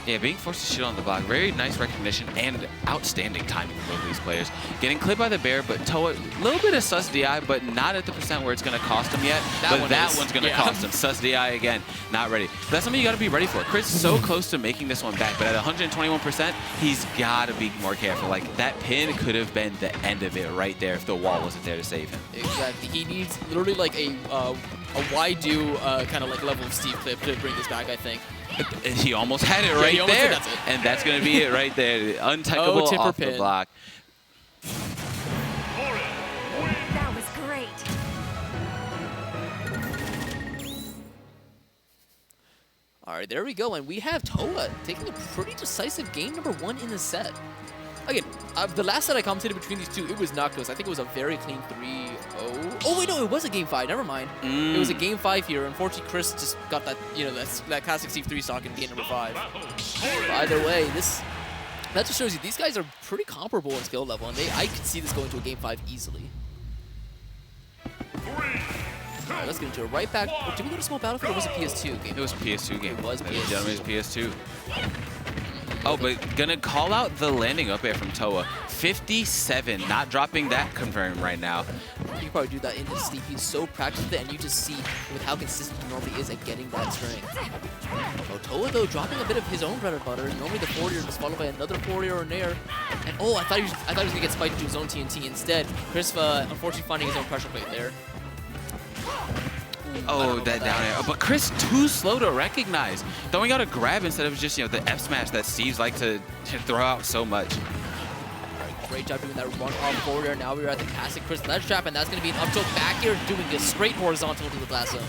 Yeah, being forced to shield on the block. Very nice recognition and outstanding timing from both of these players. Getting clipped by the bear, but Towa, a little bit of sus DI, but not at the percent where it's going to cost him yet. That one's going to cost him. Sus DI again, not ready. But that's something you got to be ready for. Chris is so close to making this one back, but at 121%, he's got to be more careful. Like, that pin could have been the end of it right there if the wall wasn't there to save him. Exactly. He needs literally like a why-do kind of like level of Steve clip to bring this back, I think. He almost had it right there. That's it. And that's going to be it right there. Untouchable off the block. Corrin. That was great. All right, there we go. And we have Towa taking a pretty decisive game number 1 in the set. Again, the last set I commentated between these two, it was not close. I think it was a very clean 3-0. Oh, wait, no, it was a game 5. Never mind. It was a game 5 here. Unfortunately, Chris just got that, you know, that classic Steve 3 stock in game number 5. But either way, that just shows you these guys are pretty comparable in skill level, and I could see this going to a game 5 easily. All right, let's get into it. Right back. Did we go to Small Battlefield or was it PS2 game? It was a PS2 game. It was Ladies and PS2. gentlemen, it was PS2. Oh, but gonna call out the landing up air from Towa. 57, not dropping that confirmed right now. You can probably do that into Steve. He's so practiced with it, and you just see with how consistent he normally is at getting that string. Oh, Towa, though, dropping a bit of his own bread and butter. Normally the forward air was followed by another forward air or nair. And oh, I thought he was going to get spiked into his own TNT. Instead, Chris, unfortunately, finding his own pressure plate there. Oh, that down air. But Chris too slow to recognize. Throwing out a grab instead of just, you know, the F smash that Steve's like to throw out so much. Great job doing that run off forward air. Now we're at the classic Chris ledge trap, and that's going to be an up tilt back air, doing a straight horizontal to the glass zone.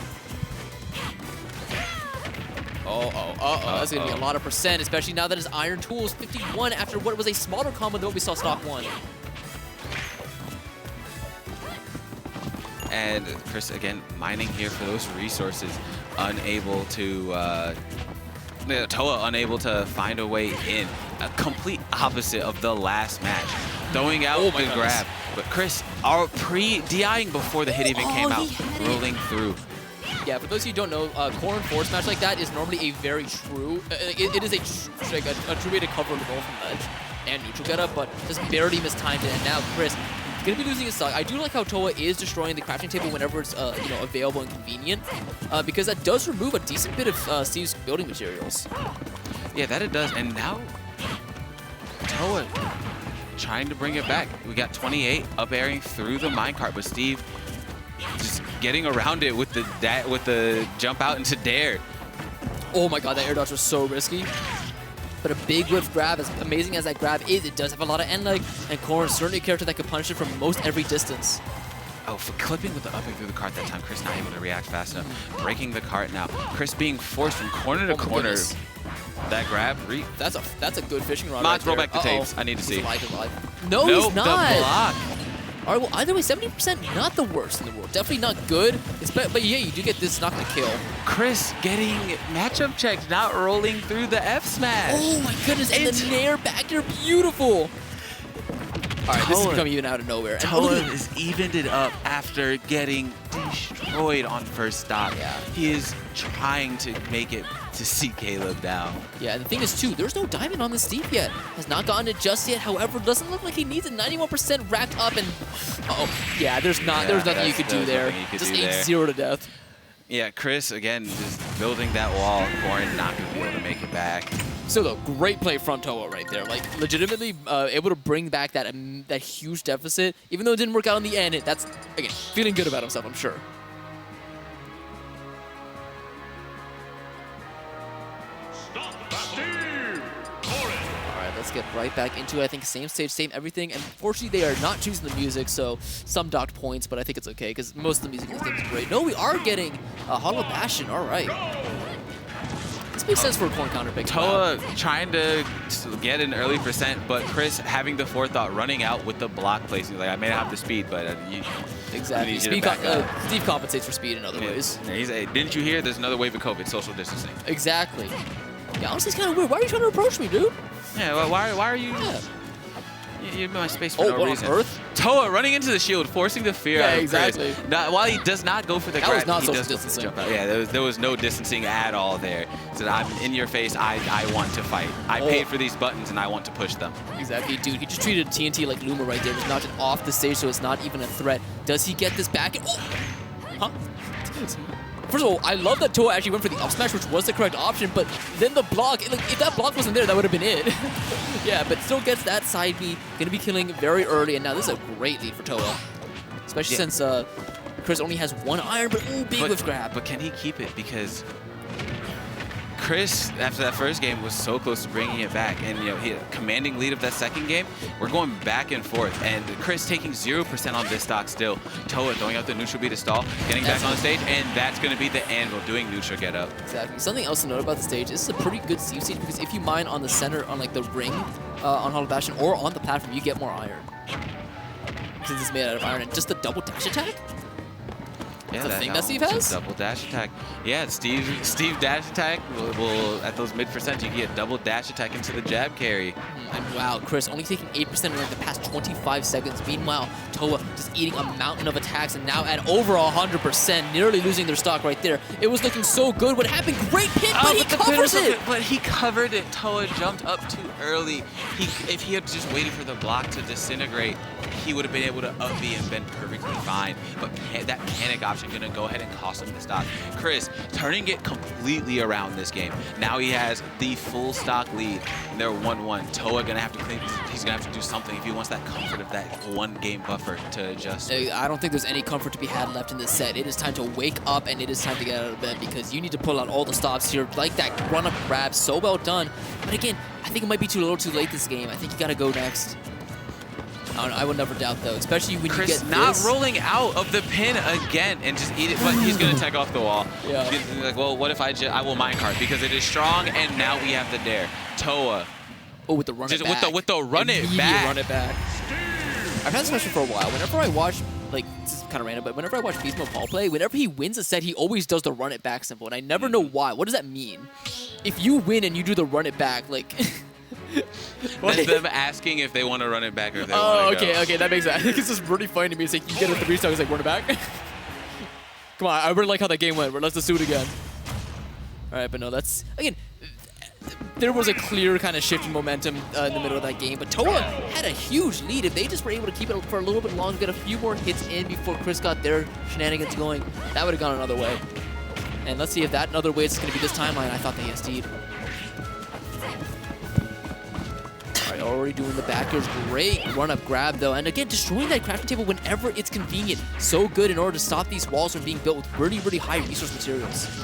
That's going to be a lot of percent, especially now that his iron tool is 51 after what was a smaller combo than what we saw stock 1. And Chris, again, mining here for those resources, unable to, Towa unable to find a way in. A complete opposite of the last match. Throwing out the grab. But Chris, our pre-DIing before the hit even came out, rolling through. Yeah, for those of you who don't know, Corrin force match like that is normally a very true, it is a true way to cover the goal from ledge and neutral getup, but just barely mistimed it, and now Chris going to be losing his stock. I do like how Towa is destroying the crafting table whenever it's you know, available and convenient, because that does remove a decent bit of Steve's building materials. Yeah, that it does. And now Towa trying to bring it back. We got 28 up airing through the minecart, but Steve just getting around it with the jump out into dare. Oh my god, that air dodge was so risky. But a big whiff grab, as amazing as that grab is, it does have a lot of end leg, and Corrin is certainly a character that can punish it from most every distance. Oh, for clipping with the up air through the cart that time, Chris not able to react fast enough. Breaking the cart now. Chris being forced from corner to corner. Goodness. That grab, that's a good fishing rod. Mods, right roll back the tapes. I need to see. Alive. No, he's not. The block. All right, well, either way, 70% not the worst in the world. Definitely not good, but yeah, you do get this knock to kill. Chris getting matchup checked, not rolling through the F smash. Oh my goodness, and the nair back there, beautiful. All right, this is coming even out of nowhere. Towa has evened it up after getting destroyed on first stop. Yeah. He is trying to make it to C.Kaleb down. Yeah, and the thing is, too, there's no diamond on this Steve yet. Has not gotten it just yet. However, doesn't look like he needs it. 91% racked up, and yeah, there's nothing you could do there. Just 8-0 to death. Yeah, Chris, again, just building that wall. Corrin not going to be able to make it back. So, though, great play from Towa right there. Like, legitimately able to bring back that huge deficit. Even though it didn't work out in the end, that's, again, feeling good about himself, I'm sure. Let's get right back into it. I think same stage, same everything. And fortunately, they are not choosing the music, so some docked points, but I think it's okay because most of the music in this game is great. No, we are getting a Hollow Bastion. All right. This makes sense for a corn counter pick. Towa trying to get an early percent, but Chris having the forethought, running out with the block placing. Like, I may not have the speed, but exactly. Steve compensates for speed in other ways. Yeah, he's didn't you hear? There's another wave of COVID, social distancing. Exactly. Yeah, honestly, it's kind of weird. Why are you trying to approach me, dude? Yeah, well, why are you? Yeah. You're in my space for no reason. On Earth? Towa running into the shield, forcing the fear out of exactly. Chris. Now, while he does not go for the grab, was not he social does go for the distancing. jump out. Yeah, there was no distancing at all there. So I'm in your face. I want to fight. I paid for these buttons, and I want to push them. Exactly, dude. He just treated TNT like Luma right there. Just knocked it off the stage, so it's not even a threat. Does he get this back? Huh? First of all, I love that Towa actually went for the up smash, which was the correct option, but then the block, like, if that block wasn't there, that would have been it. Yeah, but still gets that side B. Going to be killing very early, and now this is a great lead for Towa. Especially since Chris only has one iron, but big whiff grab. But can he keep it? Because Chris, after that first game, was so close to bringing it back, and he had a commanding lead of that second game. We're going back and forth, and Chris taking 0% on this stock still. Towa throwing out the neutral B to stall, getting back on the stage, and that's going to be the anvil doing neutral get up. Exactly. Something else to note about the stage, this is a pretty good Steve stage because if you mine on the center, on like the ring, on Hollow Bastion, or on the platform, you get more iron. Since it's made out of iron, and just the double dash attack? Yeah, the thing that Steve has? Double dash attack. Yeah, Steve dash attack will at those mid% you get double dash attack into the jab carry. And wow, Chris only taking 8% in like the past 25 seconds. Meanwhile, Towa just eating a mountain of attacks and now at over 100%, nearly losing their stock right there. It was looking so good. What happened? Great pin, but he covers it. But he covered it. Towa jumped up too early. If he had just waited for the block to disintegrate, he would have been able to up B and been perfectly fine. But that panic option gonna go ahead and cost him the stock. Chris turning it completely around this game. Now he has the full stock lead, and they're 1-1. Towa gonna have to think he's gonna have to do something if he wants that comfort of that 1 game buffer to adjust. I don't think there's any comfort to be had left in this set. It is time to wake up and it is time to get out of bed because you need to pull out all the stops here. Like that run up grab, so well done. But again, I think it might be a little too late this game. I think you gotta go next. I don't know, I would never doubt though, especially when Chris you get not this. rolling out of the pin again and just eat it, but he's gonna tech off the wall. Yeah. He's like, well, what if I will minecart because it is strong, and now we have the dare. Towa. Oh, with the run it Just back. with the run it Immediate back. run it back. I've had this question for a while. Whenever I watch, like, this is kind of random, but whenever I watch Beast Mode Paul play, whenever he wins a set, he always does the run it back symbol, and I never know why. What does that mean? If you win and you do the run it back, like... That's them asking if they want to run it back or if they want to go. Okay, that makes sense. It's just really funny to me. It's like, you get a 3-star, it's like, run it back. Come on, I really like how that game went. Let's just do it again. All right, but no, that's... Again, there was a clear kind of shift in momentum in the middle of that game, but Towa had a huge lead. If they just were able to keep it for a little bit longer, get a few more hits in before Chris got their shenanigans going, that would have gone another way. And let's see if that another way is going to be this timeline. I thought they SD'd. Already doing the backers. Great run-up grab, though. And again, destroying that crafting table whenever it's convenient. So good in order to stop these walls from being built with really, really high resource materials.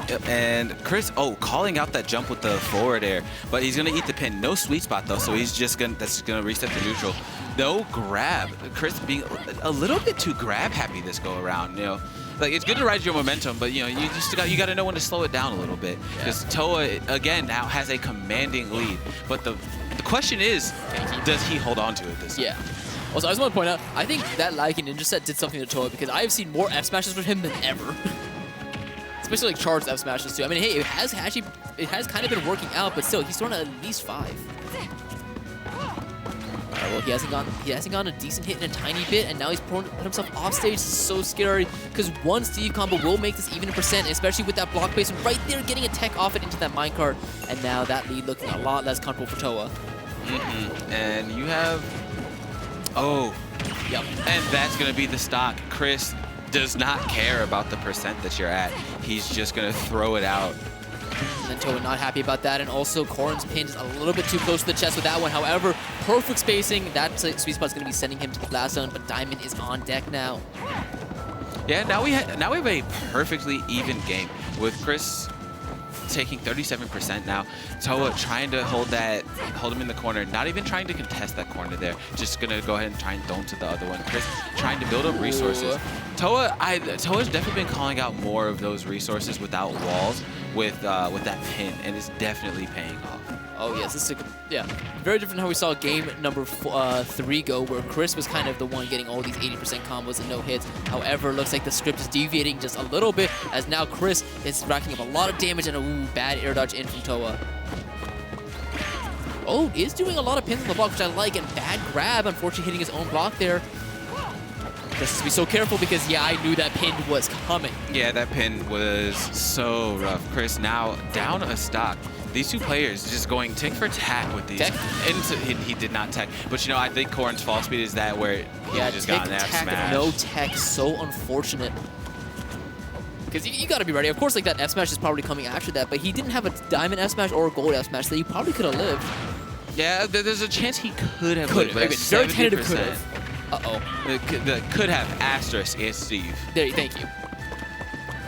Yep, and Chris, calling out that jump with the forward air, but he's gonna eat the pin. No sweet spot though, so he's just gonna reset the neutral. No grab. Chris being a little bit too grab happy this go around. You know, like it's good to ride your momentum, but you know you got to know when to slow it down a little bit. Because Towa again now has a commanding lead, but the question is, does he hold on to it this time? Yeah. Also, I just want to point out, I think that Laggyninja set did something to Towa because I have seen more F smashes from him than ever. Especially like charged F smashes too. I mean, hey, it has kind of been working out, but still, he's thrown at least 5. Alright, well, he hasn't gotten a decent hit in a tiny bit, and now he's put himself off stage. This is so scary because one Steve combo will make this even in percent, especially with that block base right there, getting a tech off it into that minecart, and now that lead looking a lot less comfortable for Towa. And you have, Yep. And that's gonna be the stock. Chris does not care about the percent that you're at. He's just gonna throw it out. And then Towa not happy about that, and also Corrin's pin is a little bit too close to the chest with that one. However, perfect spacing. That sweet spot's gonna be sending him to the blast zone, but Diamond is on deck now. Yeah, now we have a perfectly even game with Chris taking 37% now. Towa trying to hold him in the corner, not even trying to contest that corner there. Just gonna go ahead and try and dome to the other one. Chris trying to build up resources. Towa's definitely been calling out more of those resources without walls with that pin, and it's definitely paying off. Oh yes, this is very different how we saw game number 3 go, where Chris was kind of the one getting all these 80% combos and no hits. However, it looks like the script is deviating just a little bit, as now Chris is racking up a lot of damage, and bad air dodge in from Towa. Oh, is doing a lot of pins on the block, which I like, and bad grab, unfortunately hitting his own block there. Chris has to be so careful because, yeah, I knew that pin was coming. Yeah, that pin was so rough. Chris now down a stock. These two players just going tick for tack with these. Tech? He did not tech. But, you know, I think Corrin's fall speed is that where he just got an F smash. No tech, so unfortunate. Because you got to be ready. Of course, like that F smash is probably coming after that, but he didn't have a diamond F smash or a gold F smash that he probably could have lived. Yeah, there's a chance he could have lived. Okay, very tentative could have. The could have asterisk is Steve. There, thank you.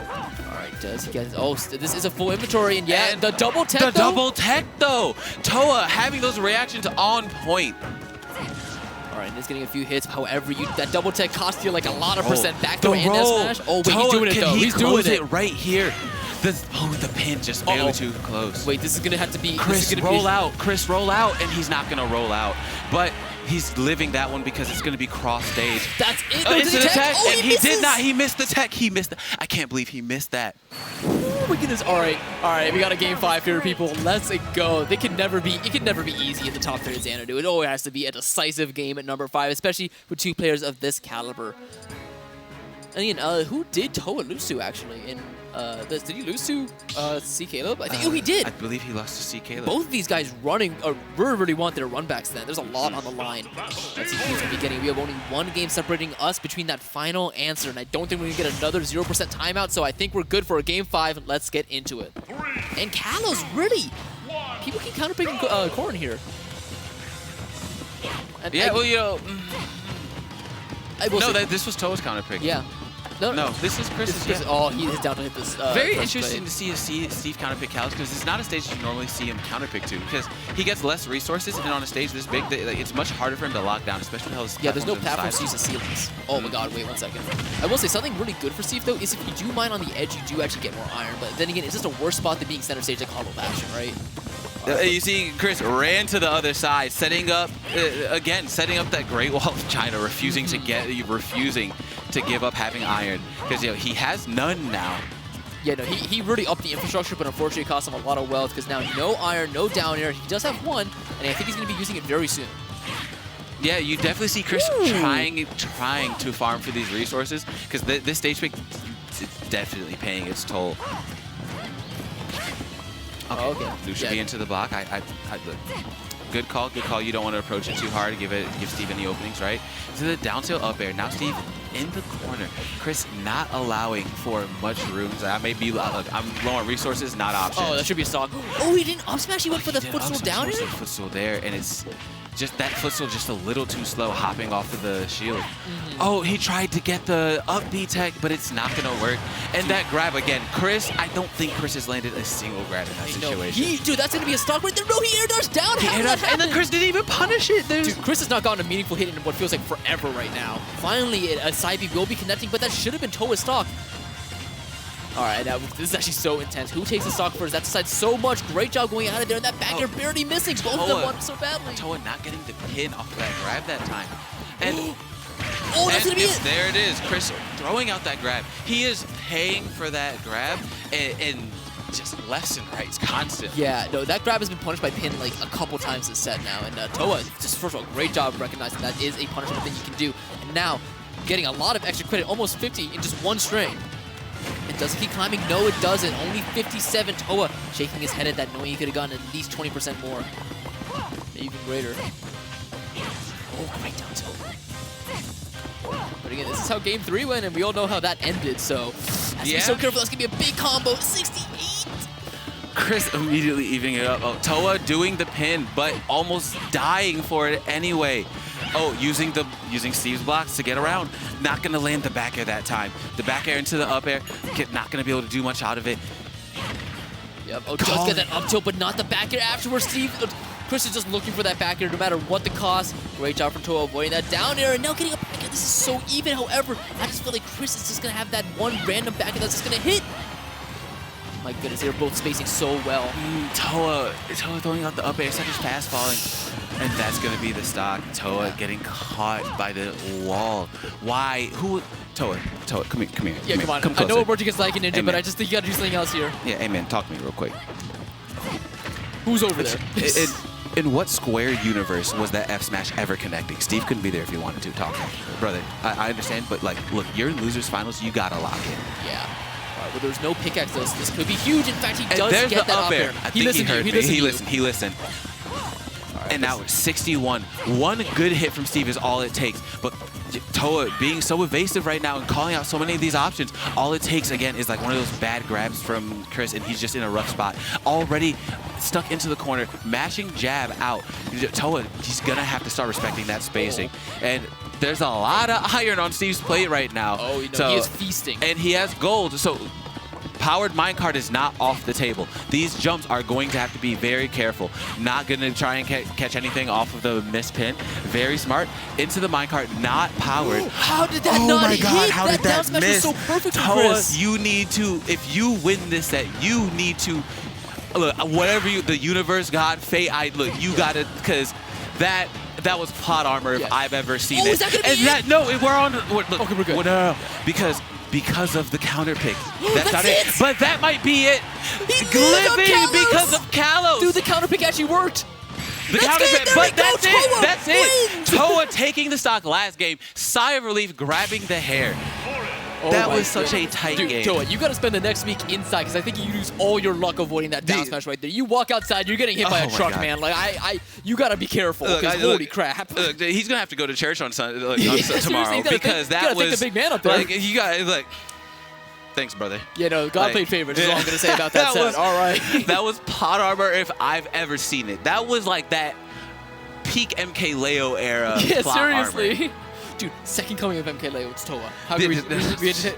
Alright, Does he get... Oh, this is a full inventory, and yeah, the double tech, The double tech, though. Towa having those reactions on point. All right, and he's getting a few hits. However, that double tech cost you like a lot of percent backdoor The and roll. S smash. Oh, wait, Towa, he's doing it, though. He's doing it right here. The pin just barely too close. Wait, this is going to have to be... Chris, roll out. Chris, roll out. And he's not going to roll out. But he's living that one because it's going to be cross stage. That's it. It's an attack. Oh, and he did not. He missed the tech. He missed the... I can't believe he missed that. Oh my goodness. All right. We got a game 5 here, people. Let's go. It can never be easy in the top 3 of Xanadu. It always has to be a decisive game at number 5, especially with 2 players of this caliber. And again, who did Towa lose to, actually? Did he lose to C.Kaleb? I think he did. I believe he lost to C.Kaleb. Both of these guys really want their run backs then. There's a lot on the line. Let's see who's going to be getting. We have only 1 game separating us between that final answer, and I don't think we're going to get another 0% timeout, so I think we're good for a game 5. Let's get into it. And Kalo's really... People keep counterpicking Corrin here. And yeah, well, you know... No, this was Towa's counterpick. Yeah. No, this is Chris's. Chris. Oh, he is down to hit this. Very interesting to see Steve counterpick Kalos because it's not a stage you normally see him counterpick to because he gets less resources and on a stage this big, it's much harder for him to lock down, especially with how his there's no platform platforms to use the ceilings. Oh my god, wait 1 second. I will say something really good for Steve though is if you do mine on the edge, you do actually get more iron. But then again, it's just a worse spot than being center stage like Hollow Bastion, right? You see, Chris ran to the other side, setting up that Great Wall of China, refusing to give up having iron because he has none now. Yeah, no, he really upped the infrastructure, but unfortunately it cost him a lot of wealth because now no iron, no down air. He does have 1, and I think he's going to be using it very soon. Yeah, you definitely see Chris trying to farm for these resources because this stage pick is definitely paying its toll. Okay. Luigi into the block. Look. Good call. You don't want to approach it too hard. Give Steve any openings, right? To the down tilt up air. Now Steve in the corner. Chris not allowing for much room. That may be. Look, I'm low on resources, not options. Oh, that should be a stock. Oh, he didn't up smash. He went for the footstool down air. Footstool there, and it's just that footstool just a little too slow, hopping off of the shield. Oh, he tried to get the up B tech, but it's not gonna work. And that grab again, Chris. I don't think Chris has landed a single grab in that situation. Dude, that's gonna be a stock right there. No, he air dodged down. And then Chris didn't even punish it. Dude, Chris has not gotten a meaningful hit in what feels like forever right now. Finally, a side B will be connecting, but that should have been Towa's stock. All right, now this is actually so intense. Who takes the stock first? That decides so much. Great job going out of there, and that back air barely missing. Both of them want so badly. Towa not getting the pin off of that grab that time. And oh, that's gonna be it. There it is. Chris throwing out that grab. He is paying for that grab and just lefts and rights constantly. Yeah, no, that grab has been punished by pin like a couple times this set now. And Towa, just first of all, great job recognizing that is a punishable thing you can do. And now getting a lot of extra credit, almost 50 in just 1 string. And does it keep climbing? No, it doesn't. Only 57. Towa shaking his head at that, knowing he could have gotten at least 20% more. Even greater. Oh, great down tilt. But again, this is how game 3 went, and we all know how that ended, so has to be so careful. That's going to be a big combo. 68! Chris immediately evening it up. Oh, Towa doing the pin, but almost dying for it anyway. Oh, using Steve's blocks to get around. Not going to land the back air that time. The back air into the up air. Not going to be able to do much out of it. Yep. Oh, does get that up tilt, but not the back air afterwards. Chris is just looking for that back air no matter what the cost. Great job from Towa avoiding that down air and now getting a back air. This is so even. However, I just feel like Chris is just going to have that one random back air that's just going to hit. My goodness, they're both spacing so well. Towa throwing out the up air, such as fast falling. And that's going to be the stock. Towa getting caught by the wall. Why? Who? Towa, come here. Yeah, come on. Come I know closer. it worked against Laggyninja, Hey, but I just think you got to do something else here. Yeah, hey man, talk to me real quick. Who's over there? In what square universe was that F smash ever connecting? Steve couldn't be there if he wanted to. Talk to me. Brother, I understand, but like, look, you're in losers finals. You got to lock in. Yeah. Well, there's no pickaxe. This could be huge. In fact, he And does there's get the that up air. up air. I think he heard me. He listened. And now 61. One good hit from Steve is all it takes. But Towa being so evasive right now and calling out so many of these options, all it takes, again, is like one of those bad grabs from Chris, and he's just in a rough spot. Already stuck into the corner, mashing jab out. Towa, he's going to have to start respecting that spacing. And there's a lot of iron on Steve's plate right now. Oh, you know, he is feasting. And he has gold. So powered minecart is not off the table. These jumps are going to have to be very careful. Not going to try and catch anything off of the miss pin. Very smart. Into the minecart, not powered. How did that oh not my God, hit? how That did down that smash miss? was so perfect for Towa, Chris. you need to, if you win this set, you need to, look, whatever you, the universe, God, fate, look, you got to, because that was plot armor if I've ever seen it. Is that gonna be and it? that, no, we're on, look, Okay, we're good. no, because of the counter pick. That's not it. But that might be it. He lived on Living Kalos. because of Kalos. Dude, the counter pick actually worked. The That's counter it. pick, There but we go. that's Towa it. That's it. wins. Towa taking the stock last game. Sigh of relief, grabbing the hair. Oh that my was such a goodness. tight Dude, game. Towa, you got to spend the next week inside because I think you use all your luck avoiding that down Dude. smash right there. You walk outside, you're getting hit by Oh a my truck, God. man. Like you got to be careful Look, because holy crap. Look, he's gonna have to go to church on Sunday, Seriously, tomorrow you gotta because think, you gotta that was think the big man up there. like you got like. Thanks, brother. Yeah, no, God Like, played favorites is all I'm gonna say about that that, set. was- All right. That was pot armor if I've ever seen it. That was like that peak MK Leo era. Yeah, plot seriously. armor. Dude, second coming of MK Leo, it's Towa. How could we had hit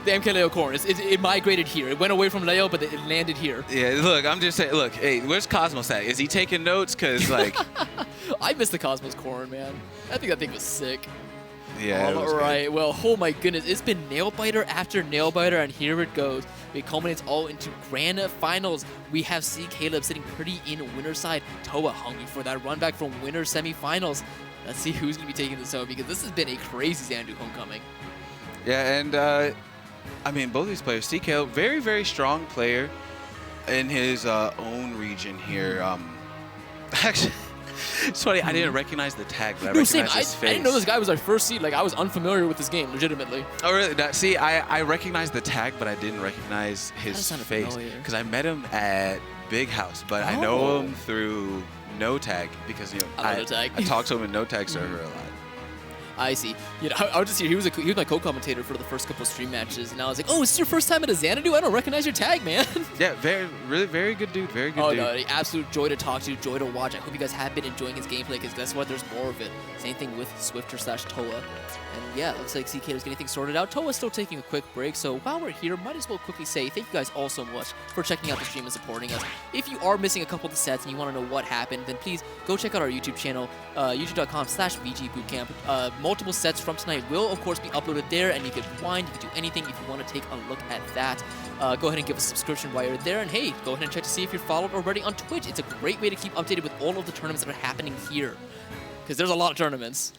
the MK Leo Corrin? It migrated here. It went away from Leo, but it landed here. Yeah, look, I'm just saying. Look, hey, where's Cosmos at? Is he taking notes? Cause like, I missed the Cosmos Corrin, man. I think that thing was sick. yeah. it was All good. right, well, oh my goodness, it's been nail biter after nail biter, and here it goes. It culminates all into grand finals. We have C.Kaleb sitting pretty in winner side. Towa hungry for that run back from winner semifinals. Let's see who's gonna be taking this home because this has been a crazy Xanadu homecoming. Yeah, and I mean, both these players, C.Kaleb, very, very strong player in his own region here. Actually, it's funny, I didn't recognize the tag, but I No, recognized same. his I face. didn't know this guy was our first seed. Like, I was unfamiliar with this game, legitimately. Oh, really? See, I recognized the tag, but I didn't recognize his sounded face. familiar. Because I met him at Big House, but I know him through No Tag because, you know, I love No Tag. I talked to him in No Tag server a lot. I see. You know, I was just here. He was my co-commentator for the first couple of stream matches, and I was like, "Oh, is this your first time at a Xanadu? I don't recognize your tag, man." Yeah, really, very good dude. Very good Oh dude. no, an absolute joy to talk to, joy to watch. I hope you guys have been enjoying his gameplay because guess what? There's more of it. Same thing with Swifter/Towa. And yeah, it looks like C.Kaleb's getting things sorted out. Towa's still taking a quick break, so while we're here, might as well quickly say thank you guys all so much for checking out the stream and supporting us. If you are missing a couple of the sets and you want to know what happened, then please go check out our YouTube channel, youtube.com/VGBootCamp. Multiple sets from tonight will, of course, be uploaded there, and you can rewind, you can do anything if you want to take a look at that. Go ahead and give us a subscription while you're there, and hey, go ahead and check to see if you're followed already on Twitch. It's a great way to keep updated with all of the tournaments that are happening here, because there's a lot of tournaments.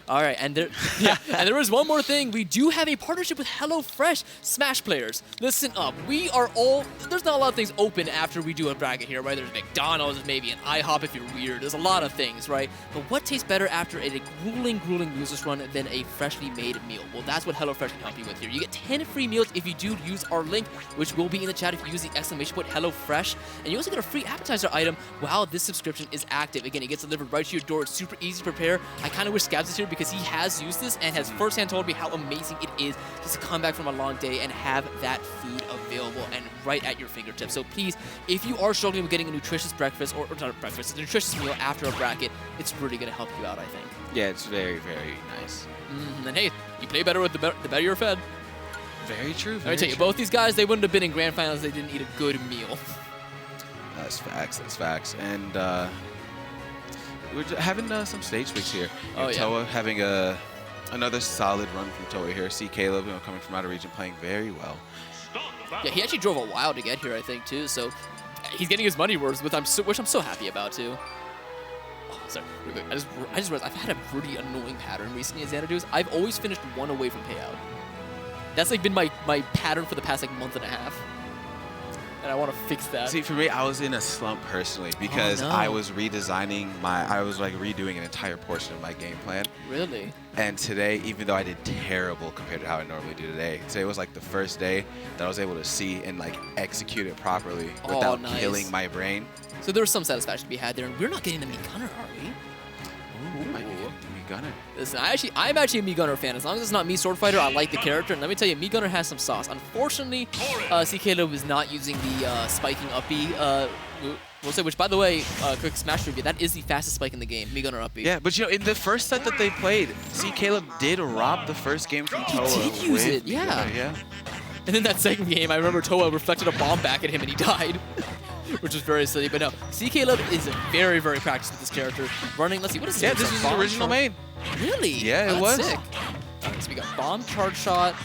All right, and there is one more thing. We do have a partnership with HelloFresh Smash players. Listen up. We are all, there's not a lot of things open after we do a bracket here, right? There's McDonald's, there's maybe an IHOP if you're weird. There's a lot of things, right? But what tastes better after a grueling useless run than a freshly made meal? Well, that's what HelloFresh can help you with here. You get 10 free meals if you do use our link, which will be in the chat if you use the exclamation point HelloFresh. And you also get a free appetizer item while this subscription is active. Again, it gets delivered right to your door. It's super easy to prepare. I kind of wish Scabs is here because he has used this and has firsthand told me how amazing it is just to come back from a long day and have that food available and right at your fingertips. So please, if you are struggling with getting a nutritious breakfast, or not breakfast, a nutritious meal after a bracket, it's really going to help you out, I think. Yeah, it's very, very nice. And hey, you play better with the better you're fed. Very true. Let me tell you, both these guys, they wouldn't have been in grand finals if they didn't eat a good meal. That's facts. That's facts. And we're having some stage picks here. You know, Towa having another solid run from Towa here. C.Kaleb, you know, coming from out of region, playing very well. Yeah, he actually drove a while to get here, I think, too. So he's getting his money worth, which I'm so happy about, too. Oh, sorry, real quick. I just realized I've had a pretty annoying pattern recently as Xanadu's. I've always finished one away from payout. That's like been my pattern for the past like month and a half. And I want to fix that. See, for me, I was in a slump personally because I was redesigning I was like redoing an entire portion of my game plan. Really? And today, even though I did terrible compared to how I normally do today was like the first day that I was able to see and like execute it properly without killing my brain. So there was some satisfaction to be had there, and we're not getting the Mii Gunner, are we? Ooh, might be getting the Mii Gunner. Listen, I'm actually a Mii Gunner fan. As long as it's not me Sword Fighter, I like the character. And let me tell you, Mii Gunner has some sauce. Unfortunately, C.Kaleb is not using the spiking up B. We'll say, which by the way, quick Smash review, that is the fastest spike in the game, Mii Gunner up B. Yeah, but you know, in the first set that they played, C.Kaleb did rob the first game from Towa. He did use it, Mii Gunner, yeah. And then that second game, I remember Towa reflected a bomb back at him and he died. Which was very silly. But no, C.Kaleb is very, very practiced with this character. Running, let's see, what is this? Yeah, this was his original main. Really? Yeah, it That's was. sick. So we got Bomb, Charge Shot,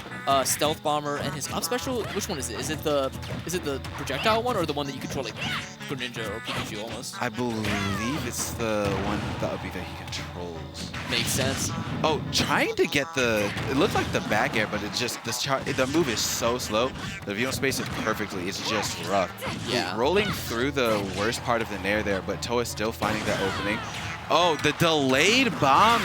Stealth Bomber, and his up special. Which one is it? Is it the projectile one or the one that you control like Greninja or Pikachu almost? I believe it's the one, the uppy that he controls. Makes sense. Oh, trying to get the, it looks like the back air, but it's just, the move is so slow. The view space it perfectly. It's just rough. Yeah. Rolling through the worst part of the nair there, but Towa's still finding that opening. Oh, the delayed bomb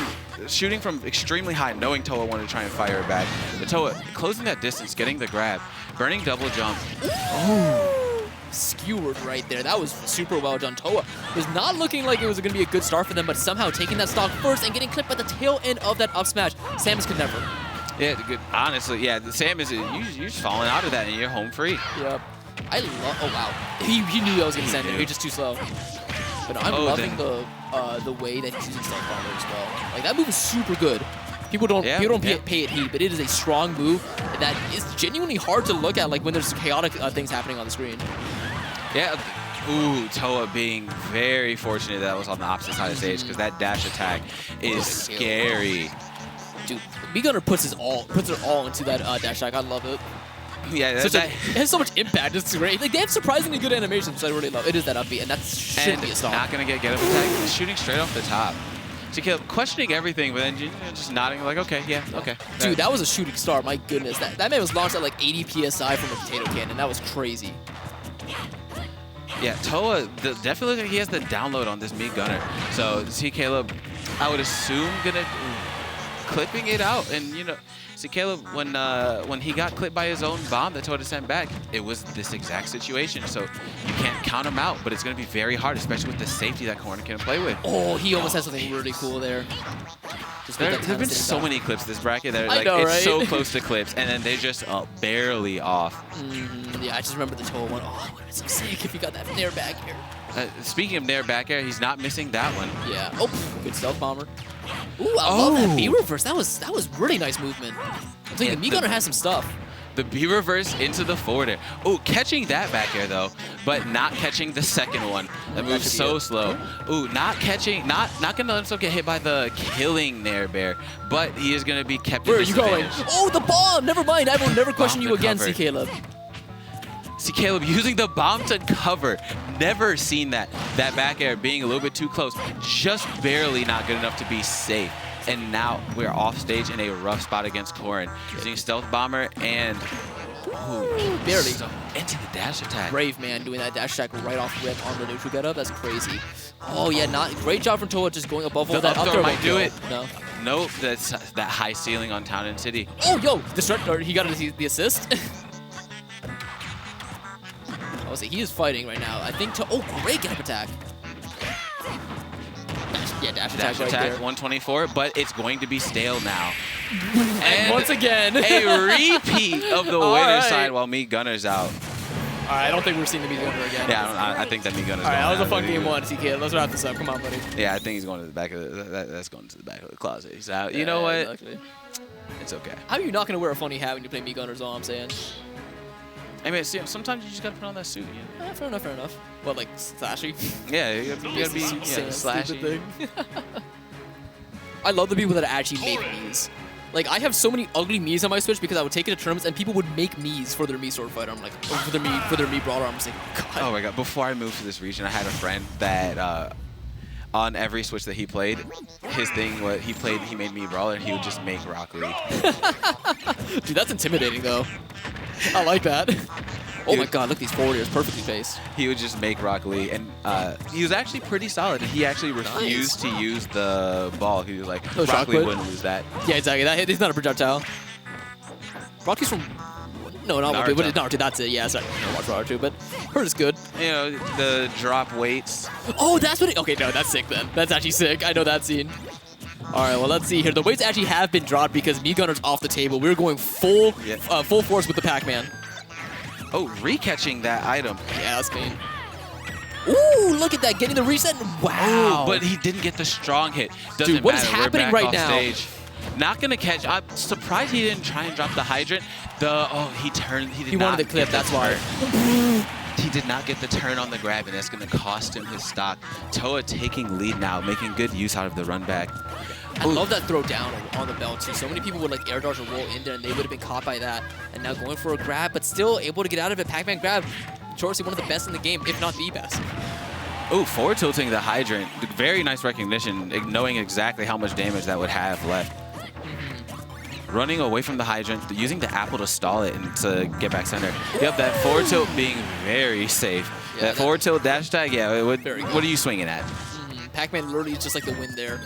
shooting from extremely high, knowing Towa wanted to try and fire it back. But Towa closing that distance, getting the grab, burning double jump. Ooh. Skewered right there. That was super well done. Towa was not looking like it was going to be a good start for them, but somehow taking that stock first and getting clipped by the tail end of that up smash. Samus could never. Yeah, good. Honestly, yeah, the Samus, you're just falling out of that and you're home free. Yep. I love. Oh wow. He knew I was going to send him. He was just too slow. But I'm loving the way that he's using Stealth Bomber as well. Like that move is super good. People don't pay it heed, but it is a strong move that is genuinely hard to look at. Like when there's chaotic things happening on the screen. Yeah. Ooh, Towa being very fortunate that was on the opposite side of the stage because that dash attack is scary. Dude, MeGunner puts it all into that dash attack. I love it. Yeah, it has so much impact. It's great. Like they have surprisingly good animations, which I really love. It is that upbeat, and that shouldn't be a stop. Not gonna get up attack. Shooting straight off the top. C.Kaleb questioning everything, but then just nodding like, okay, yeah, okay. Dude, that was a shooting star. My goodness, that man was launched at like 80 PSI from a potato cannon. That was crazy. Yeah, Towa definitely looks like he has the download on this MeGunner. So C.Kaleb, I would assume gonna clipping it out, and you know. C.Kaleb, when he got clipped by his own bomb that Towa sent back, it was this exact situation. So you can't count him out, but it's going to be very hard, especially with the safety that Corrin can play with. Oh, he almost has something really cool there. There have been so many clips this bracket that are like, it's so close to clips, and then they're just barely off. Yeah, I just remember the Towa one. Oh, it would have been so sick if he got that nair back here. Speaking of nair back air, he's not missing that one. Yeah. Oh, good stealth bomber. Ooh, I love that B reverse. That was really nice movement. I'm telling you, the MeGunner has some stuff. The B reverse into the forward air. Oh, catching that back air though, but not catching the second one. That moves so slow. Ooh, not catching, not gonna let himself get hit by the killing nair bear, but he is gonna be kept. Where are you going? Oh, the bomb! Never mind. I will never question you again, C.Kaleb. C.Kaleb using the bomb to cover. Never seen that. That back air being a little bit too close. Just barely not good enough to be safe. And now we're off stage in a rough spot against Corrin. Using Stealth Bomber and barely into the dash attack. Brave man doing that dash attack right off rip on the neutral getup. That's crazy. Oh yeah, not great job from Towa just going above all that. Up throw might do it. No. Nope, that's that high ceiling on Town and City. Oh yo, he got the assist. I was say he is fighting right now. I think great get up attack. Dash attack right there. 124, but it's going to be stale now. And once again, a repeat of the winner's side while MeGunner's out. All right, I don't think we're seeing the MeGunner again. Yeah, I think that MeGunner's all right, that was a fun game one, C.Kaleb. Let's wrap this up. Come on, buddy. Yeah, I think he's going to the back of that's going to the back of the closet. He's out. You know what? Exactly. It's okay. How are you not going to wear a funny hat when you play MeGunner is all I'm saying. I mean, see, sometimes you just gotta put on that suit. You know? Fair enough. What, like slashy? Yeah, you gotta be slashy. I love the people that actually make Miis. Like, I have so many ugly Miis on my Switch because I would take it to tournaments and people would make Miis for their Mii sword fighter. I'm like, for their Mii brawler. I'm just like, God. Oh my God! Before I moved to this region, I had a friend that on every Switch that he played, his thing was he made Mii brawler. And he would just make Rock Lee. Dude, that's intimidating though. I like that. Oh my God, look at these forward airs, perfectly paced. He would just make Rock Lee, and he was actually pretty solid. He actually refused to use the ball. He was like, Rock Lee wouldn't lose that. Yeah, exactly. He's not a projectile. Rock Lee's from... No, not Naruto. But Naruto, that's it. Yeah, sorry. I don't watch Naruto, but Hurt is good. You know, the drop weights. Oh, that's what it... Okay, no, that's sick then. That's actually sick. I know that scene. All right, well, let's see here. The weights actually have been dropped because MeGunner's off the table. We're going full force with the Pac-Man. Oh, re-catching that item. Yeah, that's clean. Ooh, look at that. Getting the reset. Wow. Ooh, but he didn't get the strong hit. Dude, what is happening right now? Stage. Not going to catch. I'm surprised he didn't try and drop the hydrant. He wanted the clip, that's why. He did not get the turn on the grab, and that's going to cost him his stock. Towa taking lead now, making good use out of the run back. I love that throw down on the bell too. So many people would like air dodge or roll in there and they would have been caught by that. And now going for a grab, but still able to get out of it. Pac-Man grab, notoriously one of the best in the game, if not the best. Oh, forward tilting the hydrant. Very nice recognition, knowing exactly how much damage that would have left. Running away from the hydrant, using the apple to stall it and to get back center. Yep, that forward tilt being very safe. Yeah, that forward tilt dash tag, yeah, what are you swinging at? Pac-Man literally is just like the wind there.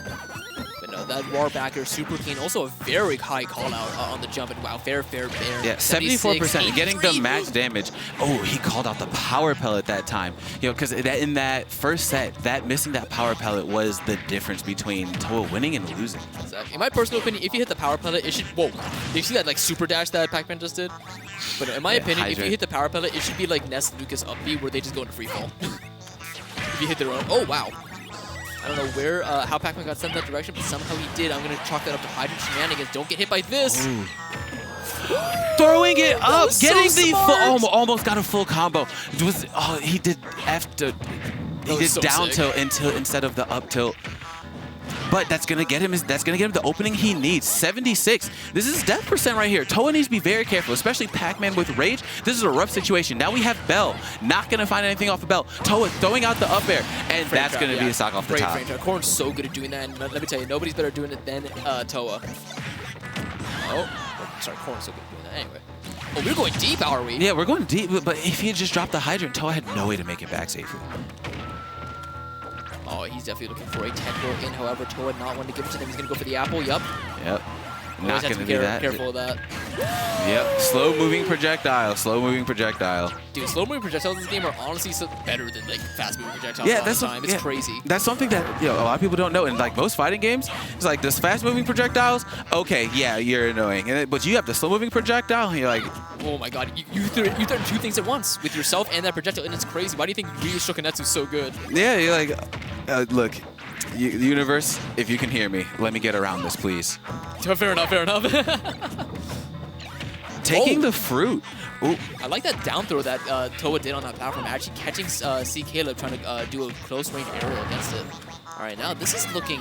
But no, that raw backer, super clean. Also a very high call out on the jump. And wow, fair. Yeah, 74%, getting the max damage. Oh, he called out the power pellet that time. You know, because in that first set, missing that power pellet was the difference between Towa winning and losing. Exactly. In my personal opinion, if you hit the power pellet, it should... Whoa. Did you see that like super dash that Pac-Man just did? But in my opinion, if you hit the power pellet, it should be like Ness Lucas up B where they just go into free fall. If you hit their own... Oh, wow. I don't know where, how Pac-Man got sent that direction, but somehow he did. I'm going to chalk that up to hydrant shenanigans. Don't get hit by this. Throwing it up, getting so the smart. full, almost got a full combo. He did down tilt instead of the up tilt. But that's gonna get him the opening he needs. 76. This is death percent right here. Towa needs to be very careful, especially Pac-Man with rage. This is a rough situation. Now we have Bell. Not gonna find anything off of Bell. Towa throwing out the up air, and that's gonna be a stock off the top. Corrin's so good at doing that, and let me tell you, nobody's better at doing it than Towa. Oh, sorry, Corrin's so good at doing that. Anyway. Oh, we're going deep, are we? Yeah, we're going deep, but if he had just dropped the hydrant, Towa had no way to make it back safely. Oh, he's definitely looking for a tendril in. However, Towa not wanting to give it to them. He's going to go for the apple. Yep. Not going to do that. Careful of that. Yep. Slow-moving projectile. Slow-moving projectile. Dude, slow-moving projectiles in this game are honestly better than like fast-moving projectiles. Yeah, that's time. It's crazy. That's something that a lot of people don't know. In like most fighting games, it's like this fast-moving projectiles. Okay, yeah, you're annoying, but you have the slow-moving projectile, and you're like, oh my god, you threaten two things at once with yourself and that projectile, and it's crazy. Why do you think Ryu Shokunetsu is so good? Yeah, you're like, look. Universe, if you can hear me, let me get around this, please. Fair enough. Taking the fruit. Ooh. I like that down throw that Towa did on that platform, actually catching C.Kaleb trying to do a close range aerial against it. All right, now this is looking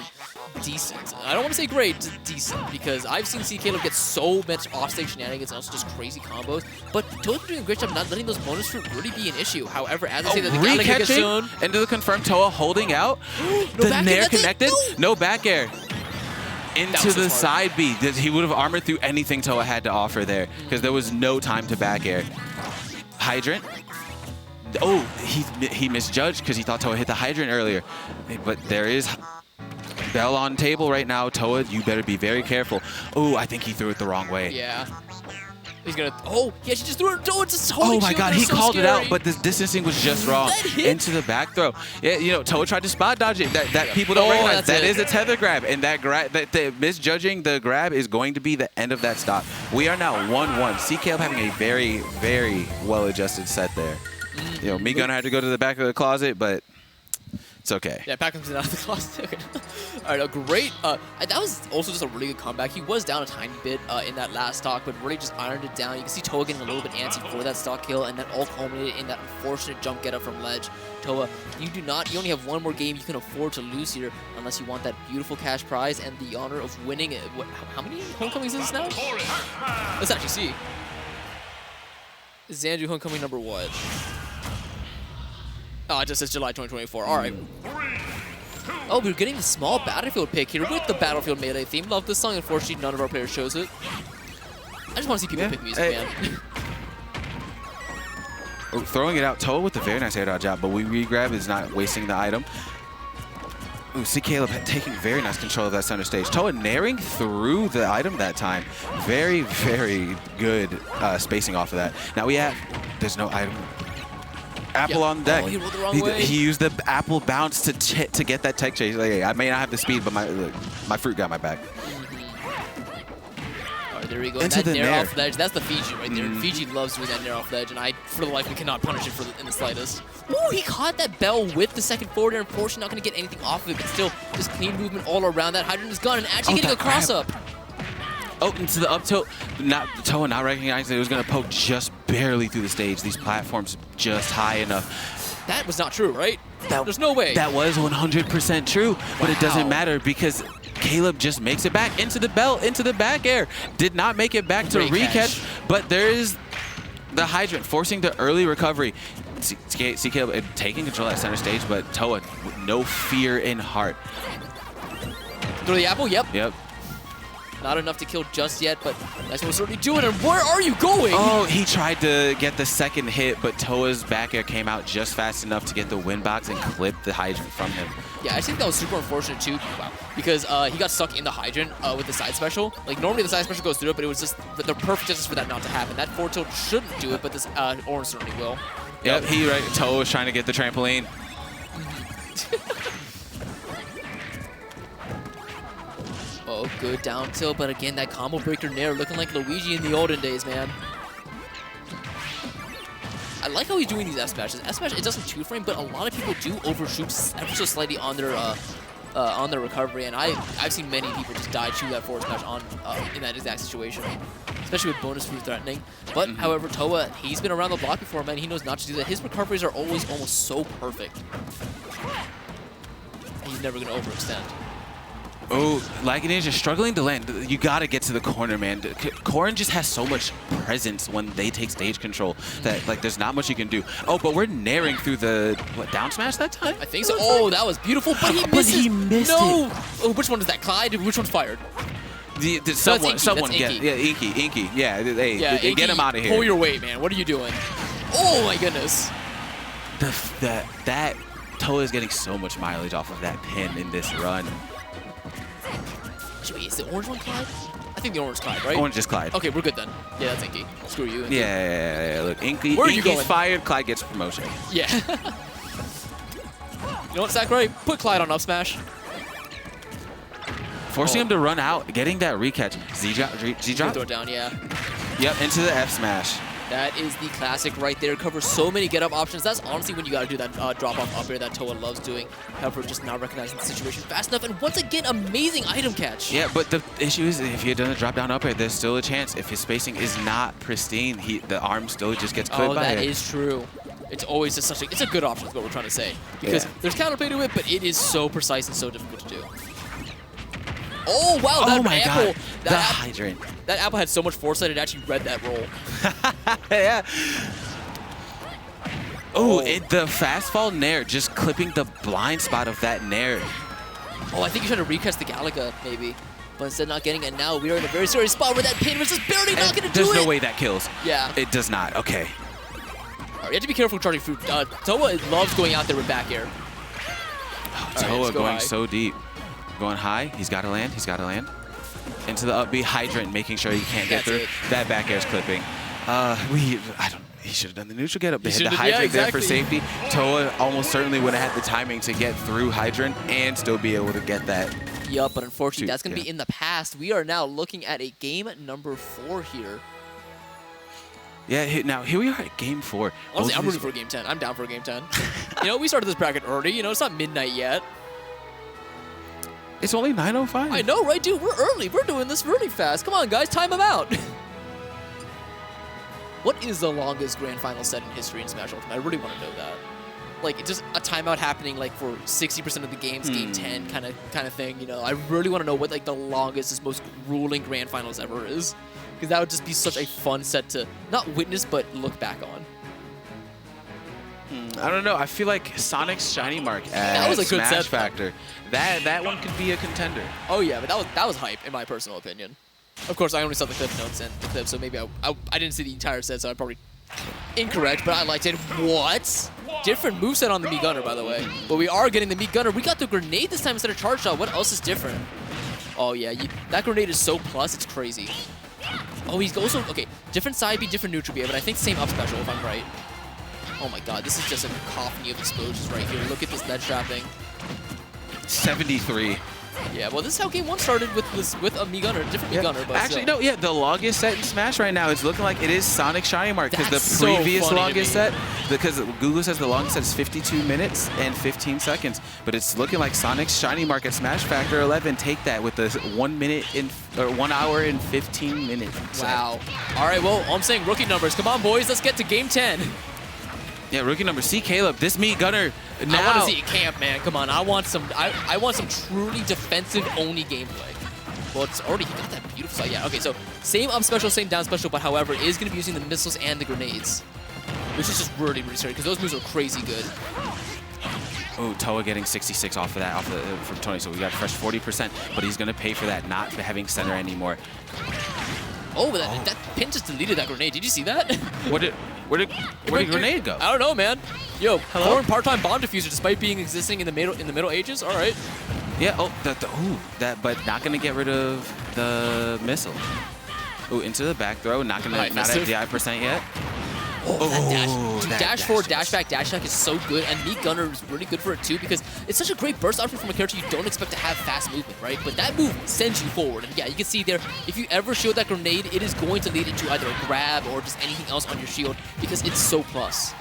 decent. I don't want to say great, just decent, because I've seen C.Kaleb get so much offstage shenanigans and also just crazy combos, but Towa's doing a great job not letting those bonus fruit really be an issue. However, as I say, that the re-catching into the confirmed Towa holding out. The nair connected, no back air. Into the side B. He would have armored through anything Towa had to offer there because there was no time to back air. Hydrant. Oh, he misjudged because he thought Towa hit the hydrant earlier. But there is Bell on table right now. Towa, you better be very careful. Oh, I think he threw it the wrong way. Yeah. He's gonna. Oh, yeah, she just threw it. Oh, just oh my god, he called it out, but the distancing was just wrong. Into the back throw. Yeah, Towa tried to spot dodge it. That people don't recognize. That is a tether grab, and that misjudging the grab is going to be the end of that stop. We are now 1-1. C.Kaleb having a very, very well-adjusted set there. Me gonna have to go to the back of the closet, but it's okay. Yeah, Pac-Man's out of the closet. Okay. All right, a great. That was also just a really good comeback. He was down a tiny bit in that last stock, but really just ironed it down. You can see Towa getting a little bit antsy for that stock kill, and that all culminated in that unfortunate jump get up from ledge. Towa, you only have one more game you can afford to lose here, unless you want that beautiful cash prize and the honor of winning. How many homecomings is this now? Let's actually see. Xanadu homecoming number what? Oh, it just says July 2024. All right. Oh, we're getting the small battlefield pick here with the battlefield melee theme. Love this song. Unfortunately, none of our players chose it. I just want to see people pick music, man. Oh, throwing it out. Towa with a very nice air dodge job, but we re-grab is not wasting the item. Ooh, C.Kaleb taking very nice control of that center stage. Towa nairing through the item that time. Very, very good spacing off of that. Now we have, there's no item. Apple on deck. Oh, he rolled the wrong way. He used the apple bounce to get that tech chase. Like, hey, I may not have the speed, but my fruit got my back. All right, there we go. Into that nair off ledge. That's the Fiji right there. Fiji loves doing that nair off ledge, and I, for the life, we cannot punish it in the slightest. Ooh, he caught that Bell with the second forward air. Unfortunately, not going to get anything off of it, but still, just clean movement all around. That hydrant is gone, and actually getting a cross up. Oh, into the up tilt. Towa not recognizing it was going to poke just barely through the stage. These platforms just high enough. That was not true, right? There's no way. That was 100% true, but it doesn't matter because Kaleb just makes it back into the belt, into the back air. Did not make it back to recatch, but there is the hydrant forcing the early recovery. C.Kaleb taking control at center stage, but Towa with no fear in heart. Throw the apple? Yep. Yep. Not enough to kill just yet, but that's what we're certainly doing. And where are you going? Oh, he tried to get the second hit, but Towa's back air came out just fast enough to get the win box and clip the hydrant from him. Yeah, I think that was super unfortunate too, because he got stuck in the hydrant with the side special. Like, normally the side special goes through it, but it was just the perfect justice for that not to happen. That forward tilt shouldn't do it, but this orange certainly will. Yep, Towa was trying to get the trampoline. Oh, good down tilt, but again, that combo breaker nair looking like Luigi in the olden days, man. I like how he's doing these F smashes. F smash, it doesn't 2-frame, but a lot of people do overshoot ever so slightly on their recovery, and I've seen many people just die to that forward smash on in that exact situation, especially with bonus fruit threatening. But however, Towa, he's been around the block before, man. He knows not to do that. His recoveries are always almost so perfect. He's never gonna overextend. Oh, Laggyninja struggling to land. You gotta get to the corner, man. Corrin just has so much presence when they take stage control that, like, there's not much you can do. Oh, but we're naring through the, down smash that time? I think so. Oh, that was beautiful, but he misses. But he missed it. Oh, which one is that? Clyde? Which one's fired? Someone get, yeah, Inky. Yeah, Inky, get him out of here. Pull your weight, man. What are you doing? Oh, my goodness. That Towa is getting so much mileage off of that pin in this run. Wait, is the orange one Clyde? I think the orange Clyde, right? Orange is Clyde. Okay, we're good then. Yeah, that's Inky. Screw you, Inky. Yeah. Look, Inky's going? fired. Clyde gets promotion. Yeah. You know what, Sakurai? Put Clyde on up smash. Forcing him to run out, getting that recatch. Z-drop? Throw it down, yeah. Yep, into the F smash. That is the classic right there. Covers so many get-up options. That's honestly when you got to do that drop-off up air that Towa loves doing. However, just not recognizing the situation fast enough. And once again, amazing item catch. Yeah, but the issue is if he had done a drop-down up air, there's still a chance. If his spacing is not pristine, the arm still just gets clipped by it. That is true. It's always just it's a good option is what we're trying to say. Because there's counterplay to it, but it is so precise and so difficult to do. Oh, wow, that apple. God. The hydrant. That apple had so much foresight, it actually read that roll. Yeah. Oh, the fast fall nair, just clipping the blind spot of that nair. Oh, I think he's trying to recast the Galaga, maybe. But instead not getting it now, we are in a very serious spot where that pin was just barely not going to do it. There's no way that kills. Yeah. It does not. Okay. All right, you have to be careful charging fruit. Towa loves going out there with back air. Towa going so deep. Going high. He's got to land. Into the up B hydrant, making sure he can't get through. That back air's clipping. He should have done the neutral get up. They had the hydrant there for safety. Towa almost certainly would have had the timing to get through hydrant and still be able to get that. Yup, but unfortunately, that's going to be in the past. We are now looking at a game number 4 here. Yeah, now here we are at game 4. Honestly, I'm rooting for game 10. I'm down for game 10. You know, we started this bracket early. You know, it's not midnight yet. It's only 9:05. I know, right, dude? We're early. We're doing this really fast. Come on, guys. Time them out. What is the longest grand final set in history in Smash Ultimate? I really want to know that. Like, it's just a timeout happening, like, for 60% of the games, game 10 kind of thing, you know? I really want to know what, like, the longest, most grueling grand finals ever is. Because that would just be such a fun set to not witness, but look back on. I don't know. I feel like Sonic's Shiny Mark as Smash set. Factor. That one could be a contender. Oh yeah, but that was hype in my personal opinion. Of course, I only saw the clip notes and the clip, so maybe I didn't see the entire set, so I'm probably incorrect. But I liked it. What? Different moveset on the Mii Gunner, by the way. But we are getting the Mii Gunner. We got the grenade this time instead of charge shot. What else is different? Oh yeah, that grenade is so plus. It's crazy. Oh, he's also different side B, different neutral B, but I think same up special if I'm right. Oh my god, this is just a cacophony of explosions right here. Look at this ledge trapping. 73. Yeah, well, this is how game 1 started with a Mii Gunner, different Mii Gunner. But Actually, still. no, yeah, the longest set in Smash right now, it's looking like it is Sonic Shiny Mark because the That's so previous funny to longest me. set, because Google says the longest set is 52 minutes and 15 seconds, but it's looking like Sonic's Shiny Mark at Smash Factor 11 take that with the 1 hour and 15 minutes. set. Wow. All right, well, I'm saying rookie numbers. Come on, boys, let's get to game 10. Yeah, rookie number C.Kaleb, this Mii Gunner. Now, I want to see a camp, man. Come on, I want some truly defensive only gameplay. Well, it's already, he got that beautiful side. Yeah, okay, so same up special, same down special, but however, is going to be using the missiles and the grenades, which is just really, really scary because those moves are crazy good. Oh, Towa getting 66 off of that, from Tony, so we got a fresh 40%, but he's going to pay for that not having center anymore. Oh, but that pin just deleted that grenade. Did you see that? Where did grenade go? I don't know, man. Yo, Corrin part-time bomb diffuser despite being existing in the Middle Ages. All right. Yeah. Oh, but not gonna get rid of the missile. Oh, into the back throw. Not at DI % yet. Oh, that dash. Dude, that dash forward, dash back, dash attack is so good, and Mii Gunner is really good for it too because it's such a great burst option from a character you don't expect to have fast movement, right? But that move sends you forward, and yeah, you can see there, if you ever shield that grenade, it is going to lead into either a grab or just anything else on your shield because it's so plus.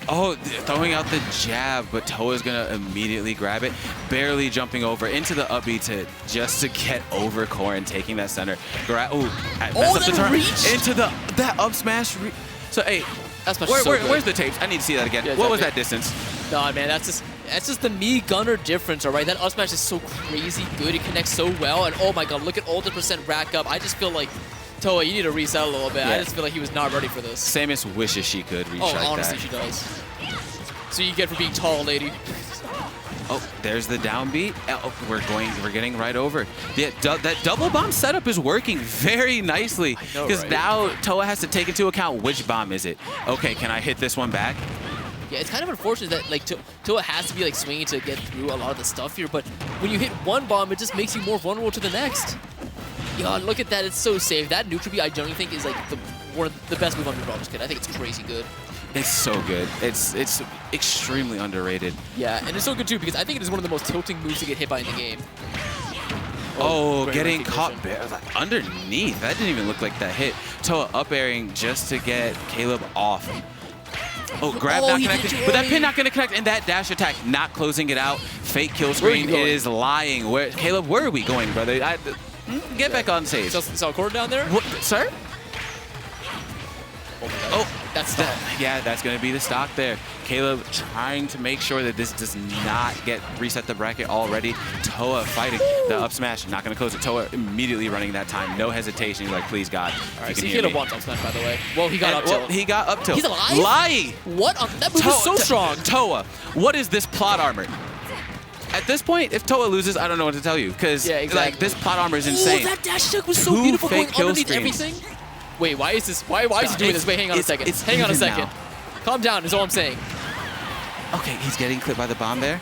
Oh, throwing out the jab, but Towa's gonna immediately grab it, barely jumping over into the up B just to get over Corrin, taking that center. That reach? Into that up smash. So hey, where's the tapes? I need to see that again. Yeah, what was that distance? Nah, man, that's just the Mii Gunner difference, all right? That up smash is so crazy good. It connects so well, and oh my god, look at all the percent rack up. I just feel like Towa, you need to reset a little bit. Yeah. I just feel like he was not ready for this. Samus wishes she could reach like that. Oh, honestly, she does. So you get for being tall, lady. Oh, there's the down beat. Oh, we're getting right over. Yeah, that double bomb setup is working very nicely because now Towa has to take into account which bomb is it. Okay, can I hit this one back? Yeah, it's kind of unfortunate that like Towa has to be like swinging to get through a lot of the stuff here, but when you hit one bomb, it just makes you more vulnerable to the next. Yeah, look at that. It's so safe. That neutral beat, I generally think, is like one of the best move on the Brawlers kit. I think it's crazy good. It's so good. It's extremely underrated. Yeah, and it's so good too because I think it is one of the most tilting moves to get hit by in the game. Oh, getting caught underneath. That didn't even look like that hit. Towa up airing just to get Kaleb off. Oh, grab not connected. But that pin not going to connect, and that dash attack not closing it out. Fake kill screen. It is lying. Kaleb, where are we going, brother? Get back on stage. Saw Corrin down there? What, sir? Oh, that's that's going to be the stock there. Kaleb trying to make sure that this does not reset the bracket already. Towa fighting the up smash, not going to close it. Towa immediately running that time, no hesitation. He's like, please God, all right, Kaleb wants up smash, by the way. Well, he got up tilt. Well, he got up tilt. He's alive? Lie! What? That move is so strong. Towa, what is this plot armor? At this point, if Towa loses, I don't know what to tell you because like this plot armor is insane. Oh, that dash attack was so beautiful going underneath everything. Wait, why is this? Why is he doing this? Wait, hang on a second. Hang on a second. Calm down is all I'm saying. Okay, he's getting clipped by the bomb there.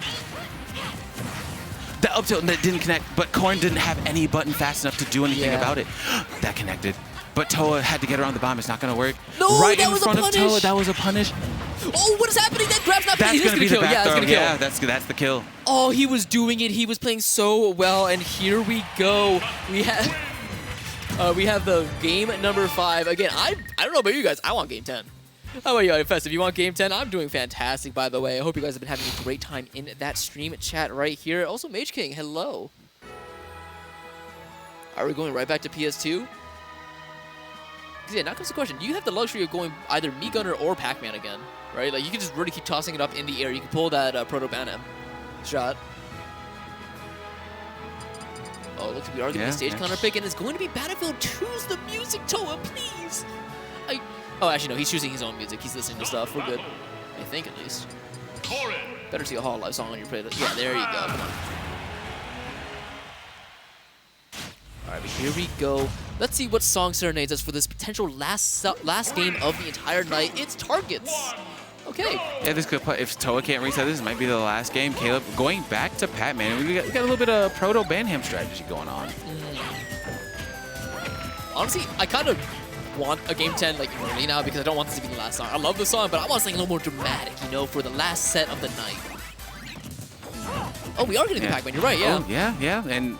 The up tilt didn't connect, but Corrin didn't have any button fast enough to do anything about it. That connected. But Towa had to get around the bomb. It's not going to work. No, right that in was front a of Towa, that was a punish. Oh, what is happening? That grab's not That's going to be the back throw. That's kill. Yeah, that's the kill. Oh, he was doing it. He was playing so well, and here we go. We have the game number 5. Again, I don't know about you guys. I want game 10. How about you, Fest? If you want game 10, I'm doing fantastic, by the way. I hope you guys have been having a great time in that stream chat right here. Also, Mage King, hello. Are we going right back to PS2? Yeah, now comes the question. Do you have the luxury of going either Mii Gunner or Pac-Man again? Right? Like, you can just really keep tossing it up in the air. You can pull that Proto-Banam shot. Oh, looks like we are getting a stage counter pick, and it's going to be Battlefield 2's the music, Towa, please. Oh, actually, no, he's choosing his own music. He's listening to stuff. We're good. I think, at least. Corrin. Better see a Hololive song on your playlist. Yeah, there you go. Come on. All right, but here we go. Let's see what song serenades us for this potential last game of the entire night. It's Targets. Okay. Yeah, this could if Towa can't reset this might be the last game. Kaleb going back to Pac-Man. We got a little bit of proto-Banham strategy going on. Honestly, I kind of want a game 10 like early now because I don't want this to be the last song. I love the song, but I want something a little more dramatic, you know, for the last set of the night. Oh, we are getting the Pac-Man. You're right, yeah. Oh, yeah. And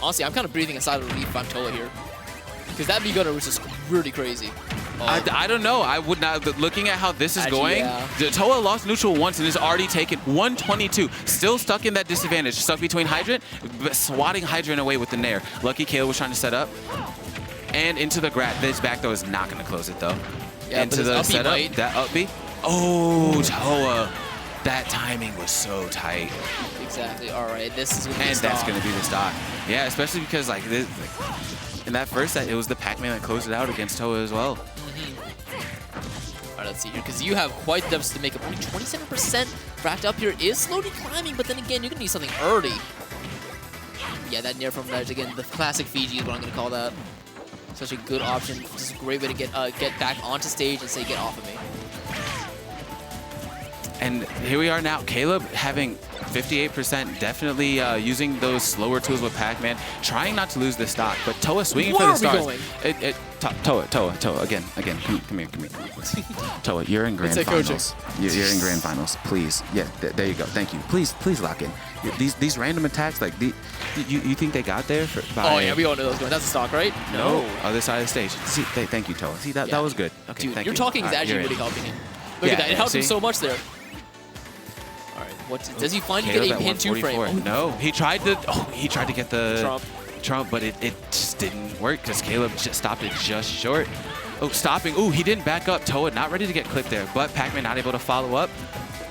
Honestly, I'm kind of breathing a sigh of relief if I'm Towa here. Because that V-Gunner was just really crazy. Oh. I don't know. I would not. Looking at how this is Actually, going, yeah. Towa lost neutral once and has already taken 122. Still stuck in that disadvantage. Stuck between Hydrant, but swatting Hydrant away with the Nair. Lucky Kaleb was trying to set up. And into the grab. This back throw is not going to close it, though. Yeah, into the setup. might. That up B. Oh, Towa. That timing was so tight. Exactly. All right, this is going to be And the that's stock. going to be the stock. Yeah, especially because, like, this, in that first set, it was the Pac-Man that closed it out against Towa as well. All right, let's see here, because you have quite the deficit to make up. Only 27% fracked up here is slowly climbing, but then again, you're going to need something early. Yeah, that Nair from Ledge, again, the classic Fiji is what I'm going to call that. Such a good option. Just a great way to get back onto stage and say, get off of me. And here we are now, Kaleb having 58%, definitely using those slower tools with Pac-Man, trying not to lose the stock, but Towa swinging for the stars. Towa, again, come here. Towa, you're in grand finals. You're in grand finals, please. Yeah, there you go, thank you. Please lock in. These random attacks, like, you think they got there? Oh yeah, we all know those going. That's the stock, right? No. Other side of the stage. See, thank you, Towa. See, that was good. Okay, dude, thank your you. talking is All right, actually you're really in. helping him. Look at that, it helped him so much there. All right, does he finally get a pin 2 frame? Oh, no, he tried to get the Trump, but it just didn't work because Kaleb just stopped it just short. Oh, stopping. Oh, he didn't back up. Towa not ready to get clipped there, but Pac-Man not able to follow up.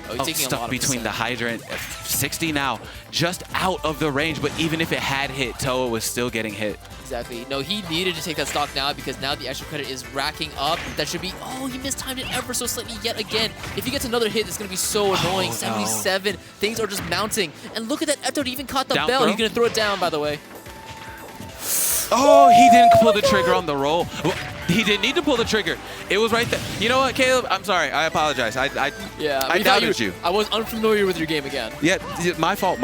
Oh, Stuck between the Hydrant. 60 now, just out of the range, but even if it had hit, Towa was still getting hit. Exactly. No, he needed to take that stock now because now the extra credit is racking up. That should be, oh, he mistimed it ever so slightly yet again. If he gets another hit, it's going to be so annoying. 77. No. Things are just mounting. And look at that. Eptode even caught the Down bell. throw? He's going to throw it down, by the way. Oh, he didn't pull the trigger on the roll. He didn't need to pull the trigger. It was right there. You know what, Kaleb? I'm sorry. I apologize. I doubted you. I was unfamiliar with your game again. Yeah, my fault.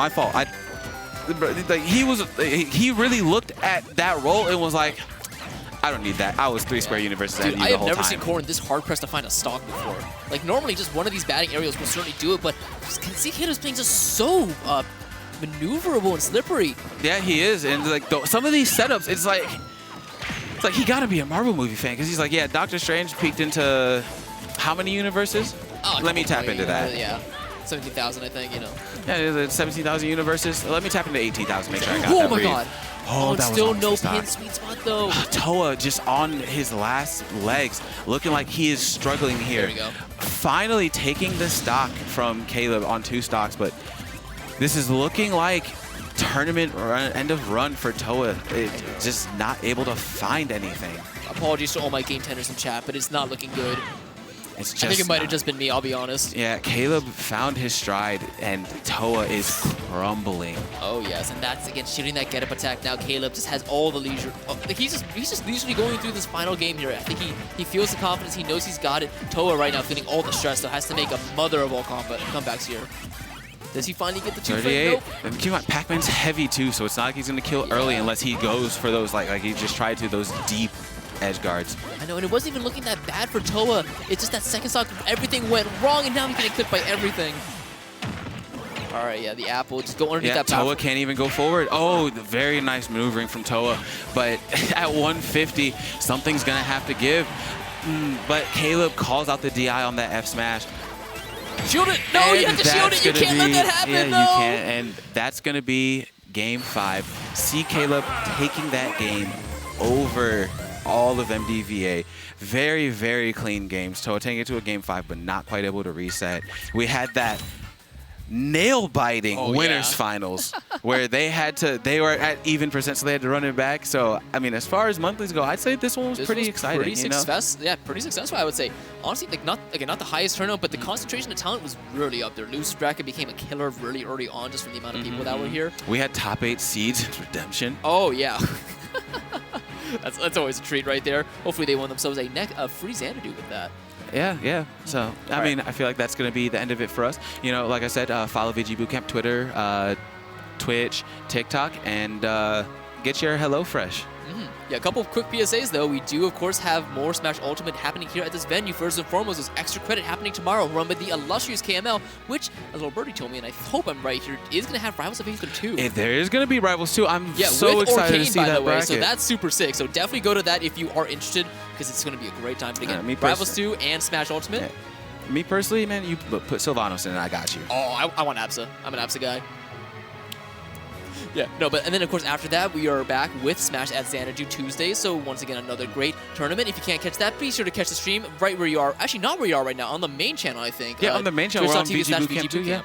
He really looked at that roll and was like, I don't need that. I was 3 square universes. Dude, I have never seen Corrin this hard pressed to find a stock before. Like, normally just one of these batting aerials will certainly do it, but C.Kaleb's playing just so maneuverable and slippery. Yeah, he is. And like some of these setups, it's like he gotta be a Marvel movie fan because he's like, yeah, Doctor Strange peeked into how many universes? Oh, let me tap into that. Yeah, 17,000, I think. Yeah, 17,000 universes. Let me tap into 18,000. Make sure I got that. Oh my god. Oh, that still was no pin sweet spot though. Towa just on his last legs, looking like he is struggling here. There we go. Finally taking the stock from Kaleb on 2 stocks, but this is looking like tournament end of run for Towa. Just not able to find anything. Apologies to all my game tenders in chat, but it's not looking good. It's just I think it might have just been me, I'll be honest. Yeah, Kaleb found his stride, and Towa is crumbling. Oh yes, and that's again shooting that get-up attack. Now Kaleb just has all the leisure. Oh, like he's just leisurely going through this final game here. I think he feels the confidence. He knows he's got it. Towa right now feeling all the stress, so has to make a mother of all comebacks here. Does he finally get the 2 frame? Nope. And keep in mind, Pac-Man's heavy too, so it's not like he's gonna kill early unless he goes for those like he just tried to those deep edge guards. I know, and it wasn't even looking that bad for Towa. It's just that second stock, everything went wrong, and now he's getting clipped by everything. All right, yeah, the apple, just go underneath that power. Towa can't even go forward. Oh, very nice maneuvering from Towa, but at 150, something's gonna have to give. But Kaleb calls out the DI on that F smash. Shield it! No, and you have to shield it! You can't let that happen, yeah, no! you can't, and that's gonna be game 5. C.Kaleb taking that game over all of MDVA. Very, very clean games. Towa taking it to a game 5, but not quite able to reset. We had that nail-biting winners finals where they were at even percent, so they had to run it back. So, I mean, as far as monthlies go, I'd say this one was pretty exciting. Pretty successful, I would say. Honestly, like not the highest turnout, but the concentration of talent was really up there. Loose bracket became a killer really early on just from the amount of people that were here. We had top 8 seeds in Redemption. Oh, yeah. That's always a treat right there. Hopefully they won themselves a free Xanadu with that. Yeah. So, I mean, I feel like that's going to be the end of it for us. Like I said, follow VGBootCamp, Twitter, Twitch, TikTok, and get your HelloFresh. Yeah, a couple of quick PSAs though. We do, of course, have more Smash Ultimate happening here at this venue. First and foremost, there's extra credit happening tomorrow, run by the illustrious KML, which, as Little Birdie told me, and I hope I'm right here, is going to have Rivals of Aether 2. If there is going to be Rivals 2, I'm Yeah, so with excited Orcane, to see by that the way, bracket. so that's super sick. So definitely go to that if you are interested, because it's going to be a great time. But again, me Rivals 2 and Smash Ultimate. Yeah. Me personally, man, you put Sylvanos in and I got you. Oh, I want Absa. I'm an Absa guy. Yeah, no, and then of course after that we are back with Smash at Xanadu Tuesday. So once again another great tournament. If you can't catch that, be sure to catch the stream right where you are. Actually, not where you are right now, on the main channel, I think. Yeah, on the main channel. We're on VGBootCamp too. Yeah.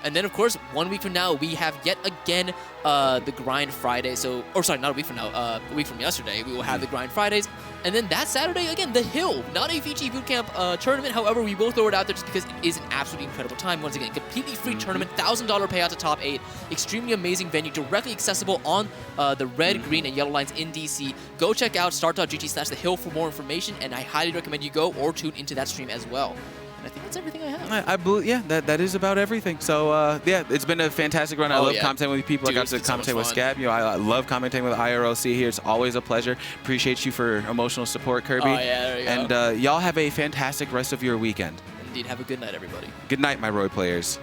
And then of course 1 week from now we have yet again the Grind Friday. So, or sorry, not a week from now. A week from yesterday we will have the Grind Fridays. And then that Saturday, again, the Hill. Not a VG Bootcamp tournament. However, we will throw it out there just because it is an absolutely incredible time. Once again, completely free tournament, $1,000 payout to top 8. Extremely amazing venue, directly accessible on the red, green, and yellow lines in DC. Go check out start.gg/The Hill for more information, and I highly recommend you go or tune into that stream as well. And I think that's everything I have. I believe, yeah, that is about everything. So, yeah, it's been a fantastic run. I love commentating with people. Dude, I got to commentate with Scab. You know, I love commentating with IRLC here. It's always a pleasure. Appreciate you for emotional support, Kirby. Oh, yeah, there you go. And y'all have a fantastic rest of your weekend. Indeed. Have a good night, everybody. Good night, my Roy players.